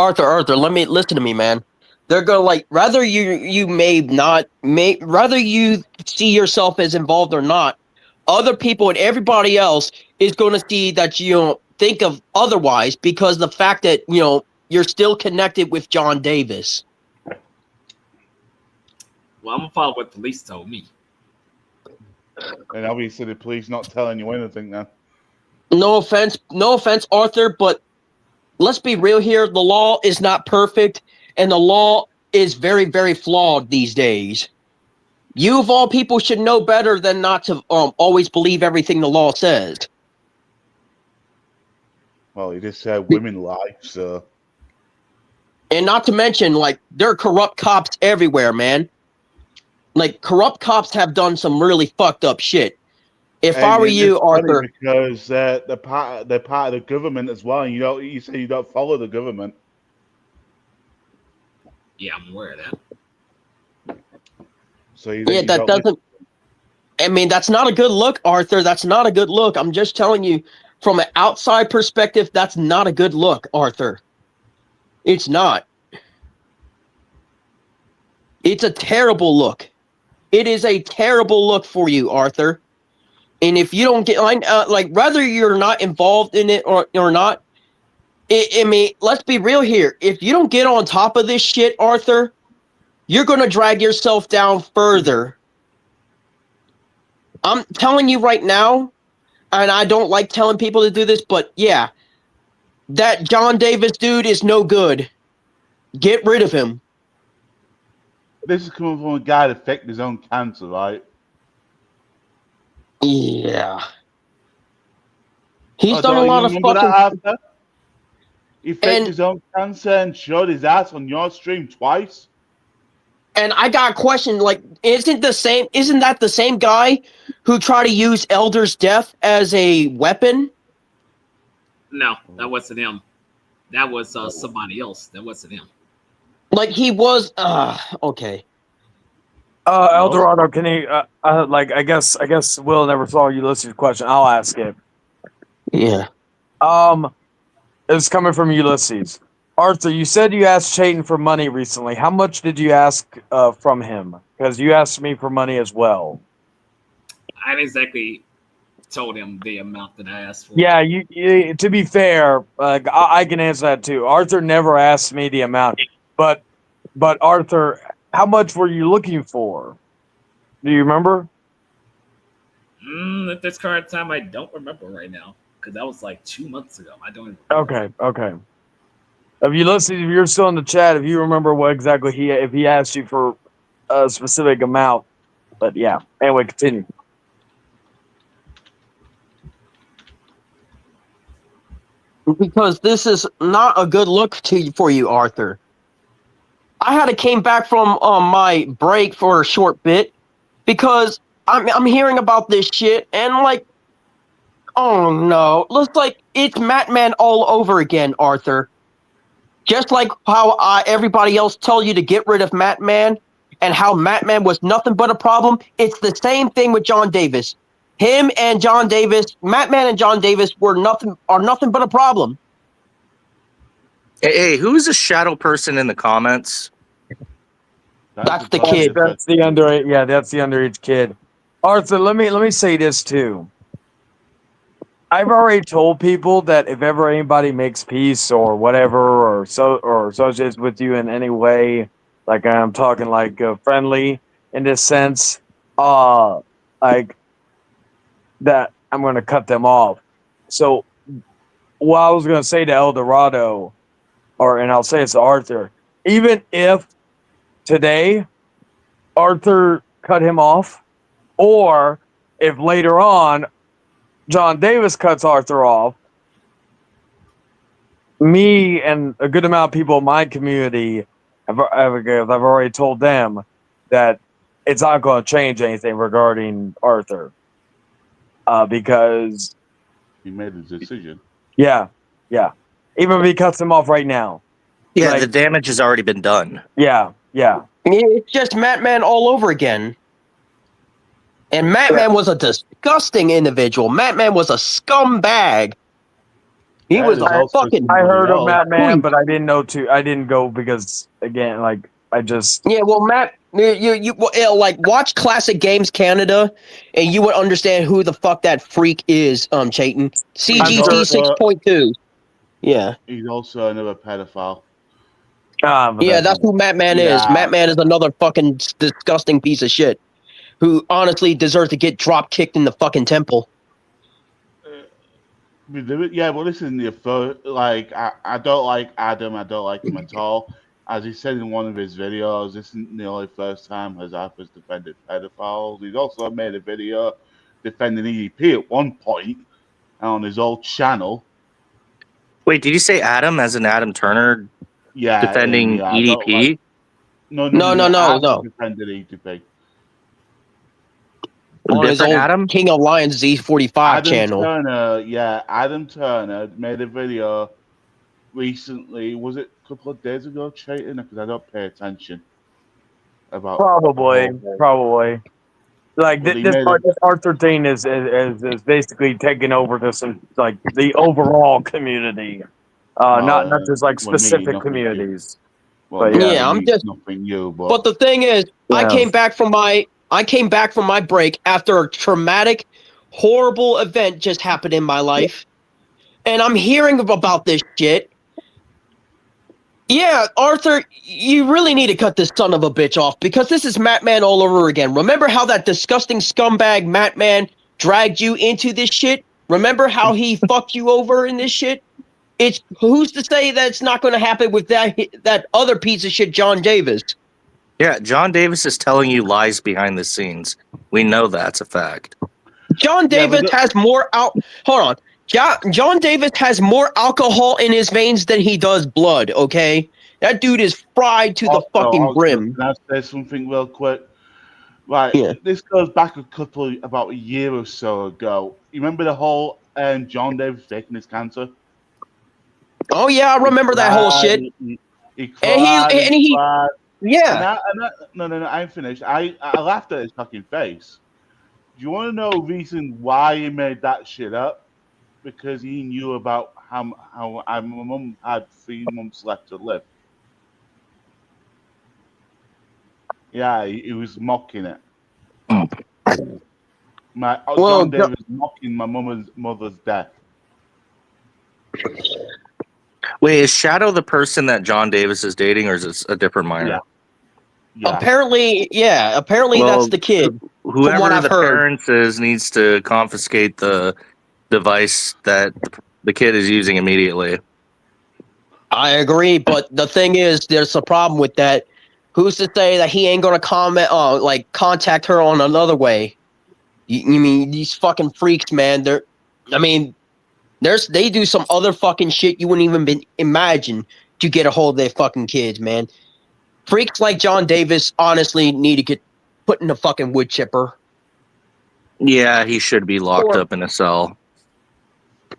Let me listen to me, man. They're going to rather you see yourself as involved or not, other people and everybody else is going to see that you don't think of otherwise because the fact that, you're still connected with John Davis. Well, I'm going to follow what police told me. And obviously the police not telling you anything now. No offense, Arthur, but let's be real here. The law is not perfect, and the law is very, very flawed these days. You, of all people, should know better than not to always believe everything the law says. Well, you just said women lie, so. And not to mention, there are corrupt cops everywhere, man. Corrupt cops have done some really fucked up shit. If I were you, Arthur, because they're part of the government as well. And you say you don't follow the government. Yeah, I'm aware of that. So that doesn't. I mean, that's not a good look, Arthur. That's not a good look. I'm just telling you, from an outside perspective, that's not a good look, Arthur. It's not. It's a terrible look. It is a terrible look for you, Arthur. And if you don't get whether you're not involved in it or not, I mean, let's be real here. If you don't get on top of this shit, Arthur, you're going to drag yourself down further. I'm telling you right now, and I don't like telling people to do this, but yeah, that John Davis dude is no good. Get rid of him. This is coming from a guy that faked his own cancer, right? Yeah. He's done a lot of fucking... He faked his own cancer and showed his ass on your stream twice. And I got a question, isn't that the same guy who tried to use Elder's death as a weapon? No, that wasn't him. That was somebody else. That wasn't him. He was okay. El Dorado, can he I guess Will never saw Ulysses' question. I'll ask it. Yeah. It's coming from Ulysses. Arthur, you said you asked Chayton for money recently. How much did you ask from him? Because you asked me for money as well. I didn't exactly told him the amount that I asked for. Yeah, you to be fair, I can answer that too. Arthur never asked me the amount, but Arthur How much were you looking for? Do you remember? At this current time, I don't remember right now because that was like 2 months ago. I don't even Okay, okay. If you listen, if you're still in the chat, if you remember what exactly if he asked you for a specific amount, but yeah. Anyway, continue. Because this is not a good look for you, Arthur. I had to came back from my break for a short bit because I'm hearing about this shit and like, oh no, looks like it's Matman all over again, Arthur. Just like how everybody else tell you to get rid of Matman and how Matman was nothing but a problem, it's the same thing with John Davis. Him and John Davis, Matman and John Davis are nothing but a problem. Hey, who's a shadow person in the comments? That's the kid. That's the underage. Yeah, that's the underage kid. Arthur, let me say this too. I've already told people that if ever anybody makes peace or whatever, or associates with you in any way, like I'm talking like friendly in this sense, like that, I'm going to cut them off. So, what I was going to say to El Dorado, and I'll say it's to Arthur, even if today Arthur cut him off, or if later on John Davis cuts Arthur off, me and a good amount of people in my community, I've already told them that it's not going to change anything regarding Arthur, because he made a decision. Yeah. Even if he cuts him off right now. Yeah, like, the damage has already been done. Yeah. It's just Matman all over again. And Matman was a disgusting individual. Matman was a scumbag. He was a fucking. I heard of Matman, but I didn't know I didn't go because again, like I just. Yeah, well, Matt, you like watch Classic Games Canada, and you would understand who the fuck that freak is. Chayton, CGT 6.2. Yeah. He's also another pedophile. Yeah, that's who Matman is. Matman is another fucking disgusting piece of shit who honestly deserves to get drop kicked in the fucking temple. Yeah, but listen, like I don't like Adam. I don't like him at all. As he said in one of his videos, this isn't the only first time Hazarthur's defended pedophiles. He's also made a video defending EDP at one point on his old channel. Wait, did you say Adam as in Adam Turner? Yeah, defending EDP. No. Adam defended EDP. On his old Adam? King of Lions Z45 channel. Adam Turner made a video recently. Was it a couple of days ago, Chayton? Because I don't pay attention. About Probably. Like this Arthur thing is basically taking over this like the overall community, not just like specific communities. Well, but yeah, I'm just nothing new. But the thing is, I came back from my break after a traumatic, horrible event just happened in my life, and I'm hearing about this shit. Yeah, Arthur, you really need to cut this son of a bitch off because this is Matman all over again. Remember how that disgusting scumbag Matman dragged you into this shit? Remember how he fucked you over in this shit? It's who's to say that it's not going to happen with that other piece of shit, John Davis? Yeah, John Davis is telling you lies behind the scenes. We know that's a fact. John Davis has more Hold on. John Davis has more alcohol in his veins than he does blood, okay? That dude is fried to the fucking brim. Can I say something real quick? Right, This goes back about a year or so ago. You remember the whole John Davis taking his cancer? Oh, yeah, I remember that whole shit. He cried, cried. Yeah. No, I ain't finished. I laughed at his fucking face. Do you want to know the reason why he made that shit up? Because he knew about how my mum had 3 months left to live. Yeah, he was mocking it. John Davis mocking my mother's death. Wait, is Shadow the person that John Davis is dating, or is it a different minor? Yeah. Apparently, yeah. Apparently, Well, that's the kid. From what whoever I've the heard. parents is needs to confiscate the device that the kid is using immediately. I agree, but the thing is, there's a problem with that. Who's to say that he ain't gonna contact her on another way? You mean these fucking freaks, man? They do some other fucking shit you wouldn't even imagine to get a hold of their fucking kids, man. Freaks like John Davis honestly need to get put in a fucking wood chipper Yeah, he should be locked or up in a cell.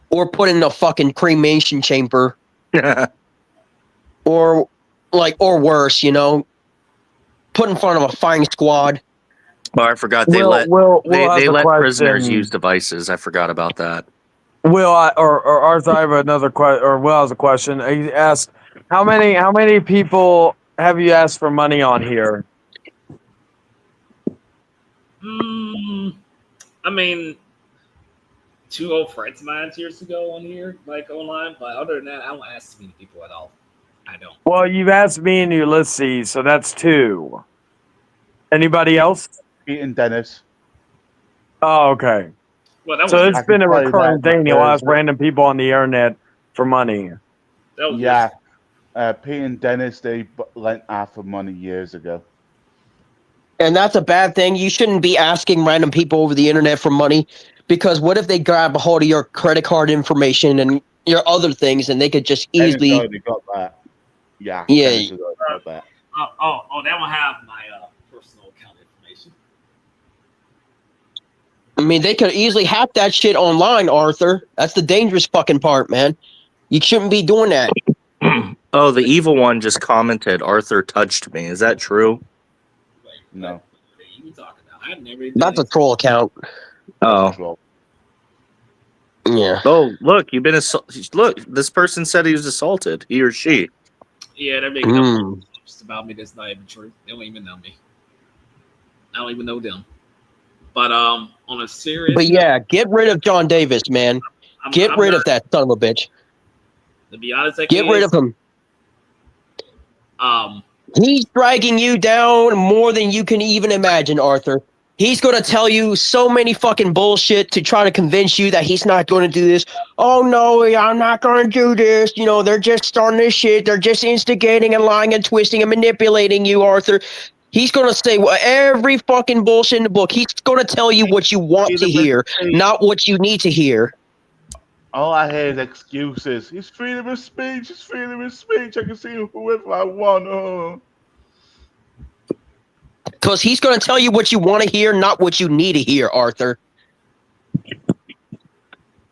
or put in a fucking cremation chamber or worse, put in front of a firing squad. Oh, I forgot they let prisoners use devices. I forgot about that. Will, or Arthur, I have another question. Or Will has a question. He asked, how many people have you asked for money on here? I mean, 2 old friends of mine years ago on here, like online. But other than that, I don't ask too many people at all. I don't. Well, you've asked me and Ulysses, so that's 2. Anybody else? Pete and Dennis. Oh, okay. Well, So it's been a recurring thing. You'll ask random people on the internet for money. Yeah. Pete and Dennis, they lent Arthur money years ago. And that's a bad thing. You shouldn't be asking random people over the internet for money, because what if they grab a hold of your credit card information and your other things, and they could just easily. Dennis already got that. Yeah. Yeah. Dennis has already got that. That one have my personal account information. I mean, they could easily hack that shit online, Arthur. That's the dangerous fucking part, man. You shouldn't be doing that. Oh, the evil one just commented, Arthur touched me. Is that true? No. What are you talking about? I never. That's a troll account. Oh. Yeah. Oh, look, you've been assaulted. Look, this person said he was assaulted. He or she. Yeah, they're making up just about me. That's not even true. They don't even know me. I don't even know them. But on a serious. But yeah, get rid of John Davis, man. Get rid of that son of a bitch. To be honest, get rid of him. He's dragging you down more than you can even imagine, Arthur. He's going to tell you so many fucking bullshit to try to convince you that he's not going to do this. Oh, no, I'm not going to do this. They're just starting this shit. They're just instigating and lying and twisting and manipulating you, Arthur. He's going to say every fucking bullshit in the book. He's going to tell you what you want to hear, not what you need to hear. All I hear is excuses. He's freedom of speech. He's freedom of speech. I can see him whoever I want. Because he's going to tell you what you want to hear, not what you need to hear, Arthur.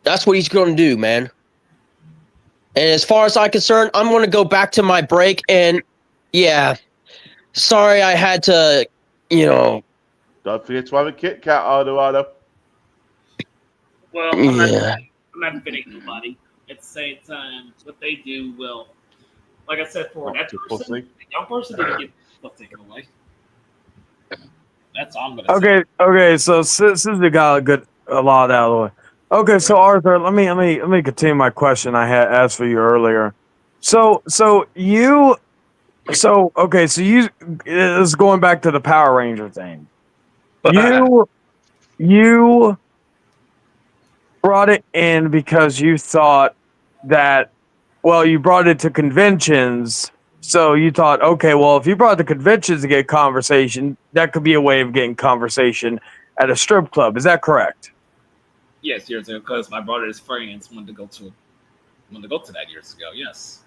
That's what he's going to do, man. And as far as I'm concerned, I'm going to go back to my break. And, yeah, sorry I had to, Don't forget to have a Kit Kat, Ardo. Well, I'm not defending nobody. At the same time, what they do, well, like I said, for that person, the young person didn't get stuff taken away. That's all I'm gonna say. Okay. So since we got a lot out of the way. Okay, so Arthur, let me continue my question I had asked for you earlier. So you is going back to the Power Ranger thing. You brought it in because you thought that, well, you brought it to conventions. So you thought, okay, well, if you brought the conventions to get conversation, that could be a way of getting conversation at a strip club. Is that correct? Yes, years ago, because my brother's friends wanted to go to that years ago. Yes.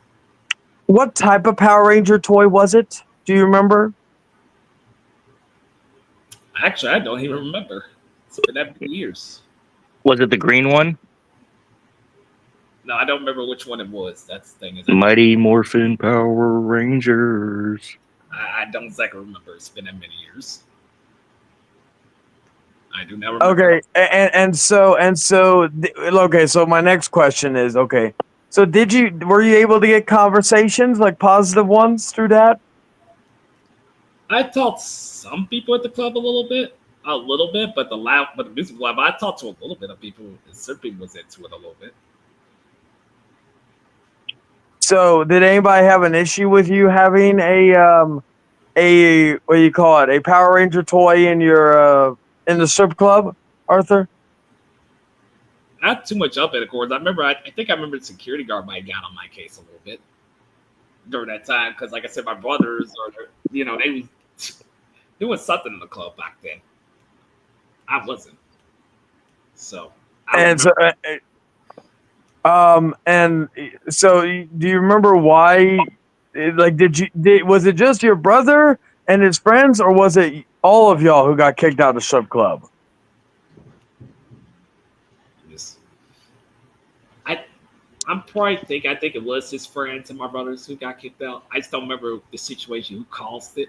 What type of Power Ranger toy was it? Do you remember? Actually, I don't even remember. It's been that many years. Was it the green one? No, I don't remember which one it was. That's the thing. Mighty Morphin Power Rangers. I don't exactly remember. It's been that many years. I do not remember. Okay, and so my next question is, okay, so were you able to get conversations, like positive ones, through that? I talked some people at the club a little bit, but the music club, I talked to a little bit of people. Certain people was into it a little bit. So, did anybody have an issue with you having a a what do you call it? A Power Ranger toy in your in the strip club, Arthur? Not too much up it, of course. I think I remember the security guard might have got on my case a little bit during that time because, like I said, my brothers or they was doing something in the club back then. I wasn't. So I And remember. and so do you remember why? Like, was it just your brother and his friends, or was it all of y'all who got kicked out of the strip club? This. I think it was his friends and my brothers who got kicked out. I just don't remember the situation who caused it,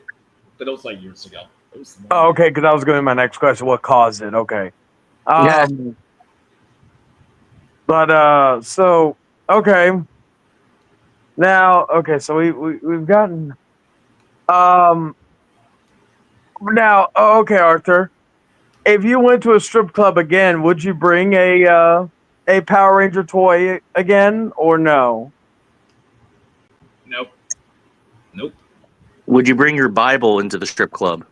but it was like years ago. It was Oh, okay, because I was going to my next question. What caused it? Okay. Yeah. But so okay. Now, okay, so we've gotten now okay, Arthur. If you went to a strip club again, would you bring a Power Ranger toy again or no? Nope. Nope. Would you bring your Bible into the strip club?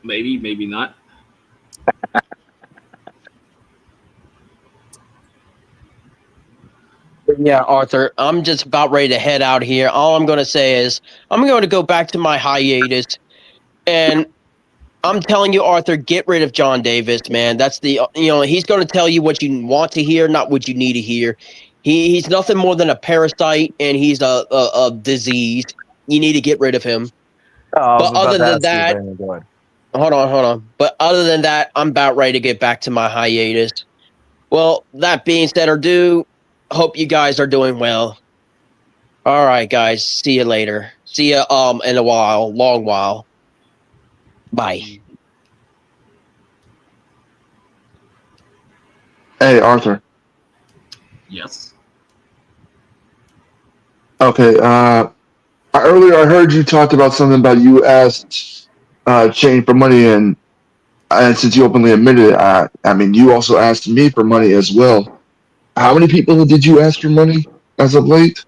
Maybe, maybe not. Yeah, Arthur, I'm just about ready to head out here. All I'm going to say is I'm going to go back to my hiatus, and I'm telling you, Arthur, get rid of John Davis, man. That's he's going to tell you what you want to hear, not what you need to hear. He's nothing more than a parasite, and he's a disease. You need to get rid of him. But other than that, hold on. But other than that, I'm about ready to get back to my hiatus. Well, that being said or do, hope you guys are doing well. All right, guys. See you later. See you in a while, long while. Bye. Hey, Arthur. Yes. Okay. Earlier I heard you talked about something about you asked Shane for money, and since you openly admitted it, I mean, you also asked me for money as well. How many people did you ask for money as of late?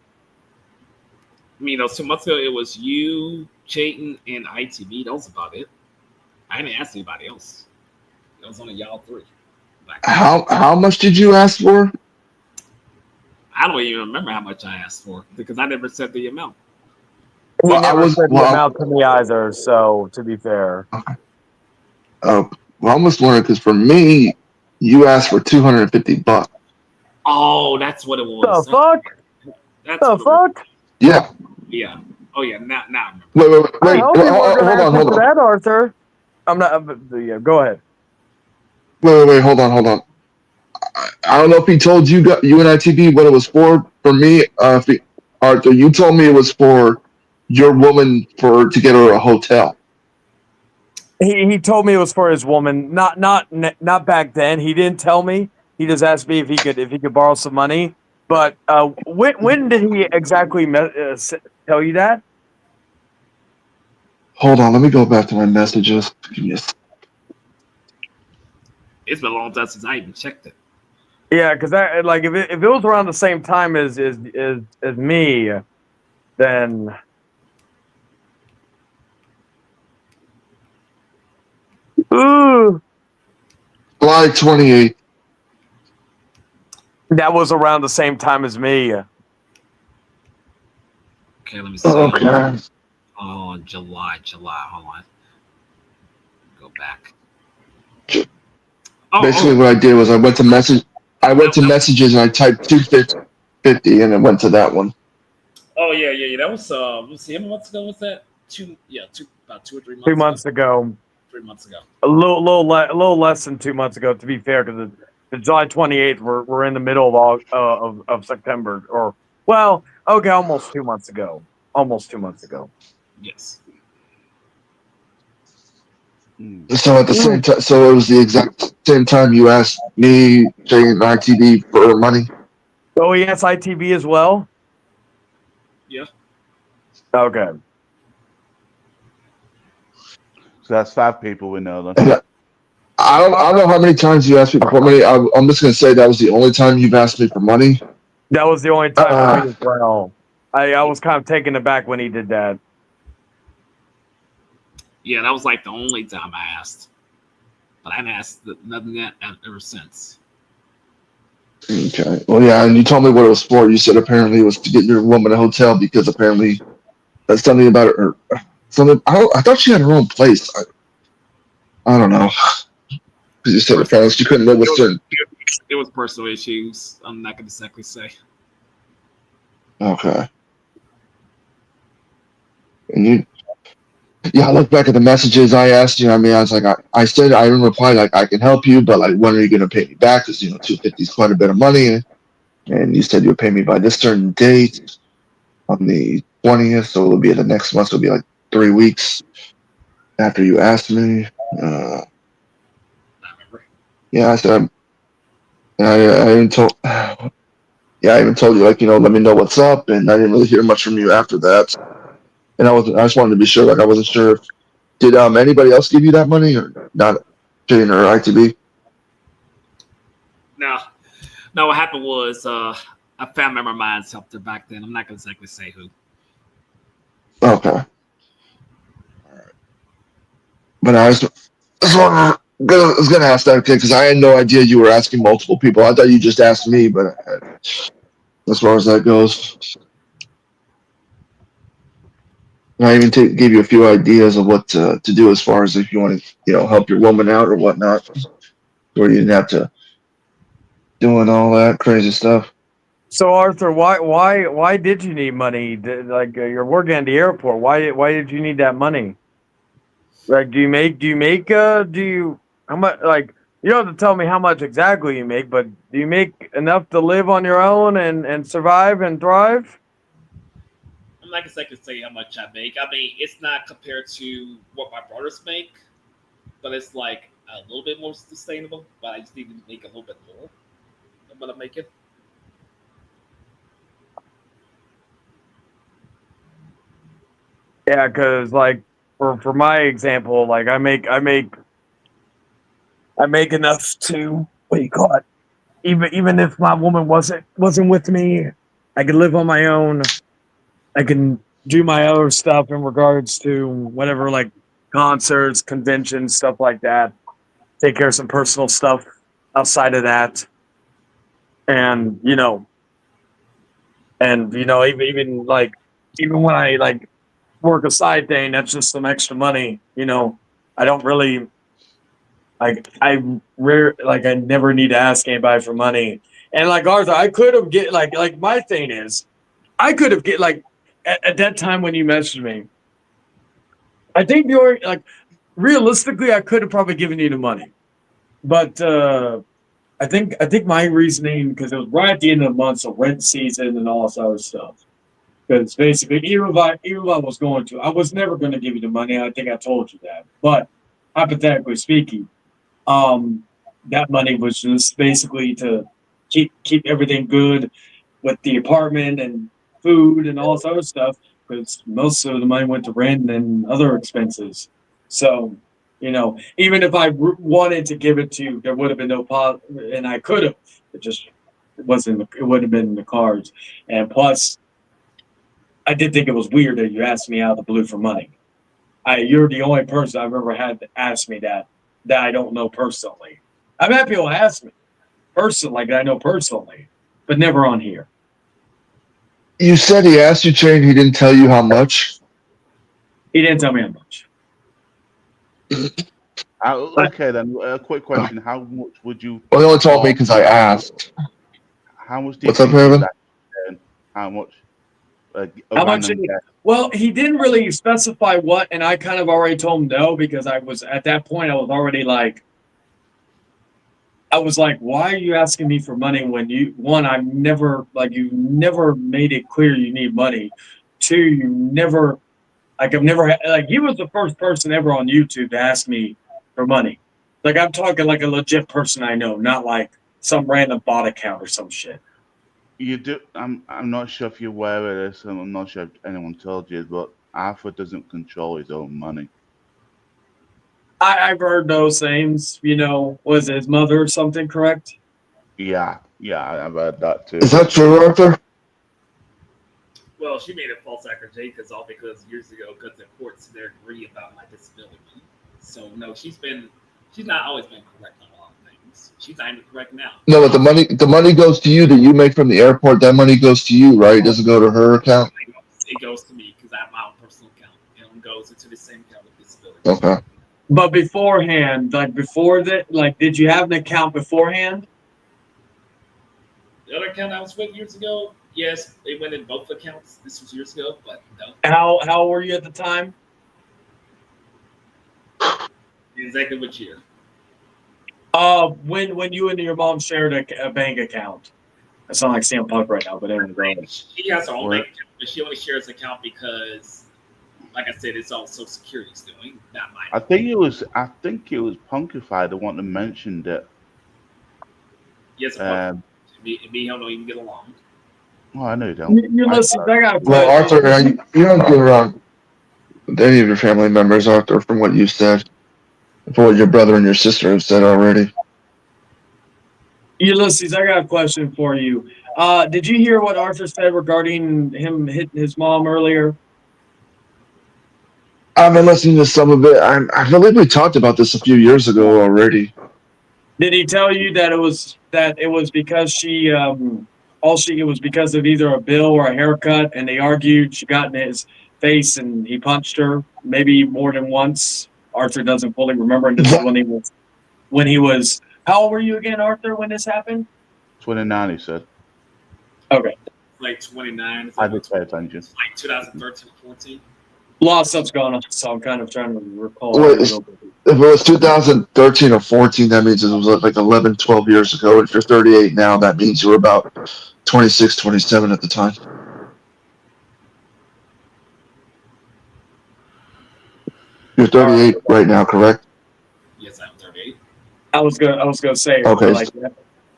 I mean, 2 months ago, it was you, Chayton, and ITV. That was about it. I didn't ask anybody else. It was only y'all three. How much did you ask for? I don't even remember how much I asked for because I never said the amount. He never said the amount to me either. So to be fair, okay. Well, I almost wondering because for me, you asked for $250. Oh, that's what it was. The fuck? That's the fuck? Yeah. Yeah. Oh yeah. Now I remember. Wait. I hope you weren't going to ask me for that, Arthur. I'm not. Yeah, go ahead. Wait. Hold on. I don't know if he told you and ITV what it was for. For me, Arthur, you told me it was for your woman to get her a hotel. He told me it was for his woman. Not back then. He didn't tell me. He just asked me if he could borrow some money. But when did he exactly tell you that? Hold on, let me go back to my messages. Give me a second. It's been a long time since I even checked it. Yeah, because if it was around the same time as me, then ooh, July 28th. That was around the same time as me. Okay, let me see. Okay. Oh, July. Hold on. Go back. Basically, what I did was I went to messages and I typed 250 and it went to that one. Oh yeah. That was let's see, how many months ago was that? About 2 or 3 months. 2 months ago. 3 months ago. A little less than 2 months ago, to be fair, because the July 28th, we're in the middle of September, or well, okay, almost 2 months ago. Yes. So at the same time, so it was the exact same time you asked me, Jay, and ITV for money. Oh, he asked ITV as well. Yeah. Okay. So that's 5 people we know then. I don't know how many times you asked me for money. I'm just gonna say that was the only time you've asked me for money. That was the only time for me as well. I was kind of taken aback when he did that. Yeah, that was like the only time I asked. But I haven't asked nothing yet ever since. Okay. Well, yeah, and you told me what it was for. You said apparently it was to get your woman a hotel because apparently that's something about her. Something. I thought she had her own place. I don't know. Because you said apparently she couldn't live with certain. It was personal issues. I'm not going to exactly say. Okay. And you. Yeah, I look back at the messages I asked you. I mean, I was like, I said I didn't reply like I can help you, but like when are you going to pay me back? Because $250 is quite a bit of money, and you said you would pay me by this certain date on the 20th, so it'll be the next month. It'll be like 3 weeks after you asked me. Yeah, I said I even told. Yeah, I even told you like let me know what's up, and I didn't really hear much from you after that. And I just wanted to be sure. Like I wasn't sure if did anybody else give you that money or not? Jane or ITB? No. What happened was a family member of mine helped her back then. I'm not going to exactly say who. Okay. All right. But I was gonna ask that because I had no idea you were asking multiple people. I thought you just asked me, but as far as that goes, I even gave you a few ideas of what to do as far as if you want to help your woman out or whatnot, where you didn't have to doing all that crazy stuff. So Arthur, why did you need money? You're working at the airport. Why did you need that money? Like, do you how much? Like, you don't have to tell me how much exactly you make, but do you make enough to live on your own and survive and thrive? I'm not exactly say how much I make. I mean, it's not compared to what my brothers make, but it's like a little bit more sustainable. But I just need to make a little bit more than what I'm making. Yeah, because like for my example, like I make enough to what do you call it? Even if my woman wasn't with me, I could live on my own. I can do my other stuff in regards to whatever, like concerts, conventions, stuff like that. Take care of some personal stuff outside of that, and even like even when I like work a side thing, that's just some extra money. I don't really I never need to ask anybody for money. And like Arthur, I could have get like my thing is I could have get like at that time when you messaged me. I think you're like realistically, I could have probably given you the money, but I think my reasoning because it was right at the end of the month, so rent season and all this other stuff. Because basically, even if I was going to, I was never going to give you the money. I think I told you that. But hypothetically speaking, um, that money was just basically to keep everything good with the apartment and food and all this other stuff. Because most of the money went to rent and other expenses. So, even if I wanted to give it to you, there would have been no and I could have. It just wasn't. It wouldn't have been in the cards. And plus, I did think it was weird that you asked me out of the blue for money. You're the only person I've ever had to ask me that I don't know personally. I've had people ask me personally, like I know personally, but never on here. You said he asked you, Chain. He didn't tell you how much. He didn't tell me how much. Okay, then a quick question: how much would you? Well, he only told me because I asked. How much do you What's up, think is Evan? that? How much? How much? Well, he didn't really specify what, and I kind of already told him no because I was at that point. I was already like, why are you asking me for money when you never made it clear you need money. Two, you never I've never had he was the first person ever on YouTube to ask me for money. Like I'm talking like a legit person I know, not like some random bot account or some shit. You do. I'm not sure if you're aware of this, and I'm not sure if anyone told you, but Arthur doesn't control his own money. I've heard those things. Was it his mother or something? Correct? Yeah, I've heard that too. Is that true, Arthur? Well, she made a false accusation all because years ago, because the courts didn't agree about my disability. So no, she's not always been correct on a lot of things. She's not even correct now. No, but the money goes to you that you make from the airport. That money goes to you, right? It doesn't go to her account. It goes to me because I have my own personal account. It goes into the same account with disability. Okay. But beforehand, like before that, like, did you have an account beforehand? The other account I was with years ago, yes, it went in both accounts. This was years ago, but no. How old were you at the time? Exactly which year? When you and your mom shared a bank account. I sound like CM Punk right now, but anyway. She has her own What? bank account, but she only shares an account because, like I said, it's all Social Security's doing, not mine. I think it was Punkified the one that mentioned it. Yes, me and him don't even get along. Oh, I know you don't. You listen, I got a Well, question. Arthur, you don't get around with any of your family members, Arthur, from what you said, from what your brother and your sister have said already. Ulysses, I got a question for you. Did you hear what Arthur said regarding him hitting his mom earlier? I've been listening to some of it. I believe we talked about this a few years ago already. Did he tell you that it was because it was because of either a bill or a haircut, and they argued? She got in his face and he punched her, maybe more than once. Arthur doesn't fully remember, and this is when he was. How old were you again, Arthur, when this happened? 29, he said. Okay. Like 29. It's I like, did pay attention. it's like 2013, 14. A lot of stuff's going on, so I'm kind of trying to recall. Wait, if it was 2013 or 14, that means it was like 11, 12 years ago. If you're 38 now, that means you were about 26, 27 at the time. You're 38 right now, correct? Yes, I'm 38. I was gonna say, Okay. like,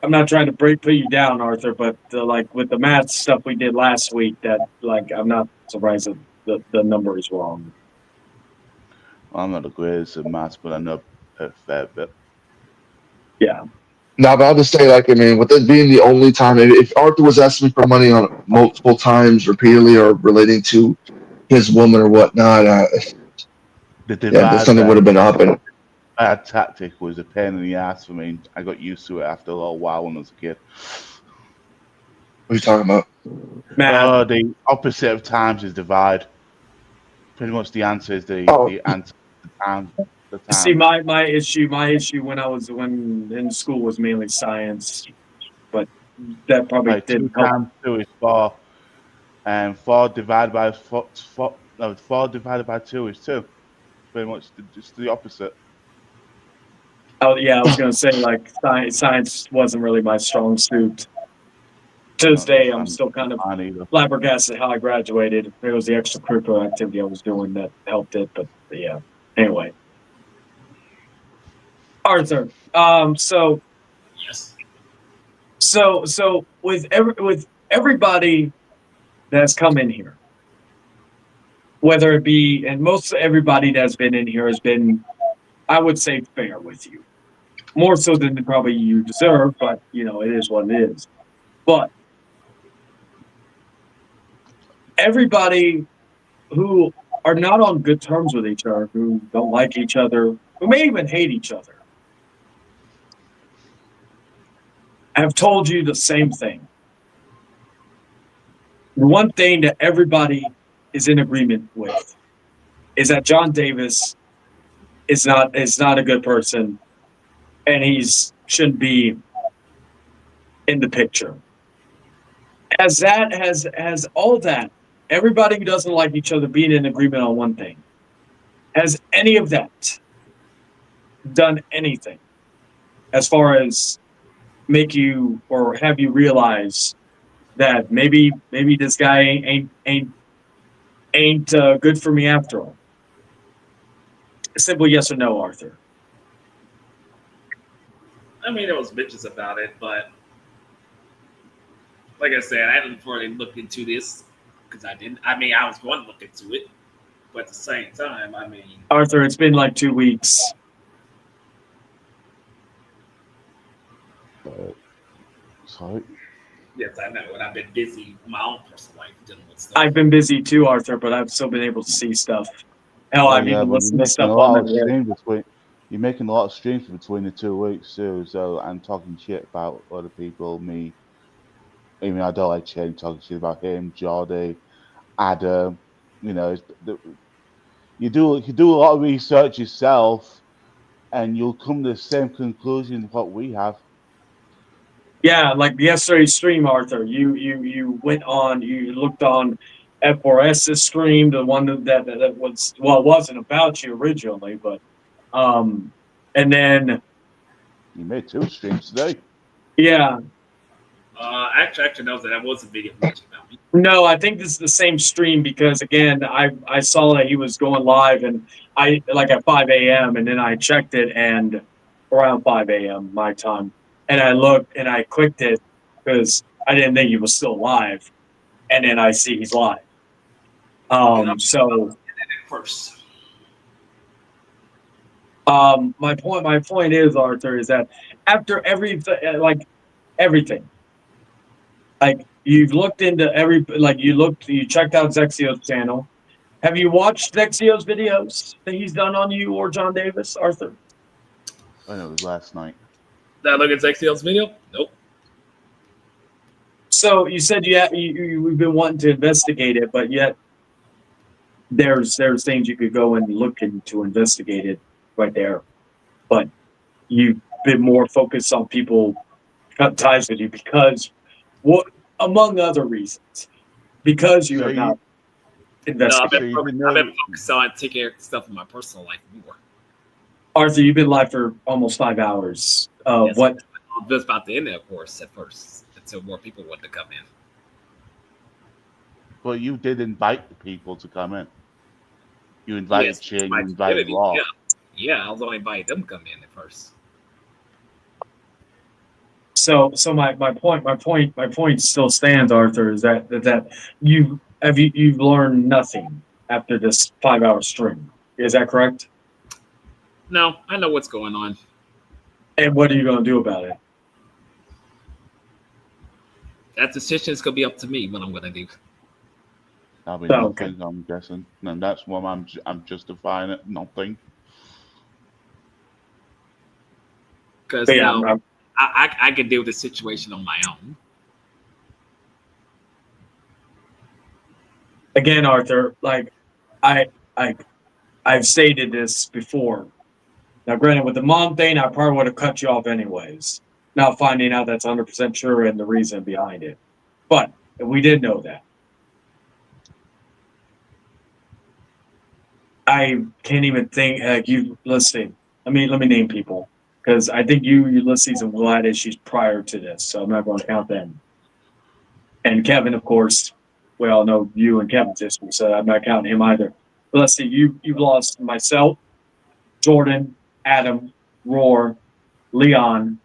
I'm not trying to put you down, Arthur, but like with the math stuff we did last week, that like I'm not surprised that the number is wrong. I'm not the greatest at maths, but I know a fair bit. Yeah. Now, but I'll just say, like, I mean, with it being the only time, if Arthur was asking me for money on multiple times, repeatedly, or relating to his woman or whatnot, The yeah, divide this something would have been up. And bad tactic was a pain in the ass for me. I got used to it after a little while when I was a kid. what are you talking about? Math. The opposite of times is divide. Pretty much the answer is the answer. The time. See, my issue when I was in school was mainly science, but that probably Like didn't 2 help. times 2 is 4, and 4 divided by 4 divided by 2 is 2. Pretty much just the opposite. Oh yeah, I was gonna say like science wasn't really my strong suit. To this day, I'm still kind of flabbergasted how I graduated. It was the extracurricular activity I was doing that helped it, but yeah. Anyway, Arthur. So Yes. So with everybody that's come in here, whether it be, and most everybody that's been in here has been, I would say, fair with you, more so than probably you deserve. But you know, it is what it is. But everybody who are not on good terms with each other, who don't like each other, who may even hate each other, have told you the same thing. The one thing that everybody is in agreement with is that John Davis is not a good person, and shouldn't be in the picture. As all that, everybody who doesn't like each other being in agreement on one thing, has any of that done anything as far as make you or have you realize that maybe this guy ain't good for me after all? A simple yes or no, Arthur. I mean, there was bitches about it, but like I said, I didn't really look into this because I didn't. I mean, I was going to look into it, but at the same time, I mean, Arthur, it's been like 2 weeks. Sorry. Yes, I know. And I've been busy in my own personal life dealing with stuff. I've been busy too, Arthur, but I've still been able to see stuff. Hell, Well, I've yeah, even but you're listened to making stuff a on lot my of way. streams between. You're making a lot of streams between the 2 weeks too, so and talking shit about other people. Me, I mean, I don't like Shane talking shit about him, Jordy, Adam. You know, you do a lot of research yourself, and you'll come to the same conclusion what we have. Yeah, like yesterday's stream, Arthur. You went on. You looked on F4S's stream, the one that was well, it wasn't about you originally, but and then You made 2 streams today. yeah, Actually, knows that was a video mentioned about me. no, I think this is the same stream because again, I saw that he was going live and I like at 5 a.m. and then I checked it and around 5 a.m. my time and I looked and I clicked it because I didn't think he was still live and then I see he's live. So First, my point is, Arthur, is that after everything, like you've looked into you checked out Zexio's channel. Have you watched Zexio's videos that he's done on you or John Davis, Arthur? I know it was last night. did I look at Zexion's video? Nope. So you said we've been wanting to investigate it, but yet there's things you could go and look into investigate it right there. But you've been more focused on people cut ties with you because what among other reasons. Because you So have you, not No, investigated. so I've been focused on taking care of stuff in my personal life more. Arthur, you've been live for almost 5 hours. Yes, What I'm just about to end it, of course, at first, until more people wanted to come in. But you did invite the people to come in. You invited Yes, Chin, my you invited community. Law. Yeah, I was only inviting them to come in at first. so my point still stands, Arthur, is that you've learned nothing after this 5 hour stream. Is that correct? No, I know what's going on. And what are you gonna do about it? That decision is gonna be up to me what I'm gonna do. That'll be Oh, okay. nothing, I'm guessing. And that's what I'm justifying it, nothing. Because But yeah, now I can deal with the situation on my own. again, Arthur, like I've stated this before. Now, granted, with the mom thing, I probably would have cut you off anyways. Now finding out that's 100% true and the reason behind it, but we did know that. I can't even think. Like you listening. Let me name people because I think you listed some glad issues prior to this, so I'm not going to count them. And Kevin, of course, we all know you and Kevin's history, so I'm not counting him either. But let's see, you've lost myself, Jordan, Adam, Roar, Leon.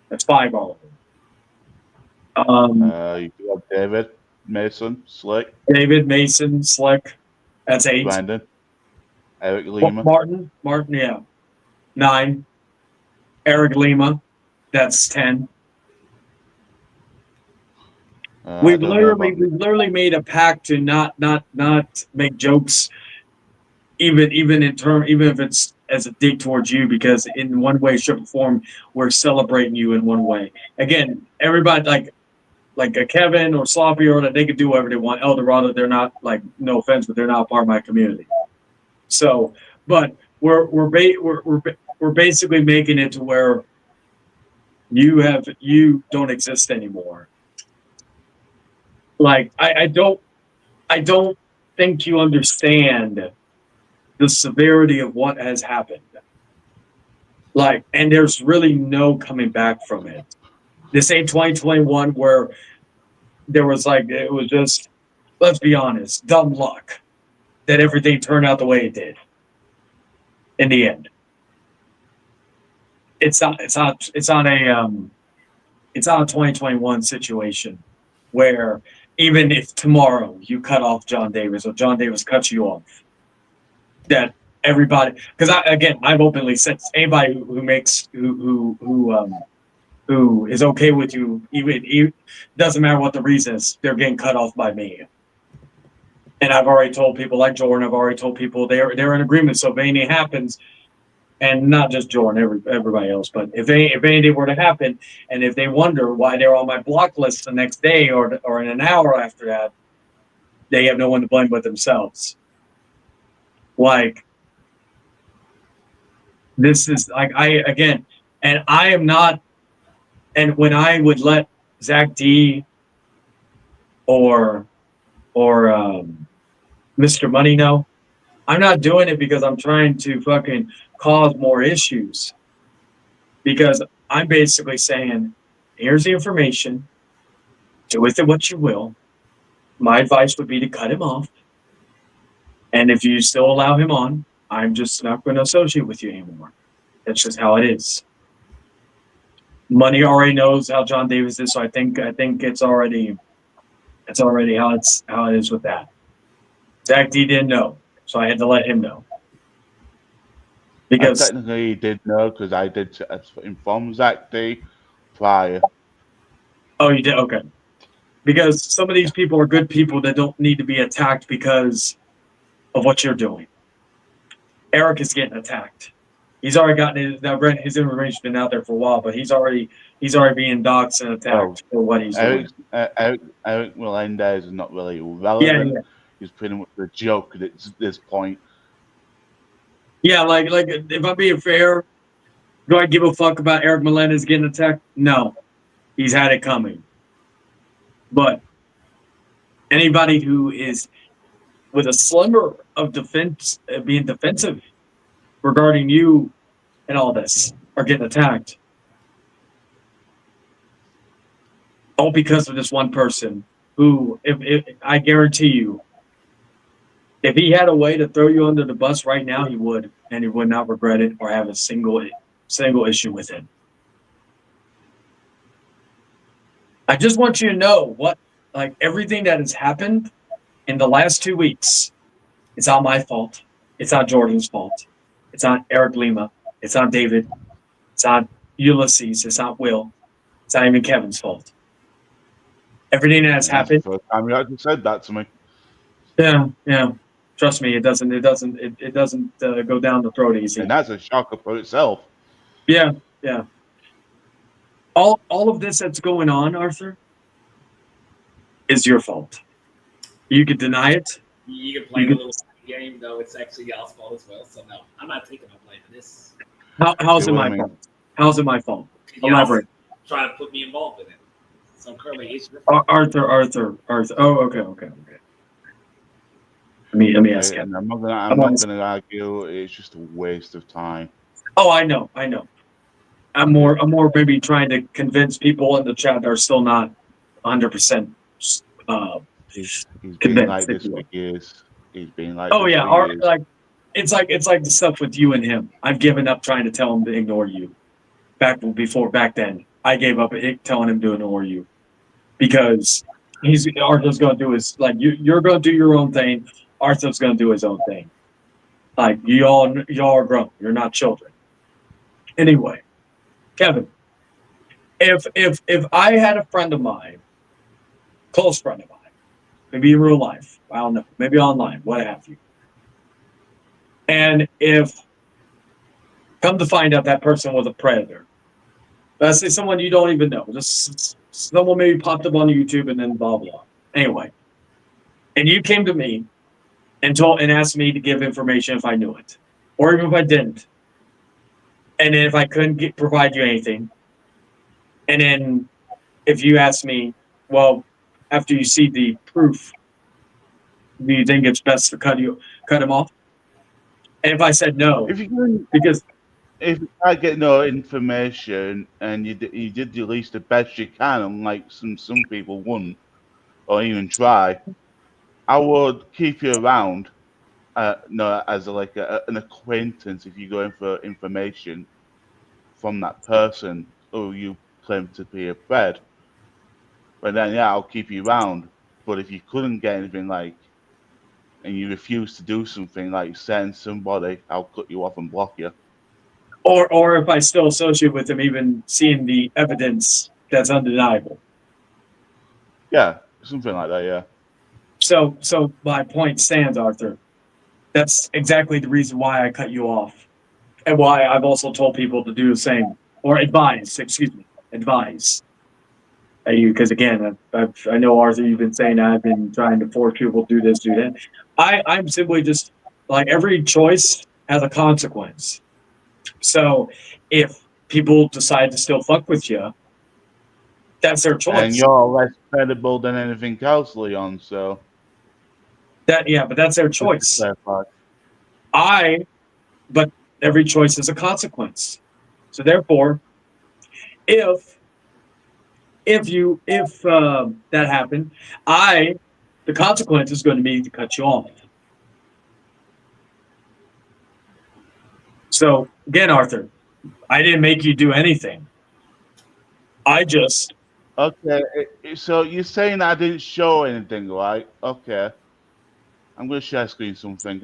That's 5 all of them. You got David, Mason, Slick, David, Mason, Slick. That's 8. Brandon, Eric Lima. Martin, yeah. 9. Eric Lima. That's 10. We've literally made a pact to not make jokes, even if it's as a dig towards you, because in one way, shape, or form, we're celebrating you in one way. Again, everybody like a Kevin or Sloppy or that they could do whatever they want. Eldorado, they're not like no offense, but they're not part of my community. So, but we're basically making it to where you don't exist anymore. Like I don't think you understand the severity of what has happened. Like, and there's really no coming back from it. This ain't 2021 where there was like it was just, let's be honest, dumb luck that everything turned out the way it did. In the end, it's not a 2021 situation where even if tomorrow you cut off John Davis or John Davis cuts you off, that everybody, because I've openly said anybody who who is okay with you, even doesn't matter what the reason is, they're getting cut off by me. And I've already told people like Jordan, I've already told people they're in agreement. So if anything happens, and not just Jordan, everybody else, but if anything were to happen, and if they wonder why they're on my block list the next day or in an hour after that, they have no one to blame but themselves. Like, this is like I am not. And when I would let Zach D or Mr. Money know, I'm not doing it because I'm trying to fucking cause more issues. Because I'm basically saying, here's the information, do with it what you will. My advice would be to cut him off. And if you still allow him on, I'm just not going to associate with you anymore. That's just how it is. Money already knows how John Davis is, so I think it's already how it is with that. Zach D didn't know, so I had to let him know. I Because technically did know because I did inform Zach D prior. oh, you did, okay. Because some of these people are good people that don't need to be attacked because of what you're doing. Eric is getting attacked. He's already gotten his information been out there for a while, but he's already being doxxed and attacked for what he's doing. Eric Melendez is not really relevant. Yeah. He's pretty much a joke at this point. Yeah, like if I'm being fair, do I give a fuck about Eric Melendez getting attacked? No. He's had it coming. But anybody who is with a slimmer of defense, being defensive regarding you and all this, are getting attacked. All because of this one person who, if I guarantee you, if he had a way to throw you under the bus right now, he would, and he would not regret it or have a single issue with it. I just want you to know like everything that has happened in the last 2 weeks, it's not my fault. It's not Jordan's fault. It's not Eric Lima. It's not David. It's not Ulysses. It's not Will. It's not even Kevin's fault. Everything that has happened. That's the first time you actually said that to me. Yeah. Trust me, it doesn't go down the throat easy. And that's a shocker for itself. Yeah. All of this that's going on, Arthur, is your fault. You could deny it. You can play a little game, though it's actually y'all's fault as well. So no, I'm not taking no blame for this. How's it my fault? How's it my fault? Elaborate. Trying to put me involved in it. So currently it's your fault. Arthur. Oh, okay. Let me ask him. I'm not gonna argue. It's just a waste of time. Oh, I know. I'm more maybe trying to convince people in the chat that are still not 100%. He's been like this for years. He's been like. Oh yeah, like it's like the stuff with you and him. I've given up trying to tell him to ignore you. Back then, I gave up telling him to ignore you because Arthur's going to do his you're going to do your own thing. Arthur's going to do his own thing. Like y'all are grown. You're not children. Anyway, Kevin, if I had a friend of mine, close friend of mine, maybe in real life, I don't know, maybe online, what have you, and if come to find out that person was a predator, let's say someone you don't even know, just someone maybe popped up on YouTube and then blah blah. Anyway, and you came to me and asked me to give information if I knew it, or even if I didn't. And then if I couldn't provide you anything, and then if you ask me, well, after you see the proof, do you think it's best to cut him off? And if I said no, if you can't get no information and you did at least the best you can, unlike some people wouldn't or even try, I would keep you around. As an acquaintance if you go in for information from that person who you claim to be a friend. But then, I'll keep you around. But if you couldn't get anything and you refuse to do something like send somebody, I'll cut you off and block you. or if I still associate with him, even seeing the evidence that's undeniable. Yeah, something like that. Yeah. So my point stands, Arthur. That's exactly the reason why I cut you off, and why I've also told people to do the same, or advise. Excuse me, advise. Because again, I know Arthur, you've been saying I've been trying to force people to do this, do that. I'm simply just like every choice has a consequence. So if people decide to still fuck with you, that's their And choice. you're less credible than anything else, Leon. So But that's their just to choice. clarify. But every choice has a consequence. So therefore, if that happened, the consequence is going to be to cut you off. So again, Arthur, I didn't make you do anything. I just Okay, so you're saying I didn't show anything, right? Okay, I'm gonna share screen something.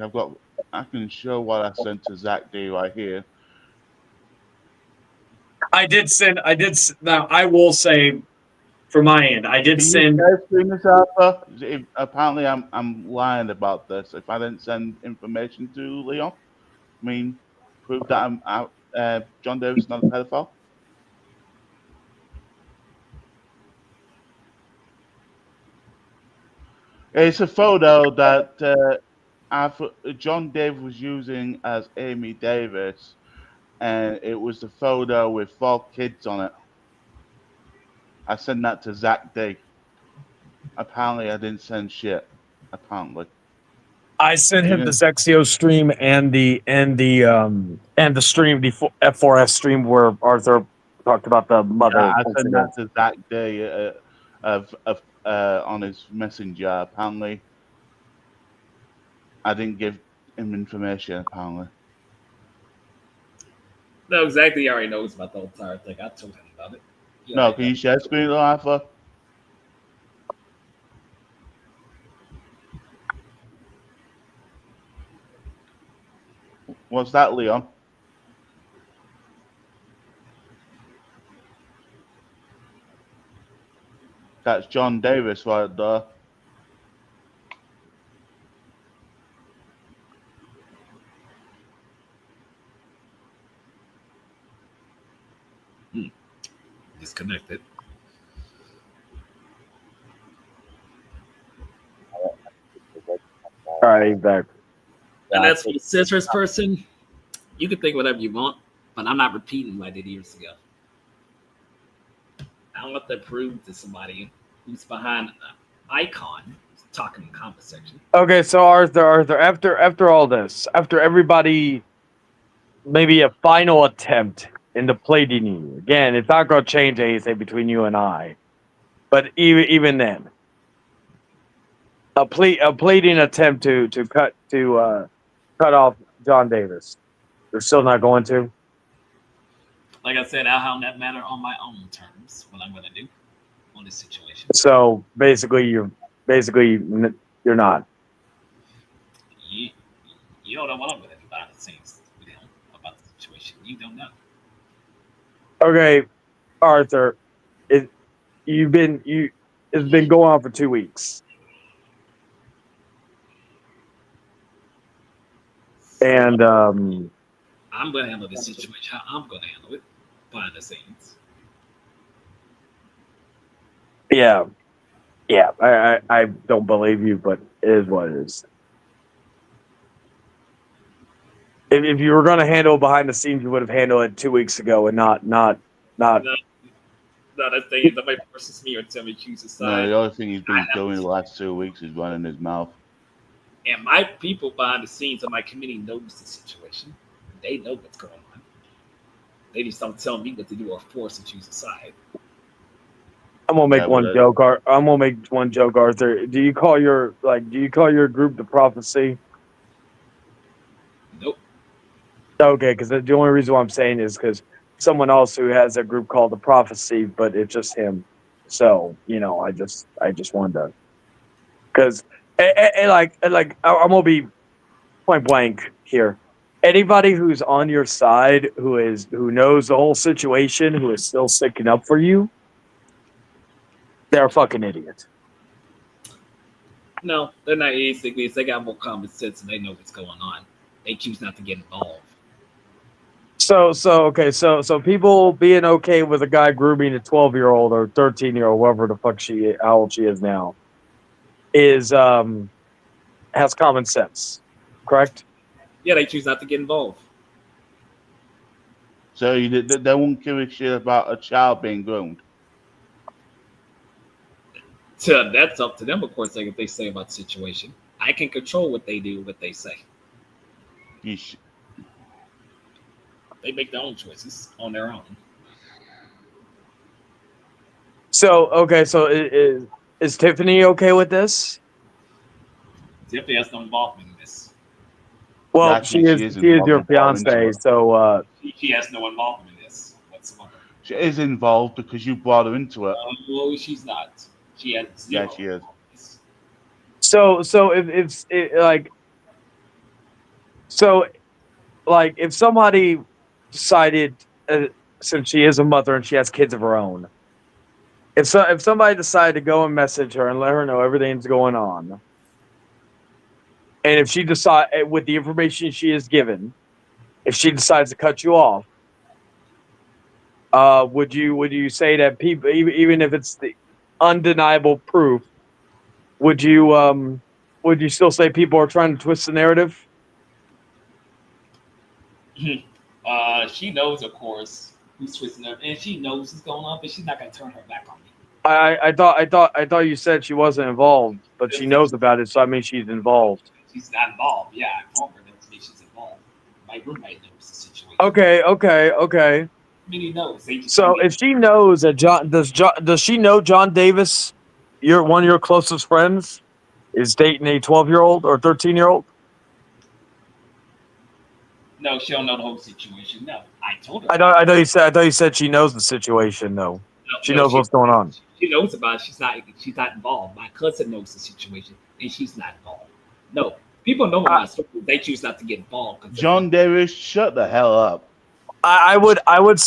I can show what I sent to Zach D right here. I did send. Now I will say, for my end, I did Can you send. share screen this, Alpha? Apparently, I'm lying about this. If I didn't send information to Leon, I mean, prove that I'm out. John Davis is not a pedophile. It's a photo that John Davis was using as Amy Davis, and it was the photo with 4 kids on it. I sent that to Zach D. Apparently, I didn't send shit. Apparently, I sent him You the know- Zexio stream and the stream, the F4S stream where Arthur talked about the mother. I sent that to Zach D. On his messenger. Apparently, I didn't give him information. Apparently, No, exactly. He already knows about the whole entire thing. I told him about it. He no. already Can knows. you share screen, Alpha? What's that, Leon? That's John Davis right there. Disconnected. All right, back. And that's for the citrus person. You can think whatever you want, but I'm not repeating what I did years ago. I don't let that prove to somebody who's behind an icon talking in the comment section. Okay, so Arthur, after all this, after everybody, maybe a final attempt into plating you. Again, it's not going to change anything between you and I. But even then, a pleading attempt to cut off John Davis. They're still not going to. Like I said, I'll handle that matter on my own terms. What I'm going to do on this situation. So basically, you're not. You don't know what I'm going to do behind the scenes with him about the situation. You don't know. Okay, Arthur, it's been going on for 2 weeks, and I'm going to handle this situation how I'm going to handle it behind the scenes. yeah, I don't believe you, but it is what it is. If you were going to handle it behind the scenes, you would have handled it 2 weeks ago, and not. No, that thing, nobody forces me or tell me to choose a No, side. the only thing he's been doing the last 2 weeks is running his mouth. And my people behind the scenes of my committee knows the situation. They know what's going on. They just don't tell me what to do or force to choose a side. I'm gonna make one joke. I'm gonna make one joke, Arthur. Do you call your group the Prophecy? Nope. Okay, because the only reason why I'm saying is because someone else who has a group called the Prophecy, but it's just him. So I just wanted to, because I'm gonna be point blank here. anybody who's on your side, who knows the whole situation, who is still sticking up for you, they're a fucking idiot. No, they're not idiots. They got more common sense and they know what's going on. They choose not to get involved. So people being okay with a guy grooming a 12-year-old or 13-year-old, whatever the fuck how old she is now, is has common sense, correct? Yeah, they choose not to get involved. So they won't give a shit about a child being groomed. So that's up to them, of course, like if they say about the situation. I can control what they do, what they say. They make their own choices on their own. So is Tiffany okay with this? Tiffany has no involvement in this. Well, Yeah, she is your fiance, so she has no involvement in this whatsoever. She is involved because you brought her into it. No, she's not. She has zero. Yeah, she is. So if somebody decided, since she is a mother and she has kids of her own, if somebody decided to go and message her and let her know everything's going on, and if she decide with the information she is given, if she decides to cut you off, would you say that people, even if it's the undeniable proof, would you still say people are trying to twist the narrative? She knows, of course, who's twisting her, and she knows what's going on, but she's not gonna turn her back on me. I thought you said she wasn't involved, but she knows about it, so I mean she's involved. She's not involved. Yeah, I informed her that she's involved. My roommate knows the situation. Okay. Many knows. So if she knows that does she know John Davis, one of your closest friends, is dating a 12-year-old or 13-year-old? No, she don't know the whole situation. No, I told her. I thought you said she knows the situation though. She knows what's going on. She knows about it. She's not involved. My cousin knows the situation, and she's not involved. No, people know about story. They choose not to get involved. John Davis, shut the hell up. I would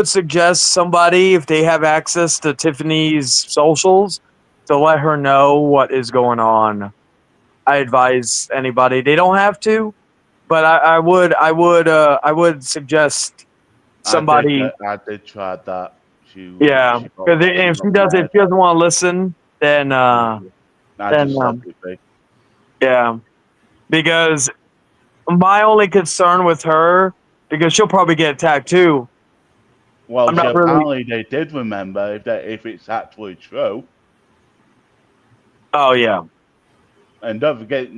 suggest somebody, if they have access to Tiffany's socials, to let her know what is going on. I advise anybody. They don't have to, but I would suggest somebody. I did try that. Because if she doesn't want to listen, then yeah. Because my only concern with her, because she'll probably get attacked too. Well, apparently they did remember if it's actually true. Oh yeah. And don't forget,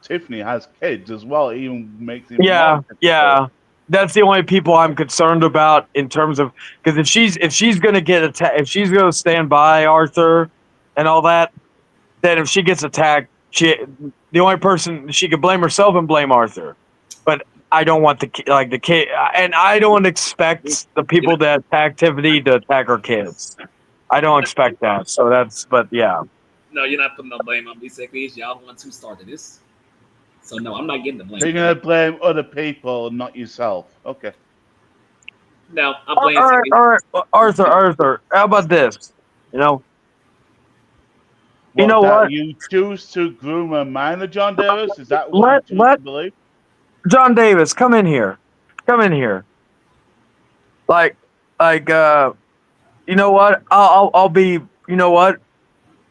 Tiffany has kids as well. It even makes it yeah. That's the only people I'm concerned about in terms of, because if she's gonna get attacked, if she's gonna stand by Arthur and all that, then if she gets attacked, the only person she could blame herself and blame Arthur. But I don't want the kid, and I don't expect the people that attack Tiffany to attack her kids. I don't expect that. So but yeah. No, you're not putting no blame on me. Basically, it's y'all the ones who started this. So no, I'm not getting the blame. So you're gonna blame other people, not yourself. Okay. No, I'm blaming. All right, Arthur. How about this? You know what? You choose to groom a minor, John Davis? Is that what you choose to believe? John Davis, come in here. Like, you know what? I'll be. You know what?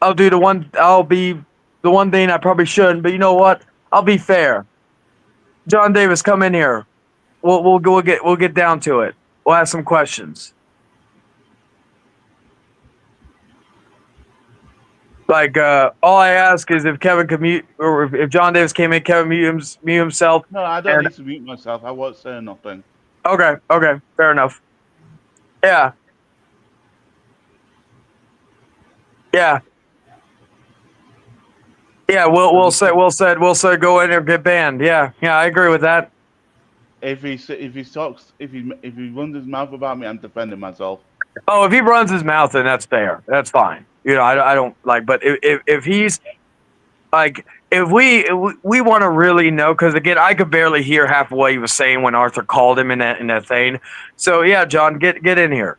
I'll be the one thing I probably shouldn't. But you know what? I'll be fair. John Davis, come in here. We'll get down to it. We'll ask some questions. Like, all I ask is if Kevin could mute, or if John Davis came in, Kevin mute himself. No, I don't need to mute myself. I won't say nothing. Okay, fair enough. Yeah. We'll say go in or get banned. Yeah, I agree with that. If he runs his mouth about me, I'm defending myself. Oh, if he runs his mouth, then that's fair. That's fine. You know, I don't like. But if he's like if we want to really know, because again, I could barely hear half of what he was saying when Arthur called him in that thing. So yeah, John, get in here.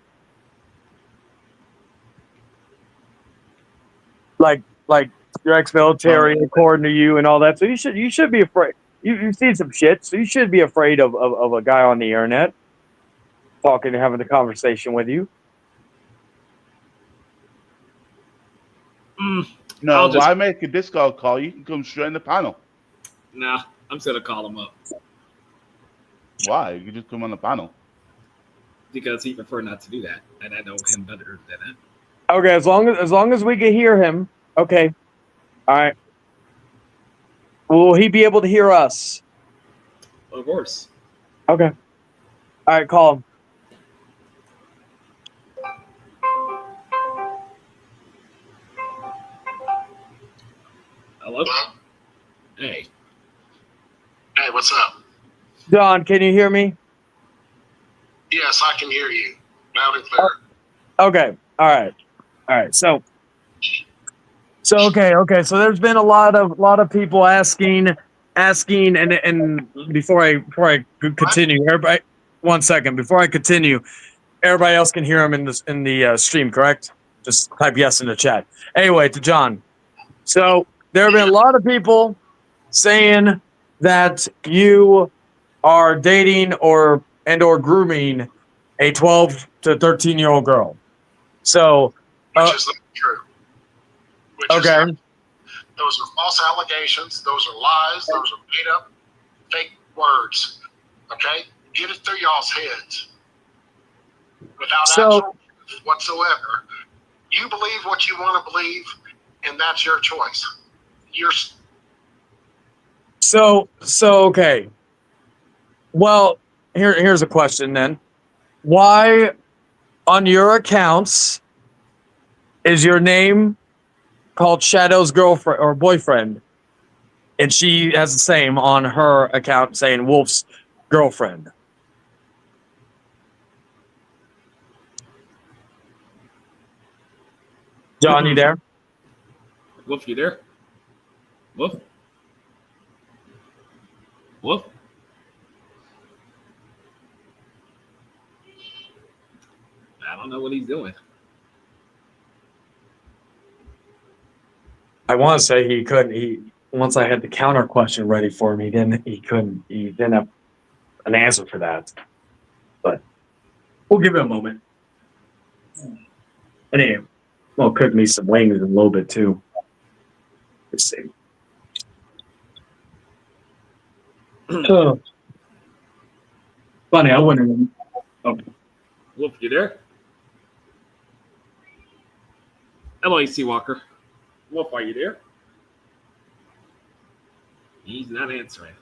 Like your ex-military, according to you, and all that. So you should be afraid. You've seen some shit, so you should be afraid of a guy on the internet talking and having the conversation with you. No, why make a Discord call? You can come straight in the panel. Nah, I'm just gonna call him up Why? You can just come on the panel. because he preferred not to do that, and I know him better than that. Okay, as long as we can hear him. Okay, all right. Will he be able to hear us? Of course. Okay. All right, call him. Hello? Hey. Hey, what's up? John, can you hear me? Yes, I can hear you loud and clear. Okay. All right. So okay. So there's been a lot of people asking, and before I continue, everybody, 1 second before I continue, everybody else can hear him in the stream, correct? Just type yes in the chat. Anyway, to John. So there have been a lot of people saying that you are dating or grooming a 12 to 13-year-old girl. So, Which is not true. okay. Those are false allegations. Those are lies. Those are made up, fake words. Okay? Get it through y'all's heads. Without actual proof whatsoever. You believe what you want to believe, and that's your choice. So okay. Well, here's a question then. Why on your accounts is your name called Shadow's girlfriend or boyfriend, and she has the same on her account saying Wolf's girlfriend? John, you there? Wolf, you there? Wolf? Wolf? I don't know what he's doing. I want to say he couldn't. Once I had the counter question ready for him, he couldn't. He didn't have an answer for that. But we'll give it a moment. Anyway, well, cook me some wings in a little bit too. Let's see. Funny, I wouldn't. Oh. Wolf, you there? Hello, AC Walker. Wolf, are you there? He's not answering.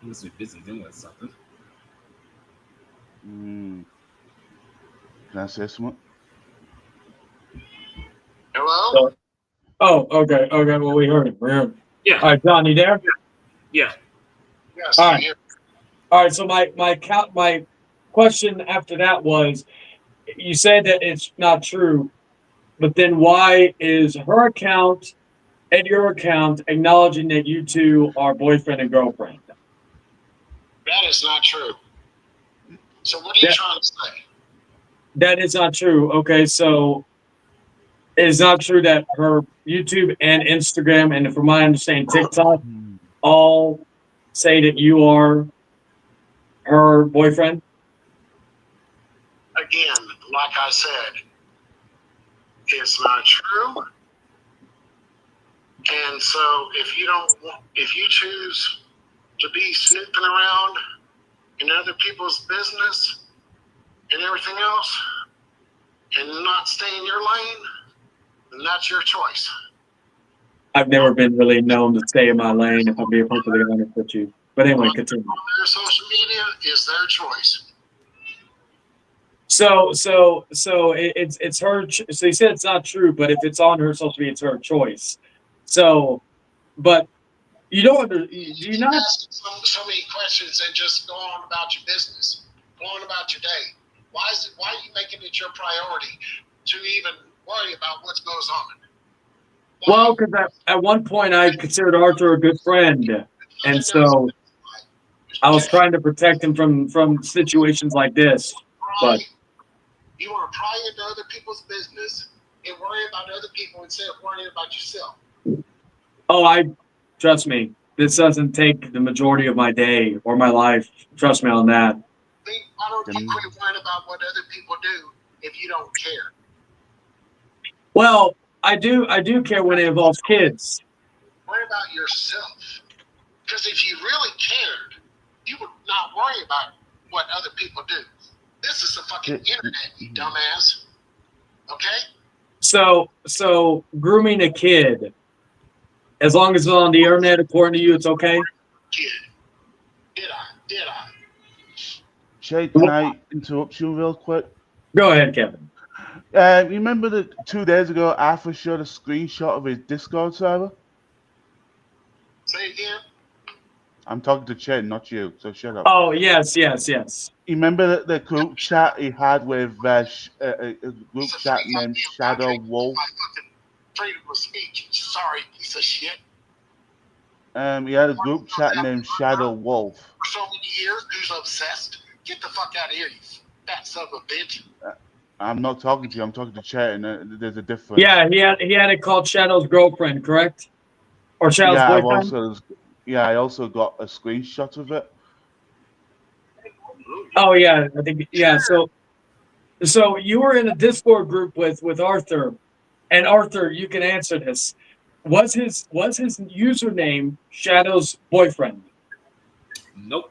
He must be busy doing something. Can I say something? Hello? Oh, okay. Well, we heard him. Yeah. All right, John, you there? Yeah. Yes. All right. All right. So my question after that was, you said that it's not true, but then why is her account and your account acknowledging that you two are boyfriend and girlfriend? That is not true. So what are you trying to say? That is not true. Okay, so it's not true that her YouTube and Instagram, and from my understanding, TikTok, all say that you are her boyfriend? Again, like I said, it's not true. And so if you choose to be snooping around in other people's business and everything else and not stay in your lane, then that's your choice. I've never been really known to stay in my lane, if I'm being perfectly honest with you. But anyway, continue. On their social media is their choice. So it's her. So you said it's not true, but if it's on her social media, it's her choice. So, but you don't. Do you not ask so many questions and just go on about your business, go on about your day? Why are you making it your priority to even worry about what goes on? Well, because at one point I considered Arthur a good friend, and so I was trying to protect him from situations like this. But you want to pry into other people's business and worry about other people instead of worrying about yourself. Trust me, this doesn't take the majority of my day or my life. Trust me on that. Why don't you quit worrying about what other people do if you don't care? Well, I do care when it involves kids. Worry about yourself. Because if you really cared, you would not worry about what other people do. This is the fucking internet, you dumbass. Okay? So grooming a kid, as long as it's on the internet, according to you, it's okay? Kid. Did I? Jay, can I interrupt you real quick? Go ahead, Kevin. Remember that 2 days ago, Arthur showed a screenshot of his Discord server? Say again? I'm talking to Chet, not you, so shut up. Oh, yes. You remember the group chat he had with a group chat named Shadow Wolf? Freedom of speech. Sorry, piece of shit. He had a group chat named Shadow Wolf. For so many years, who's obsessed? Get the fuck out of here, you fat son of a bitch. I'm not talking to you, I'm talking to Chet, and there's a difference. Yeah, he had it called Shadow's girlfriend, correct? Or Shadow's boyfriend? I also got a screenshot of it. Oh yeah, I think So you were in a Discord group with Arthur, and Arthur, you can answer this. Was his username Shadow's boyfriend? Nope.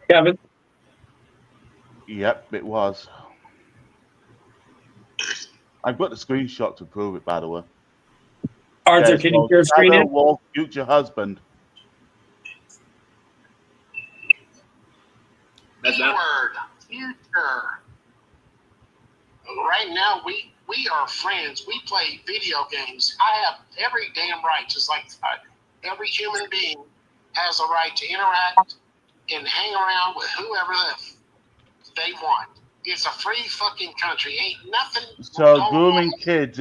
Kevin? Yep, it was. I've got the screenshot to prove it, by the way. Arthur, can you share screen it? Wolf, future husband. That's word. Future. Right now, we are friends. We play video games. I have every damn right, just like every human being has a right to interact and hang around with whoever they want. It's a free fucking country. Ain't nothing. So grooming kids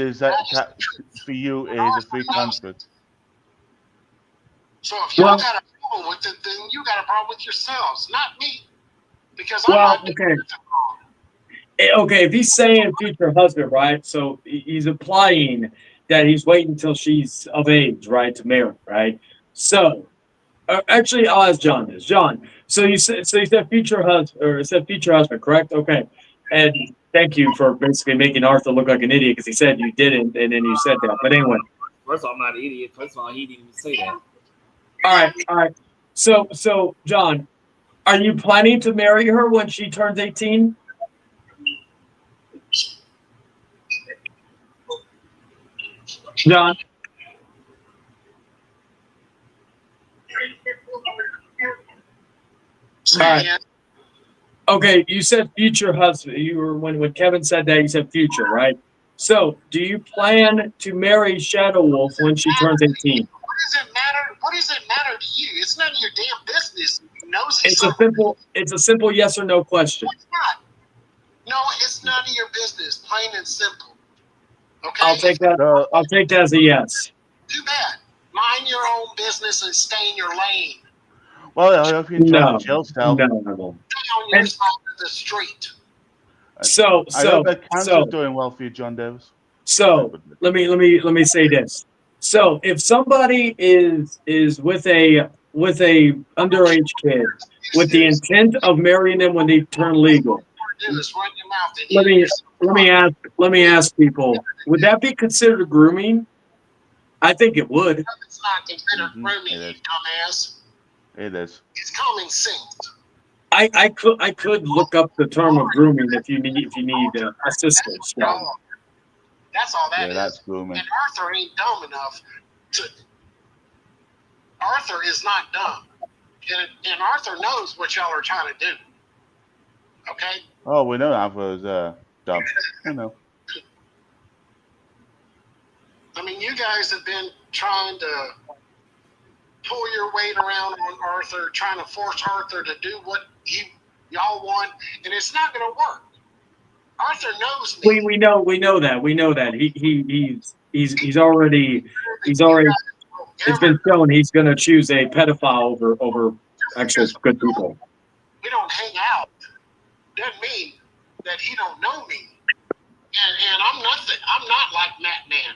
for you is a free country. So if y'all got a problem with it, then you got a problem with yourselves, not me. Because I'm not doing anything wrong. Okay, if he's saying future husband, right? So he's implying that he's waiting until she's of age, right, to marry, right? So, actually, I'll ask John this. John, so you said future husband, correct? Okay, and thank you for basically making Arthur look like an idiot because he said you didn't, and then you said that. But anyway, First of all, I'm not an idiot. First of all, he didn't even say that. All right. So John, are you planning to marry her when she turns 18? John? All right. Okay, you said future husband. You were when Kevin said that, you said future, right? So, do you plan to marry Shadow Wolf when she turns 18? What does it matter? What does it matter to you? It's none of your damn business. It's a simple yes or no question. It's not. No, it's none of your business. Plain and simple. Okay. I'll take that as a yes. Too bad. Mind your own business and stay in your lane. Well, I hope you enjoy the jail style. No. Stay on your side of the street. I hope that cancer's doing well for you, John Davis. So let me say this. So if somebody is with a underage kid with the intent of marrying them when they turn legal, let me ask people, would that be considered grooming? I think it would. It's not considered grooming, you dumbass. It is. It's common sense. I could look up the term of grooming if you need assistance. That's all that is. That's grooming. And Arthur ain't dumb enough to. Arthur is not dumb, and Arthur knows what y'all are trying to do. Okay. Oh, we know Arthur is dumb. I know. I mean, you guys have been trying to pull your weight around on Arthur, trying to force Arthur to do what y'all want, and it's not going to work. Arthur knows me. We know that he's already it's been shown he's going to choose a pedophile over actual good people. We don't hang out. Doesn't mean that he don't know me. And I'm nothing. I'm not like Matt Man.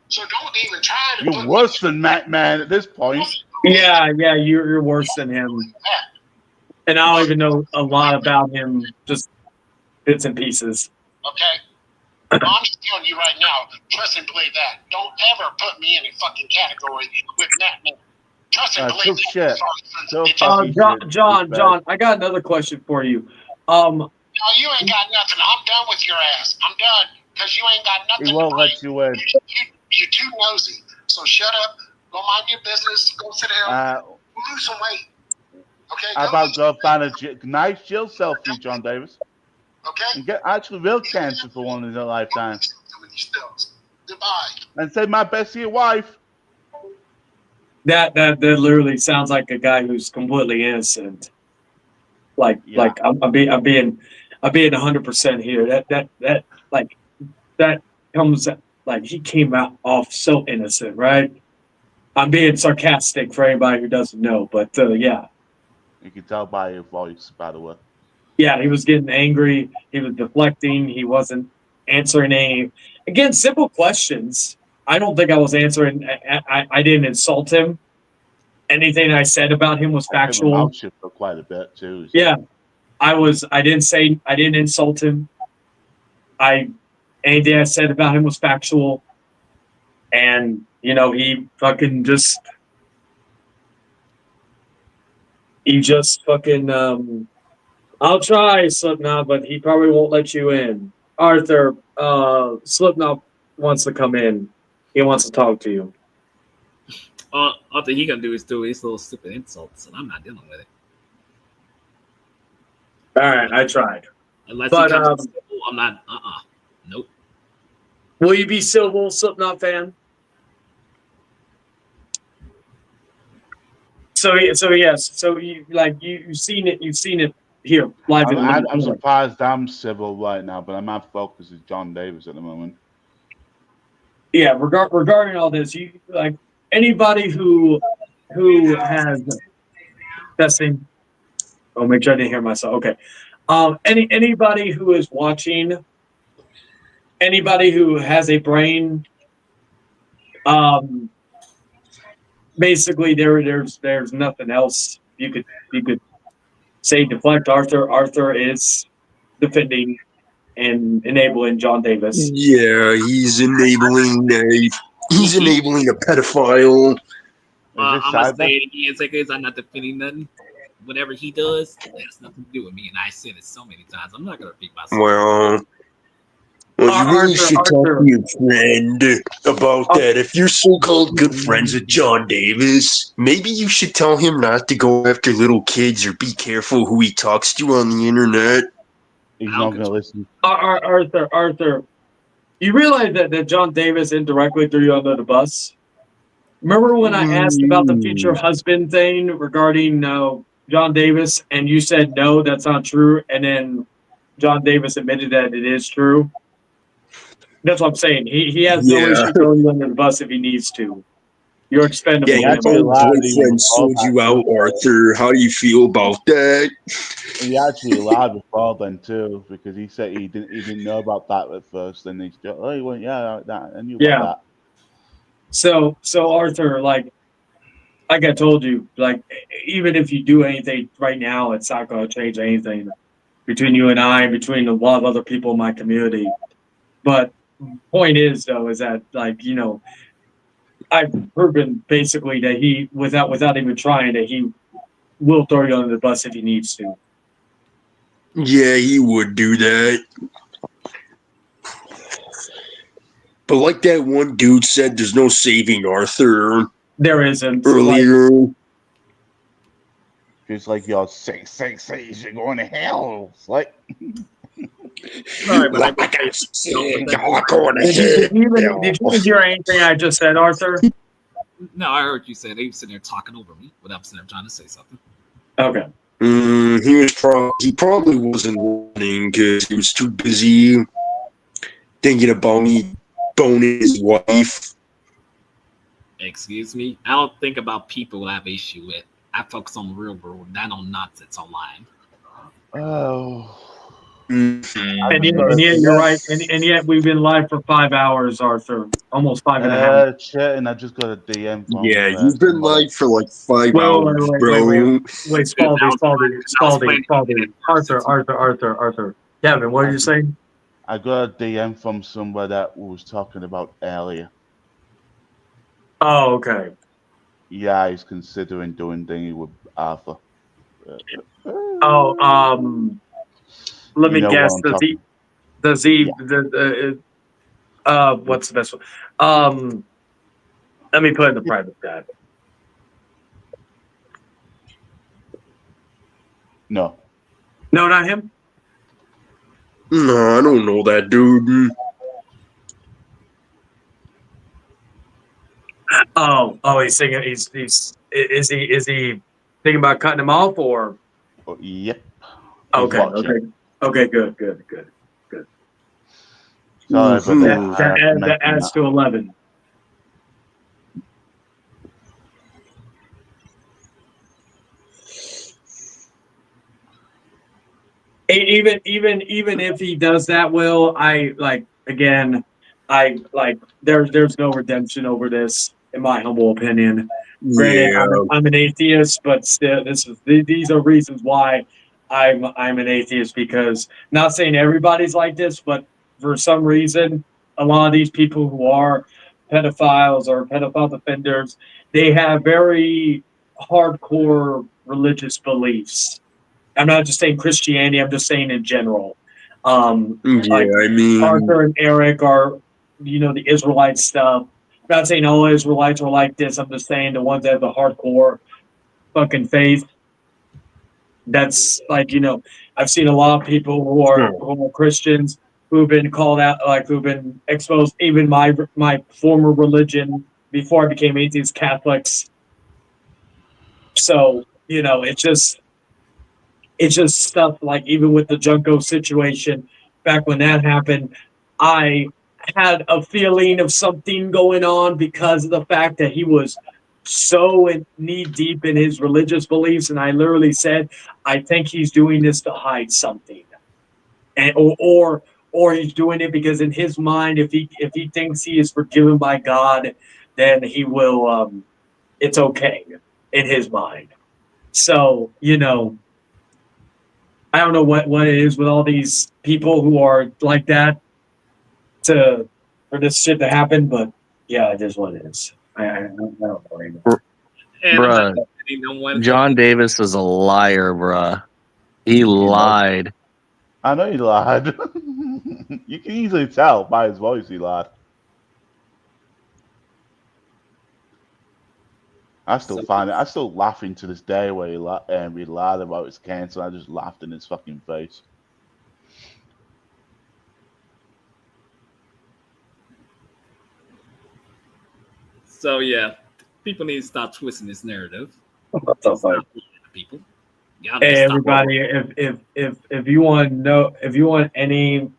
So don't even try to. You're worse than Matt Man at this point. Yeah, you're worse than him. And I don't even know a lot about him, just bits and pieces. Okay? I'm just telling you right now, trust and believe that. Don't ever put me in a fucking category with Matt Man. Trust and believe that. John, I got another question for you. No, you ain't got nothing. I'm done with your ass. I'm done because you ain't got nothing. We won't let you in. You're too nosy. So shut up. Go mind your business. Go sit down. Lose some weight. Okay. How about go find a nice jail cell for you, John Davis? Okay. And get actually real cancer for one in your lifetime. Goodbye. And say my best to your wife. That literally sounds like a guy who's completely innocent. Like I'm being 100% here. That comes like he came out off so innocent, right? I'm being sarcastic for anybody who doesn't know, but yeah. You can tell by your voice, by the way. Yeah, he was getting angry. He was deflecting. He wasn't answering any, again, simple questions. I don't think I was answering. I didn't insult him. Anything I said about him was factual. For quite a bit too. So. Yeah, I didn't insult him. Anything I said about him was factual. And, he fucking just fucking, I'll try, Slipknot, but he probably won't let you in. Arthur, Slipknot wants to come in. He wants to talk to you. All that he can do is do his little stupid insults, and I'm not dealing with it. All right, I tried. Unless he comes civil, I'm not. Nope. Will you be civil, Slipknot fan? So yes. So you've seen it here live. I'm surprised I'm civil right now, but my focus is John Davis at the moment. Yeah, regarding all this, you like anybody who has testing. Oh, make sure I didn't hear myself. Okay. Anybody who is watching, anybody who has a brain, basically there's nothing else you could say. Deflect. Arthur is defending and enabling John Davis. Yeah, he's enabling a pedophile. I'm gonna say it again, because I'm not defending nothing. Whatever he does, that has nothing to do with me, and I said it so many times. I'm not gonna repeat myself. Well, you really should talk to your friend about that. If you're so-called good friends with John Davis, maybe you should tell him not to go after little kids or be careful who he talks to on the internet. He's not going to listen. Arthur, you realize that John Davis indirectly threw you under the bus? Remember when I asked about the future husband thing regarding John Davis, and you said, no, that's not true, and then John Davis admitted that it is true? That's what I'm saying. He has no issue throwing you under the bus if he needs to. You're expendable. Yeah, your boyfriend sold you out, Arthur. How do you feel about that? He actually lied before then too, because he said he didn't know about that at first. Then he went, that, and you that. So Arthur, like I told you, like even if you do anything right now, it's not going to change anything between you and I, between a lot of other people in my community. But point is, though, is that I've proven basically that he, without even trying, that he will throw you under the bus if he needs to. Yeah, he would do that. But like that one dude said, there's no saving Arthur. There isn't. Earlier. Just like y'all say, you're going to hell. It's like... Sorry, but did you hear anything I just said, Arthur? No, I heard you say they were sitting there talking over me, but I'm sitting there trying to say something. Okay. He probably wasn't listening because he was too busy thinking about me boning his wife. Excuse me? I don't think about people I have issue with. I focus on the real world, not on nonsense online. Oh. Mm-hmm. And yet you're right. And yet we've been live for 5 hours, Arthur. Almost 5.5. Chat, and I just got a DM from. Yeah, you've been live for like 5 Wait, hours, bro. Spaldy. Arthur. Kevin, what did you say? I got a DM from somebody that was talking about earlier. Oh, okay. Yeah, he's considering doing things with Arthur. Let me You know guess. what I'm talking. Does he? Yeah. What's the best one? Let me put in the private chat. No, not him. No, I don't know that dude. Oh, he's singing. Is he thinking about cutting him off or? Oh, yep. Okay. Good. Sorry, but that adds to 11. Even if he does that, Will, there's no redemption over this, in my humble opinion. Granted, I'm an atheist, but still, these are reasons why I'm an atheist, because not saying everybody's like this, but for some reason, a lot of these people who are pedophiles or pedophile offenders, they have very hardcore religious beliefs. I'm not just saying Christianity, I'm just saying in general. Like I mean, Arthur and Eric are, the Israelite stuff. I'm not saying all Israelites are like this. I'm just saying the ones that have the hardcore fucking faith. That's like, I've seen a lot of people who are Christians who've been called out, like who've been exposed. Even my former religion before I became atheist, Catholics. So it's just stuff like, even with the Junko situation, back when that happened, I had a feeling of something going on because of the fact that he was so knee deep in his religious beliefs, and I literally said, I think he's doing this to hide something, and or he's doing it because in his mind, if he thinks he is forgiven by God, then he will. It's okay in his mind. So I don't know what it is with all these people who are like that for this shit to happen, but yeah, it is what it is. I don't know anymore. Bruh, John Davis is a liar, bruh. He lied. I know he lied. You can easily tell by his voice he lied. I still laughing to this day where he lied about his cancer. I just laughed in his fucking face. So yeah, people need to stop twisting this narrative. People. Hey everybody, if you want to know, if you want any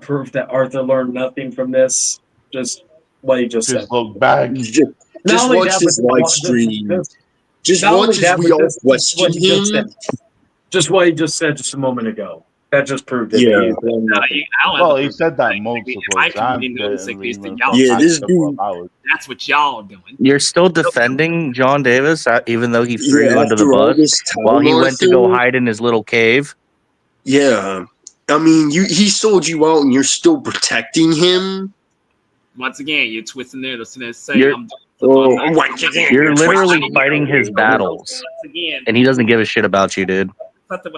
proof that Arthur learned nothing from this, just what he just said. Look back. Just watch this live stream. Just watch as we all question him. Just what he just said just a moment ago. That just proved it. Yeah. Well, he said that multiple times. This dude. That's what y'all are doing. You're still defending John Davis, even though he threw you under the bus while he went to go hide in his little cave. Yeah, I mean, he sold you out, and you're still protecting him. Once again, you're twisting it and saying you're literally fighting his battles, and he doesn't give a shit about you, dude.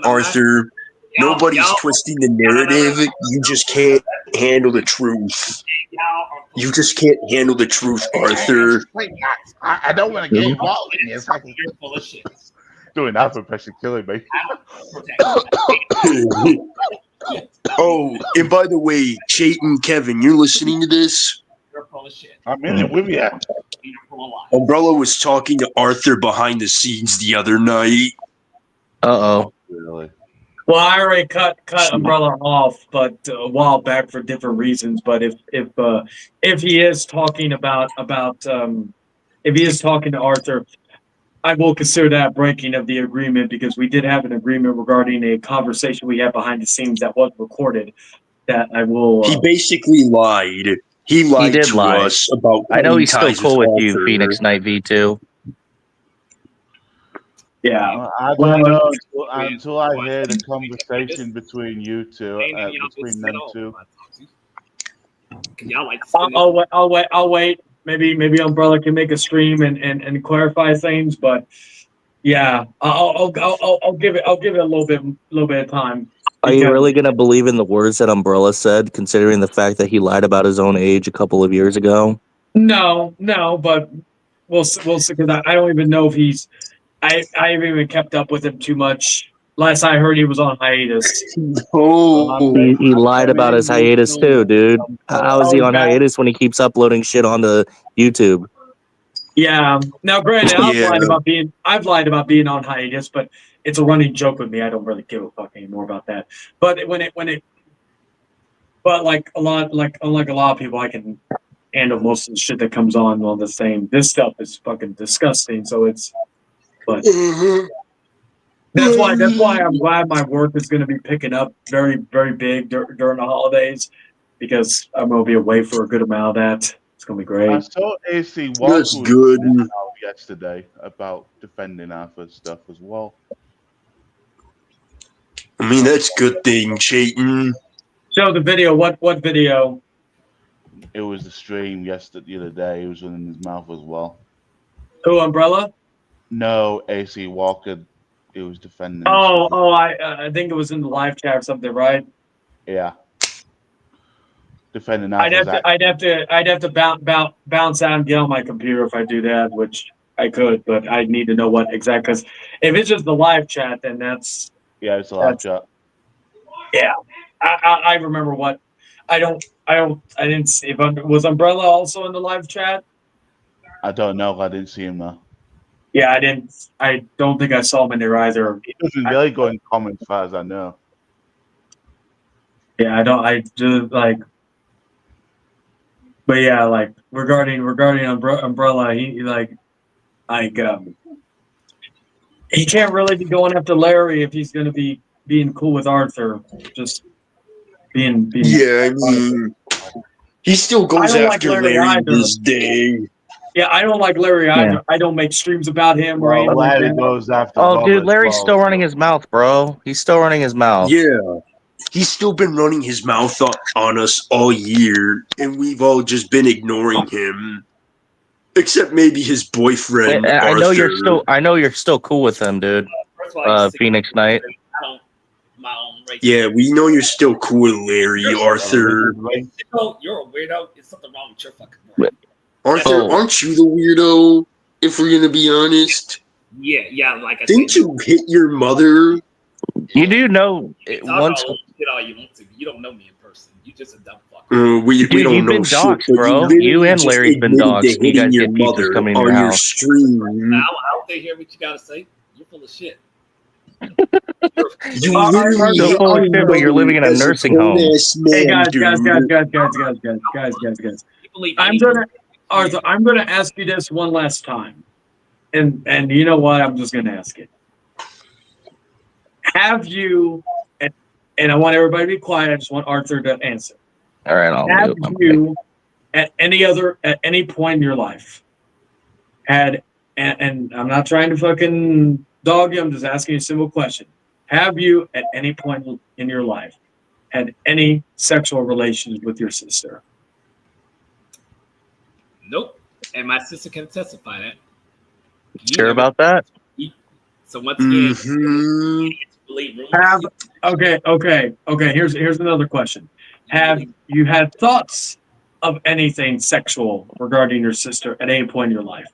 Arthur, nobody's twisting the narrative. You just can't handle the truth. You just can't handle the truth, Arthur. I don't want to get involved in this. You're full of shit. Doing that impression killing me. Oh, and by the way, Chayton, Kevin, you're listening to this? You're full of shit. I'm in it with you. Umbrella was talking to Arthur behind the scenes the other night. Uh-oh. Really? Well, I already cut Umbrella off, but a while back for different reasons. But if he is talking if he is talking to Arthur, I will consider that breaking of the agreement because we did have an agreement regarding a conversation we had behind the scenes that was recorded. That I will. He basically lied. He lied did to lie. us about I know cutting he's still ties cool with you, Arthur. PhoenixKnightV2. Yeah. I don't know until I hear the conversation between you two, between them two. Can y'all like I'll wait. Maybe Umbrella can make a stream and clarify things, but yeah, I'll give it a little bit of time. Are you really going to believe in the words that Umbrella said, considering the fact that he lied about his own age a couple of years ago? No, but we'll see because I don't even know if he's. I haven't even kept up with him too much. Last I heard, he was on hiatus. He lied about his hiatus too, dude. How is he on hiatus when he keeps uploading shit onto YouTube? Yeah. Now, granted, I've Yeah. lied about being on hiatus, but it's a running joke with me. I don't really give a fuck anymore about that. But unlike a lot of people, I can handle most of the shit that comes on the same. This stuff is fucking disgusting. So but that's why I'm glad my work is going to be picking up very, very big during the holidays because I'm going to be away for a good amount of that. It's going to be great. I saw AC Walker That's good. yesterday about defending Arthur's stuff as well. I mean, that's a good thing, Chayton. So the video, what video? It was the stream the other day. He was running his mouth as well. Who, Umbrella? No, AC Walker. It was defending. I think it was in the live chat or something, right? Yeah. Defending I'd Arthur's have to bounce out and get on my computer if I do that, which I could, but I need to know what exact. Because if it's just the live chat, then that's it's a live chat. Yeah, I remember what. I didn't see. Was Umbrella also in the live chat? I don't know. I didn't see him though. Yeah, I didn't. I don't think I saw him in there either. He doesn't really go in comments, as far as I know. Yeah, I do like. But yeah, like regarding Umbrella, he he can't really be going after Larry if he's going to be being cool with Arthur. Just being. Yeah, I mean, he still goes after Larry this day. Yeah, I don't like Larry either. I don't make streams about him or anything. Larry goes after. Oh, dude, Larry's still running his mouth, bro. He's still running his mouth. Yeah. He's still been running his mouth on us all year, and we've all just been ignoring him. Except maybe his boyfriend. I know you're still cool with him, dude. Phoenix Knight. Yeah, we know you're still cool with Larry, Arthur. You're a weirdo. It's something wrong with your fucking brain. Arthur, aren't you the weirdo? If we're gonna be honest. Yeah. Like I didn't you hit your mother? You do know once. All you want to. You don't know me in person. You just a dumb fuck. We don't know shit, bro. You and Larry's been doxxed. You guys your get mother pizzas coming in on your your house. stream. Now I don't hear what you gotta say. You're full of shit. You literally so full of shit, but you're living in a nursing home. Hey guys. I'm gonna ask you this one last time, and you know what? I'm just gonna ask it. Have you? And I want everybody to be quiet. I just want Arthur to answer. All right, Have you, at any point in your life, and I'm not trying to fucking dog you. I'm just asking you a simple question. Have you, at any point in your life, had any sexual relations with your sister? Nope. And my sister can testify that. Sure about that? So once again, Okay. Here's another question. Have you had thoughts of anything sexual regarding your sister at any point in your life?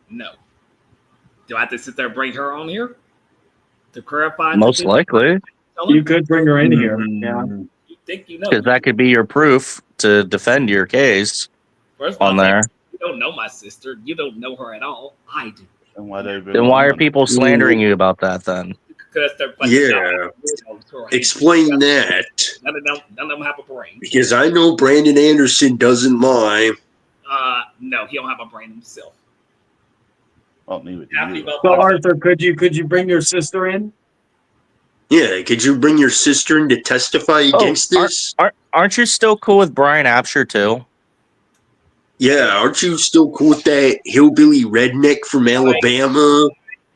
No. Do I have to sit there and bring her on here to clarify? Most likely. You could bring her in here. Yeah. You think you know? Because that could be your proof to defend your case First of all, on there. You don't know my sister. You don't know her at all. I do. and whatever. Then why are people slandering you about that then? Because they're Yeah. weirdos. Explain that. None of them have a brain. Because I know Brandon Anderson doesn't lie. No, he don't have a brain himself. Well, neither do Half you. the So Arthur, could you bring your sister in? Yeah, could you bring your sister in to testify against this? Aren't you still cool with Brian Absher too? Yeah, aren't you still cool with that hillbilly redneck from Alabama?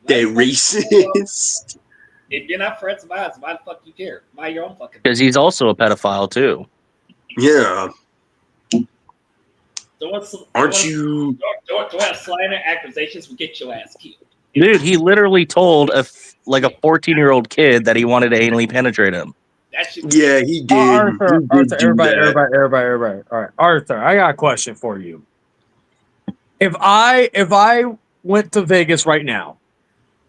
That racist? If you're not friends of mine, why the fuck you care? Mind your own fucking. Because he's also a pedophile too. Yeah. Aren't you? Don't have slander accusations will get your ass killed. Dude, he literally told a 14-year-old kid that he wanted to anally penetrate him. Yeah, he did. Arthur, He did do everybody. that. All right, Arthur, I got a question for you. If I went to Vegas right now,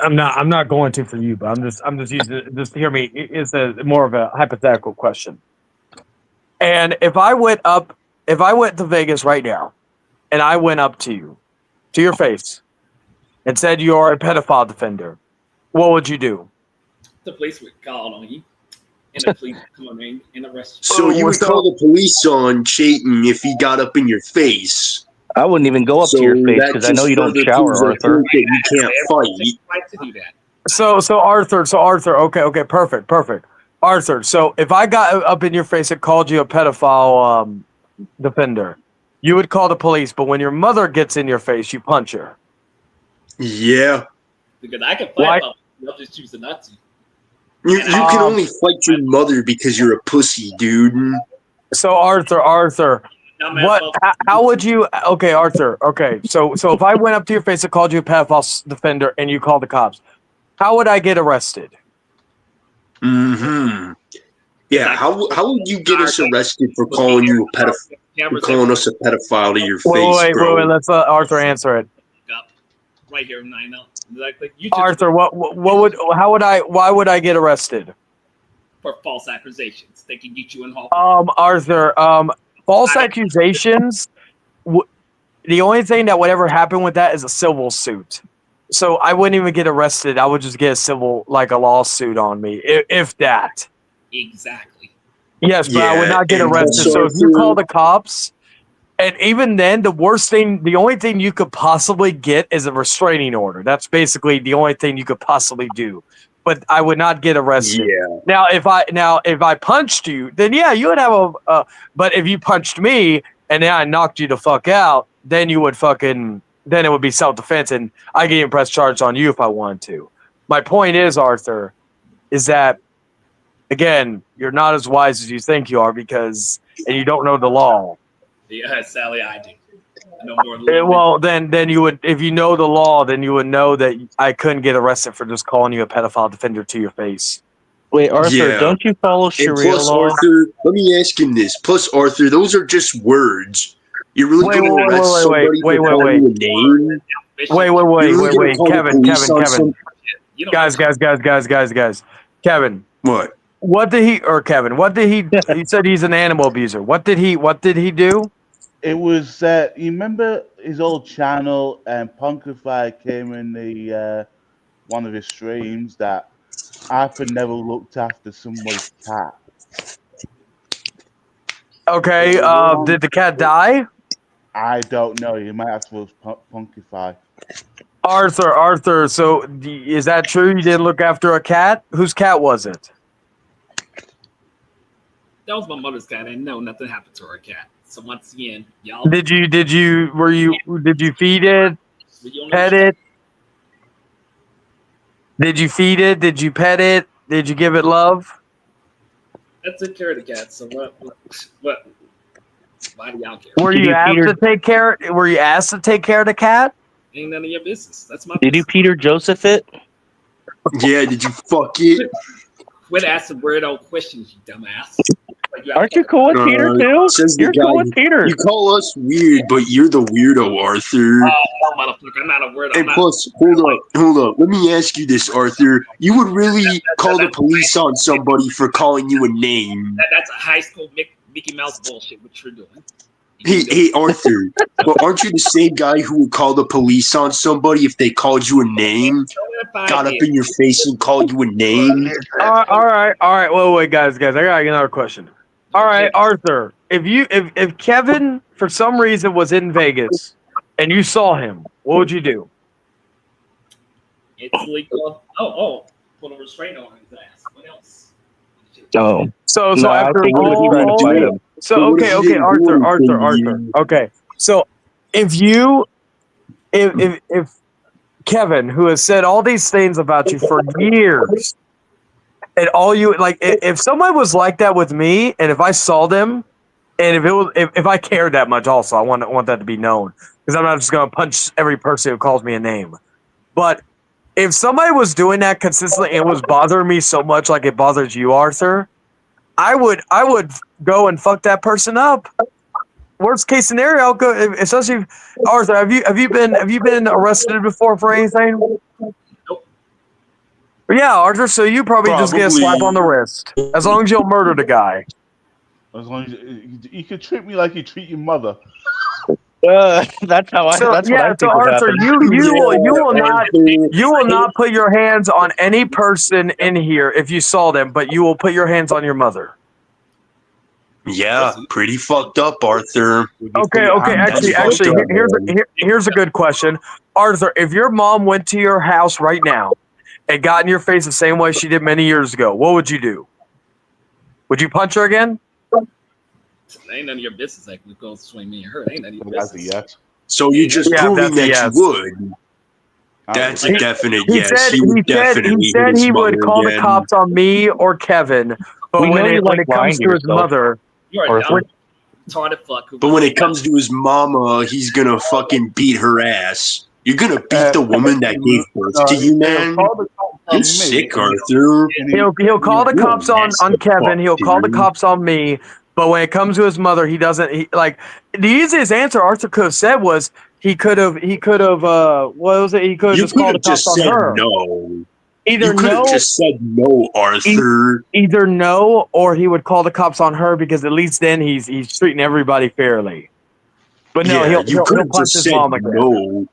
I'm not going to for you, but I'm just using it, just hear me. It's more of a hypothetical question. And if I went to Vegas right now, and I went up to you, to your face, and said you are a pedophile defender, what would you do? The police would call on you, and the police would come in and arrest you. So you would call the police on Chayton if he got up in your face. I wouldn't even go up to your face because I know you don't shower, Arthur. You can't fight. So Arthur, okay, perfect. Arthur, so if I got up in your face and called you a pedophile defender, you would call the police, but when your mother gets in your face, you punch her. Yeah. Because I can fight them. They'll just choose not to. You can only fight your mother because you're a pussy, dude. So Arthur, how would you? Okay, Arthur. Okay, so if I went up to your face and called you a pedophile defender, and you called the cops, how would I get arrested? Mm-hmm. Yeah. How would you get us arrested for calling you a pedophile? For calling us a pedophile to your face, bro? Wait. Let's let Arthur answer it. Right here, 9 out. Like, Arthur, why would I get arrested? For false accusations. They can get you in hall. Arthur, false accusations. The only thing that would ever happen with that is a civil suit. So I wouldn't even get arrested. I would just get a lawsuit on me, if that. Exactly. Yes, but I would not get arrested. So if you call the cops, and even then, the only thing you could possibly get is a restraining order. That's basically the only thing you could possibly do. But I would not get arrested. Yeah. Now, if I punched you, then yeah, you would have but if you punched me and then I knocked you the fuck out, then you would then it would be self-defense, and I get even press charges on you if I wanted to. My point is, Arthur, is that again, you're not as wise as you think you are and you don't know the law. Yeah, Sally, I do. No more. Well, then you would, if you know the law, then you would know that I couldn't get arrested for just calling you a pedophile defender to your face. Wait, Arthur, don't you follow Sharia law? Arthur, let me ask him this. Plus, Arthur, those are just words. You're really going to arrest somebody for calling you a name? Wait, Kevin. Guys. Kevin. What did he said he's an animal abuser. What did he do? It was you remember his old channel, and Punkify came in the one of his streams that Arthur never looked after somebody's cat. Okay, did the cat die? I don't know. You might have to ask Punkify. Arthur, so is that true? You didn't look after a cat? Whose cat was it? That was my mother's cat, and no, nothing happened to her cat. So once again, y'all. Did you feed it? Pet it? Did you feed it? Did you pet it? Did you give it love? I took care of the cat. So what? Why do y'all care? Were you asked to take care? Were you asked to take care of the cat? Ain't none of your business. That's my. Did you Peter Joseph it? Yeah. Did you fuck it? Quit asking weirdo questions, you dumbass. Aren't you cool with Peter too? You're cool with Peter. You call us weird, but you're the weirdo, Arthur. No, motherfucker, I'm not a weirdo. And plus, hold up. Let me ask you this, Arthur. You would really call the police on somebody for calling you a name? That's a high school Mickey Mouse bullshit. What you're doing? Hey, Arthur. Well, aren't you the same guy who would call the police on somebody if they called you a name? Got up in your face and called you a name? All right. Wait, guys. I got another question. All right, Arthur. If Kevin for some reason was in Vegas and you saw him, what would you do? It's legal. Put a restraint on his ass. What else? Oh, So no, I after think he was all, trying to fight him. so okay, Arthur. Okay, so if Kevin, who has said all these things about you for years, and all you like, if someone was like that with me, and if I saw them, and if I cared that much, also I want that to be known, because I'm not just gonna punch every person who calls me a name, but if somebody was doing that consistently and was bothering me so much, like it bothers you, Arthur, I would go and fuck that person up. Worst case scenario, I'll go. Especially, Arthur, have you been arrested before for anything? Nope. Yeah, Arthur. So you probably just get a slap on the wrist, as long as you don't murder the guy. As long as you could treat me like you treat your mother. That's how I. So, That's yeah, what I think so would Arthur, happen. you will not put your hands on any person in here if you saw them, but you will put your hands on your mother. Yeah, pretty fucked up, Arthur. Okay. Actually, here's a good question, Arthur. If your mom went to your house right now and got in your face the same way she did many years ago, what would you do? Would you punch her again? Ain't none of your business. Like, it goes between me and her. Ain't none of your business. Yes. So you're just proving that yes. you would. That's a definite yes. He said he would call the cops on me or Kevin, but when it comes to his mother, you're a dumb, retarded fuck. But when it comes to his mama, he's gonna fucking beat her ass. You're gonna beat the woman that gave birth to you, man. You're sick, Arthur. He'll call the cops on Kevin. He'll call the cops on me. But when it comes to his mother, he doesn't. The easiest answer Arthur could have said was he could have. What was it? He could have just called the cops on her. No. Either you could have just said no, Arthur. Either no, or he would call the cops on her, because at least then he's treating everybody fairly. But no, he'll punch his mom again. No.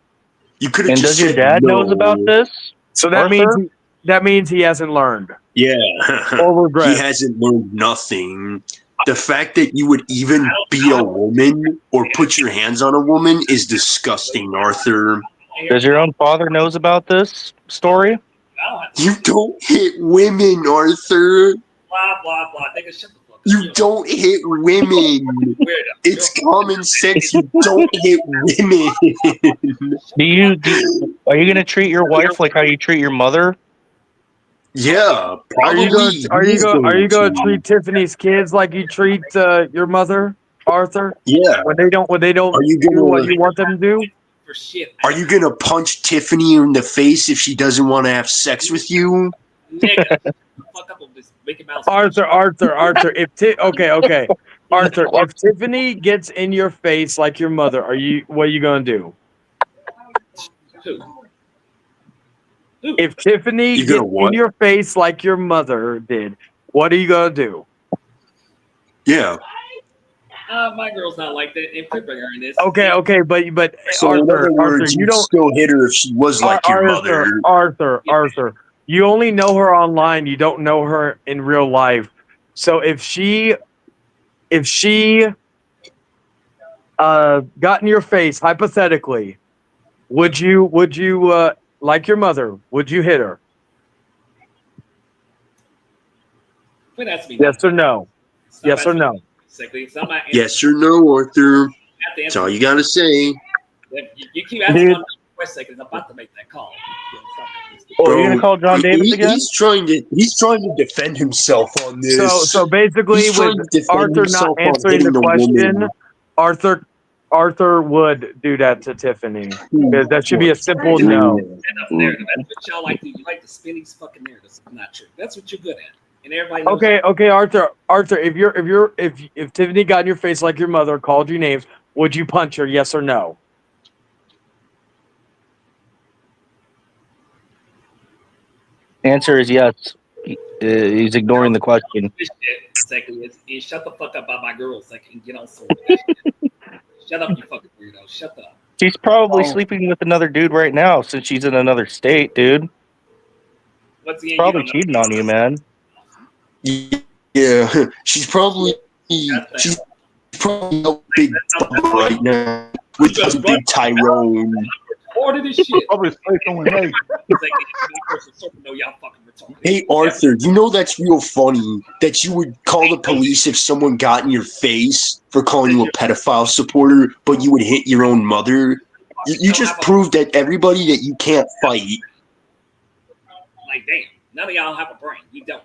You could have. And does your dad knows about this? So that means he hasn't learned. Yeah. Or regret. He hasn't learned nothing. The fact that you would even be a woman or put your hands on a woman is disgusting, Arthur. Does your own father knows about this story? You don't hit women, Arthur. Blah blah blah. Nigga, shut the fuck up. You don't hit women. It's common sense. You don't hit women. Are you gonna treat your wife like how you treat your mother? Yeah, probably. Are you going to treat Tiffany's kids like you treat your mother, Arthur? Yeah. When they don't do what you want them to do? For shit. Are you gonna punch Tiffany in the face if she doesn't want to have sex with you? Nigga, fuck up with this Mickey Mouse. Arthur. Okay. Arthur, if Tiffany gets in your face like your mother, what are you gonna do? Who? If Tiffany gets in your face like your mother did, what are you gonna do? Yeah. My girl's not like that. If they bring her in this. Okay, but so Arthur, in other words, you don't still hit her if she was like your mother. Arthur, you only know her online. You don't know her in real life. So if she got in your face, hypothetically, would you like your mother, would you hit her? Yes or no? Yes or no? Yes or no, Arthur. That's all you gotta say. You keep asking me for a second. I'm about to make that call. Are you gonna call John Davis again? He's trying to defend himself on this. So basically, with Arthur not answering the question, Arthur would do that to Tiffany, because that should be a simple no. Enough narrative. That's what y'all like to do. You like to spin these fucking narratives. Not true. That's what you're good at. And everybody knows Okay, Arthur, if Tiffany got in your face like your mother, called you names, would you punch her? Yes or no? Answer is yes. He's ignoring the question. Second is shut the fuck up about my girls. I can get on sword. Shut up, you fucking weirdo. Shut up. She's probably Oh. sleeping with another dude right now since she's in another state, dude. Once again, you Probably don't know. cheating on you, man. Yeah, she's probably That's she's probably a big right now with You the got big Tyrone. Retarded as shit. Probably sleeping with me. Y'all fucking retarded. Hey Arthur, you know that's real funny that you would call the police if someone got in your face for calling you a pedophile supporter, but you would hit your own mother. You just proved that everybody that you can't fight. Like, damn, none of y'all have a brain. You don't.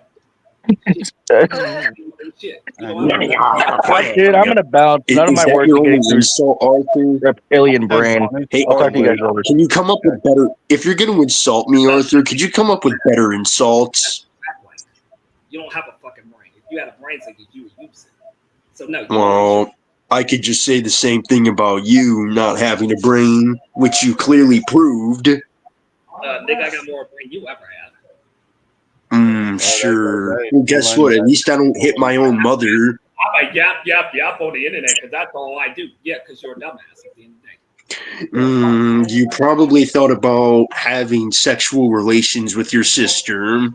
Shit. Dude, I'm gonna bounce. None of Is my that words your are getting only through insult, Arthur? reptilian brain. Hey I'll talk to you Arthur, guys over. can you come up with better? If you're going to insult me, Arthur, could you come up with better insults? You don't have a fucking brain. If you had a brain, you would use it. So no. Well, I could just say the same thing about you not having a brain, which you clearly proved. Nigga, I got more brain you ever have. Sure. Well, guess what? At least I don't hit my own mother. I'm like, yap on the internet because that's all I do. Yeah, because you're a dumbass at the end of the day. You probably thought about having sexual relations with your sister,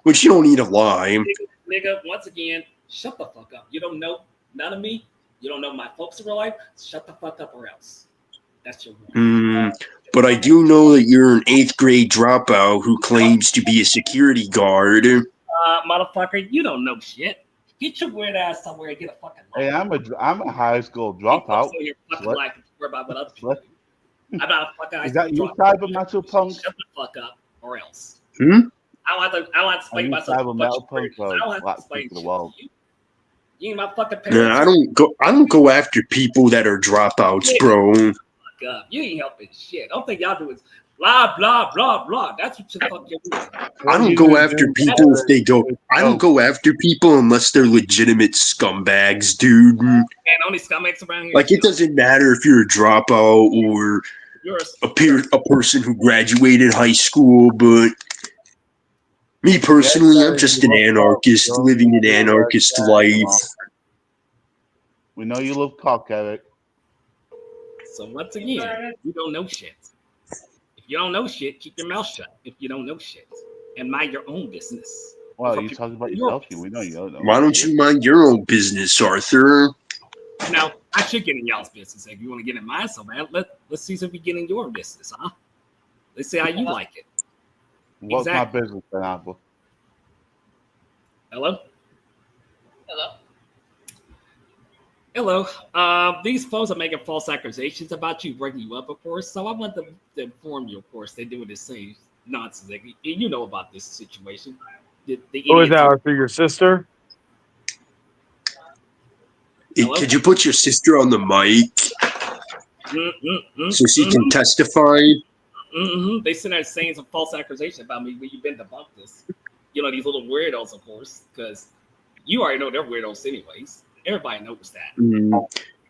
which you don't need to lie. Nigga, once again, shut the fuck up. You don't know none of me. You don't know my folks in real life. Shut the fuck up or else. That's your warning. But I do know that you're an 8th grade dropout who claims to be a security guard. Motherfucker, you don't know shit. Get your weird ass somewhere and get a fucking life. Hey, I'm a high school dropout. Your fucking life and worry about what other people do. I'm not a fucking high Is school that you, dropout. cyber metal punk? Shut the fuck up or else. Hmm? I don't have to explain myself. Cyber metal punk, I don't have to explain the world. You ain't my fucking parents. Nah, I don't go after people that are dropouts, bro. Fuck up. You ain't helping shit. I don't think y'all do is blah blah blah blah. That's what you fuck your doing. I don't go after people if they go. I don't go after people unless they're legitimate scumbags, dude. And only scumbags around here. Like it doesn't matter if you're a dropout or a person who graduated high school, but me personally, I'm just an anarchist living an anarchist life. We know you love cock, Eric. So once again, you don't know shit. If you don't know shit, keep your mouth shut. If you don't know shit, and mind your own business. Well, you talking about yourself. We know you don't know. Why don't you mind your own business, Arthur? Now, I should get in y'all's business. If you want to get in mine so bad, let's see if we get in your business, huh? Let's see how you like it. What's my business, then, Apple? Hello? Hello. These folks are making false accusations about you, breaking you up, of course. So I want them to inform you, of course. They're doing the same nonsense. You know about this situation. Who is that, Arthur? Your sister? Could you put your sister on the mic so she can testify? They sent out saying some false accusation about me when you've been debunked this. You know, these little weirdos, of course, because you already know they're weirdos anyways. Everybody knows that.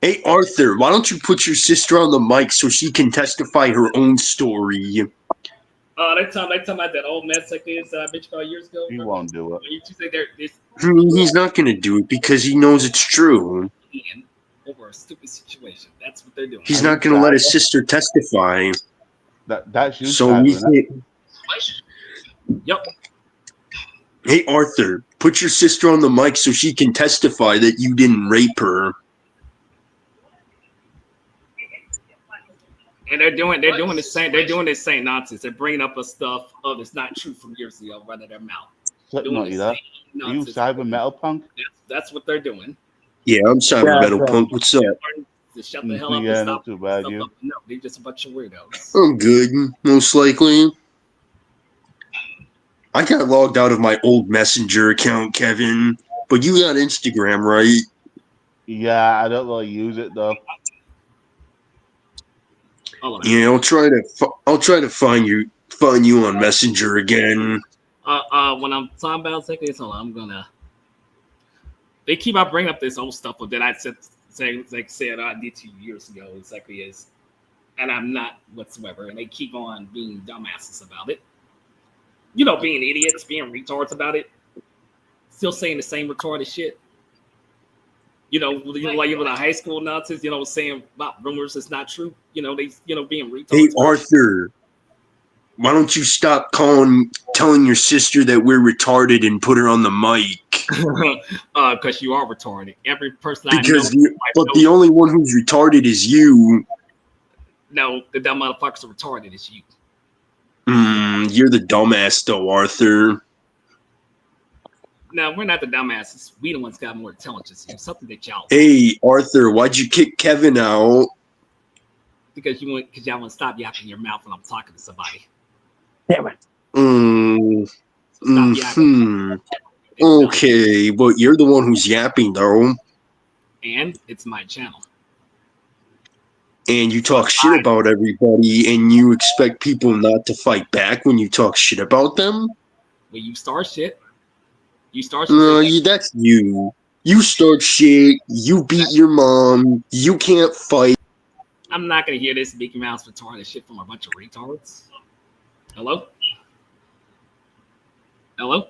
Hey, Arthur, why don't you put your sister on the mic so she can testify her own story? They talking about that old mess like this I bitched about years ago. He won't do it. You say He's not going to do it because he knows it's true. Over a stupid situation. That's what they're doing. He's not going to let his sister testify. That's you. So we can't. Yep. Hey, Arthur, put your sister on the mic so she can testify that you didn't rape her. And they're doing the same nonsense. They're bringing up a stuff that's not true from years ago, right out their mouth. Are you cyber metal punk? That's what they're doing. Yeah, I'm cyber metal punk. What's up? Just shut the hell up and stop. Not too bad, you. No, they're just a bunch of weirdos. I'm good, most likely. I got logged out of my old Messenger account, Kevin, but you got Instagram, right? Yeah, I don't really use it though. Yeah, I'll try to find you on Messenger again. When I'm talking about this, hold on, I'm gonna. They keep on bringing up this old stuff that I said I did 2 years ago, exactly as, and I'm not whatsoever. And they keep on being dumbasses about it. You know, being idiots, being retards about it. Still saying the same retarded shit. Like you in high school nonsense, saying about rumors that's not true. They, being Hey, retards. Arthur, why don't you stop telling your sister that we're retarded and put her on the mic? Because you are retarded. Every person I know. But the only one who's retarded is you. No, the dumb motherfuckers are retarded. It's you. You're the dumbass, though, Arthur. No, we're not the dumbasses. We the ones got more intelligence. It's something that y'all. Hey, Arthur, why'd you kick Kevin out? Because y'all want to stop yapping your mouth when I'm talking to somebody. Damn it. Okay, but you're the one who's yapping, though. And it's my channel. And you talk shit about everybody, and you expect people not to fight back when you talk shit about them? When you start shit. That's you. You start shit, you beat your mom, you can't fight. I'm not going to hear this Mickey Mouse retarded shit from a bunch of retards. Hello? Hello?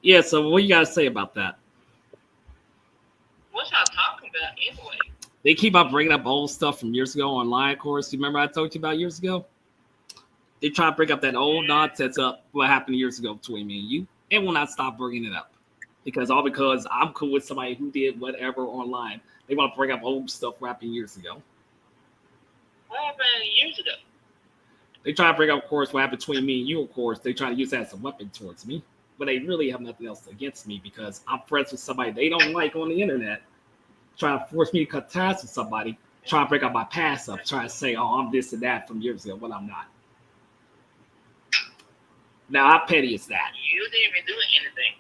Yeah, so what you got to say about that? What y'all talking about anyway? They keep on bringing up old stuff from years ago online, of course. You remember I told you about years ago? They try to bring up that old nonsense up what happened years ago between me and you, and will not stop bringing it up. Because I'm cool with somebody who did whatever online. They want to bring up old stuff what happened years ago. What happened years ago? They try to bring up, of course, what happened between me and you, of course. They try to use that as a weapon towards me. But they really have nothing else against me because I'm friends with somebody they don't like on the internet. Trying to force me to cut ties with somebody. Trying to break up my past up. Trying to say, oh, I'm this and that from years ago, but I'm not. Now, how petty is that? You didn't even do anything.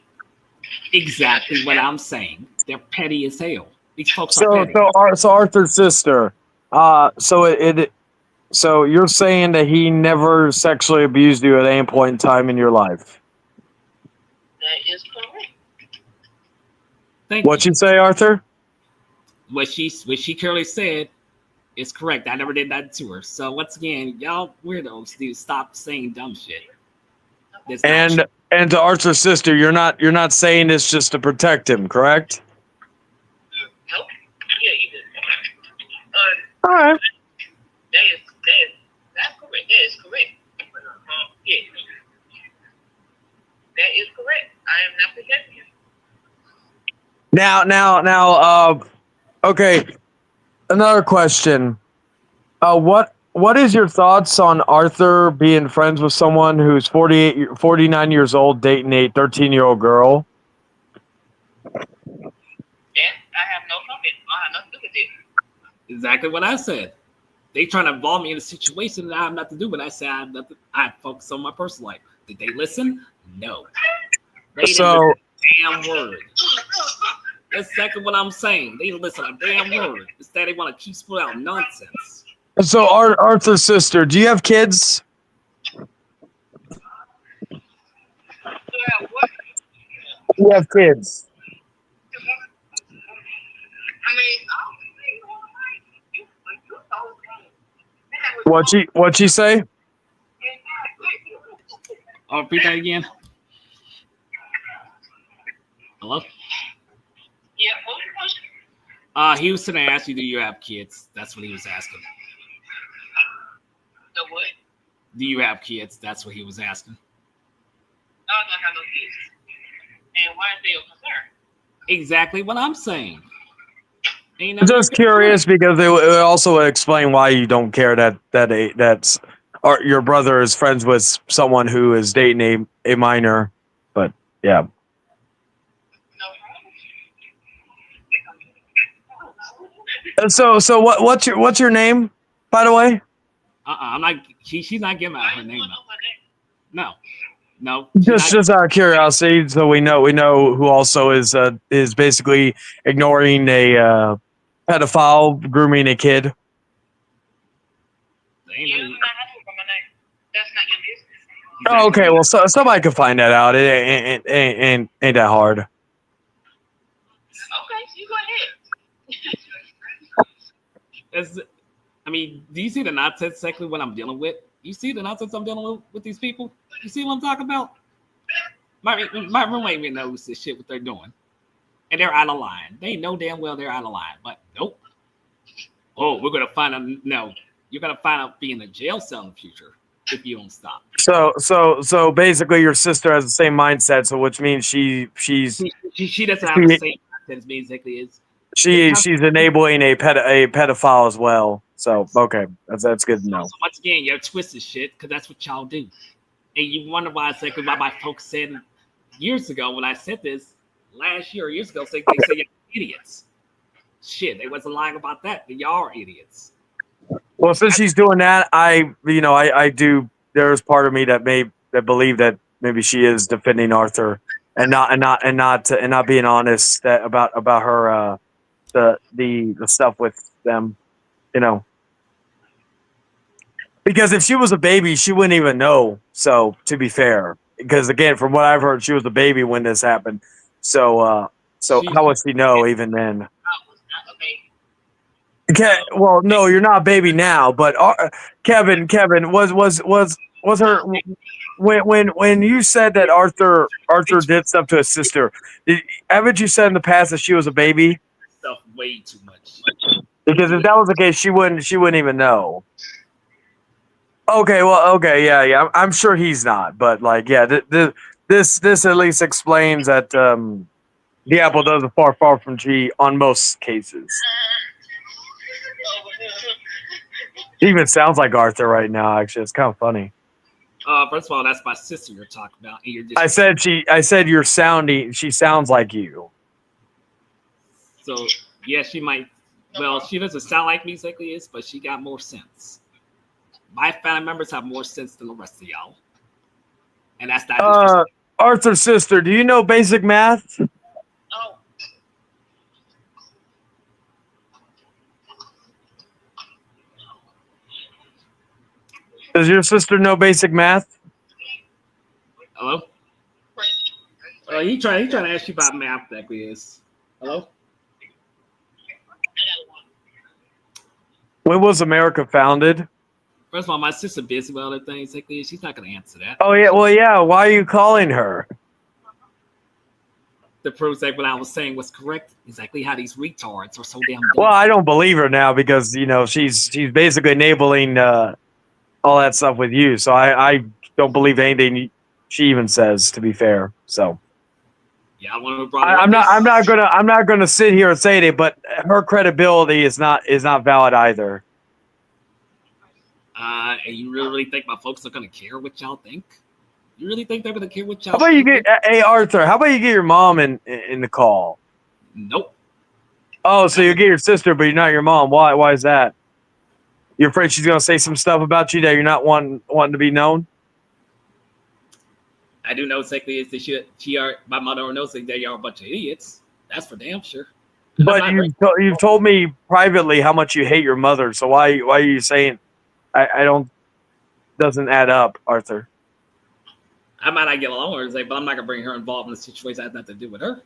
Exactly what I'm saying. They're petty as hell. These folks are petty. So Arthur's sister. So you're saying that he never sexually abused you at any point in time in your life? That is correct. What'd you say, Arthur? What she clearly said is correct. I never did that to her. So once again, y'all weirdos need to stop saying dumb shit. And to Arthur's sister, you're not saying this just to protect him, correct? Nope. Yeah, you did. All right. That's correct. That is correct. Yeah. That is correct. I am not protecting you. Now, okay. Another question. What is your thoughts on Arthur being friends with someone who's 49 years old, dating a 13-year-old girl? Yeah, I have no comment. I have nothing to do with it. Exactly what I said. They trying to involve me in a situation that I have nothing to do with. I said I focus on my personal life. Did they listen? No. They didn't listen a damn word. That's exactly what I'm saying. They didn't listen a damn word. Instead, they want to keep spilling out nonsense. So, Arthur's sister, do you have kids? You have kids. What'd she say? I'll repeat that again. Hello? Yeah, what was your question? He was going to ask you, do you have kids? That's what he was asking. The what? Do you have kids? That's what he was asking. No, I don't have no kids. And why is they a concern? Exactly what I'm saying. I'm just curious because it also would explain why you don't care that's your brother is friends with someone who is dating a minor. But yeah. So what's your name, by the way? I'm not. She's not giving out her name. No. Just out of curiosity, so we know who also is basically ignoring a pedophile, grooming a kid. Oh, okay, well, somebody can find that out. It ain't that hard. Okay, you go ahead. Do you see the nonsense exactly what I'm dealing with? You see the nonsense I'm dealing with these people? You see what I'm talking about? My roommate even knows this shit, what they're doing. and they're out of line. They know damn well they're out of line, but nope. Oh, we're gonna find out. No, you're gonna find out being in a jail cell in the future if you don't stop. So basically, your sister has the same mindset. So which means she's She doesn't have the same mindset as basically is. she's enabling a pedophile as well. So okay, that's good to know. So once again, you're twisted shit because that's what y'all do, and you wonder why exactly why my folks said years ago when I said this last year or years ago, they say you're idiots. Shit, they wasn't lying about that. But y'all are idiots. Well, since she's doing that, I do. There's part of me that believe that maybe she is defending Arthur and not being honest about her the stuff with them, because if she was a baby, she wouldn't even know. So to be fair, because again, from what I've heard, she was a baby when this happened. So how would she know even then? Okay, well, no, you're not a baby now, but Kevin was her when you said that Arthur did stuff to his sister? Haven't you said in the past that she was a baby? Stuff way too much. Because if that was the case, she wouldn't even know. Okay, well, okay, yeah, I'm sure he's not, but like, yeah, this at least explains that the apple doesn't fall far from tree on most cases. He even sounds like Arthur right now. Actually, it's kind of funny. First of all, that's my sister you're talking about, and you're just. I said you're sounding. She sounds like you. So yeah, she might. Well, she doesn't sound like me exactly is, but she got more sense. My family members have more sense than the rest of y'all, and that's not. Arthur's sister, do you know basic math? Does your sister know basic math? Hello? He trying to ask you about math, exactly is. Hello? When was America founded? First of all, my sister busy with other things, exactly. She's not going to answer that. Oh yeah, well yeah. Why are you calling her? To prove that what I was saying was correct. Exactly how these retards are so damn dumb. Well, I don't believe her now because she's basically enabling all that stuff with you. So I don't believe anything she even says. To be fair, so yeah, I'm not gonna sit here and say it, but her credibility is not valid either. And you really think my folks are gonna care what y'all think? You really think they're gonna care what y'all? How about you get hey Arthur? How about you get your mom in the call? Nope. Oh, so you get your sister, but you're not your mom. Why is that? You're afraid she's gonna say some stuff about you that you're not wanting to be known? I do know exactly is that my mother knows that they are a bunch of idiots. That's for damn sure. But you've told me privately how much you hate your mother. So why are you saying? I don't. Doesn't add up, Arthur. I might not get along with her, but I'm not gonna bring her involved in a situation that has nothing to do with her.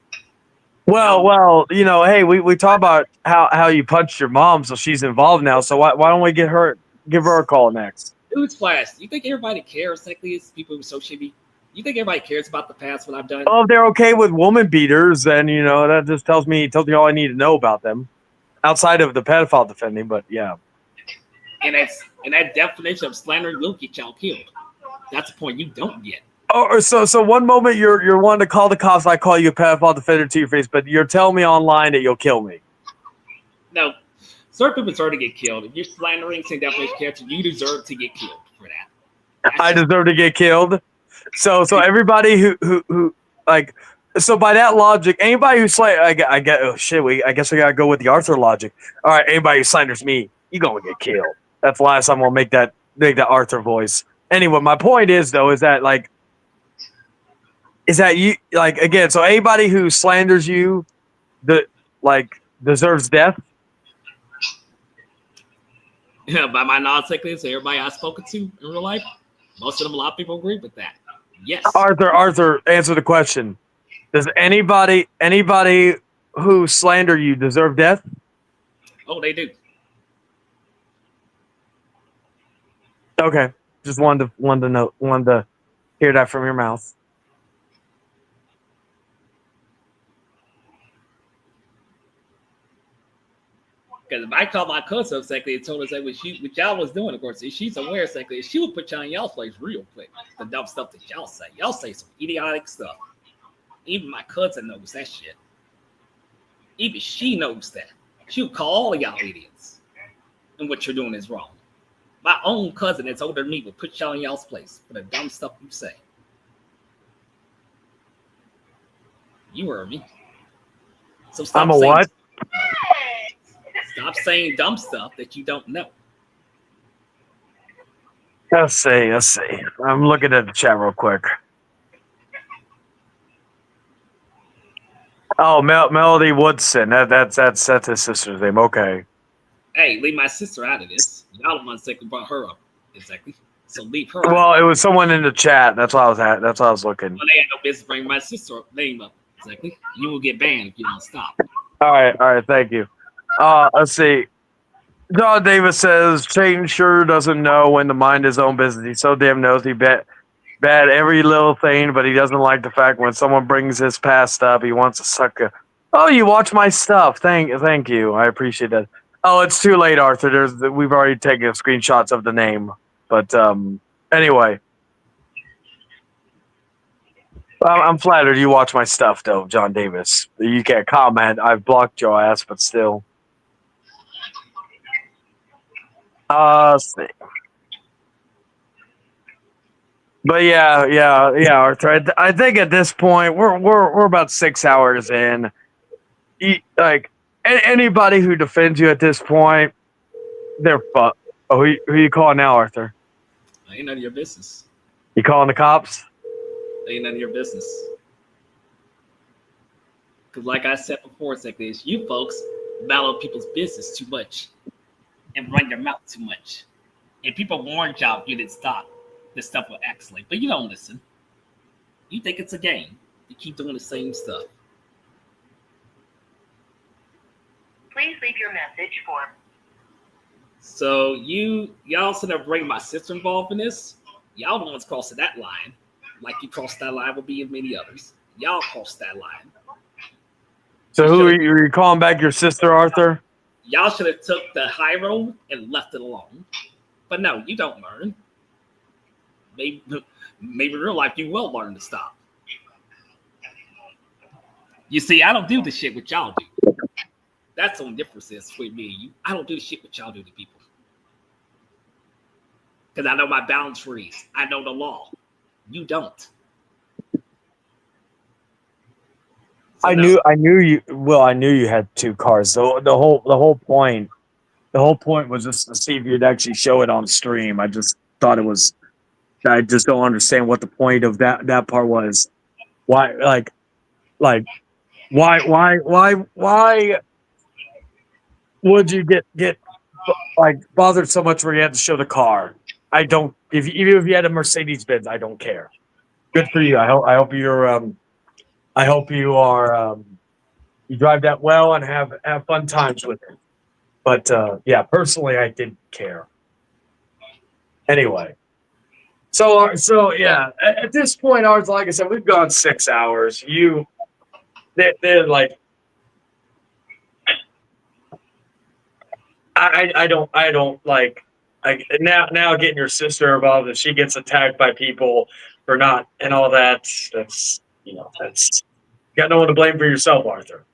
Well, hey, we talk about how you punched your mom, so she's involved now. So why don't we give her a call next? Newsflash: you think everybody cares? Exactly, as people who so shitty. You think everybody cares about the past? What I've done? Well, if they're okay with woman beaters, then that just tells me all I need to know about them, outside of the pedophile defending. But yeah. And that definition of slander will get y'all killed. That's the point you don't get. Oh, so one moment you're wanting to call the cops, I call you a pedophile defender to your face, but you're telling me online that you'll kill me. No, certain people deserve to get killed. If you're slandering saying defamation of character, you deserve to get killed for that. I deserve to get killed. So everybody who like, so by that logic, anybody who I get oh shit, I guess we gotta go with the Arthur logic. All right, anybody who slanders me, you gonna get killed. That's the last time we'll make that Arthur voice. Anyway, my point is that you again, so anybody who slanders you deserves death? Yeah, by my non-secondary, so everybody I've spoken to in real life, most of them, a lot of people agree with that. Yes. Arthur, answer the question. Does anybody who slander you deserve death? Oh, they do. Okay. Just wanted to hear that from your mouth. Because if I call my cousin exactly and told her what y'all was doing, of course, if she's aware exactly, she would put y'all in y'all's place real quick. The dumb stuff that y'all say. Y'all say some idiotic stuff. Even my cousin knows that shit. Even she knows that. She'll call all of y'all idiots. And what you're doing is wrong. My own cousin that's older than me would put y'all in y'all's place for the dumb stuff you say. You heard me. So I'm a what? Stop saying dumb stuff that you don't know. Let's see. I'm looking at the chat real quick. Oh, Melody Woodson. That's his sister's name. Okay. Hey, leave my sister out of this. Y'all the ones that brought her up. Exactly. So leave her out. Well, it was someone in the chat. That's why I was at. That's why I was looking. Well, they had no business bringing my sister name up. Exactly. You will get banned if you don't stop. All right. Thank you. Let's see. John Davis says Shane sure doesn't know when to mind his own business. He's so damn nosy. Bad every little thing, but he doesn't like the fact when someone brings his past up, he wants to suck a. Oh, you watch my stuff. Thank you. I appreciate that. Oh, it's too late, Arthur. We've already taken screenshots of the name. But anyway. I'm flattered you watch my stuff, though, John Davis. You can't comment. I've blocked your ass, but still. Let's see. But yeah, Arthur. I think at this point we're about 6 hours in. Anybody who defends you at this point, they're fucked. Oh, who you calling now, Arthur? Ain't none of your business. You calling the cops? Ain't none of your business. Because like I said before, it's you folks battle people's business too much and run your mouth too much. And people warned y'all if you didn't stop, this stuff will escalate. But you don't listen. You think it's a game. You keep doing the same stuff. Please leave your message for. So y'all sort of bring my sister involved in this. Y'all the ones crossing that line. Like you crossed that line with me and many others. Y'all crossed that line. So who are you calling back your sister, Arthur? Y'all should have took the high road and left it alone. But no, you don't learn. Maybe in real life you will learn to stop. You see, I don't do the shit what y'all do. That's the only difference is between me and you. I don't do the shit what y'all do to people. Because I know my boundaries. I know the law. You don't. So I knew you had two cars. So the whole point was just to see if you'd actually show it on stream. I just thought it was. I just don't understand what the point of that part was. Why would you get like bothered so much where you had to show the car? I don't. Even if you had a Mercedes Benz, I don't care. Good for you. I hope you're. I hope you are. You drive that well and have fun times with it. But yeah, personally, I didn't care. Anyway, so yeah. At this point, like I said, we've gone 6 hours. They're like. I don't like now getting your sister involved if she gets attacked by people for not and all that. That's you got no one to blame for yourself, Arthur.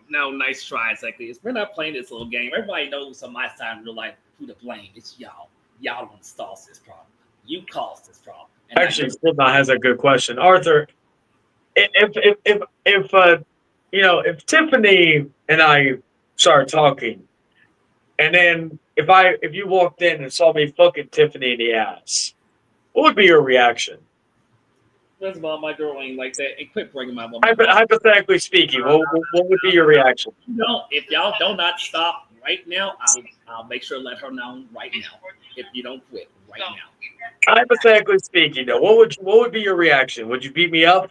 No, nice try, exactly. We're not playing this little game. Everybody knows on my side in real life who to blame. It's y'all. Y'all don't start this problem. You caused this problem. And actually, Slipknot has a good question, Arthur. If Tiffany and I start talking. And then if you walked in and saw me fucking Tiffany in the ass, what would be your reaction? First of all, my girl ain't like that. And quit bringing my woman. Hypothetically speaking, what would be your reaction? No, if y'all do not stop right now, I'll make sure to let her know right now. If you don't quit right now. Hypothetically speaking, though, what would be your reaction? Would you beat me up?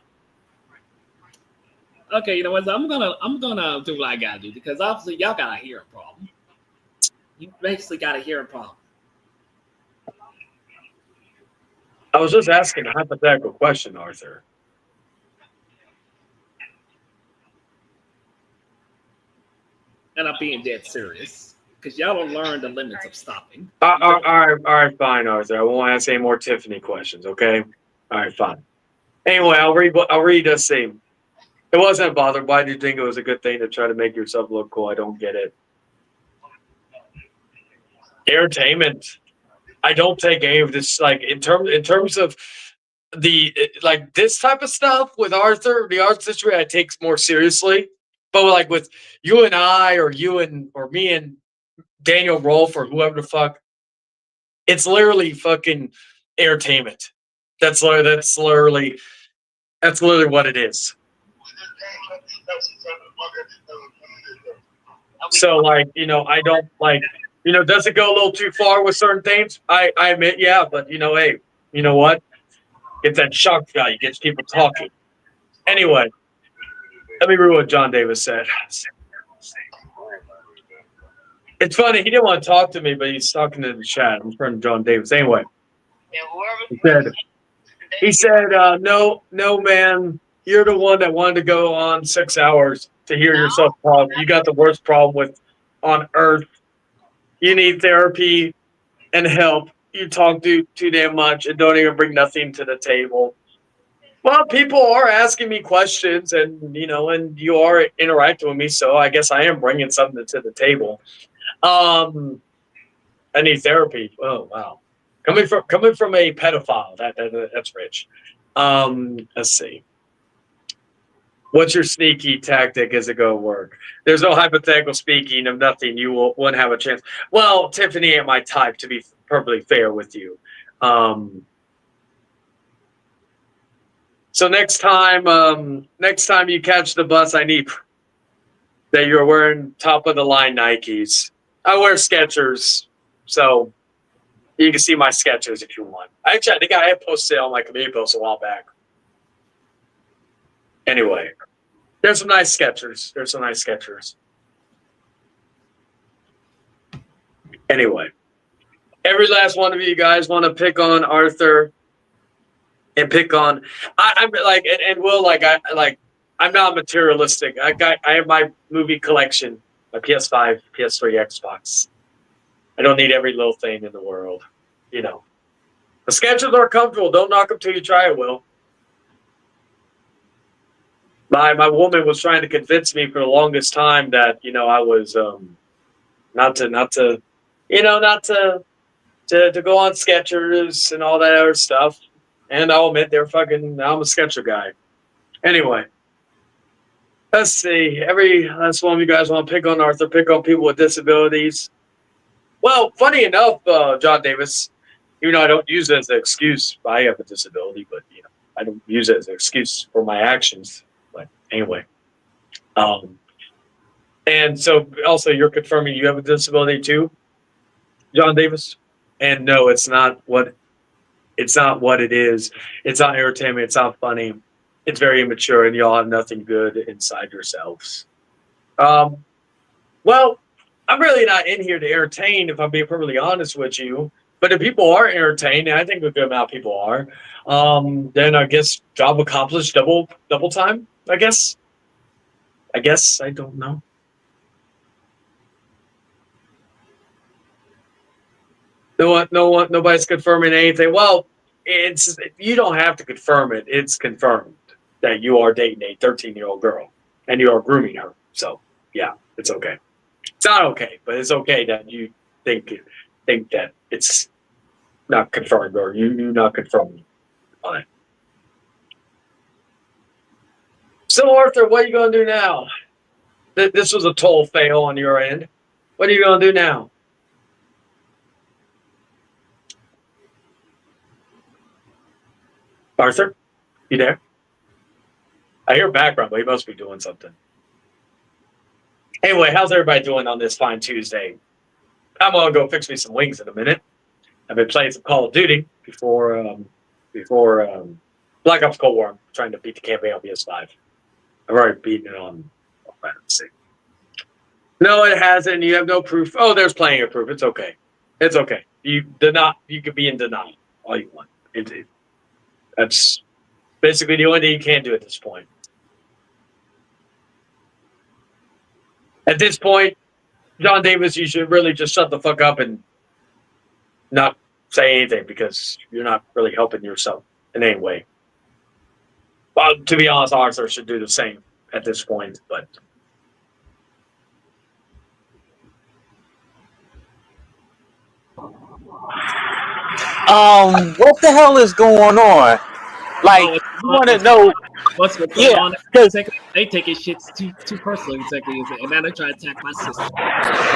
Okay, you know what? I'm gonna do what I gotta do because obviously y'all got a hearing problem. You basically got a hearing problem. I was just asking a hypothetical question, Arthur. And I'm being dead serious because y'all don't learn the limits of stopping. All right, fine, Arthur. I won't ask any more Tiffany questions. Okay. All right, fine. Anyway, I'll read this scene. It wasn't a bother. Why do you think it was a good thing to try to make yourself look cool? I don't get it. Entertainment. I don't take any of this. Like in terms of the like this type of stuff with Arthur, the art situation, I take more seriously. But like with you and I, or me and Daniel Rolfe, or whoever the fuck, it's literally fucking entertainment. That's literally what it is. So like, I don't like, does it go a little too far with certain things? I admit, yeah, but hey, you know what? It's that shock value, gets people talking. Anyway, let me read what John Davis said. It's funny, he didn't want to talk to me, but he's talking to the chat. I'm from John Davis. Anyway, he said, no, man, you're the one that wanted to go on 6 hours to hear yourself talk. You got the worst problem on earth. You need therapy and help. You talk too damn much and don't even bring nothing to the table. Well, people are asking me questions, and and you are interacting with me, so I guess I am bringing something to the table. I need therapy. Oh wow, coming from a pedophile, that's rich. Let's see. What's your sneaky tactic? Is it going to work? There's no hypothetical speaking of nothing. You wouldn't have a chance. Well, Tiffany ain't my type, to be perfectly fair with you. So next time you catch the bus, I need that you're wearing top of the line Nikes. I wear Skechers, so you can see my Skechers if you want. Actually, I think I had posted on my community post a while back. Anyway, there's some nice Skechers. Anyway, every last one of you guys want to pick on Arthur and pick on. I'm like, and Will, I'm not materialistic. I have my movie collection, my PS5, PS3, Xbox. I don't need every little thing in the world, The Skechers are comfortable. Don't knock them till you try it, Will. My woman was trying to convince me for the longest time that I was not to go on Skechers and all that other stuff. And I'll admit I'm a Skecher guy. Anyway, let's see. Every last one of you guys want to pick on Arthur, pick on people with disabilities. Well, funny enough, John Davis, even though I don't use it as an excuse, I have a disability, but I don't use it as an excuse for my actions. But anyway, and so also you're confirming you have a disability too, John Davis? And no, it's not what it is. It's not entertainment. It's not funny. It's very immature, and y'all have nothing good inside yourselves. Well, I'm really not in here to entertain, if I'm being perfectly honest with you. But if people are entertained, and I think a good amount of people are, then I guess job accomplished, double time. I guess I don't know. No one, nobody's confirming anything. Well, you don't have to confirm it. It's confirmed that you are dating a 13-year-old girl and you are grooming her. So yeah, it's okay. It's not okay, but it's okay that you think that it's not confirmed, or you not confirmed on it. So Arthur, what are you gonna do now? This was a total fail on your end. What are you gonna do now? Arthur, you there? I hear background, but he must be doing something. Anyway, how's everybody doing on this fine Tuesday? I'm gonna go fix me some wings in a minute. I've been playing some Call of Duty before Black Ops Cold War. I'm trying to beat the campaign on PS5. I've already beaten it on. Let's see. No, it hasn't. You have no proof. Oh, there's plenty of proof. It's okay. It's okay. You could be in denial all you want. That's basically the only thing you can do at this point. At this point, John Davis, you should really just shut the fuck up and not say anything because you're not really helping yourself in any way. Well, to be honest, Arthur should do the same at this point, but. What the hell is going on? Like, you want to know? What's going Yeah, on? because They take his shit too personally, exactly, and now they try to attack my sister.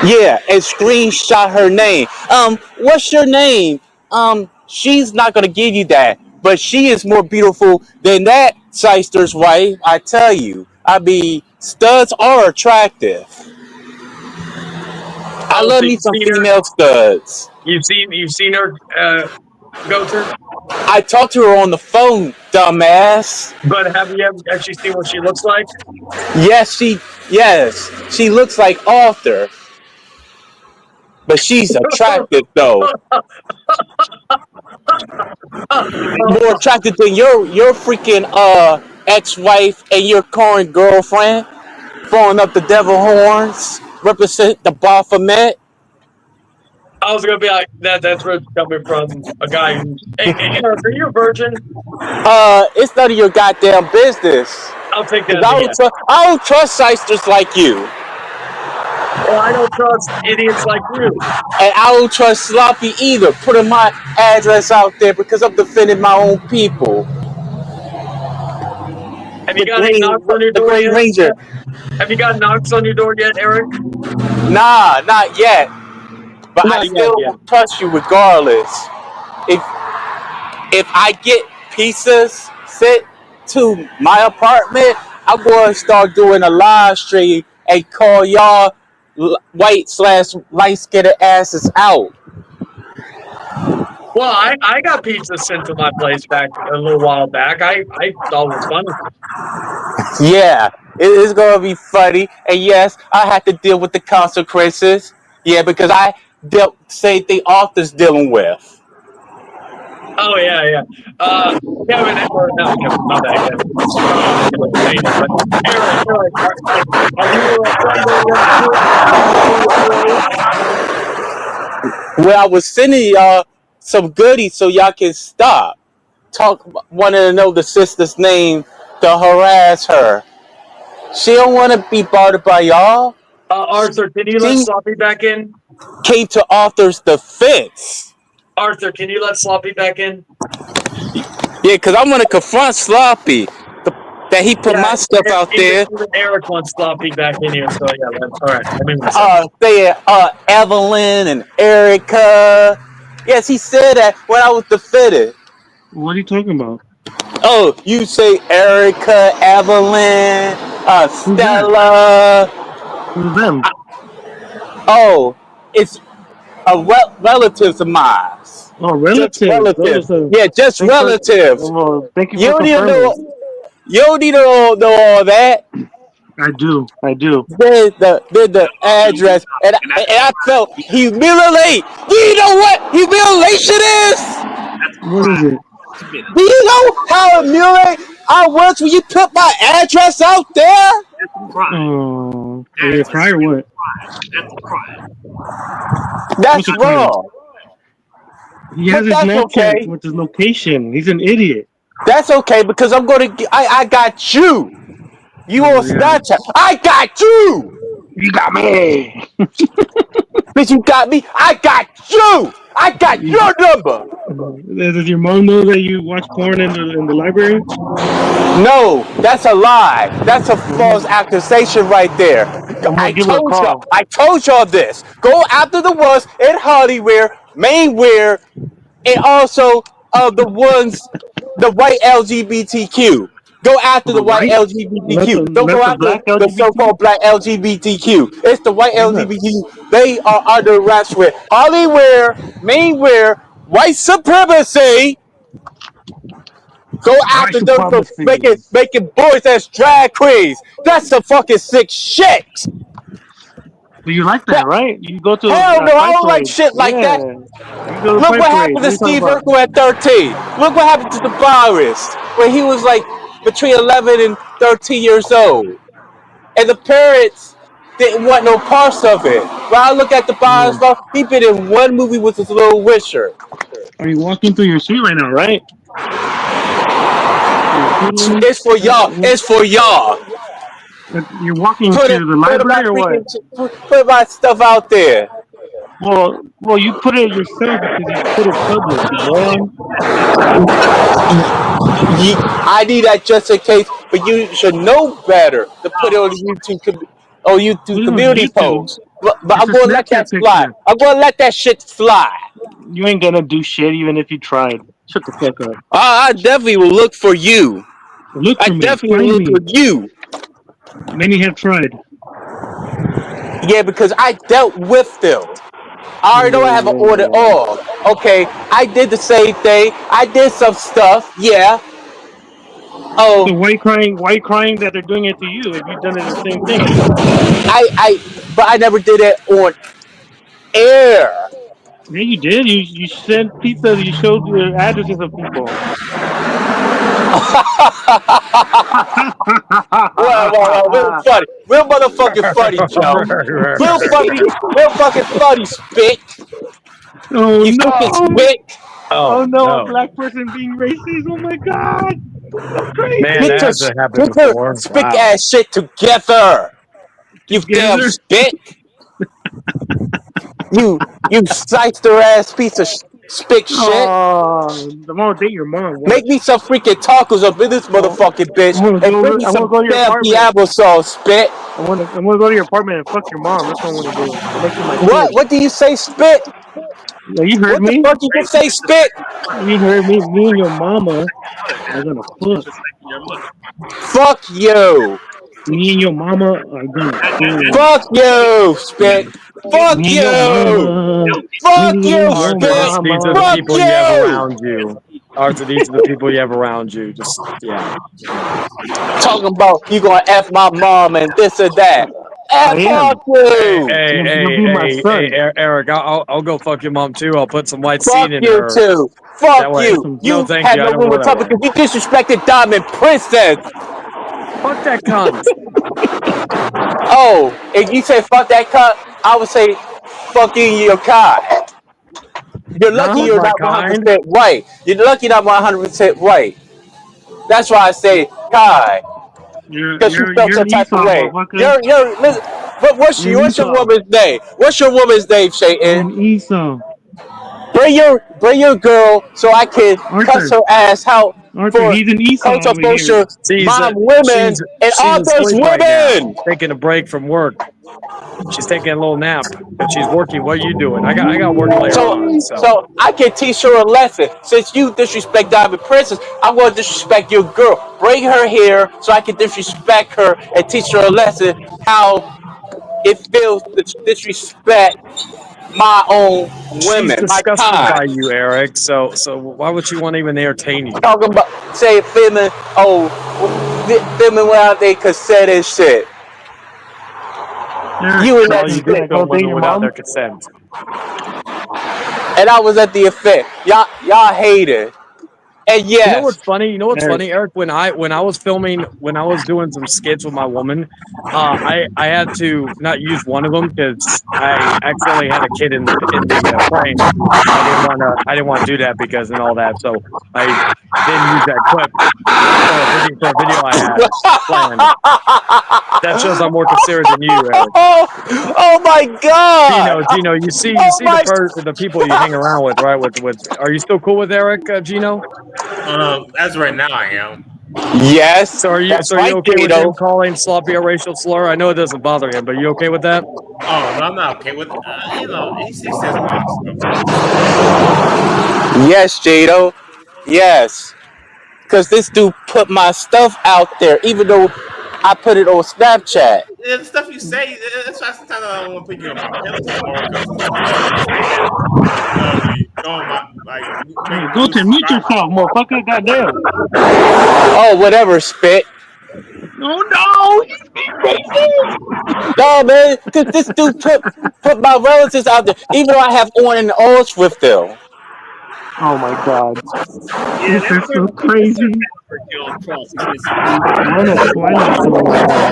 yeah, and screenshot her name. What's your name? She's not gonna give you that, but she is more beautiful than that Shyster's wife. I tell you. I mean, studs are attractive. I love So me you've some seen her? female studs. You've seen her go through? I talked to her on the phone, dumbass. But have you ever actually seen what she looks like? Yes, she looks like Arthur, but she's attractive though. More attractive than your freaking ex-wife and your current girlfriend, throwing up the devil horns, represent the Baphomet. I was gonna be like that's where it's coming from a guy who's hey, Eric, are you a virgin? It's none of your goddamn business. I'll take that. I don't trust shysters like you. Well, I don't trust idiots like you. And I don't trust Sloppy either, putting my address out there because I'm defending my own people. Have you got any knocks on your door yet? Ranger. Have you got knocks on your door yet, Eric? Nah, not yet. But I still trust you regardless. If I get pizzas sent to my apartment, I'm going to start doing a live stream and call y'all white/light-skinned asses out. Well, I got pizza sent to my place back a little while back. I thought it was funny. Yeah, it is going to be funny. And yes, I had to deal with the consequences. Yeah, because I dealt same thing Arthur's dealing with. Oh yeah. Kevin, or not Kevin, not that Kevin. Eric, Well, I was sending y'all some goodies so y'all can stop. Wanted to know the sister's name to harass her. She don't want to be bothered by y'all. Arthur, can you let Sloppy back in? Came to Arthur's defense. Arthur, can you let Sloppy back in? Yeah, because I want to confront Sloppy. That he put my stuff out there. Even Eric wants Sloppy back in here, so yeah, that's all right. Evelyn and Erica. Yes, he said that when I was defended. What are you talking about? Oh, you say Erica, Evelyn, Stella. Who's them? It's relatives of mine. Oh, relatives. Just relatives. Thank you for confirming. You don't need to know all that. I do. Did the address, and I felt humiliate. Do you know what humiliation is? What is it? Do you know how humiliated I was when you put my address out there? Oh, are you a cry or what? That's wrong. He has his Snapchat with his location. He's an idiot. That's okay because I'm gonna. I got you. You on Snapchat? I got you. You got me. Bitch, you got me. I got you. I got your number. Does your mom know that you watch porn in the library? No, that's a lie. That's a false accusation right there. I told y'all this. Go after the ones in Hollywood, Mainwear, and also the ones, the white LGBTQ. Go after the white LGBTQ. Don't go after the so-called black LGBTQ. It's the white LGBTQ. They are under arrest with Hollywood, Mainwear, white supremacy. Go after them for making boys as drag queens. That's some fucking sick shit. Do you like that, right? You go to hell no, I don't like shit like that. Look what happened to Steve Urkel at 13. Look what happened to the virus when he was like between 11 and 13 years old. And the parents didn't want no parts of it. When I look at the bottom stuff, he been in one movie with his little wisher. Are you walking through your street right now, right? It's for y'all. It's for y'all. You're walking Put to it, the put my library or what? freaking, put my stuff out there. Well, you put it yourself because you put it public, you moron. I need that just in case, but you should know better to put it on the YouTube Put it on community YouTube. post. But It's I'm a gonna let that Snapchat slide. picture. I'm gonna let that shit fly. You ain't gonna do shit even if you tried. Shut the fuck up. I definitely will look for you. Look I for me. definitely will Find look for me. you. Many have tried. Yeah, because I dealt with them. I already know I have an order off. Okay, I did the same thing. I did some stuff. Yeah. Oh, So why you crying? Why you crying that they're doing it to you if you've done it the same thing? but I never did it on air. Yeah, you did. You sent pizza. You showed the addresses of people. Well, real funny. Real motherfucking funny, Joe. Real fucking funny, Spit. Oh You fucking no! Spit. Oh no! A black person being racist. Oh my god! That's crazy. Get your Spit ass shit together. You damn Together. Spit. You shyster ass piece of Spit shit. Oh, I'm gonna date your mom. Make Watch. me some freaking tacos up in this motherfucking bitch and bring me I want some to go to your damn apartment. Diablo sauce, Spit. I'm gonna go to your apartment and fuck your mom. That's what I want to do. Next to my What? kid. What do you say, Spit? Yeah, you heard What the me. fuck did you say, Spit? You heard me. Me and your mama are gonna fuck. Fuck you. Me and your mama are gonna fuck. Fuck you, Spit. Fuck Me and your you. mama. Fuck Me you, and your Arthur, Spit. these are the mama. Fuck people you have you. around you. Arthur, these are the people you have around you. Just yeah. Talking about you gonna F my mom and this or that. I F am. fuck you. You'll be my son. Eric, I'll go fuck your mom too. I'll put some white Fuck seed in you her. too. Fuck That way, you. no, You thank have you. I no don't room go to that talk way. because you disrespected Diamond Princess. Fuck that cunt. Oh, if you say fuck that cunt, I would say fuck you and your kind. You're lucky Fuck you're my not kind. 100% right. You're lucky you're not 100% right. That's why I say Kai, because you felt You're some an type of Esau, way. motherfucker. Listen, what's You're an your Esau. woman's name? What's your woman's name, You're Shayton? an Esau. Bring your girl so I can cuss Arthur. her ass out Arthur, for he's an Esau over here. controversial She's mom women and she's Arthur's asleep right now, women. taking a break from work. She's taking a little nap because she's working. What are you doing? I got work later on. So I can teach her a lesson. Since you disrespect Diamond Princess, I'm going to disrespect your girl. Bring her here so I can disrespect her and teach her a lesson how it feels to disrespect my own she's women, my disgusted kind. by you, Eric. So why would she want to even entertain you? Talking about say feminine, feminine without they consent and shit. You and So that you Can did I shit. go film date women your without mom? their consent. And I was at the event. Y'all hated. And You know yes, what's funny? You know what's Eric. funny, Eric? When I was filming, when I was doing some skits with my woman, I had to not use one of them because I accidentally had a kid in the frame. I didn't want to do that because and all that, so I didn't use that clip for a video I had planned. That shows I'm more considerate than you, Eric. oh my god! Gino, you see Oh my! the people you hang around with, right? With are you still cool with Eric, Gino? As right now, I am. Yes, So are you that's right, okay with Gino. him calling sloppy a racial slur? I know it doesn't bother him, but are you okay with that? Oh no, I'm not okay with. He says a lot of stuff. Yes, Jado. Yes, because this dude put my stuff out there, even though I put it on Snapchat. Yeah, the stuff you say, that's why sometimes I don't want to put you on my pedestal more because some of the stuff you say that, make Go me to mute yourself, motherfucker. Goddamn. Oh, whatever, Spit. Oh no! He's being racist! No, man, this dude put my relatives out there, even though I have on and offs with them. Oh my god. Yeah, This is so crazy. cross against me. Why not Twilight Zone over there?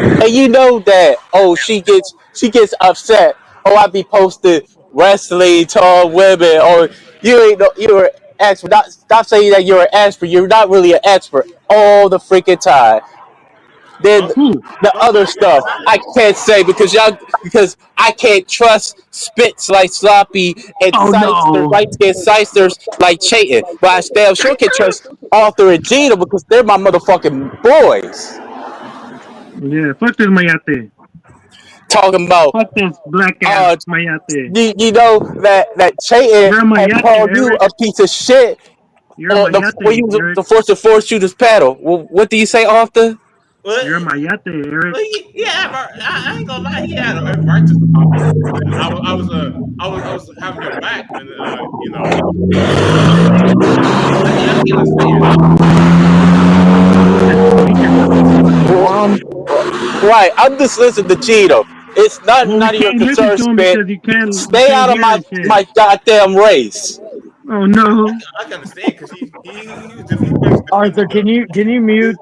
And you know that, oh, she gets upset. Oh, I be posting wrestling, tall women, or you're an expert. Stop saying that you're an expert. You're not really an expert all the freaking time. Then Who? the other stuff I can't say because I can't trust spits like Sloppy and Oh no. light skinned Systers like Chayton. But I damn sure can trust Arthur and Gina because they're my motherfucking boys. Yeah, fuck this mayate. Talking about Fuck this black ass mayate. you know that Chayton You're a had mayate, called you Eric. a piece of shit You're a on when mayate, you was Eric. the force of four shooters paddle. Well, what do you say, Arthur? Well, You're a mayate, Eric. I ain't gonna lie. He had a right to call me that. And I was having your back when I can understand. Right, I'm just listening to Cheeto. It's not Well, we none of your can't listen concern, to him Spit. because we Stay can't out of hear his shit. my goddamn race. Oh no. I can understand because he was he basically Arthur, defending can you mute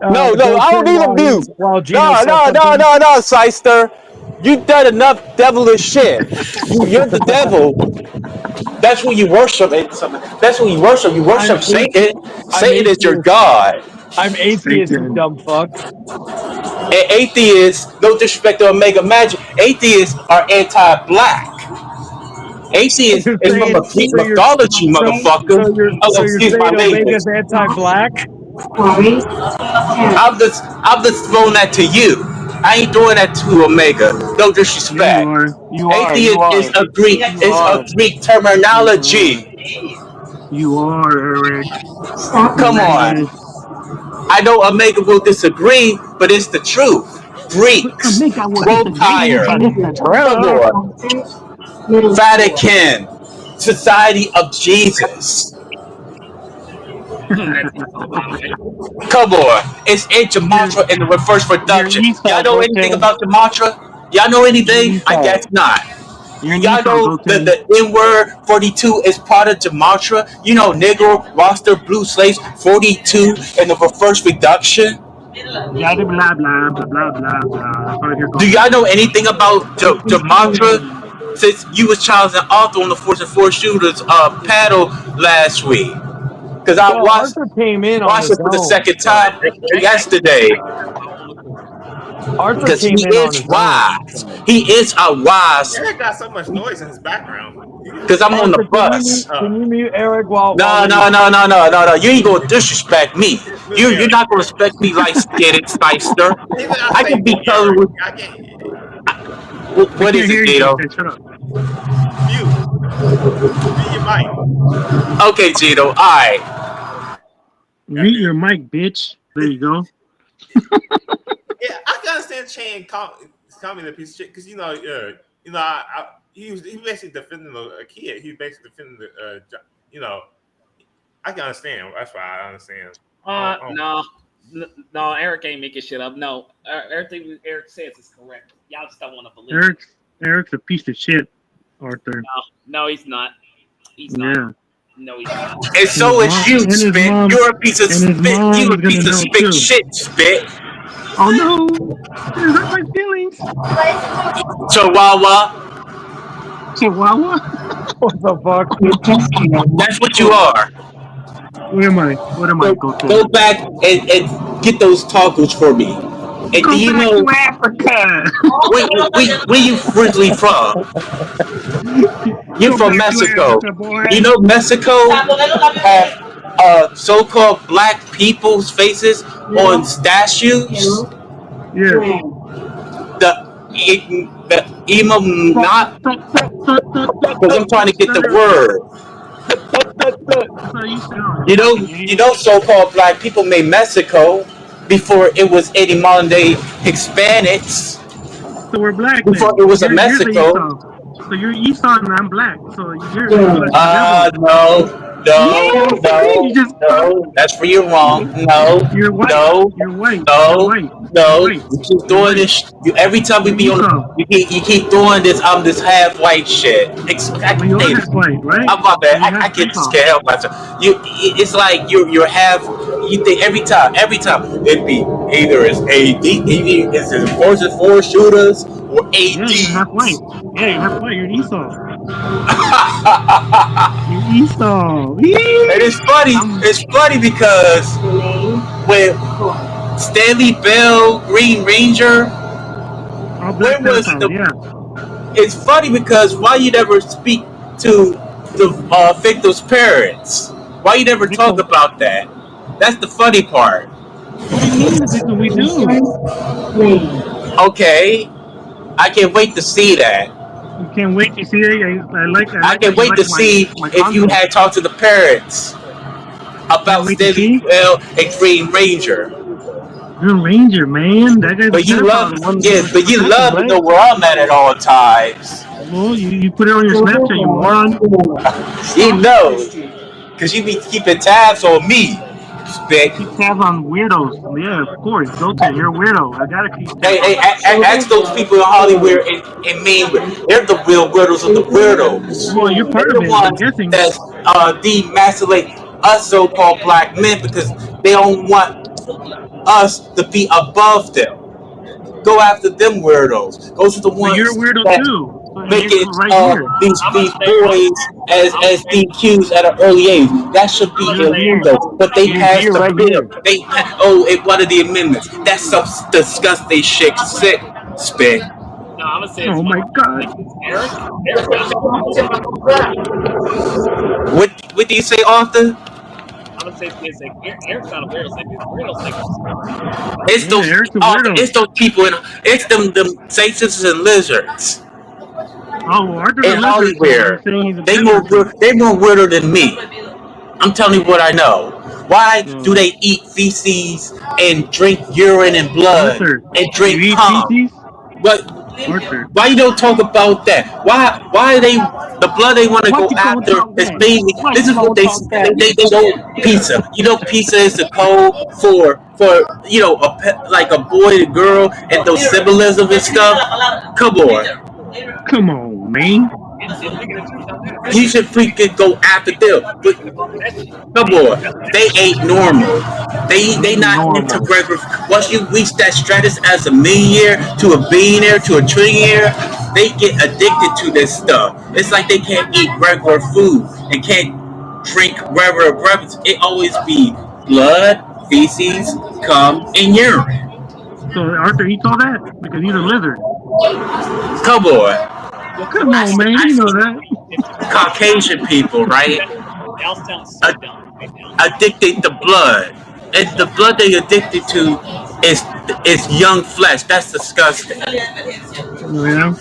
No, no, I don't Ghostface need a mute. while Gino No, says no, no, something? no, no, Syster. You done enough devilish shit. You're the devil. That's what you worship. That's what you worship. You worship Satan. I'm Satan is your atheist. god. I'm atheist, you Satan. dumb fuck. And atheists, no disrespect to Omega Magic, atheists are anti-black. So Atheist you're is from saying a Greek mythology, motherfucker. Oh, you're excuse my saying language. Omega's anti-black? I'm just throwing that to you. I ain't doing that to Omega. No Yeah, you disrespect. are. You are. Atheist You are. You is a are. Greek You are. terminology. You are, Eric. Come on. Yes. I know Omega will disagree, but it's the truth. Greeks, Amiga will Rome disagree, Empire, but it's the come truth. on, Vatican, Society of Jesus. That's so bad. Come on, it's in Gematria in the reverse You're production. Y'all Esau, know anything Goten. about Gematria? Y'all know You're anything? I Esau. guess not. You're an Y'all Esau, know that Goten. the N word 42 is part of Gematria? You know, Negro, roster, blue slaves, 42 in the reverse reduction? Blah, blah, blah, blah, blah, blah, blah, blah. That's all I hear, Do y'all Goten. know anything about Gematria? Since you was Charles and Arthur on the Force and Four Shooters paddle last week. Because I Well, Arthur came in on watched it his for the own, second so time yesterday. Arthur Because he came in on is his own. wise. So. He is a wise. Eric got so much noise in his background. Because I'm on the Arthur, bus. can you mute Eric while No, we? no, no, no, no, no, no. You ain't gonna disrespect me. Move You're Eric. not gonna respect me like Skid Spicer. Even I I say can be move colored Eric. with I can't We what is can't it, hear you, Gito? Goten. Shut up. mute. Mute your mic. Okay, Gito. Alright. Mute your mic, bitch. There you go. Yeah, I can understand Shane calling me a piece of shit because he basically defending a kid. He basically defending I can understand. That's why I understand. No, Eric ain't making shit up. No, everything Eric says is correct. Y'all just don't want to believe it. Eric's a piece of shit, Arthur. No, he's not. He's Yeah. not. No, he's not. And so is you, And his Spit. mom. You're a piece of And his spit. mom You is a gonna piece of know spit too. shit, Spit. Oh no! It hurt my feelings. Chihuahua. Chihuahua? What the fuck? That's what you are. Where am I? What am I, So Goten? go back and get those tacos for me. And do Go you back know to Africa. where you originally from? You're Go from back to Mexico. Africa, boy. You know Mexico have so-called black people's faces on statues. Yes. The imam not because I'm trying to get the word. That's how you sound. You fucking You idiot. know, so-called black people made Mexico before it was any modern day Hispanics. So we're black Before then. it was a You're the Mexico. Esau. So you're Esau and I'm black. So you're the devil. No. No, You just no. That's where you're wrong. No, you're white. no, You're white. You're no, white. You're no. white. You keep You're doing white. this. You every time we You're be on, Esau. you keep doing this. I'm this half white shit. Well, you are Hey, half white, right? I'm my bad. You're half I can't just Esau. can't help myself. It's like you're half. You think every time it be either it's it's forces four shooters or Yeah, you're half white. ADs. Yeah, you're half white. You're Esau. You're Esau. And it's funny. It's funny because when Stanley Bell, Green Ranger, All Black when was Pedophile. the? Yeah. It's funny because why you never speak to the victim's parents? Why you never talk Victim. about that? That's the funny part. What do you mean the victim? We do. Okay, I can't wait to see that. You can't wait to see it. I like I how can't you wait like to see my if you content. had talked to the parents Can't about wait to Stanley see. Bell and Green Ranger. Green Ranger, man. That guy's a But you pedophile. love, The one yes, with the but you professor, love to right? know where I'm at all times. Well, you put it on your Snapchat, you moron. He knows, cause you be keeping tabs on me, Spick. Keep tabs on weirdos. Yeah, of course. Zoltan, you're a weirdo. I gotta keep tabs Hey, on you. ask those people in Hollywood and Maine. They're the real weirdos of the weirdos. Well, you're part They're of the it, I'm ones guessing. that demasculate us so-called black men because they don't want us to be above them. Go after them weirdos. Those are the But you're a ones weirdo that too. So make you're it right here. these boys as DQs at an early age. That should be You're here. illegal. But they passed You're the right bill. here. One of the amendments. That's some disgusting shit. Sick spit. No, I'm gonna say it's Oh funny. my god. Like Eric. Eric's kind of What do you say, Arthur? I'm gonna say it's like Eric's kind of weird. It's like these weirdos think I'm smart. It's Yeah, those Eric's a Arthur, weirdo. it's those people in it's them Satans and lizards Oh, well, Arthur's a in lizard, so you're Hollywood. saying he's a They predator too. they're more weirder than me. I'm telling you what I know. Why do So, they eat feces and drink urine and blood Arthur, and you drink eat cum? feces? But Arthur, why you don't talk about that? Why are they the blood they want to what go you gonna after talk is that? mainly What this you is what gonna talk that? they know pizza. You know pizza is the code for you know like a boy and girl and those symbolism and stuff. Come on. Come on, man. And speaking of truth on that, You should freaking go after them. But that shit, come on, they ain't normal. They Ain't not into normal. regular. Once you reach that status as a millionaire to a billionaire to a trillionaire, they get addicted to this stuff. It's like they can't eat regular food and can't drink regular breakfast. It always be blood, feces, cum, and urine. So Arthur eats all that because he's a lizard. Come on, well, Come on, man. You know that. it's Caucasian people, right? Y'all sound so dumb right now. Addicted to blood. And the blood they addicted to is young flesh. That's disgusting. Yeah.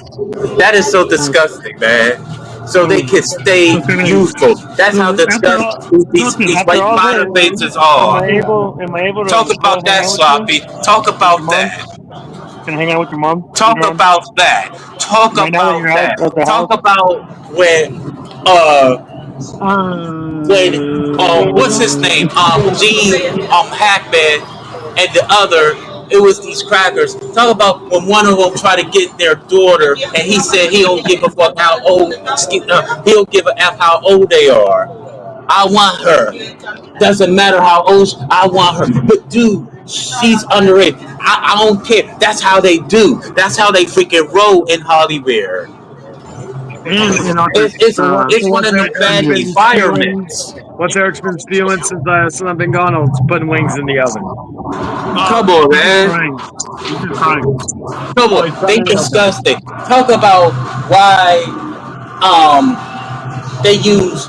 That is so disgusting, man. So they can stay So can I? youthful. That's how So after all, disgusting Zoltan, these after white all modern this, faces are. am I able Talk to go about hang that, out with you? sloppy. Talk With your about mom? that. Can I hang out with your mom Talk later on? about that. Talk Right now that about you're out that. at the Talk house? about when what's his name? Gene Hackman and the other. It was these crackers. Talk about when one of them tried to get their daughter, and he said he don't give a fuck how old. He don't give a f how old they are. I want her. Doesn't matter how old. I want her. But dude, she's underage. I don't care. That's how they do. That's how they freaking roll in Hollywood. And Arthur, It's one of them Eric's bad been stealing? environments. What's Eric's been stealing since I've been gone? Oh, it's putting wings in the oven. Come on, he's just man. crying. He's just crying. Come Oh, he's on. They trying to disgusting. Talk about why they use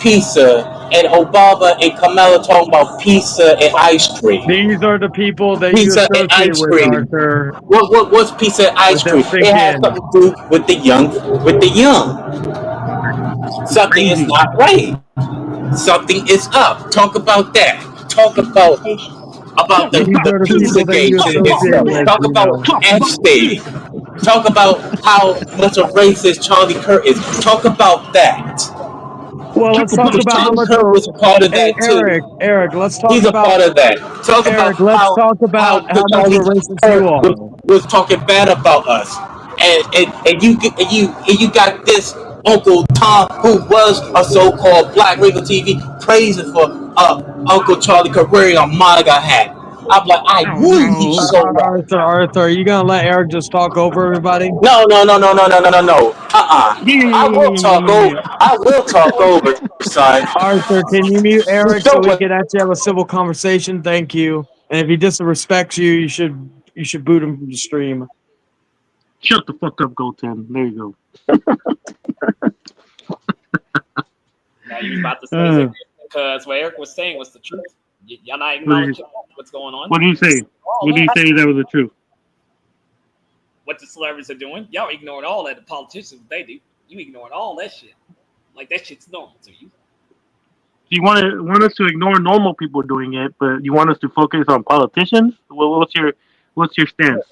pizza and Obama and Kamala talking about pizza and ice cream. These are the people that you Pizza and associate ice with, cream. Arthur. What's pizza and ice With their cream? thick It has end. something to do with the young. With the young. Something is Crazy. not right. Something is up. Talk about that. Talk about the These are the pizza people that you games and associate stuff. with, Talk you about know. Epstein. Talk about how much of racist Charlie Kirk is. Talk about that. Well, let's talk about how much. Her was a part of Hey, that too. Eric, let's talk He's a about part of that. Talk about Eric. Let's talk how about how much of Charlie a racist you Kirk are. was talking bad about us, and you got this Uncle Tom who was a so-called Black Regal TV praising for Uncle Charlie Kirk wearing a MAGA hat. I'm like, I Oh knew he no, saw that. Arthur, are you gonna let Eric just talk over everybody? No. I will talk over. Yeah. I will talk over, son. Arthur, can you mute Eric so Don't we worry. can actually have a civil conversation? Thank you. And if he disrespects you, you should boot him from the stream. Shut the fuck up, Goten. There you Now you was about to say go. because what Eric was saying was the truth. Y'all not What acknowledging what's going on. What do you say? What do you say that was the truth? What the celebrities are doing? Y'all ignoring all that. The politicians, what they do. You ignoring all that shit. Like that shit's normal to you. You want us to ignore normal people doing it, but you want us to focus on politicians? What's your stance?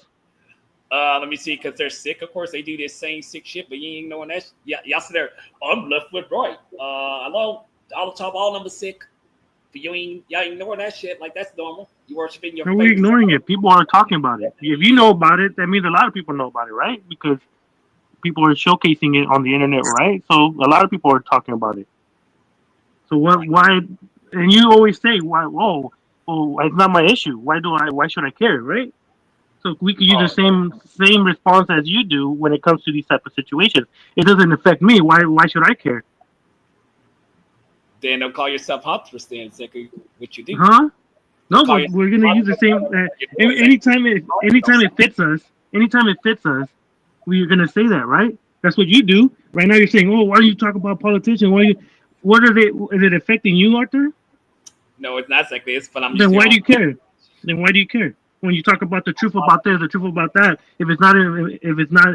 Let me see, because they're sick. Of course, they do this same sick shit, but you ain't knowing that. Y'all sit there. I'm left foot right. Hello, all the top, all of them are sick. But y'all ignoring that shit like that's normal. You worshiping your Are faith. we ignoring it? People are talking about it. If you know about it, that means a lot of people know about it, right? Because people are showcasing it on the internet, right? So a lot of people are talking about it. So why? And you always say, why? Whoa, it's not my issue. Why should I care, right? So we could use the same response as you do when it comes to these type of situations. It doesn't affect me. Why should I care? Then don't call yourself Huntress then, exactly what you do. Huh? No, but we're gonna use the same. Anytime it fits us, we're gonna say that, right? That's what you do. Right now, you're saying, "Oh, why do you talk about politicians? What are they? Is it affecting you, Arthur?" No, it's not exactly. It's but I'm Then just why do you care? Then why do you care when you talk about the truth about this, the truth about that? If it's not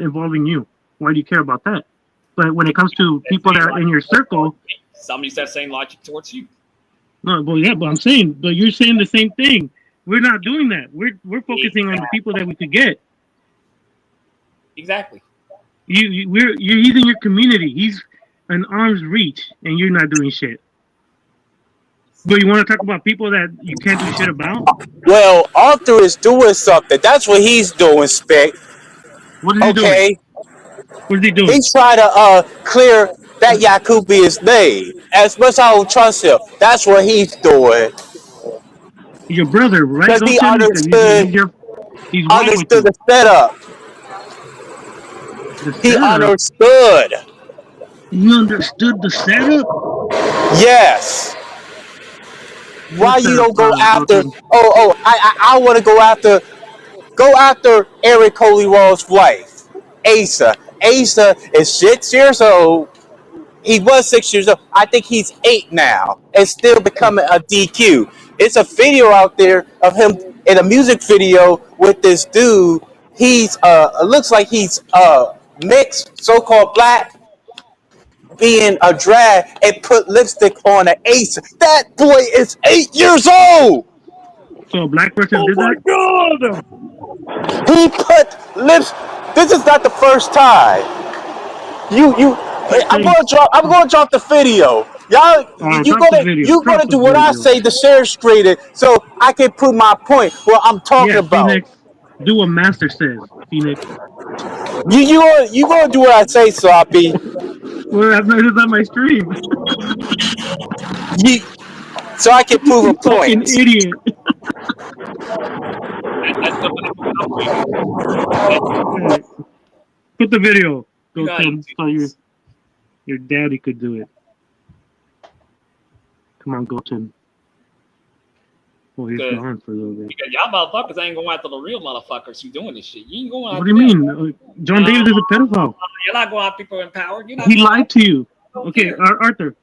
involving you, why do you care about that? But when it comes to people that are in your circle, some use that same logic towards you. no, well, yeah, but I'm saying, but you're saying the same thing. We're not doing that. We're focusing on the people that we could get. Exactly. You're using your community. He's an arm's reach, and you're not doing shit. But you want to talk about people that you can't do shit about? Well, Arthur is doing something. That's what he's doing, Spick. What is he doing? What is he doing? He's trying to clear that Yakubia's name. As much as I don't trust him, that's what he's doing. Your brother, right? Because Don't he tell me understood. he's right with Understood you. the setup. He understood. You understood the setup? Yes. Why you don't go after? I want to go after Eric Holyroll's wife, Asa. Asa is 6 years old. He was 6 years old. I think he's 8 now, and still becoming a DQ. It's a video out there of him in a music video with this dude. He's looks like he's mixed, so-called black, being a drag and put lipstick on an ace. That boy is 8 years old. So a black person did that? God! He put lips. This is not the first time. I'm gonna drop the video. Y'all, you gonna do what I say to share straight it, so I can prove my point. What I'm talking about. Phoenix, do what Master says, Phoenix. You gonna do what I say, Sloppy? Well, that's not my stream. So I can prove a fucking point. Idiot. Right. Put the video. Go so your daddy could do it. Come on, Goten. Oh, he's gone for a little bit. Y'all motherfuckers ain't going after the real motherfuckers who doing this shit. You ain't going after What do you mean? John Davis is a pedophile. You're not going after people in power. He lied to you. Okay, Arthur,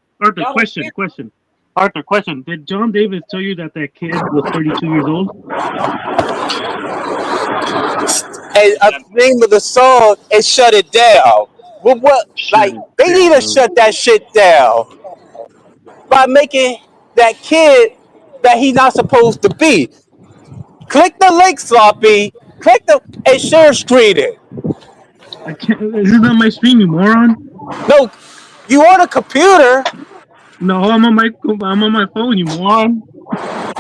question. Arthur, question. Did John Davis tell you that kid was 32 years old? And the name of the song is "Shut It Down." They need to shut that shit down by making that kid that he's not supposed to be. Click the link, Sloppy. Click and share screen it. I can't. This is not my stream, you moron. No, you on a computer. No, I'm on my phone, you moron.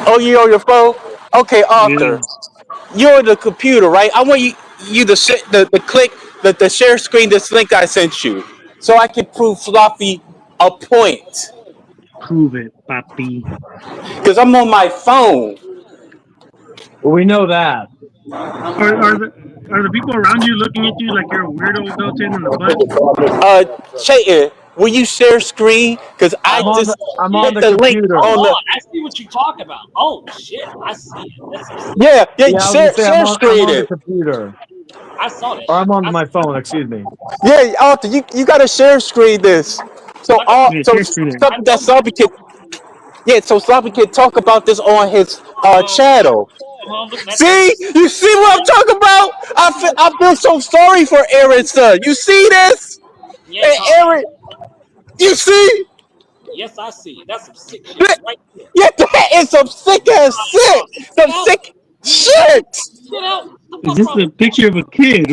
Oh, you on your phone? Okay, Yeah. Arthur, you're the computer, right? I want you to the click the share screen this link I sent you, so I can prove Fluffy a point. Prove it, papi. Cause I'm on my phone. Well, we know that. Are the people around you looking at you like you're a weirdo built in the butt? Chayton, will you share screen? Cause I just I'm on hit the the link computer. Hold on the. on, I see what you're talking about. Oh shit, I see it. That's some sick Yeah, shit. yeah. Yeah, I was gonna Share say I'm screen on the it. computer. I saw that Or shit. I'm on my phone, excuse me. Yeah, Arthur, you gotta share screen this. So I got Yeah, so share screen it. I something that know you. Sloppy can so Sloppy can talk about this on his channel. I'm looking at this. See, you see what I'm talking about? I feel so sorry for Aaron's son. You see this? Yeah, Hey, Aaron, you see? yes, I see it. That's some sick shit right there. Yeah, that is some sick ass shit. Some Out. sick You got shit. shit out. The Is fuck's this wrong a with you? picture of a kid?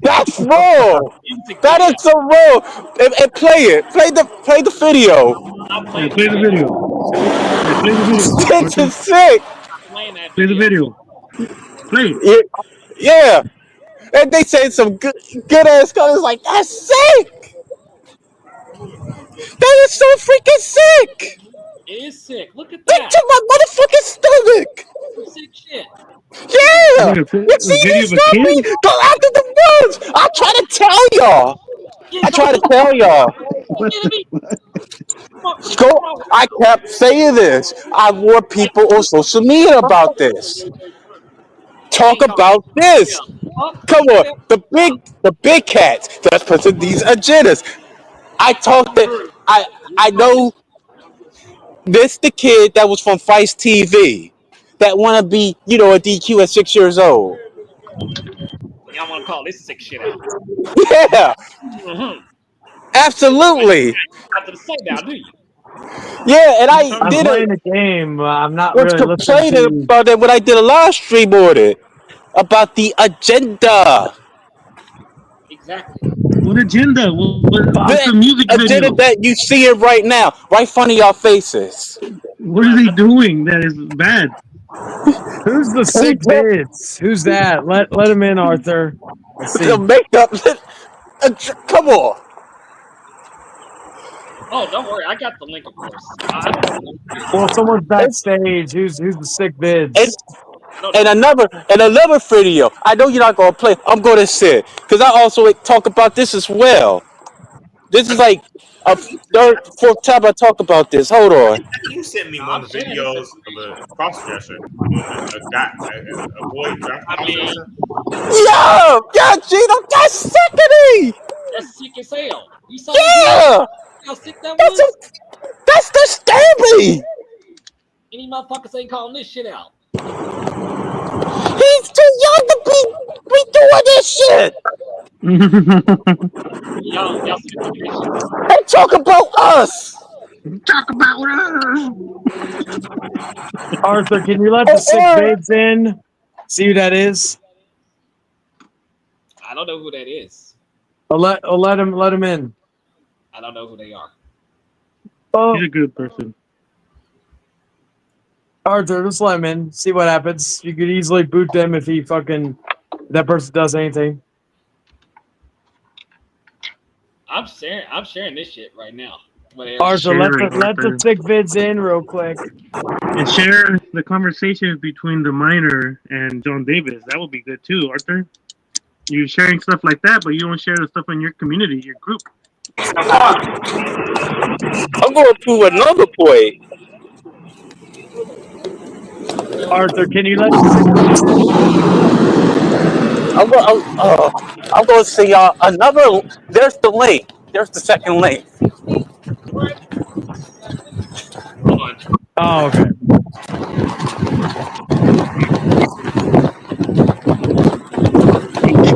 That's wrong. Music That is video. so wrong. And play it. Play the video. I'm Yeah, playing the play the video. video. Yeah, play the video, This Arthur. is sick. I'm playing that Play the video. video. Play it. Yeah, yeah. And they said some good ass colors like that's sick. That is so freaking sick. It is sick. Look at Stick that. to my motherfucking stomach. Some sick shit. Yeah. What, You a see video this, of a kid? Sloppy? Go after the woods. I try to tell y'all. Yeah, I don't try to do tell y'all. What kidding the me. fuck? What the Go. fuck wrong with I you? kept saying this. I warned people on social media about this. I Talk ain't calling about shit this. out. Fuck. Come What on, the hell? the big cats that's pushing these agendas. I talked that I know this the kid that was from Feist TV that want to be a DQ at 6 years old. Y'all want to call this sick shit out? Yeah, Mm-hmm. absolutely. After the say now, do you? Yeah, and I I'm did a playing the game. I'm not was really listening complaining to. about it when I did a live stream on it about the agenda. Exactly. What agenda? What's The the music agenda video? that you see it right now, right in front of your faces. What are they doing that is bad? Who's the sick bids? Who's that? Let him in, Arthur. Let's The see. makeup. Come on. Oh, don't worry. I got the link, of course. I don't know who it is. Well, someone's backstage. Who's the sick And bids? another video. I know you're not gonna play. I'm gonna sit because I also talk about this as well. This is like a third, fourth time I talk about this. Hold on. You sent me one I'm of the sharing this. videos of a cross dresser, a boy I cross mean, dresser. Yeah, Gino, that's sickening. that's sick as hell. You saw this video? Yeah, How sick that that's was? that's disturbing. Any motherfuckers ain't calling this shit out. He's too young to be doing this shit. Y'all see the pictures? And talk about us. Talk about us. Arthur, can you let the sick bids in? See who that is? I don't know who that is. Let him in. I don't know who they are. Oh, He's a good person. Arthur, just let him in. See what happens. You could easily boot them if that person does anything. I'm sharing this shit right now. Arthur, let Arthur. the sick vids in real quick. And share the conversations between the minor and John Davis. That would be good too, Arthur. You're sharing stuff like that, but you don't share the stuff in your community, your group. I'm going to prove another point. Arthur, can you let I'm going to see y'all another. There's the link. There's the second link. Hold on. Oh, okay.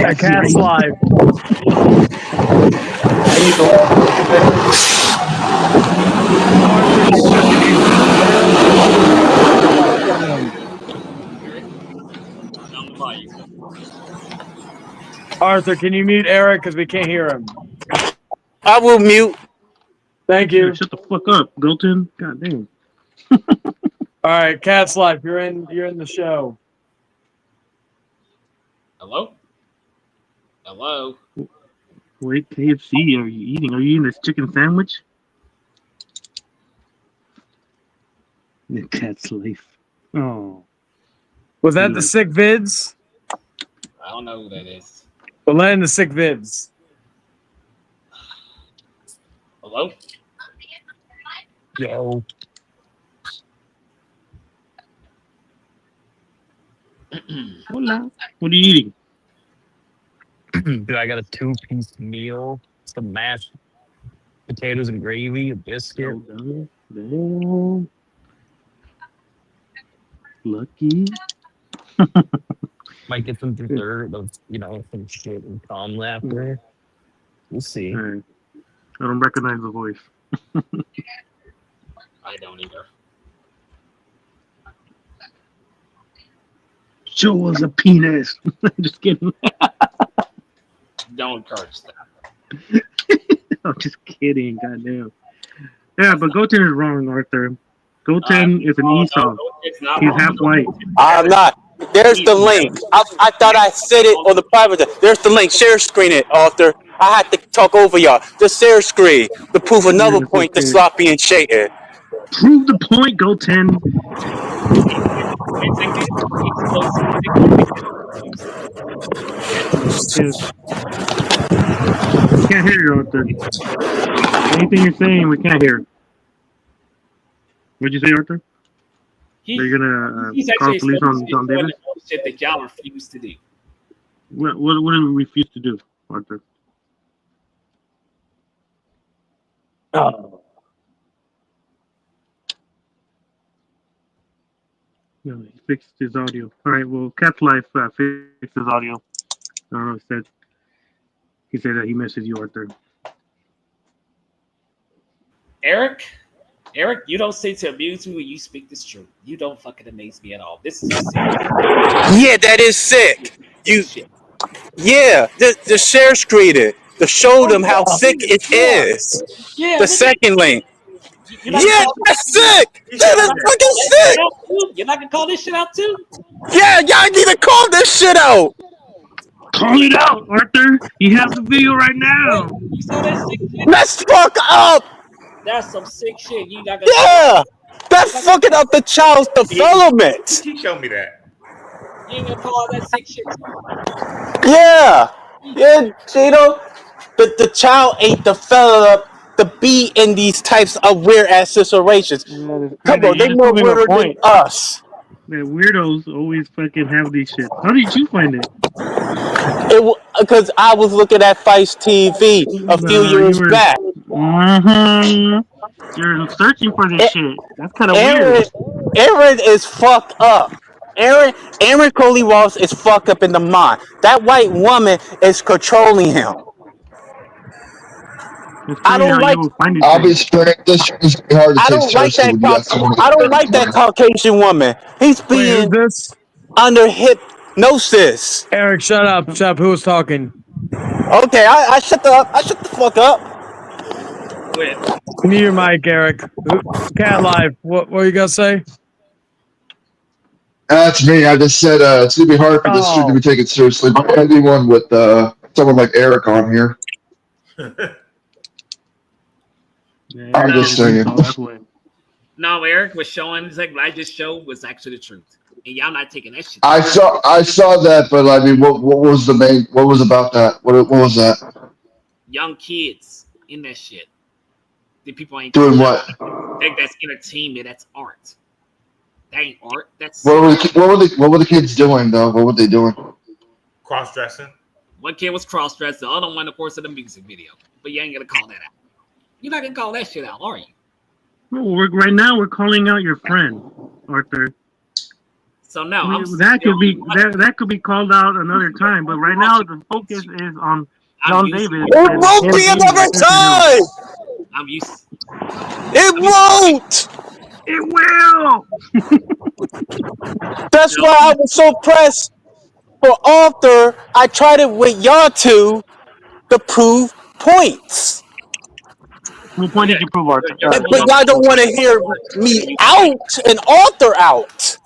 Yeah, Cat's live. Arthur, can you mute Eric because we can't hear him? I will mute. Thank you. Shut the fuck fuck up, Golden. God damn. All right, Cat's Life, you're in the show. Hello? Hello? Wait, KFC, are you eating? Are you eating this chicken sandwich? The Cat's Life. Oh. Was that the sick vids? I don't know who that is. We're letting the sick vids. Hello? Yo. Hola. What are you eating? Dude, I got a 2-piece meal, some mashed potatoes and gravy, a biscuit. Damn. Lucky. Might get some dessert of, some shit and calm laughter. We'll see. Right. I don't recognize the voice. I don't either. Show us a penis. Just kidding. Don't encourage that. I'm just kidding. Goddamn. Yeah, but Goten is wrong, Arthur. Goten is an Esau. He's half white. I'm not. There's the link. I thought I said it on the private. There's the link. Share screen it, Arthur. I had to talk over y'all. Just share screen to prove another point to Sloppy and Shayton. Prove the point, Goten. We can't hear you, Arthur. Anything you're saying, we can't hear. What'd you say, Arthur? Are you gonna call police on John Davis? Shit that y'all refuse to do. What do we refuse to do, Arthur? Oh. No, he fixed his audio. All right, well, Cat's Life fixed his audio. I don't know. He said that he misses you, Arthur. Eric, you don't say to amuse me when you speak this truth. You don't fucking amaze me at all. This is Yeah, that is sick. Yeah, the share screen it to show them how sick it is. Yeah, the second link. Yeah, that's sick. That is fucking sick. You're not gonna call this shit out too? Yeah, y'all need to call this shit out. Call it out, Arthur. He has the video right now. You saw that sick shit? Let's fuck up. That's some sick shit. You not gonna Yeah, that's fucking up the child's development. He showed me that. You ain't gonna call that sick shit. Yeah, the child ain't developed to be in these types of weird ass situations. Come on, they more weirder than us. Man, weirdos always fucking have these shit. How did you find it? Because I was looking at Feist TV a few years back. You're searching for this shit. That's kind of weird. Aaron is fucked up. Aaron Coley Ross is fucked up in the mind. That white woman is controlling him. I don't like. I'll be straight. This is hard to I take don't like seriously that. when you got someone. I don't like that Caucasian woman. He's being under hypnosis. Eric, shut up. Shut up. Who was talking? Okay, I shut the fuck up. Mute your mic, Eric. Cat Live. What were you gonna say? That's me. I just said it's gonna be hard for this stream to be taken seriously by anyone with someone like Eric on here. I'm just saying. No, Eric was showing like I just showed was actually the truth, and y'all not taking that shit. I saw that, but I mean, what was the main? What was about that? What was that? Young kids in that shit. The people ain't Doing what? Think that's entertainment. That's art. That ain't art. That's What were the kids doing though? What were they doing? Cross dressing. One kid was cross dressed. The other one, of course, in the music video. But you ain't gonna call that out. You're not gonna call that shit out, are you? No, right now we're calling out your friend, Arthur. So now that could be called out another time, but right now the focus is on John Davis. It won't be another time. I'm used. It won't. It will. That's why I was so pressed for Arthur. I tried it with y'all two to prove points. What point did you prove, Arthur? But y'all don't want to hear me out and Arthur out.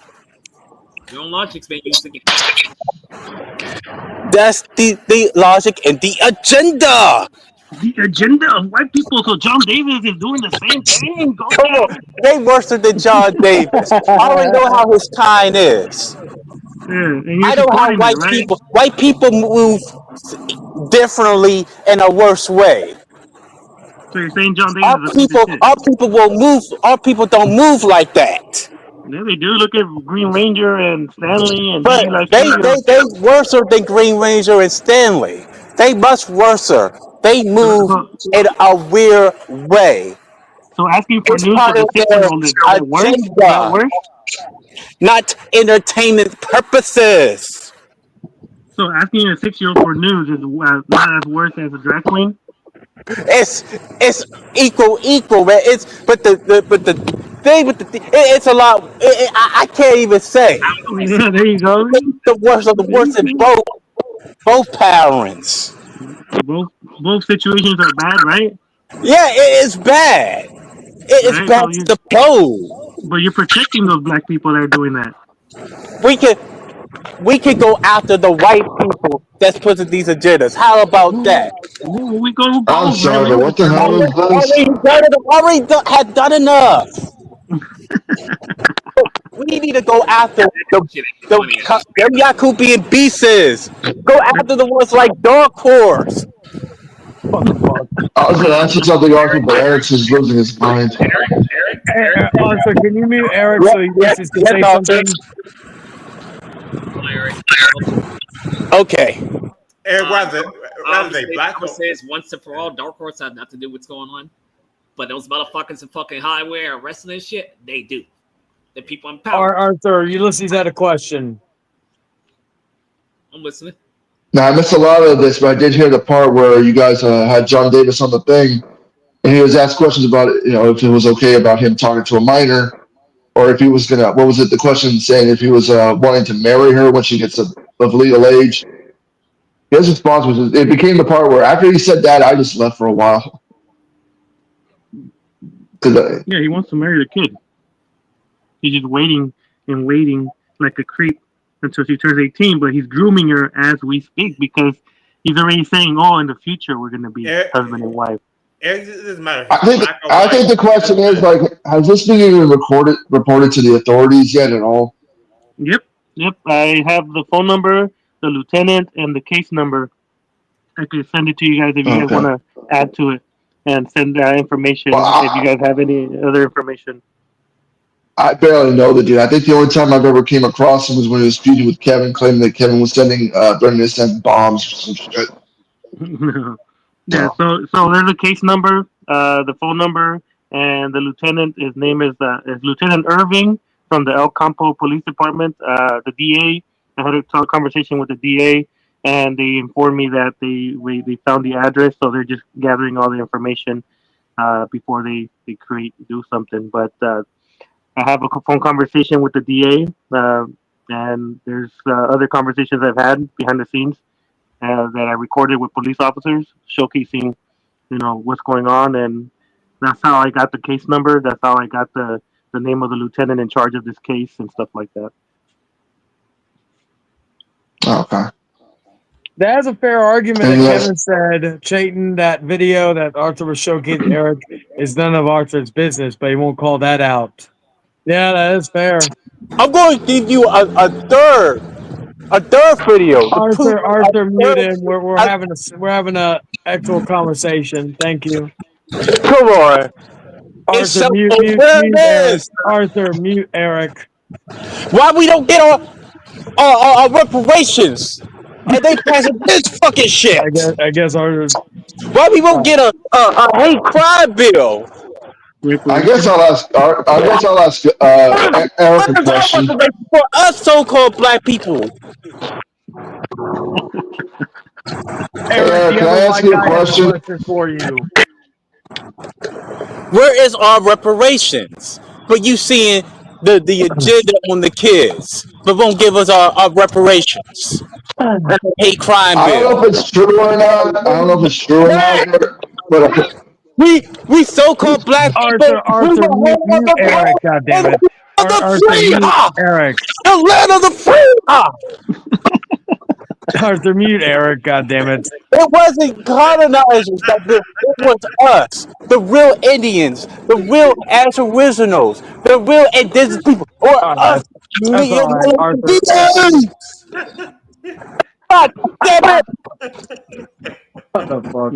Your own logic's been used again. That's the logic and the agenda. The agenda of white people. So John Davis is doing the same thing. Go Come on, they worse than John Davis. I already know how his kind is. and I you're know how supporting it, right? white people move differently in a worse way. So you're saying John Davis is a piece of shit? Our people will move. Our people don't move like that. Yeah, they do. Look at Green Ranger and Stanley and But BB they worse than Green Ranger and Stanley. They much worse. They move in a weird way. So asking for It's news part for of the 6-year-old is their that worse? Is agenda, that worse? not entertainment purposes. So asking a 6-year-old for news is not as worse as a drag queen. It's equal, man. But the thing with it's a lot. I can't even say. Yeah, there you go. The worst of the worst in both parents. Both situations are bad, right? Yeah, it is bad. It is Right? bad to the pole. But you're protecting those black people that are doing that. We could go after the white people that's pushing these agendas. How about that? We go I'm sorry, but what the hell is this? Had done enough. We need to go after them Yakubian beasts. Go after the ones like Dark Horse. I was going to ask you something, Arthur, but Eric's just losing his mind. Arthur, can you mute Eric so he can say something? Okay. Eric, rather they black says once and for all, Dark Horse has nothing to do with what's going on. But those motherfuckers in fucking highway are arresting and shit, they do. The people in power. Arthur, Ulysses had a question. I'm listening. Now, I missed a lot of this, but I did hear the part where you guys had John Davis on the thing, and he was asked questions about, if it was okay about him talking to a minor, or if he was gonna, what was it? The question saying if he was wanting to marry her when she gets of legal age. His response was, it became the part where after he said that, I just left for a while. Yeah, he wants to marry the kid. He's just waiting and waiting like a creep until she turns 18, but he's grooming her as we speak because he's already saying, "Oh, in the future we're going to be husband and wife." Eric, it doesn't matter. I think the question is, has this been even reported to the authorities yet at all? Yep. I have the phone number, the lieutenant, and the case number. I could send it to you guys if you guys want to add to it and send that information if you guys have any other information. I barely know the dude. I think the only time I've ever came across him was when he was feuding with Kevin, claiming that Kevin was threatening to send bombs or some shit. Yeah, so there's a case number, the phone number, and the lieutenant. His name is Lieutenant Irving from the El Campo Police Department. The DA. I had a conversation with the DA, and they informed me that they found the address, so they're just gathering all the information before they do something. But I have a phone conversation with the DA, and there's other conversations I've had behind the scenes that I recorded with police officers, showcasing, what's going on, and that's how I got the case number. That's how I got the name of the lieutenant in charge of this case and stuff like that. Okay. That's a fair argument that Kevin said, Chayton, that video that Arthur was showcasing Eric is none of Arthur's business, but he won't call that out. Yeah, that is fair. I'm going to give you a third video. Arthur, mute him. We're having a actual conversation. Thank you. Come on. Arthur, mute Eric. Arthur, mute Eric. Why we don't get our reparations? And they passing this fucking shit. I guess Arthur's. Why we won't get a hate crime bill? I guess I'll ask Eric a question. For us so-called black people. Eric, can I ask you a question? For you. Where is our reparations? But you seeing the agenda on the kids, but won't give us our reparations. Hate crime bill. I don't know if it's true or not. But We so-called black people, we Arthur, the mute, home of mute the Eric, brave and goddammit. the land of the Arthur, free, mute Eric. the land of the free. Arthur, mute Eric, goddammit. It wasn't colonizers that did it was us, the real Indians, the real Aboriginals, the real indigenous people, or All right, us. that's all right, Arthur. God damn it! What the fuck?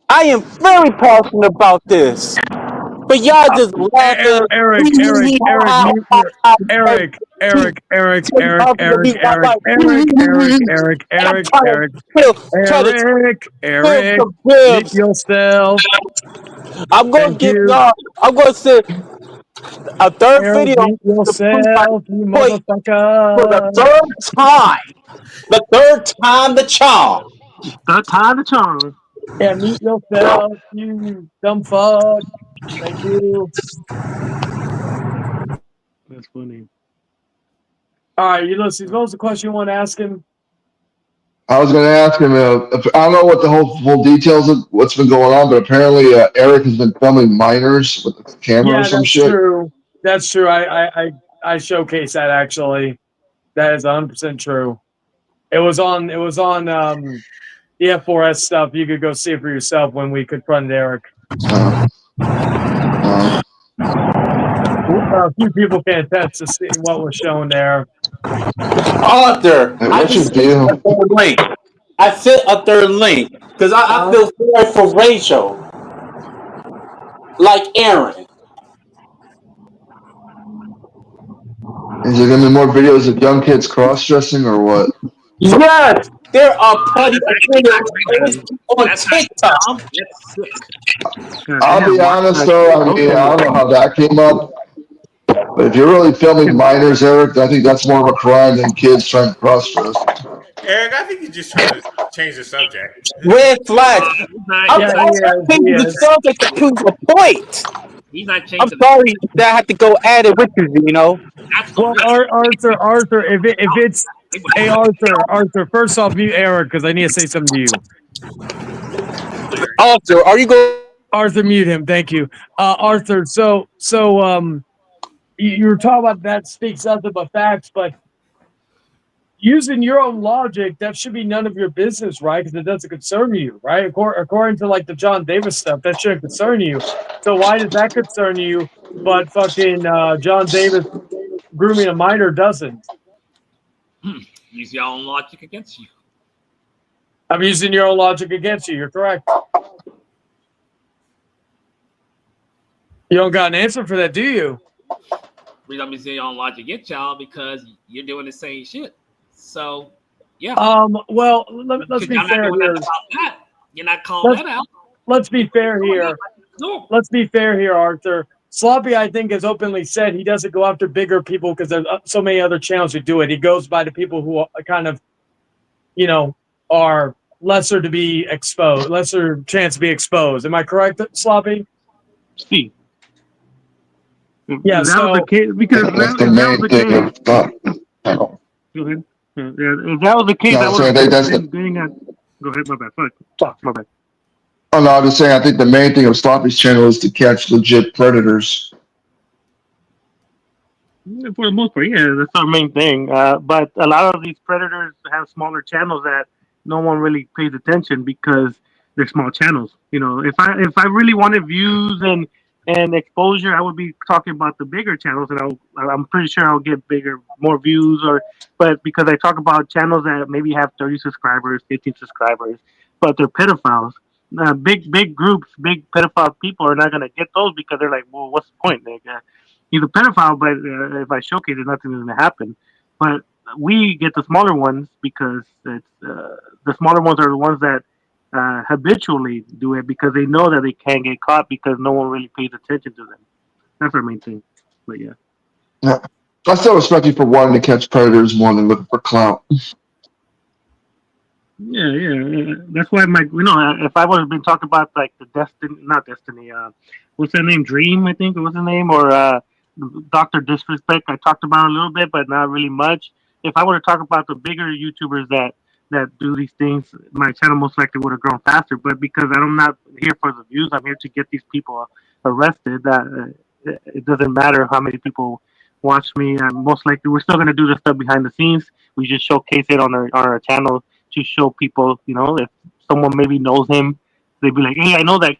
I am very passionate about this, but y'all just laughing. Eric, mute your Eric, Eric, mute yourself. I'm gonna Thank give you. y'all. I'm gonna send a third Eric, video mute yourself, you for the motherfucker. third time. The third time the charm. Third time the charm. Yeah, mute yourself, you dumb fuck. Thank you. That's funny. All right, Ulysses, what was the question you want to ask him? I was going to ask him. I don't know what the full details of what's been going on, but apparently Eric has been filming minors with a camera or Yeah, some that's shit. true. That's true. I showcase that actually. That is 100% true. It was on the F4S stuff. You could go see it for yourself when we confronted Eric. A few people can attest to see what was shown there. Arthur, I just sent a third link. I sent a third link because I feel sorry for Rachel, like Aaron. Is there going to be more videos of young kids cross-dressing or what? Yes, there are plenty of videos on TikTok. I'll be honest though, I mean, I don't know how that came up. But if you're really filming minors, Eric, I think that's more of a crime than kids trying to cross-dress. Eric, I think you're just trying to change the subject. Red flags. I'm changing the subject to prove a point. He's not changing. I'm sorry that I have to go at it with you, Zeno. Well, Arthur, if it's hey Arthur, first off, mute Eric because I need to say something to you. Arthur, are you going? Arthur, mute him. Thank you, Arthur. So you were talking about that speaks nothing but facts, but using your own logic, that should be none of your business, right? Because it doesn't concern you, right? According to like the John Davis stuff, that shouldn't concern you. So why does that concern you? But fucking John Davis grooming a minor doesn't. Use your own logic against you. I'm using your own logic against you. You're correct. You don't got an answer for that, do you? Reason I'm using your own logic against y'all because you're doing the same shit. So, yeah. Well, let's be fair here. You're not calling that out. Let's be fair here. Let's be fair here, Arthur. Sloppy, I think, has openly said he doesn't go after bigger people because there's so many other channels who do it. He goes by the people who are kind of, are lesser to be exposed, lesser chance to be exposed. Am I correct, Sloppy? See. Yeah, that was the case, because that's the main thing. Go ahead. If that was the case, No, I would have been at. Go ahead, my bad. Fuck, my bad. Oh no, I'm just saying. I think the main thing of Sloppy's channel is to catch legit predators. For the most part, yeah, that's our main thing. But a lot of these predators have smaller channels that no one really pays attention because they're small channels. If I really wanted views and exposure, I would be talking about the bigger channels, and I'm pretty sure I'll get more views. But because I talk about channels that maybe have 30 subscribers, 15 subscribers, but they're pedophiles. Big groups, big pedophile people are not gonna get those because they're like, well, what's the point? He's a pedophile, but if I showcase it, nothing's gonna happen. But we get the smaller ones because it's the smaller ones are the ones that habitually do it because they know that they can't get caught because no one really pays attention to them. That's our main thing. But yeah. I still respect you for wanting to catch predators more than looking for clout. Yeah. That's why if I would have been talking about like not Destiny, what's her name? Dream, I think, what's her name? Or Dr. Disrespect, I talked about a little bit, but not really much. If I were to talk about the bigger YouTubers that that do these things, my channel most likely would have grown faster. But because I'm not here for the views, I'm here to get these people arrested. That it doesn't matter how many people watch me. Most likely, we're still gonna do the stuff behind the scenes. We just showcase it on our channel to show people. If someone maybe knows him, they'd be like, "Hey, I know that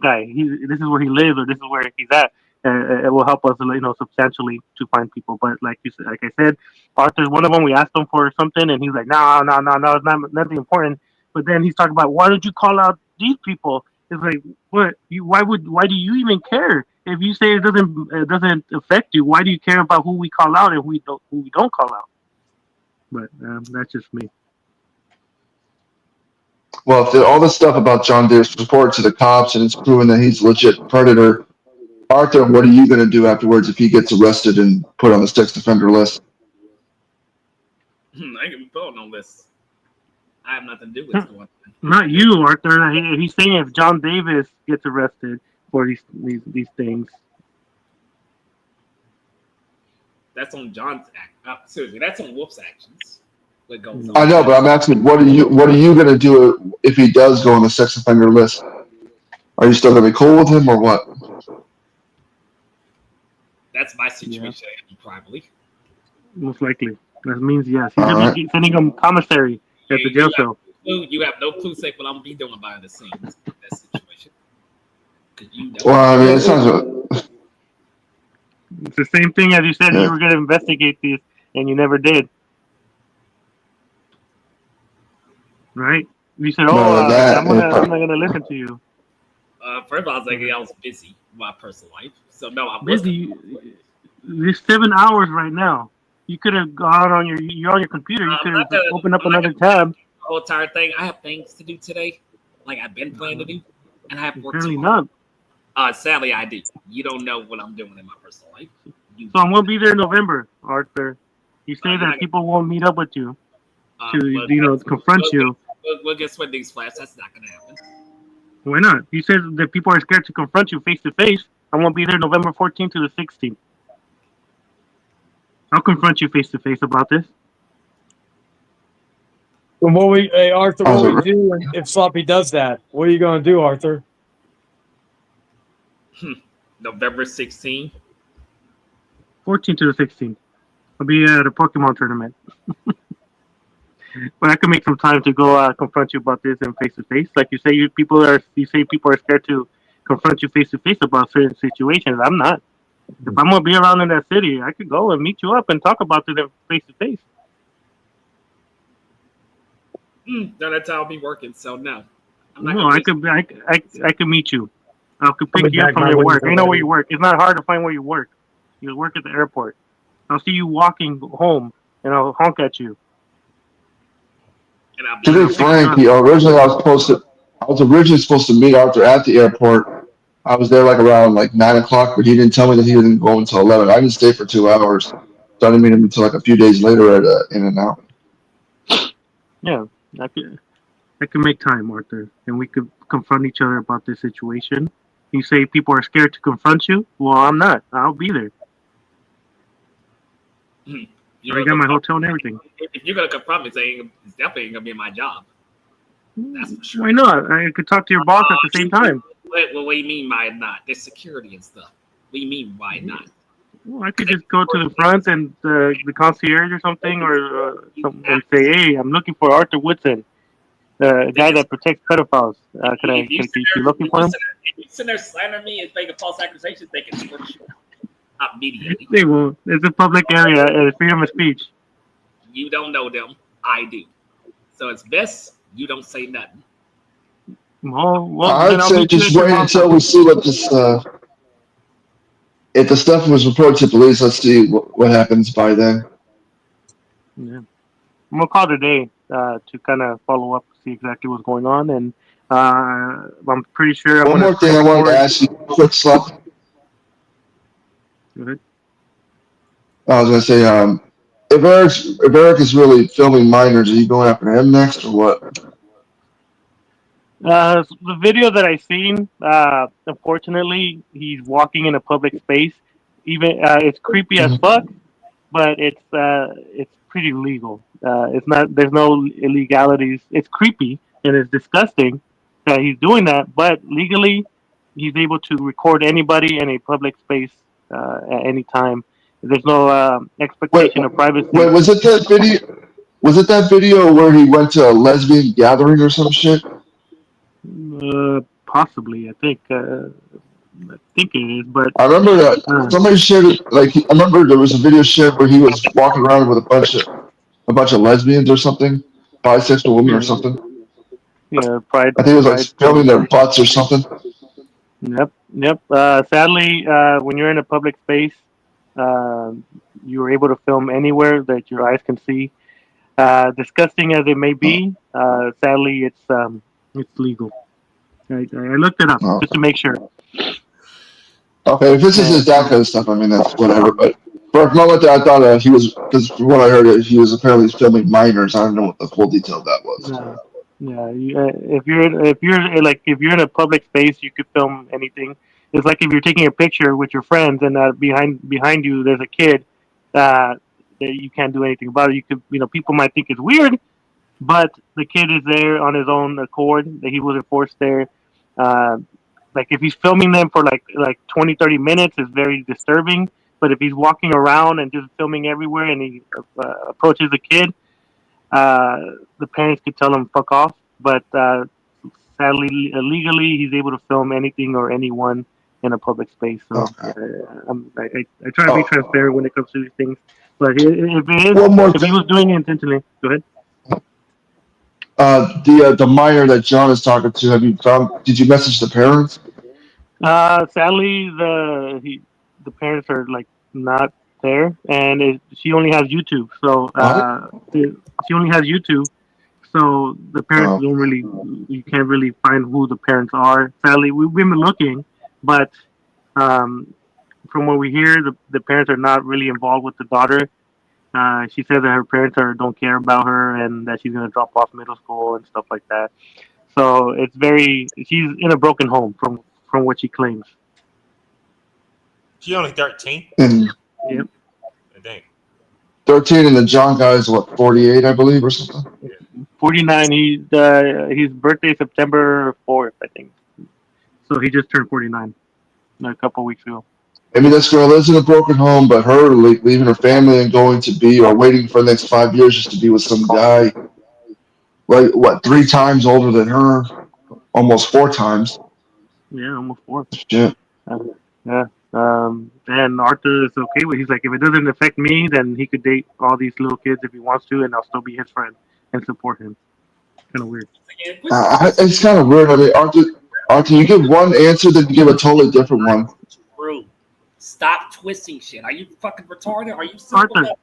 guy. This is where he lives, or this is where he's at." It will help us, substantially to find people. But like I said, Arthur's one of them. We asked him for something, and he's like, "No, no, no, no, it's not nothing important." But then he's talking about, why did you call out these people? It's like, what? Why do you even care? If you say it doesn't affect you, why do you care about who we call out and who we don't call out? But that's just me. Well, if all this stuff about John Davis reported to the cops and it's proven that he's a legit predator, Arthur, what are you going to do afterwards if he gets arrested and put on the sex offender list? I ain't gonna be put on this. I have nothing to do with it. Not you, Arthur. He's saying if John Davis gets arrested for these things. That's on John's act. Seriously, that's on Wolf's actions. What goes on. I know, but I'm asking, what are you going to do if he does go on the sex offender list? Are you still going to be cool with him or what? That's my situation, probably. Most likely. That means yes. He's going to be sending him commissary at the jail cell. You have no clue, Safe, what I'm going to be doing behind the scenes in that situation. Well, I mean, it sounds... It's the same thing as you said you were going to investigate these, and you never did. Right? You said, I'm not going to listen to you. First of all, I was like, I was busy with my personal life. So, no, I'm busy. There's 7 hours right now. You could have gone on you're on your computer. You could have opened up another tab. The whole entire thing. I have things to do today, like I've been planning to do, and I have work Apparently tomorrow. not. Sadly, I do. You don't know what I'm doing in my personal life. So I'm gonna be there in November, Arthur. You say that people won't meet up with you to confront you. We'll get sweat these flash. That's not gonna happen. Why not? You said that people are scared to confront you face to face. I won't be there November 14th to the 16th. I'll confront you face to face about this. And Arthur, what we do if Sloppy does that? What are you going to do, Arthur? November 16th. 14th to the 16th. I'll be at a Pokemon tournament. But I can make some time to go confront you about this in face to face. Like you say, people are scared to confront you face to face about certain situations. I'm not. If I'm gonna be around in that city, I could go and meet you up and talk about it face to face. No, that's how I'll be working. So no. I could meet you. I could pick you up from your work. I know where you work. It's not hard to find where you work. You work at the airport. I'll see you walking home, and I'll honk at you. To be frank, originally I was originally supposed to meet Arthur at the airport. I was there around 9 o'clock, but he didn't tell me that he didn't go until 11. I didn't stay for 2 hours, so I didn't meet him until a few days later at In-N-Out. Yeah, I could make time, Arthur, and we could confront each other about this situation. You say people are scared to confront you? Well, I'm not. I'll be there. I got my hotel and everything. If you're gonna confront me, saying it's definitely ain't gonna be my job. That's for sure. Why not? I could talk to your boss at the same time. What do you mean by not? There's security and stuff. What do you mean why not? Well, I could just go to the front and the concierge or something, and say, "Hey, I'm looking for Arthur Woodson, the guy that protects pedophiles. Can you looking for him?" If you sit there slandering me and making false accusations, they can squirt you immediately. They won't. It's a public area. It's freedom of speech. You don't know them. I do. So it's best you don't say nothing. Well, I'd say just wait until we see what this. If the stuff was reported to police, let's see what happens by then. Yeah. I'm gonna call today to kind of follow up, see exactly what's going on, and I'm pretty sure. One more thing I wanted to ask you, quick stuff. Go ahead. I was gonna say, if Eric is really filming minors, are you going after him next or what? The video that I seen, unfortunately, he's walking in a public space. Even it's creepy as fuck, but it's pretty legal. It's not. There's no illegalities. It's creepy and it's disgusting that he's doing that. But legally, he's able to record anybody in a public space at any time. There's no Wait, expectation of privacy. wait, was it that video? Was it that video where he went to a lesbian gathering or some shit? Possibly, I think. I think it is, but I remember that somebody shared it. Like I remember there was a video shared where he was walking around with a bunch of lesbians or something, bisexual women or something. yeah, pride. I think it was like Pride. filming their butts or something. Yep, yep. Sadly, when you're in a public space, uh, you're able to film anywhere that your eyes can see. Disgusting as it may be, sadly, it's legal. I looked it up just to make sure. Okay, if this is that kind of stuff, I mean that's whatever. But for a moment there, I thought he was because from what I heard, he was apparently filming minors. I don't know what the full detail of that was. Yeah. If you're in a public space, you could film anything. It's like if you're taking a picture with your friends and behind you there's a kid that you can't do anything about it. You could people might think it's weird, but the kid is there on his own accord. That he wasn't forced there. Like if he's filming them for like 20, 30 minutes, it's very disturbing. But if he's walking around and just filming everywhere and he approaches the kid, the parents could tell him fuck off. But sadly, legally, he's able to film anything or anyone in a public space. So I try to be transparent when it comes to these things. But if he was doing it intentionally, go ahead. The minor that John is talking to, have you found? Did you message the parents? Sadly, the parents are like not there, and she only has YouTube. So she only has YouTube. So the parents don't really, you can't really find who the parents are. Sadly, we've been looking, but from what we hear, the parents are not really involved with the daughter. She said that her parents don't care about her and that she's going to drop off middle school and stuff like that. So she's in a broken home from what she claims. She only 13. Yep. Dang. 13, and the John guy is what 48, I believe, or something. 49. His birthday is September 4th, I think. So he just turned 49 a couple weeks ago. I mean, this girl lives in a broken home, but her leaving her family and going to be or waiting for the next 5 years just to be with some guy, like what 3 times older than her, almost 4 times. Yeah, almost 4. Yeah. Yeah. And Arthur is okay with. He's like, if it doesn't affect me, then he could date all these little kids if he wants to, and I'll still be his friend and support him. Kind of weird. It's kind of weird. I mean, Arthur, you give one answer, then you give a totally different one. True. Stop twisting shit. Are you fucking retarded? Are you simple?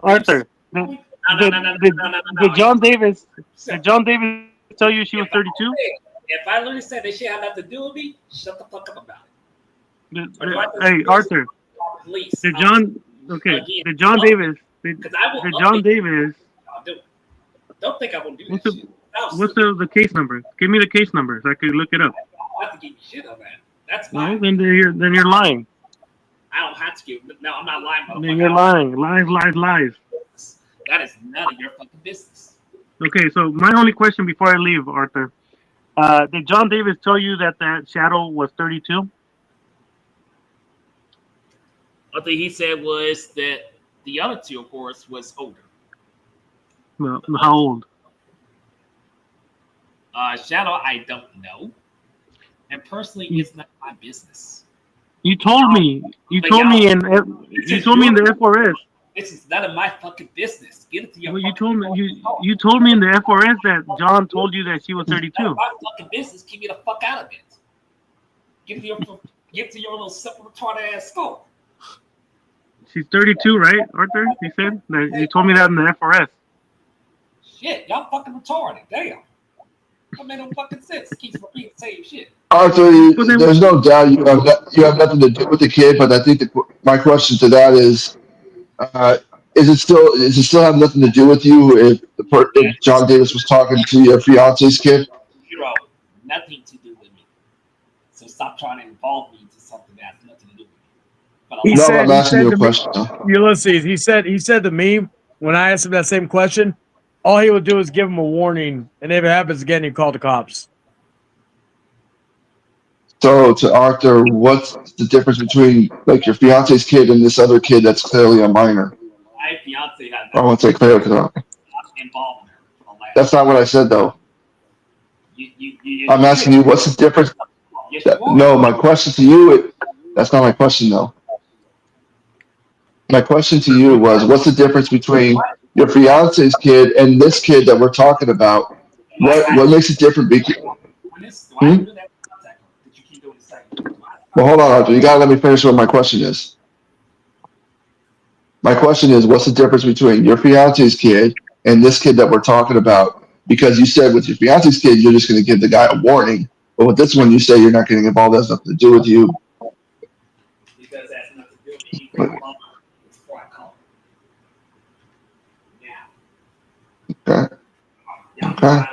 Arthur. Did John Davis tell you she was 32? If I literally said this shit had nothing to do with me, shut the fuck up about it. Hey, Arthur. Did John Davis? Don't think I will do that shit. What's the case number? Give me the case number so I could look it up. I don't have to give you shit on that. That's fine. Well, then you're lying. I don't have to give. No, I'm not lying. Then you're lying. Lies. That is none of your fucking business. Okay, so my only question before I leave, Arthur, did John Davis tell you that shadow was 32? What he said was that the other two, of course, was older. Well, how old? Shadow, I don't know. And personally, it's not my business. You told me. You told me in the FRS. This is none of my fucking business. Get it to your. Well, you told me in the FRS that John told you that she was 32. None of my fucking business. Keep me the fuck out of it. Get to your little simple retarded ass skull. She's 32, right, Arthur? You said that you told me that in the FRS. Shit, y'all fucking retarded. Damn. That made no fucking sense. Keeps repeating the same shit. Arthur, there's no doubt you have nothing to do with the kid, but I think my question to that is it still have nothing to do with you if John Davis was talking to your fiance's kid? Zero, nothing to do with me. So stop trying to involve me into something that has nothing to do with me. I'm asking you a question. Ulysses, he said to me when I asked him that same question, all he would do is give him a warning, and if it happens again, he'd call the cops. So to Arthur, what's the difference between like your fiance's kid and this other kid that's clearly a minor? My fiance has I won't say clear because involved in her for the last. that's not what I said though. I'm asking you, what's the difference? No, my question to you, that's not my question though. My question to you was, what's the difference between your fiance's kid and this kid that we're talking about? What makes it different? Well, hold on, Arthur. You gotta let me finish what my question is. My question is, what's the difference between your fiance's kid and this kid that we're talking about? Because you said with your fiance's kid, you're just going to give the guy a warning, but with this one, you say you're not getting involved. That has nothing to do with you. Because that's nothing to do with me. Before I call. Yeah. Okay. Okay.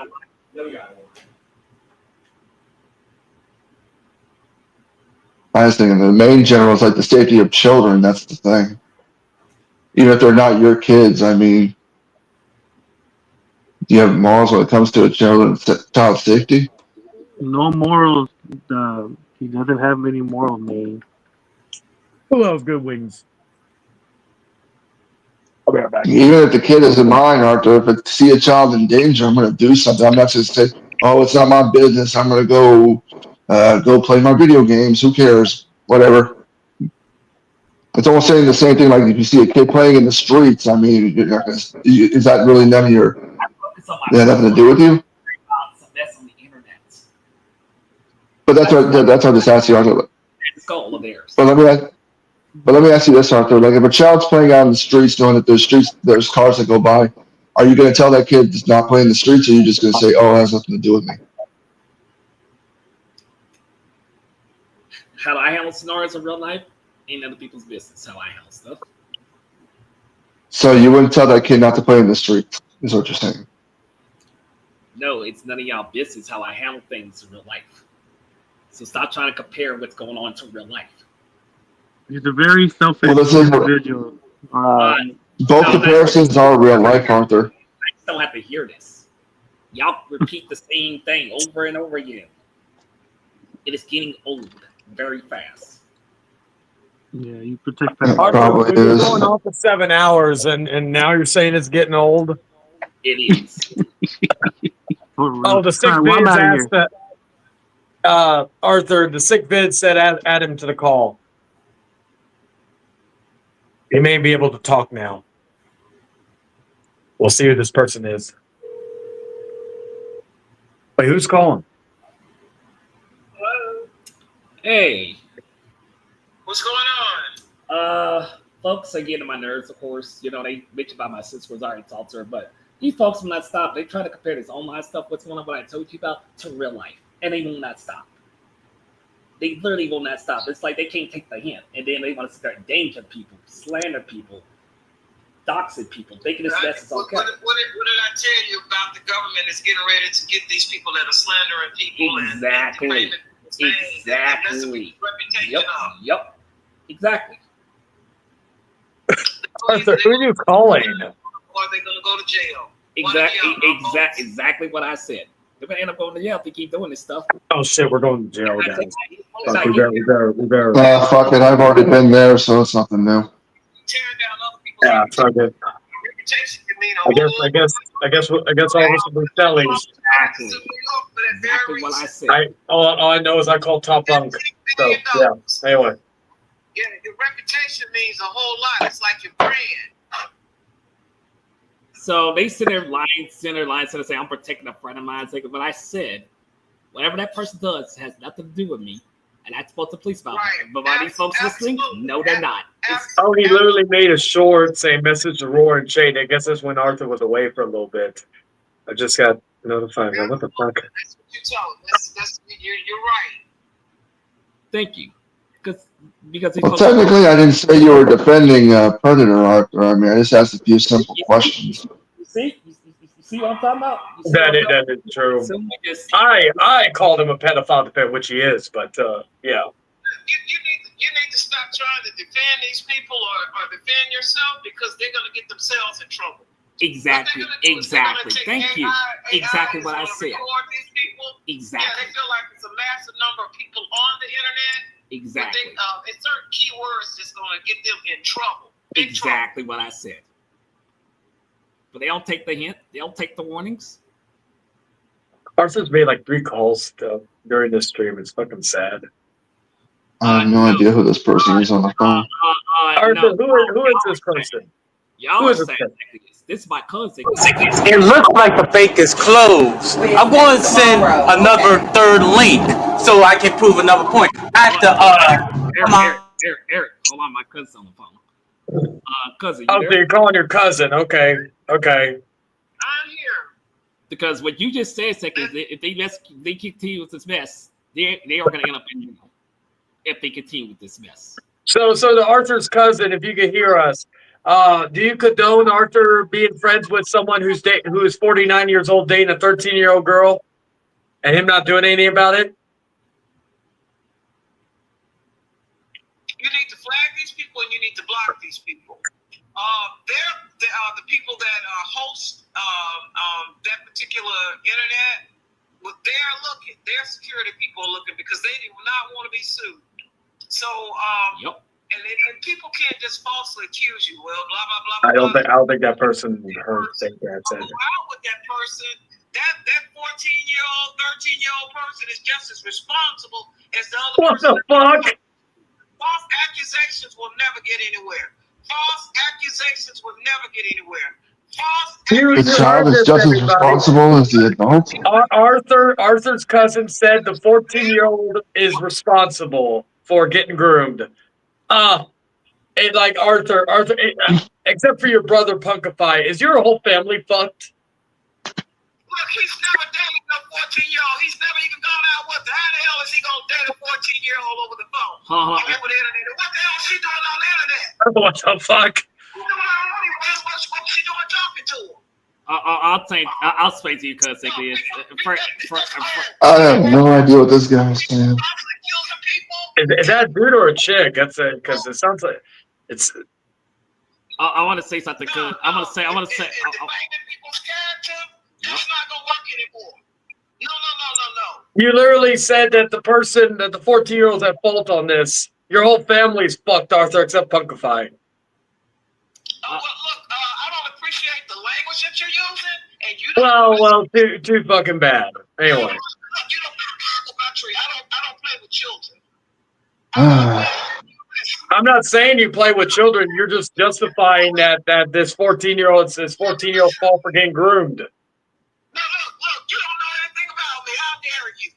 I was thinking the main general is like the safety of children. That's the thing. Even if they're not your kids, I mean, do you have morals when it comes to a child safety? No morals. He doesn't have any morals, man. Who loves good wings? I'll be right back. Even if the kid isn't mine, Arthur, if I see a child in danger, I'm going to do something. I'm not just say, "Oh, it's not my business. I'm going to go play my video games. Who cares? Whatever." It's almost saying the same thing. Like if you see a kid playing in the streets, I mean, is that really none of your? That nothing to do with you? That's on the internet. But that's what I just asked you, Arthur. It's all of theirs. But let me ask you this, Arthur. Like if a child's playing out in the streets, knowing that there's cars that go by, are you going to tell that kid to not play in the streets, or are you just going to say, "Oh, it has nothing to do with me"? How I handle scenarios in real life ain't other people's business. How I handle stuff. So you wouldn't tell that kid not to play in the streets, is what you're saying? No, it's none of y'all business how I handle things in real life. So stop trying to compare what's going on to real life. He's a very selfish individual. Both comparisons are real life, Arthur. I just don't have to hear this. Y'all repeat the same thing over and over again. It is getting old very fast. Yeah, you protect that. Arthur, we've been going on for 7 hours, and now you're saying it's getting old? It is. Oh, the sick vids asked that. Arthur, the sick vid said add him to the call. He may be able to talk now. We'll see who this person is. Wait, who's calling? Hello. Hey. What's going on? Folks are getting on my nerves, of course. You know, they bitch about my sister was already talked to her, but these folks will not stop. They try to compare this online stuff, what's going on, what I told you about, to real life. And they will not stop. They literally will not stop. It's like they can't take the hint. And then they want to start danger people, slander people, doxing people, thinking this mess is okay. What did I tell you about the government is getting ready to get these people that are slandering people Exactly. Exactly. Yep. Exactly. Arthur, who are you calling? Or are they going to go to jail? Exactly what I said. They're going to end up going to jail if they keep doing this stuff. Oh, shit, we're going to jail, guys. We better. Fuck it. I've already been there, so it's nothing new. Yeah, fuck it. I guess all this will be Stellies. Exactly what I said. All I know is I called Top Bunk. So, yeah. Anyway. Yeah, your reputation means a whole lot. It's like your brand. So they sit there lying, say, I'm protecting a friend of mine. But I said, whatever that person does has nothing to do with me. And I spoke to the police about it. But by these folks listening, no, they're not. He literally made a short saying message to Roar and Shane. I guess that's when Arthur was away for a little bit. I just got notified. What the fuck? That's what you told. You're right. Thank you. Because technically, I didn't say you were defending Predator, Arthur. I mean, I just asked a few simple questions. You see what I'm talking about? That is true. I called him a pedophile, which he is, but yeah. You you need to stop trying to defend these people or defend yourself because they're going to get themselves in trouble. Exactly. Thank you. Exactly what I said. These people. Exactly. Yeah, they feel like it's a massive number of people on the internet. Exactly. But it's certain keywords that's going to get them in trouble. Exactly what I said. But they don't take the hint. They don't take the warnings. Arthur's made like 3 calls during this stream. It's fucking sad. I have no idea who this person is on the phone. Arthur, who is this person? Y'all Who are is this saying person? this is my cousin. It looks like the fake is closed. I'm going to send another third link so I can prove another point. Eric, hold on, my cousin's on the phone. Cousin, you Oh, there? so you're calling your cousin? Okay. I'm here. Because what you just said, is if they continue with this mess, they are going to end up in jail if they continue with this mess. So the Arthur's cousin, if you could hear us, do you condone Arthur being friends with someone who is 49 years old dating a 13-year-old girl, and him not doing anything about it? You need to flag these people and you need to block these people. They're the people that host that particular internet. They're looking. Their security people are looking because they do not want to be sued. So and people can't just falsely accuse you. Well, blah blah blah. I don't think that person heard think that said it. Out with that person. That 14-year-old, 13-year-old person is just as responsible as the other person. What the fuck? False accusations will never get anywhere. False accusations will never get anywhere. The child is just as responsible as the adult. Arthur's cousin said the 14-year-old is responsible for getting groomed. Like Arthur, except for your brother Punkify, is your whole family fucked? Look, he's never dated no 14-year-old. He's never even gone out with her. How the hell is he gonna date a 14-year-old over the phone? Over the internet. What the hell is she doing on the internet? What the fuck? What's she doing talking to him? I'll explain to you, cuz I have no idea what this guy is saying. Is that a dude or a chick? That's it, because it sounds like it's. I want to say something, cuz I want to say. It's not gonna work anymore. No. You literally said that the 14-year-old's at fault on this. Your whole family's fucked, Arthur, except Punkify. Look, I don't appreciate the language that you're using, and you don't. Well, too fucking bad. Anyway. You don't I don't play with children. I'm not saying you play with children. You're just justifying that this 14-year-old's fault for getting groomed. No, look, you don't know anything about me. How dare you?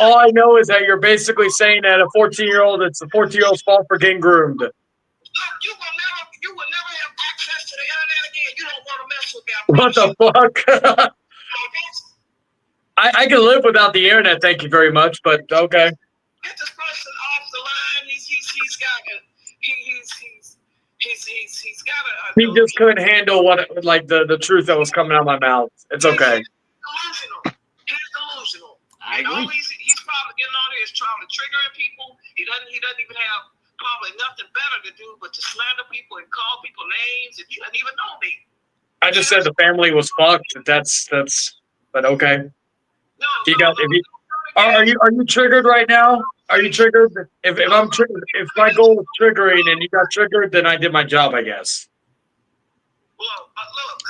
All I know is that you're basically saying that it's the 14-year-old's fault for getting groomed. Look, you will never have access to the internet again. You don't want to mess with me. What the fuck? I can live without the internet, thank you very much, but okay. Get this person off the line. He's got a. He just couldn't handle the truth that was coming out of my mouth. It's okay. He's delusional. I agree. All he's probably getting on here is trying to trigger people. He doesn't even have probably nothing better to do but to slander people and call people names, and you don't even know me. I just said the family was fucked. But okay. Are you triggered right now? Are you triggered? If I'm triggered, if my goal is triggering and you got triggered, then I did my job, I guess. Well, look,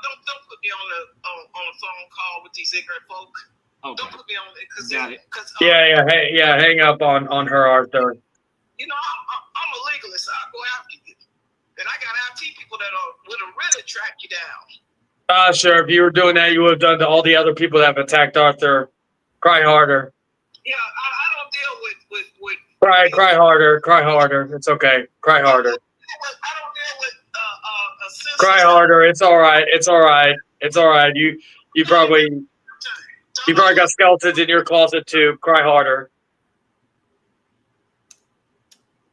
don't put me on a phone call with these ignorant folk. Okay. Don't put me on it because Hang up on her, Arthur. You know, I'm a legalist. I'll go after you, and I got IT people that would have really tracked you down. Sure. If you were doing that, you would have done to all the other people that have attacked Arthur. Cry harder. Yeah, I don't deal with. Cry harder. It's okay. Cry harder. I don't deal with Cry harder. It's all right. You probably got skeletons in your closet too. Cry harder.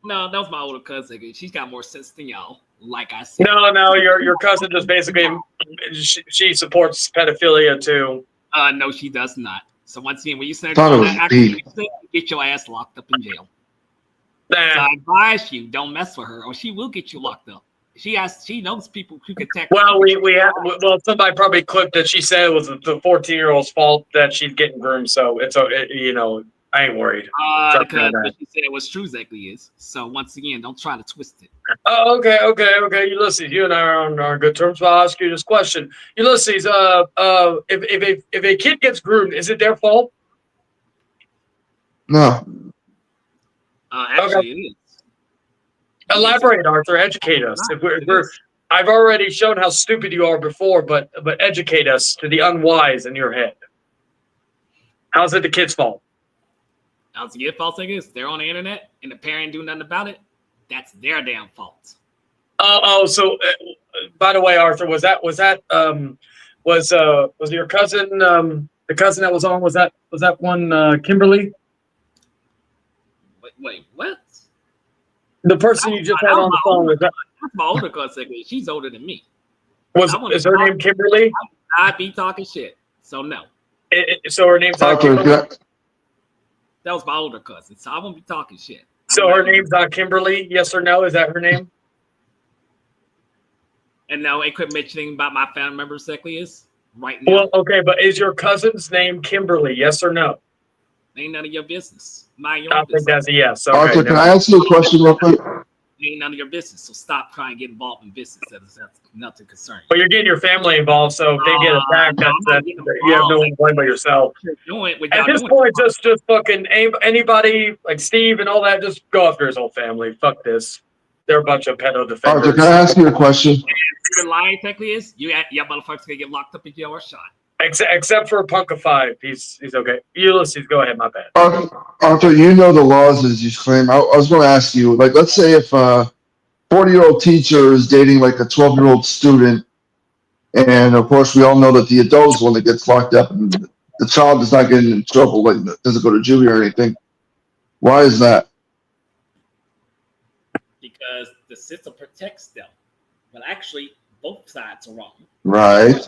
No, that was my older cousin. She's got more sense than y'all. Like I said. No. Your cousin just basically she supports pedophilia too. No, she does not. So once again, when you send her that, get your ass locked up in jail. So I advise you, don't mess with her, or she will get you locked up. She knows people who can attack. Well, somebody probably clipped that she said it was the 14-year-old's fault that she's getting groomed. So it's I ain't worried. Because what she said was true, exactly is. So once again, don't try to twist it. Oh, okay. Ulysses, you and I are on good terms. So I'll ask you this question, Ulysses. If a kid gets groomed, is it their fault? No. Actually, it is. Elaborate, Arthur. Educate us. I've already shown how stupid you are before, but educate us to the unwise in your head. How's it the kid's fault? How's the kid's fault? Thing is, they're on the internet and the parent do nothing about it. That's their damn fault. So by the way, Arthur, was your cousin the cousin that was on? Was that one Kimberly? Wait, what? The person you just had on the phone was that? That's my older cousin. She's older than me. Is her name Kimberly? I'd be talking shit. So no. So her name's not Arthur, Kimberly? That was my older cousin. So I won't be talking shit. So her name's not Kimberly? Yes or no? Is that her name? And no, and quit mentioning about my family members exactly is right now. Well, okay, but is your cousin's name Kimberly? Yes or no? Ain't none of your business. Mind your I own think business. that's a yes. Okay, Arthur, can I ask you a question real quick? Ain't none of your business. So stop trying to get involved in business. That's nothing concerning. Well, you're getting your family involved, so if they get attacked, you have no one to blame but yourself. At this point, just fucking anybody like Steve and all that, just go after his whole family. Fuck this. They're a bunch of pedo defenders. Arthur, can I ask you a question? The lie technically is you motherfuckers gonna get locked up if you are shot. Except for Punka 5, he's okay. Ulysses, go ahead. My bad. Arthur, you know the laws as you claim. I was going to ask you, like, let's say if a 40-year-old teacher is dating like a 12-year-old student, and of course we all know that the adult is the one that gets locked up, and the child is not getting in trouble, like doesn't go to juvie or anything. Why is that? Because the system protects them, but actually both sides are wrong. Right.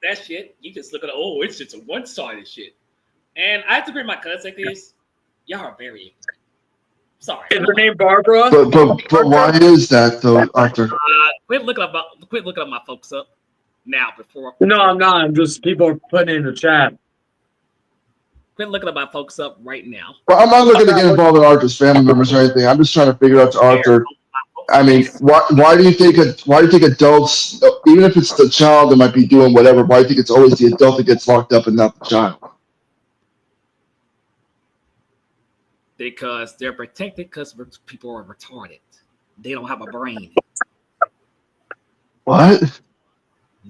That shit, you just look at it's just a one-sided shit. And I have to agree with my cousin is y'all are very ignorant. Sorry. Is her name Barbara? But why is that though, Arthur? Quit looking up my folks up now before. No, I'm not. I'm just people are putting it in the chat. Quit looking up my folks up right now. Well, I'm not looking to get involved in Arthur's family members or anything. I'm just trying to figure out to Arthur. I mean, why do you think adults, even if it's the child that might be doing whatever, why do you think it's always the adult that gets locked up and not the child? Because they're protected because people are retarded. They don't have a brain. What?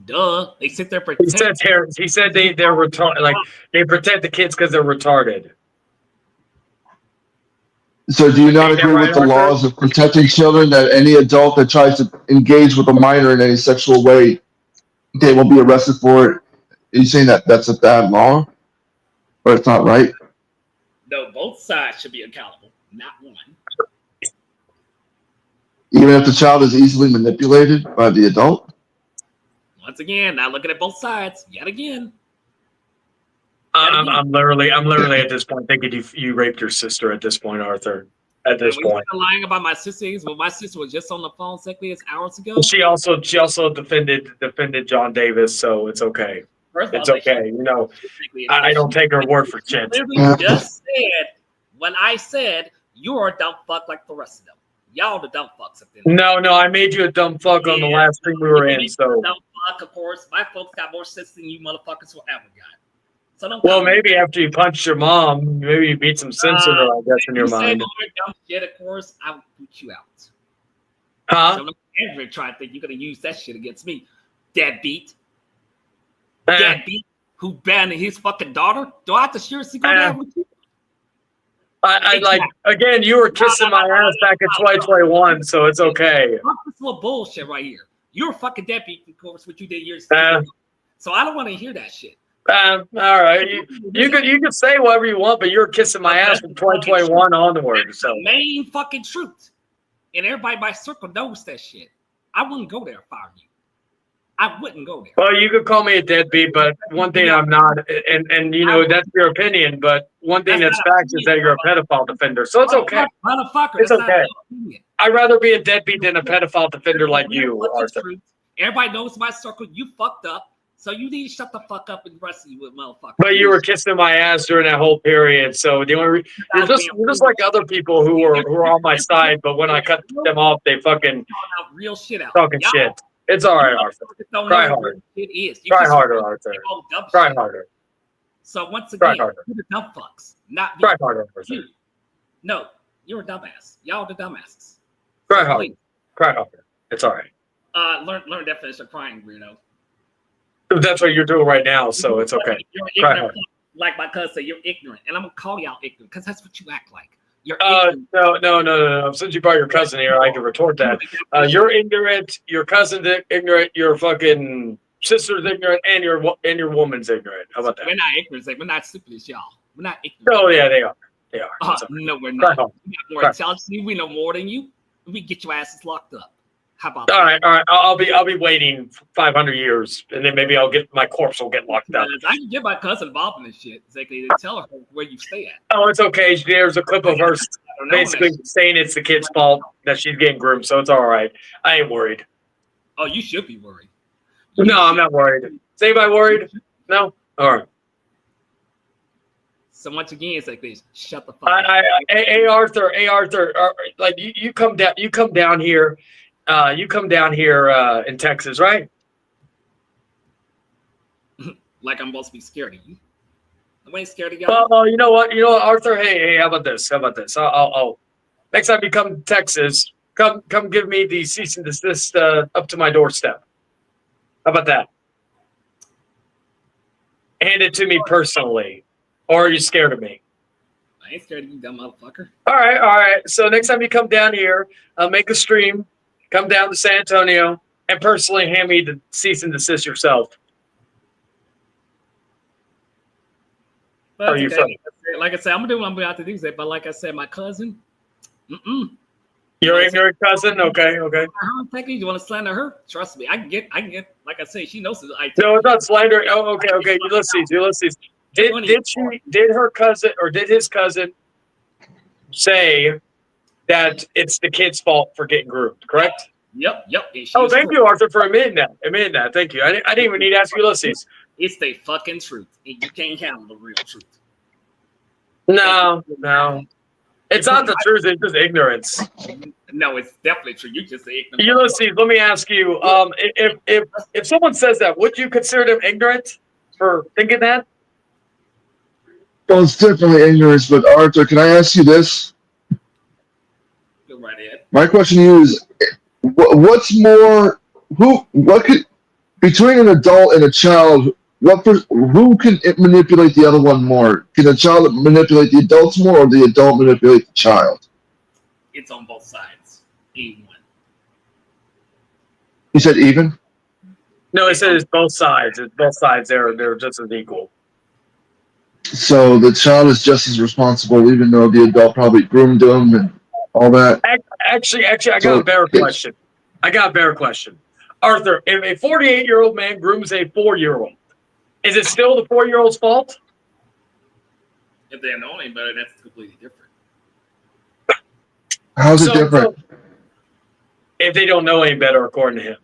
Duh. They sit there protected. He said they're retarded. Like they protect the kids because they're retarded. So do you not agree with the laws of protecting children that any adult that tries to engage with a minor in any sexual way, they will be arrested for it? Are you saying that that's a bad law? Or it's not right? No, both sides should be accountable, not one. Even if the child is easily manipulated by the adult? Once again, now looking at both sides, yet again. I'm literally at this point thinking you raped your sister at this point, Arthur. At this point, lying about my sister is my sister was just on the phone exactly hours ago. She also defended John Davis, so it's okay. It's okay. I don't take her word for shit. Just said when I said you're a dumb fuck like the rest of them. Y'all the dumb fucks at the end. No, I made you a dumb fuck on the last thing we were in. So dumb fuck, of course. My folks got more sense than you motherfuckers will ever got. Well, maybe after you punched your mom, maybe you beat some sense in her, I guess, in your mind. Dumb shit, of course, I will boot you out. Huh? So I'm ever trying to think you're gonna use that shit against me, deadbeat. Deadbeat who banned his fucking daughter. Do I have to seriously go there with you? I like again. You were kissing my ass back in 2021, so it's okay. This little bullshit right here. You're a fucking deadbeat, of course, what you did years ago. So I don't want to hear that shit. All right, you could say whatever you want, but you're kissing my ass from 2021 onward. So the main fucking truth, and everybody in my circle knows that shit. I wouldn't go there if I were you. I wouldn't go there. Well, you could call me a deadbeat, but one thing I'm not, and you know that's your opinion. But one thing that's fact is that you're a pedophile defender, so it's okay. Motherfucker, It's that's not okay. my opinion. I'd rather be a deadbeat than a pedophile defender like you, What's the Arthur. truth? Everybody knows my circle. You fucked up, so you need to shut the fuck up and rest you with motherfucker. But you were kissing my ass during that whole period, so the only you're just like other people who are on my side. But when I cut them off, they fucking real shit out. talking shit. It's all right, Arthur. Try harder. It is. Try harder, Arthur. Try harder. So once again, harder. you're the dumb fucks, not me. Try harder, Arthur. You. No, you're a dumbass. Y'all the dumbasses. Try harder. Try harder. It's all right. Learn definition of crying, weirdo. That's what you're doing right now, so it's okay. You're Try ignorant, harder. like my cousin said, you're ignorant, and I'm gonna call y'all ignorant because that's what you act like. You're No. Since you brought your cousin here, I can retort that. You're ignorant. Your cousin's ignorant. Your fucking sister's ignorant, and your woman's ignorant. How about that? We're not ignorant. We're not stupid as y'all. We're not ignorant. Oh yeah, they are. They are. No, we're Try not. hard. We got more intelligence. We know more than you. We get your asses locked up. How about All that? right. I'll be waiting 500 years, and then maybe my corpse will get locked up. I can get my cousin involved in this shit. Exactly. Tell her where you stay at. Oh, it's okay. There's a clip of her basically saying it's the kid's fault that she's getting groomed, so it's all right. I ain't worried. Oh, you should be worried. No, I'm not worried. Is anybody worried? No? All right. So once again, it's like this. Shut the fuck up. Hey, Arthur, like you come down here. You come down here in Texas, right? Like I'm supposed to be scared of you. I ain't scared of y'all. Well, you know what, Arthur. Hey, how about this? I'll next time you come to Texas, come give me the cease and desist up to my doorstep. How about that? Hand it to me personally, or are you scared of me? I ain't scared of you, dumb motherfucker. All right. So next time you come down here, make a stream. Come down to San Antonio and personally hand me the cease and desist yourself. But Are you okay. Like I said, I'm gonna do what I'm about to do. But like I said, my cousin. Your ignorant cousin? Okay. You want to slander her? Trust me, I can get. Like I say, she knows it. No, it's not slander. Oh, okay. Ulysses. Did her cousin or did his cousin say that it's the kid's fault for getting groomed? Correct. Yep. Oh, thank you, Arthur, for admitting that. Thank you. I didn't even need to ask Ulysses. It's the fucking truth. You can't handle the real truth. No. It's not the truth. It's just ignorance. No, it's definitely true. You just say ignorant. Ulysses, let me ask you: if someone says that, would you consider them ignorant for thinking that? Well, it's definitely ignorance, but Arthur, can I ask you this? Go right ahead. My question to you is, what's more, what could, between an adult and a child, who can manipulate the other one more? Can the child manipulate the adults more, or the adult manipulate the child? It's on both sides. Even. You said even? No, it says both sides. It's both sides. They're just as equal. So the child is just as responsible, even though the adult probably groomed them and all that. Actually, I got a better question. Arthur, if a 48-year-old man grooms a 4-year-old, is it still the 4-year-old's fault? If they know any better, that's completely different. How's it different? If they don't know any better, according to him.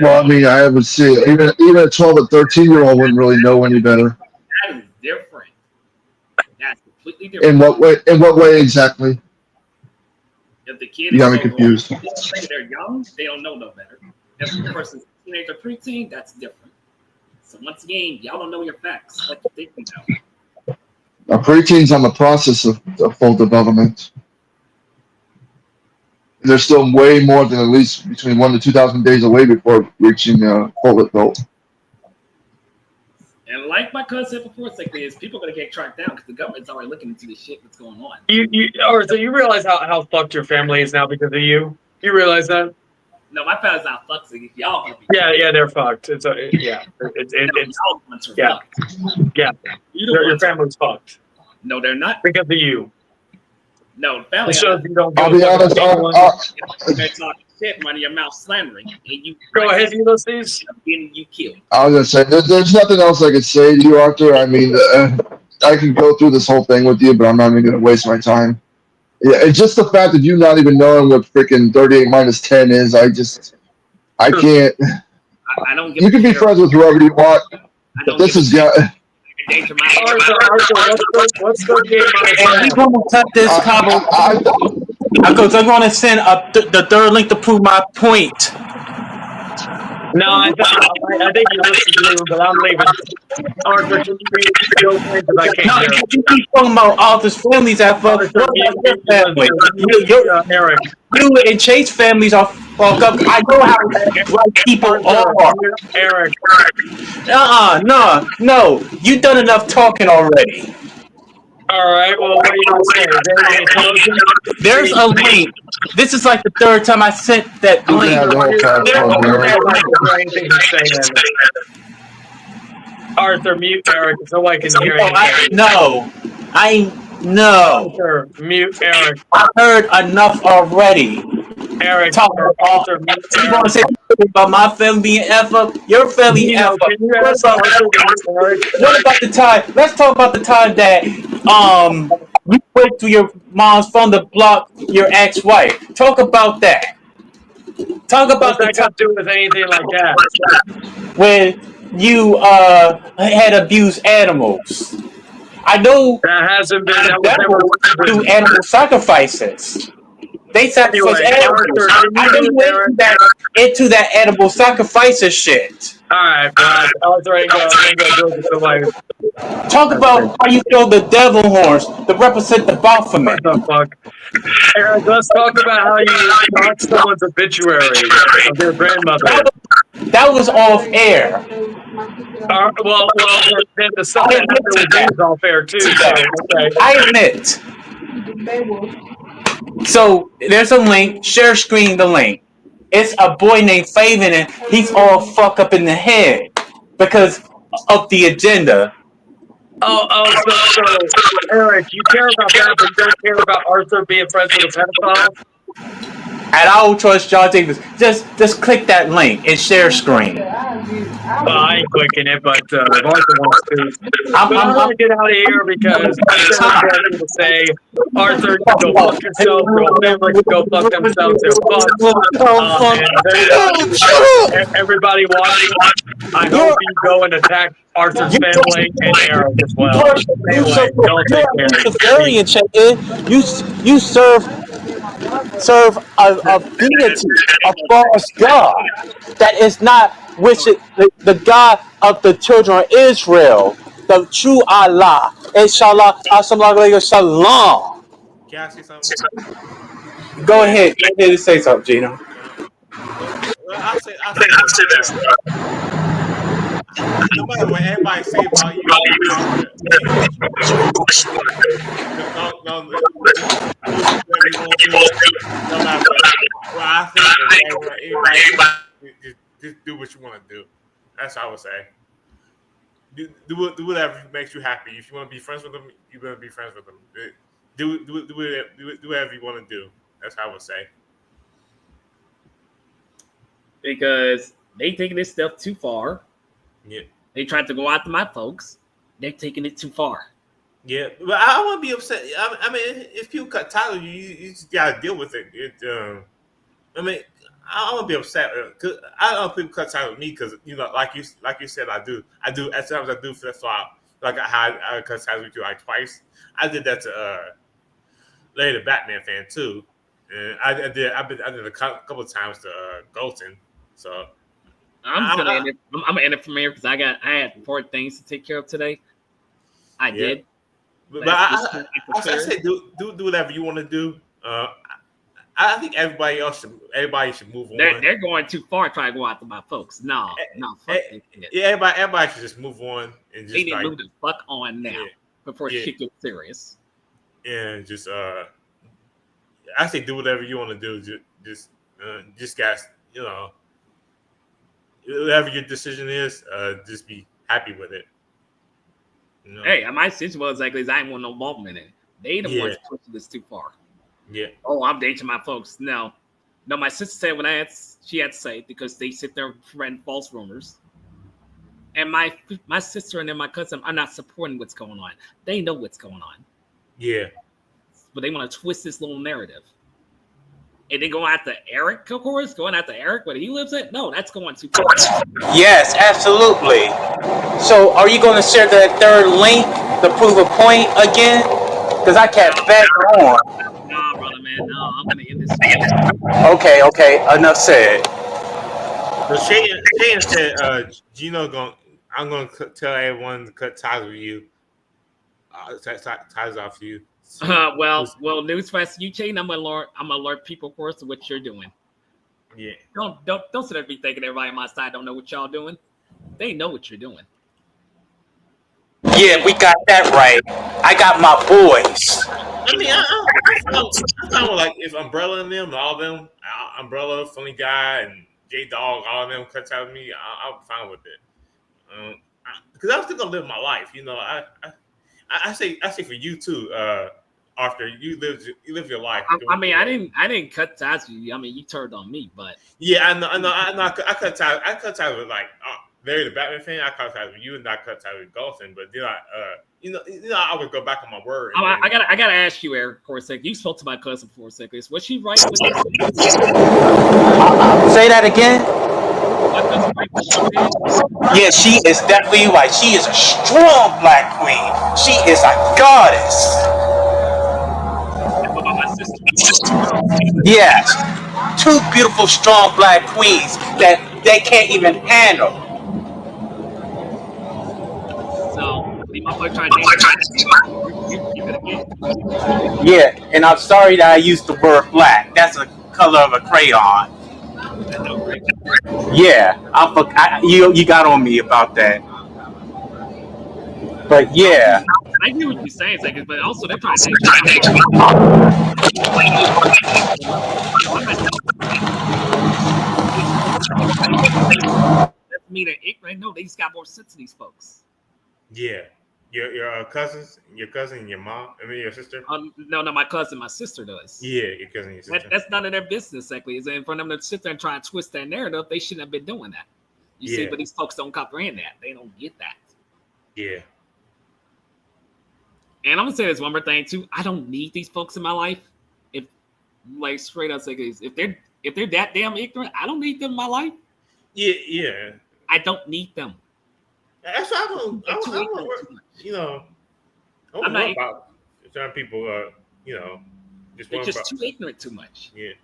Well, I mean, I would say even a 12 or 13-year-old wouldn't really know any better. That is different. That's completely different. In what way exactly? If the kid You got me confused. If they're young, they don't know no better. If the person's teenager, preteen, that's different. So once again, y'all don't know your facts. Like you think you know. A preteen's on the process of full development. They're still way more than at least between 1,000 to 2,000 days away before reaching full adult. And like my cousin said before, it's like this: people are gonna get tracked down because the government's already looking into this shit that's going on. Arthur, you realize how fucked your family is now because of you? You realize that? No, my family's not fucked. So y'all gonna be. Yeah, they're fucked. It's yeah. Your family's fucked. No, they're not. Because of you. No, the family. So if you don't I'll be honest. shit running your mouth slandering, and you Go ahead, Ulysses. Getting you killed. I was gonna say there's nothing else I could say to you, Arthur. I mean, I could go through this whole thing with you, but I'm not even gonna waste my time. Yeah, it's just the fact that you not even knowing what freaking 38 minus 10 is. I can't. I don't give You can be friends with whoever you want. But this has got. What's the game And we're gonna cut this combo. Because I'm gonna send up the third link to prove my point. No, I think you listen to me, but I'm leaving. Arthur, can you read the opening? Because I can't No, hear. you keep talking about Arthur's families at fuck. What about your family? Eric. You and Chase families are fucked up. I know how white people are. Eric. No. You've done enough talking already. All right. Well, what are you gonna say? Is there intelligent? There's a link. This is like the third time I sent that link. Arthur, mute Eric so I can hear you. No. Arthur, mute Eric. I heard enough already. Eric, Arthur, mute Eric. You want to say about my family being F up? Your family F up. What about the time? Let's talk about the time that you went to your mom's phone to block your ex-wife. Talk about that. Talk about the time to do with anything like that. when you had abused animals. I know that hasn't been do animal sacrifices. They sacrifice animals. I know you into that animal sacrifices shit. Alright, Arthur ain't gonna do it for life. Talk about how you throw the devil horns to represent the Baphomet. What the fuck? Eric, let's talk about how you got someone's obituary of their grandmother. That was off air. Well, then the stuff that happened was off air too. So, okay. I admit. So there's a link. Share screen the link. It's a boy named Faven, and he's all fucked up in the head because of the agenda. So Eric, you care about that, but you don't care about Arthur being friends with a pedophile? And I will trust John Davis. Just click that link and share screen. Well, I ain't clicking it, but if Arthur wants to. I'm going to get out of here because I'm going to say, Arthur, go fuck yourself, your family can go fuck themselves, and everybody watching, I hope you go and attack Arthur's family and Eric as well. Anyway, don't take care. You serve a deity, a false god that is not the God of the children of Israel, the true Allah. Inshallah, assalamu shalom. Can I say something? Go ahead and say something, Gino. I'll say this. No matter what everybody say about you, no matter what I think, just do what you want to do. That's what I would say. Do whatever makes you happy. If you want to be friends with them, you're gonna be friends with them. Do whatever you want to do. That's how I would say. Because they taking this stuff too far. Yeah. They tried to go after my folks. They're taking it too far. Yeah, but I wouldn't be upset. I mean, if people cut title, you just gotta deal with it. I mean, I don't be upset because I don't know if people cut title with me because like you said, I do. At times I do feel so. Like I cut title with you like twice. I did that to Larry the Batman fan too, and I did a couple of times to Golden. So. I'm gonna end it from here because I had important things to take care of today. I did, but I say do whatever you want to do. I think everybody should move on. They're going too far trying to go after my folks. No, fuck it. Yeah, everybody should just move on and just they need to move the fuck on now before shit gets serious. And just I say do whatever you want to do. Just guys, whatever your decision is, just be happy with it. Hey, my situation was like this. I ain't want no involvement in it. They the ones pushing this too far. Yeah. Oh, I'm dating my folks. No, No, my sister said when she had to say because they sit there and spreading false rumors. And my sister and then my cousin are not supporting what's going on. They know what's going on. Yeah. But they want to twist this little narrative. And then going after Eric, of course, going after Eric where he lives at? No, that's going too far. Yes, absolutely. So, are you going to share the third link to prove a point again? Because I can't back on. Nah, brother, man. No, I'm going to end this. Okay. Enough said. So Shane said, Gino I'm going to tell everyone to cut ties with you. Ties off you. Well, newsflash, you change. I'm gonna alert people, of course, to what you're doing. Yeah. Don't sit there and be thinking everybody on my side don't know what y'all doing. They know what you're doing. Yeah, we got that right. I got my boys. I mean, I sound like if Umbrella and them, all of them, Umbrella, Funny Guy, and J Dog, all of them cut ties with me, I'm fine with it. Because I'm still gonna live my life, you know. I say for you too, Arthur. You live your life. I mean, I didn't cut ties with you. I mean, you turned on me, but yeah, I know. I cut ties. I cut ties with like Larry the Batman fan. I cut ties with you, and I cut ties with Golson. But then I would go back on my word. I gotta ask you, Eric, for a second. You spoke to my cousin for a second. Was she right? With Say that again. Yeah, she is definitely right. She is a strong black queen. She is a goddess. What about my sister? Yes, two beautiful, strong black queens that they can't even handle. So, leave my boy trying to keep it again. Yeah, and I'm sorry that I used the word black. That's a color of a crayon. Yeah, you got on me about that. But yeah. I hear what you're saying, but also they're trying to That's me. They're ignorant. No, they just got more sense than these folks. Yeah, your cousins, your cousin, and your mom. I mean, your sister. No, my cousin, my sister does. Yeah, your cousin, your sister. That's none of their business. Exactly. Is for them to sit there and try and twist that narrative, they shouldn't have been doing that. You see, but these folks don't comprehend that. They don't get that. Yeah. And I'm gonna say this one more thing too. I don't need these folks in my life. If, like, straight up say this, if they're that damn ignorant, I don't need them in my life. Yeah. I don't need them. That's why I don't you know. I'm not about certain people. You know, they're just too ignorant too much. Yeah,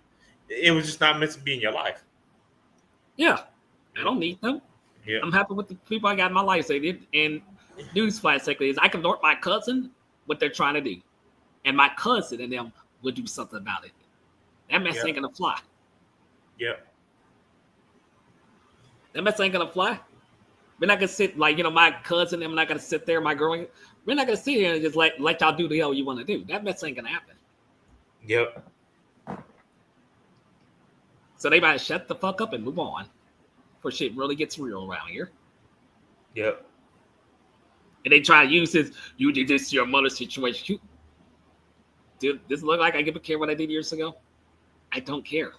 it was just not meant to be in your life. Yeah, I don't need them. Yeah, I'm happy with the people I got in my life. They did, and newsflash is I can alert my cousin what they're trying to do, and my cousin and them will do something about it. That mess ain't gonna fly. Yeah, that mess ain't gonna fly. We're not gonna sit like my cousin. I'm not gonna sit there. My girl. We're not gonna sit here and just let y'all do the hell you want to do. That mess ain't gonna happen. Yep. So they better shut the fuck up and move on, before shit really gets real around here. Yep. And they try to use this. You did this to your mother's situation. Dude, does it look like I give a care what I did years ago? I don't care.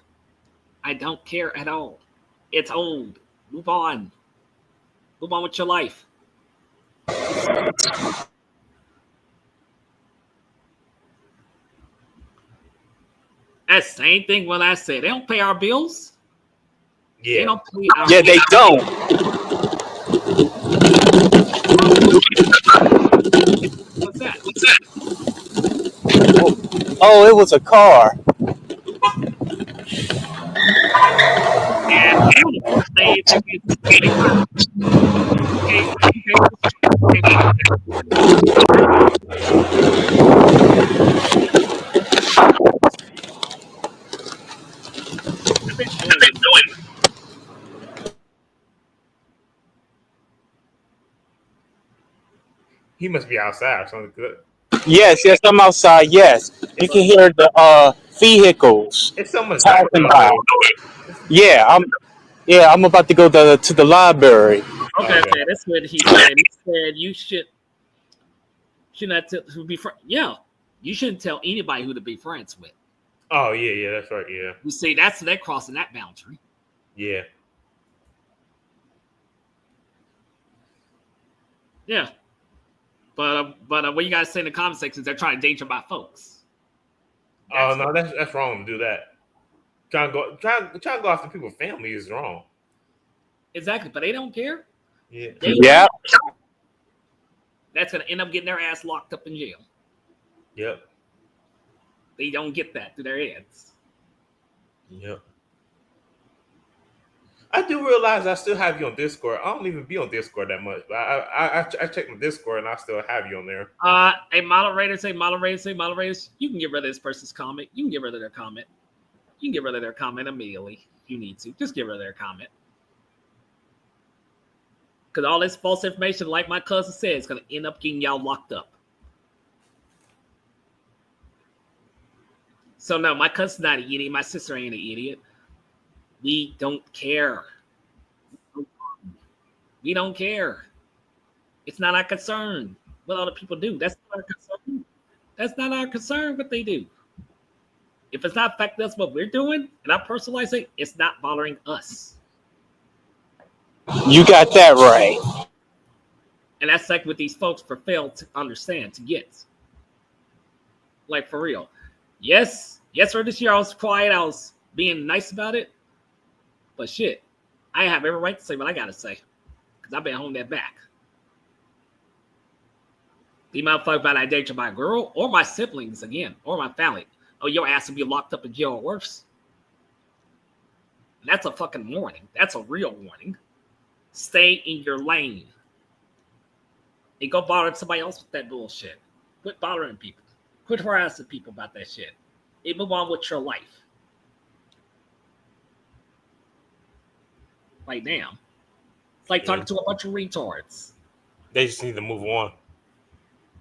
I don't care at all. It's old. Move on. Move on with your life. That same thing when I said they don't pay our bills. Yeah. They don't pay our Yeah, they don't. What's that? Oh, it was a car. And He must be outside or something good. Yes, I'm outside. Yes, you can hear the vehicles. It's someone's talking about. Yeah, I'm about to go to the library. Okay, that's what he said. He said you should not be friends. Yeah, you shouldn't tell anybody who to be friends with. Oh yeah, that's right. Yeah, You see, they're crossing that boundary. yeah. Yeah. But what you guys say in the comment sections, they're trying to danger my folks. Oh no, that's wrong to do that. Trying to go after people's family is wrong. Exactly, but they don't care. Yeah. That's gonna end up getting their ass locked up in jail. Yep. They don't get that through their heads. Yep. I do realize I still have you on Discord. I don't even be on Discord that much, but I check my Discord and I still have you on there. Moderators, you can get rid of this person's comment. You can get rid of their comment. You can get rid of their comment immediately if you need to. Just get rid of their comment. Because all this false information, like my cousin said, is going to end up getting y'all locked up. So no, my cousin's not an idiot. My sister ain't an idiot. We don't care. We don't care. It's not our concern what other people do. That's not our concern. That's not our concern what they do. If it's not affecting us what we're doing, and I personalize it, it's not bothering us. You got that right. And that's like what these folks fail to understand, to get. Like, for real. Yes, sir, this year I was quiet. I was being nice about it. But shit, I have every right to say what I got to say. Because I've been holding that back. The motherfucker about identity my girl or my siblings, again, or my family. Oh, your ass will be locked up in jail or worse. And that's a fucking warning. That's a real warning. Stay in your lane. And go bother somebody else with that bullshit. Quit bothering people. Quit harassing people about that shit. And move on with your life. Like, damn. It's like talking to a bunch of retards. They just need to move on.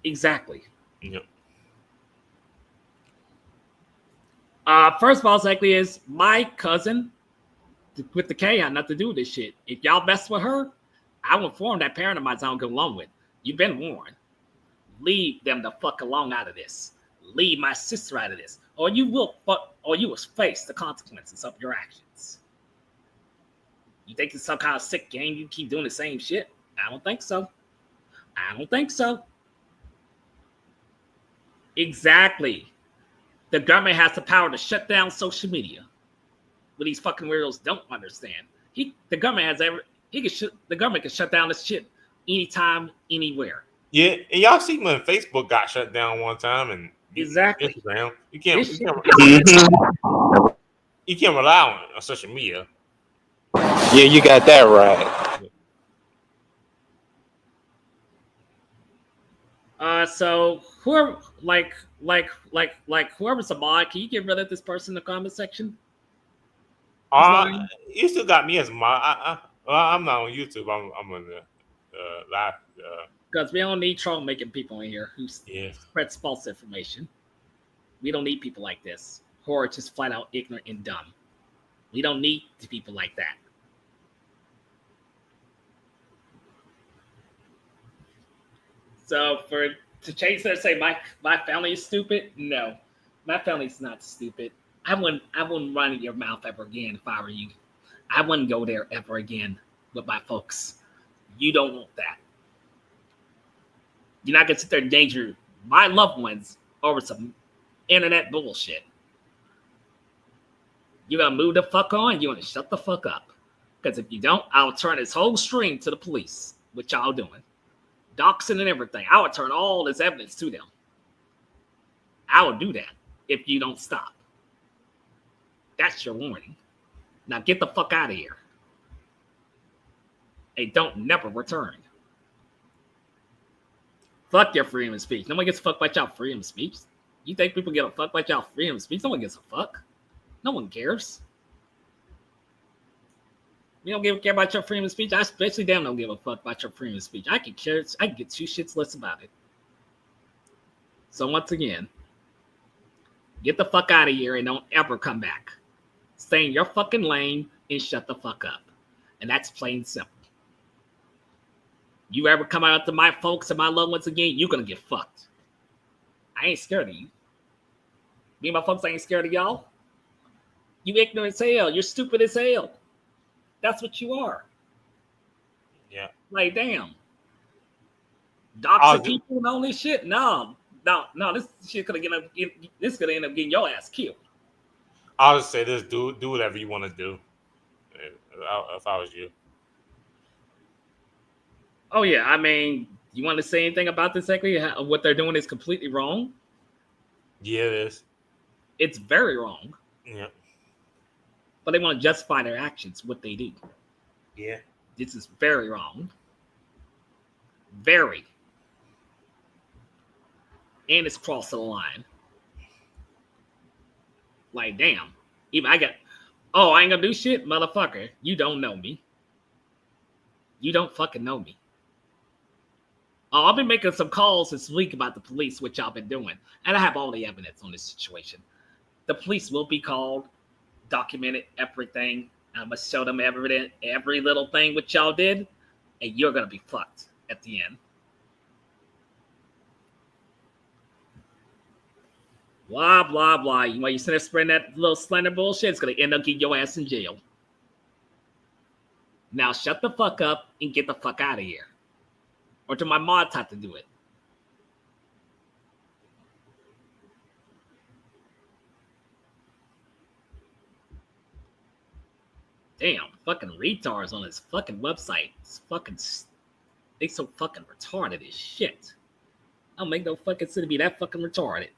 Exactly. Yep. First of all, exactly is my cousin with the K had nothing to do with this shit. If y'all mess with her, I will inform that parent of mine I don't go along with. You've been warned. Leave them the fuck alone out of this. Leave my sister out of this, or you will face the consequences of your actions. You think it's some kind of sick game? You keep doing the same shit? I don't think so. I don't think so. Exactly. The government has the power to shut down social media. What these fucking weirdos don't understand. The government can shut down this shit anytime, anywhere. Yeah, and y'all see when Facebook got shut down one time, and exactly Instagram. You can't rely on social media. Yeah, you got that right. So whoever whoever's a mod, can you get rid of this person in the comment section? You still got me as a mod. I'm not on YouTube. I'm on the live. Because we don't need troublemaking people in here who spreads false information. We don't need people like this who are just flat out ignorant and dumb. We don't need people like that. So to change that, say my family is stupid. No, my family's not stupid. I wouldn't run your mouth ever again if I were you. I wouldn't go there ever again with my folks. You don't want that. You're not gonna sit there and endanger my loved ones over some internet bullshit. You're gonna move the fuck on. You're gonna shut the fuck up. Because if you don't, I'll turn this whole stream to the police, which y'all doing. Doxing and everything. I would turn all this evidence to them. I would do that if you don't stop. That's your warning. Now get the fuck out of here. And don't never return. Fuck your freedom of speech. No one gives a fuck about y'all freedom of speech. You think people give a fuck about y'all freedom of speech? No one gives a fuck. No one cares. We don't care about your freedom of speech. I especially damn don't give a fuck about your freedom of speech. I could care. I could get two shits less about it. So once again, get the fuck out of here and don't ever come back. Stay in your fucking lane and shut the fuck up. And that's plain simple. You ever come out to my folks and my loved ones again, you're gonna get fucked. I ain't scared of you. Me and my folks ain't scared of y'all. You ignorant as hell. You're stupid as hell. That's what you are. Yeah. Like, damn. Doxing people and all this shit? No. This shit could end up getting your ass killed. I'll just say this: do whatever you want to do. If I was you. Oh yeah, I mean, you want to say anything about this? Exactly, what they're doing is completely wrong. Yeah, it is. It's very wrong. Yeah. But they want to justify their actions, what they do. Yeah. This is very wrong. Very. And it's crossed the line. Like, damn. Even I got, I ain't gonna do shit, motherfucker. You don't know me. You don't fucking know me. Oh, I've been making some calls this week about the police, which I've been doing. And I have all the evidence on this situation. The police will be called, documented everything. I'm gonna show them every little thing what y'all did, and you're gonna be fucked at the end. Blah blah blah. While you sit there spreading that little slender bullshit, it's gonna end up getting your ass in jail. Now shut the fuck up and get the fuck out of here. Or do my mods have to do it? Damn, fucking retards on his fucking website. They so fucking retarded as shit. I don't make no fucking sense to be that fucking retarded.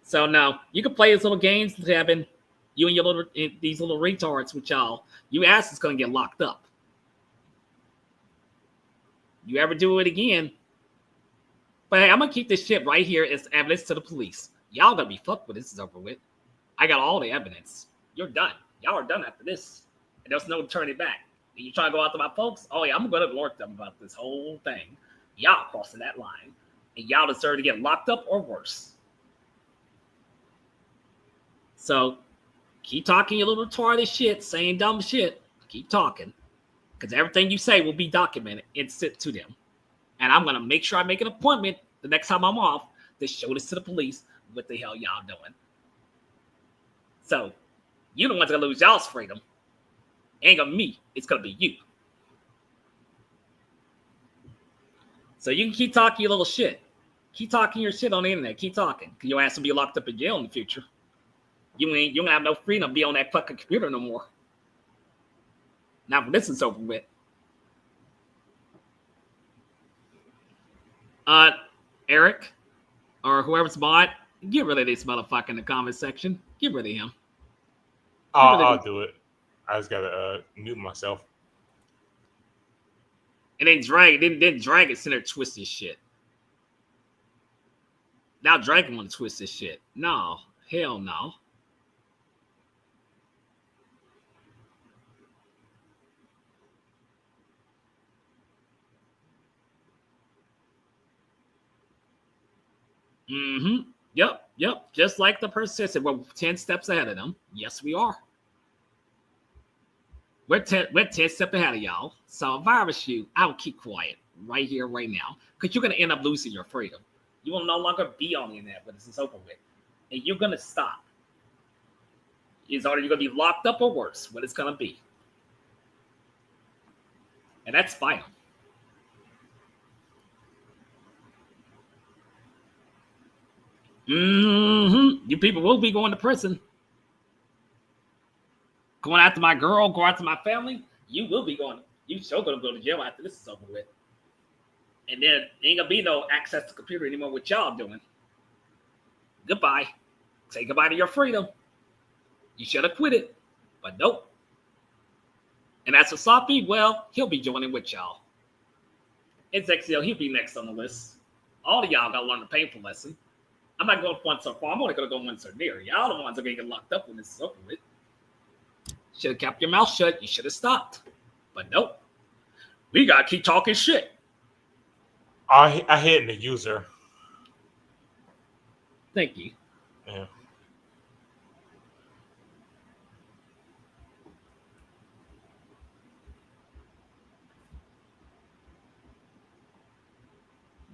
So now you can play his little games, Devin. You and your these little retards with y'all. You ass is gonna get locked up. You ever do it again? But hey, I'm gonna keep this shit right here as evidence to the police. Y'all gonna be fucked when this is over with. I got all the evidence. You're done. Y'all are done after this. And there's no turning back. And you try to go after my folks? Oh yeah, I'm gonna alert them about this whole thing. Y'all crossing that line. And y'all deserve to get locked up or worse. So keep talking your little retarded shit, saying dumb shit. Keep talking. Because everything you say will be documented and sent to them. And I'm gonna make sure I make an appointment the next time I'm off to show this to the police what the hell y'all doing. So you don't want to lose y'all's freedom. Ain't gonna be me, it's gonna be you. So you can keep talking your little shit. Keep talking your shit on the internet. Keep talking. Cause your ass will be locked up in jail in the future. You don't have no freedom to be on that fucking computer no more. Now this is over with. Eric, or whoever's bought, get rid of this motherfucker in the comment section. Get rid of him. I'll do it. I just gotta mute myself. And then Dragon sit there twist this shit. Now Dragon want to twist this shit. No, hell no. Mm-hmm. Yep. Just like the person said, we're 10 steps ahead of them. Yes, we are. We're 10 steps ahead of y'all. So if I was you, I would keep quiet right here, right now. Because you're going to end up losing your freedom. You will no longer be on the internet when this is over with. And you're going to stop. It's either you're going to be locked up or worse, what it's going to be. And that's final. Mm-hmm. You people will be going to prison. Going after my girl, going after my family, you will be going. You sure gonna go to jail after this is over with. And then ain't gonna be no access to the computer anymore with y'all doing. Goodbye. Say goodbye to your freedom. You should have quit it, but nope. And as for Sloppy, well, he'll be joining with y'all. It's XL, he'll be next on the list. All of y'all gotta learn the painful lesson. I'm not going one so far. I'm only gonna go one so near. Y'all the ones that are gonna get locked up when this is over with. Should have kept your mouth shut. You should have stopped. But nope. We gotta keep talking shit. I hit the user. Thank you. Yeah.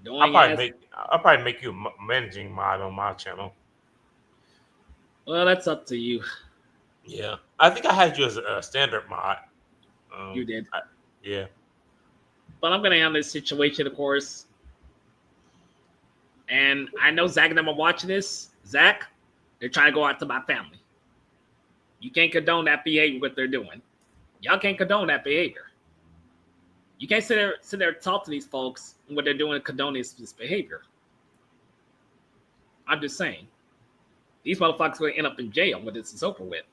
Annoying ass. I'll probably make you a managing mod on my channel. Well, that's up to you. Yeah, I think I had you as a standard mod. You did. Yeah. But I'm gonna handle this situation, of course. And I know Zach and them are watching this. Zach, they're trying to go after my family. You can't condone that behavior, what they're doing. Y'all can't condone that behavior. You can't sit there and talk to these folks and what they're doing and condone this behavior. I'm just saying. These motherfuckers are going to end up in jail when this is over with.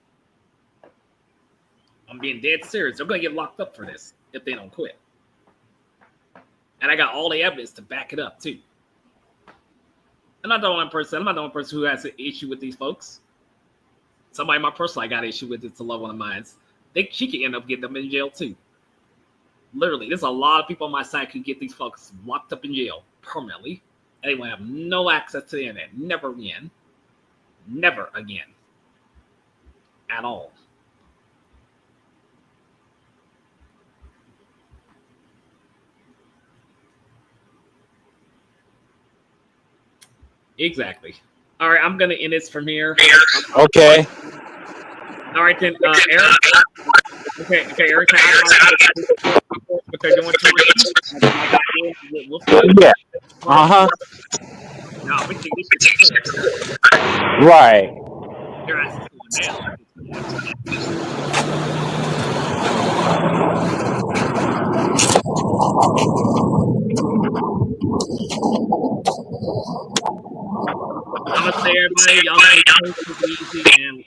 I'm being dead serious. They're going to get locked up for this if they don't quit. And I got all the evidence to back it up, too. I'm not the only person who has an issue with these folks. Somebody in my personal life got an issue with it's a loved one of mine. She could end up getting them in jail, too. Literally, there's a lot of people on my side who get these folks locked up in jail permanently. And they will have no access to the internet. Never again. Never again. At all. Exactly. All right, I'm going to end this from here. Okay. All right, then, Eric. Okay, Eric. What they're doing to Yeah. Uh-huh. No, we can get this. Right. Your ass is going down. I'm gonna say everybody, y'all stay safe, easy, and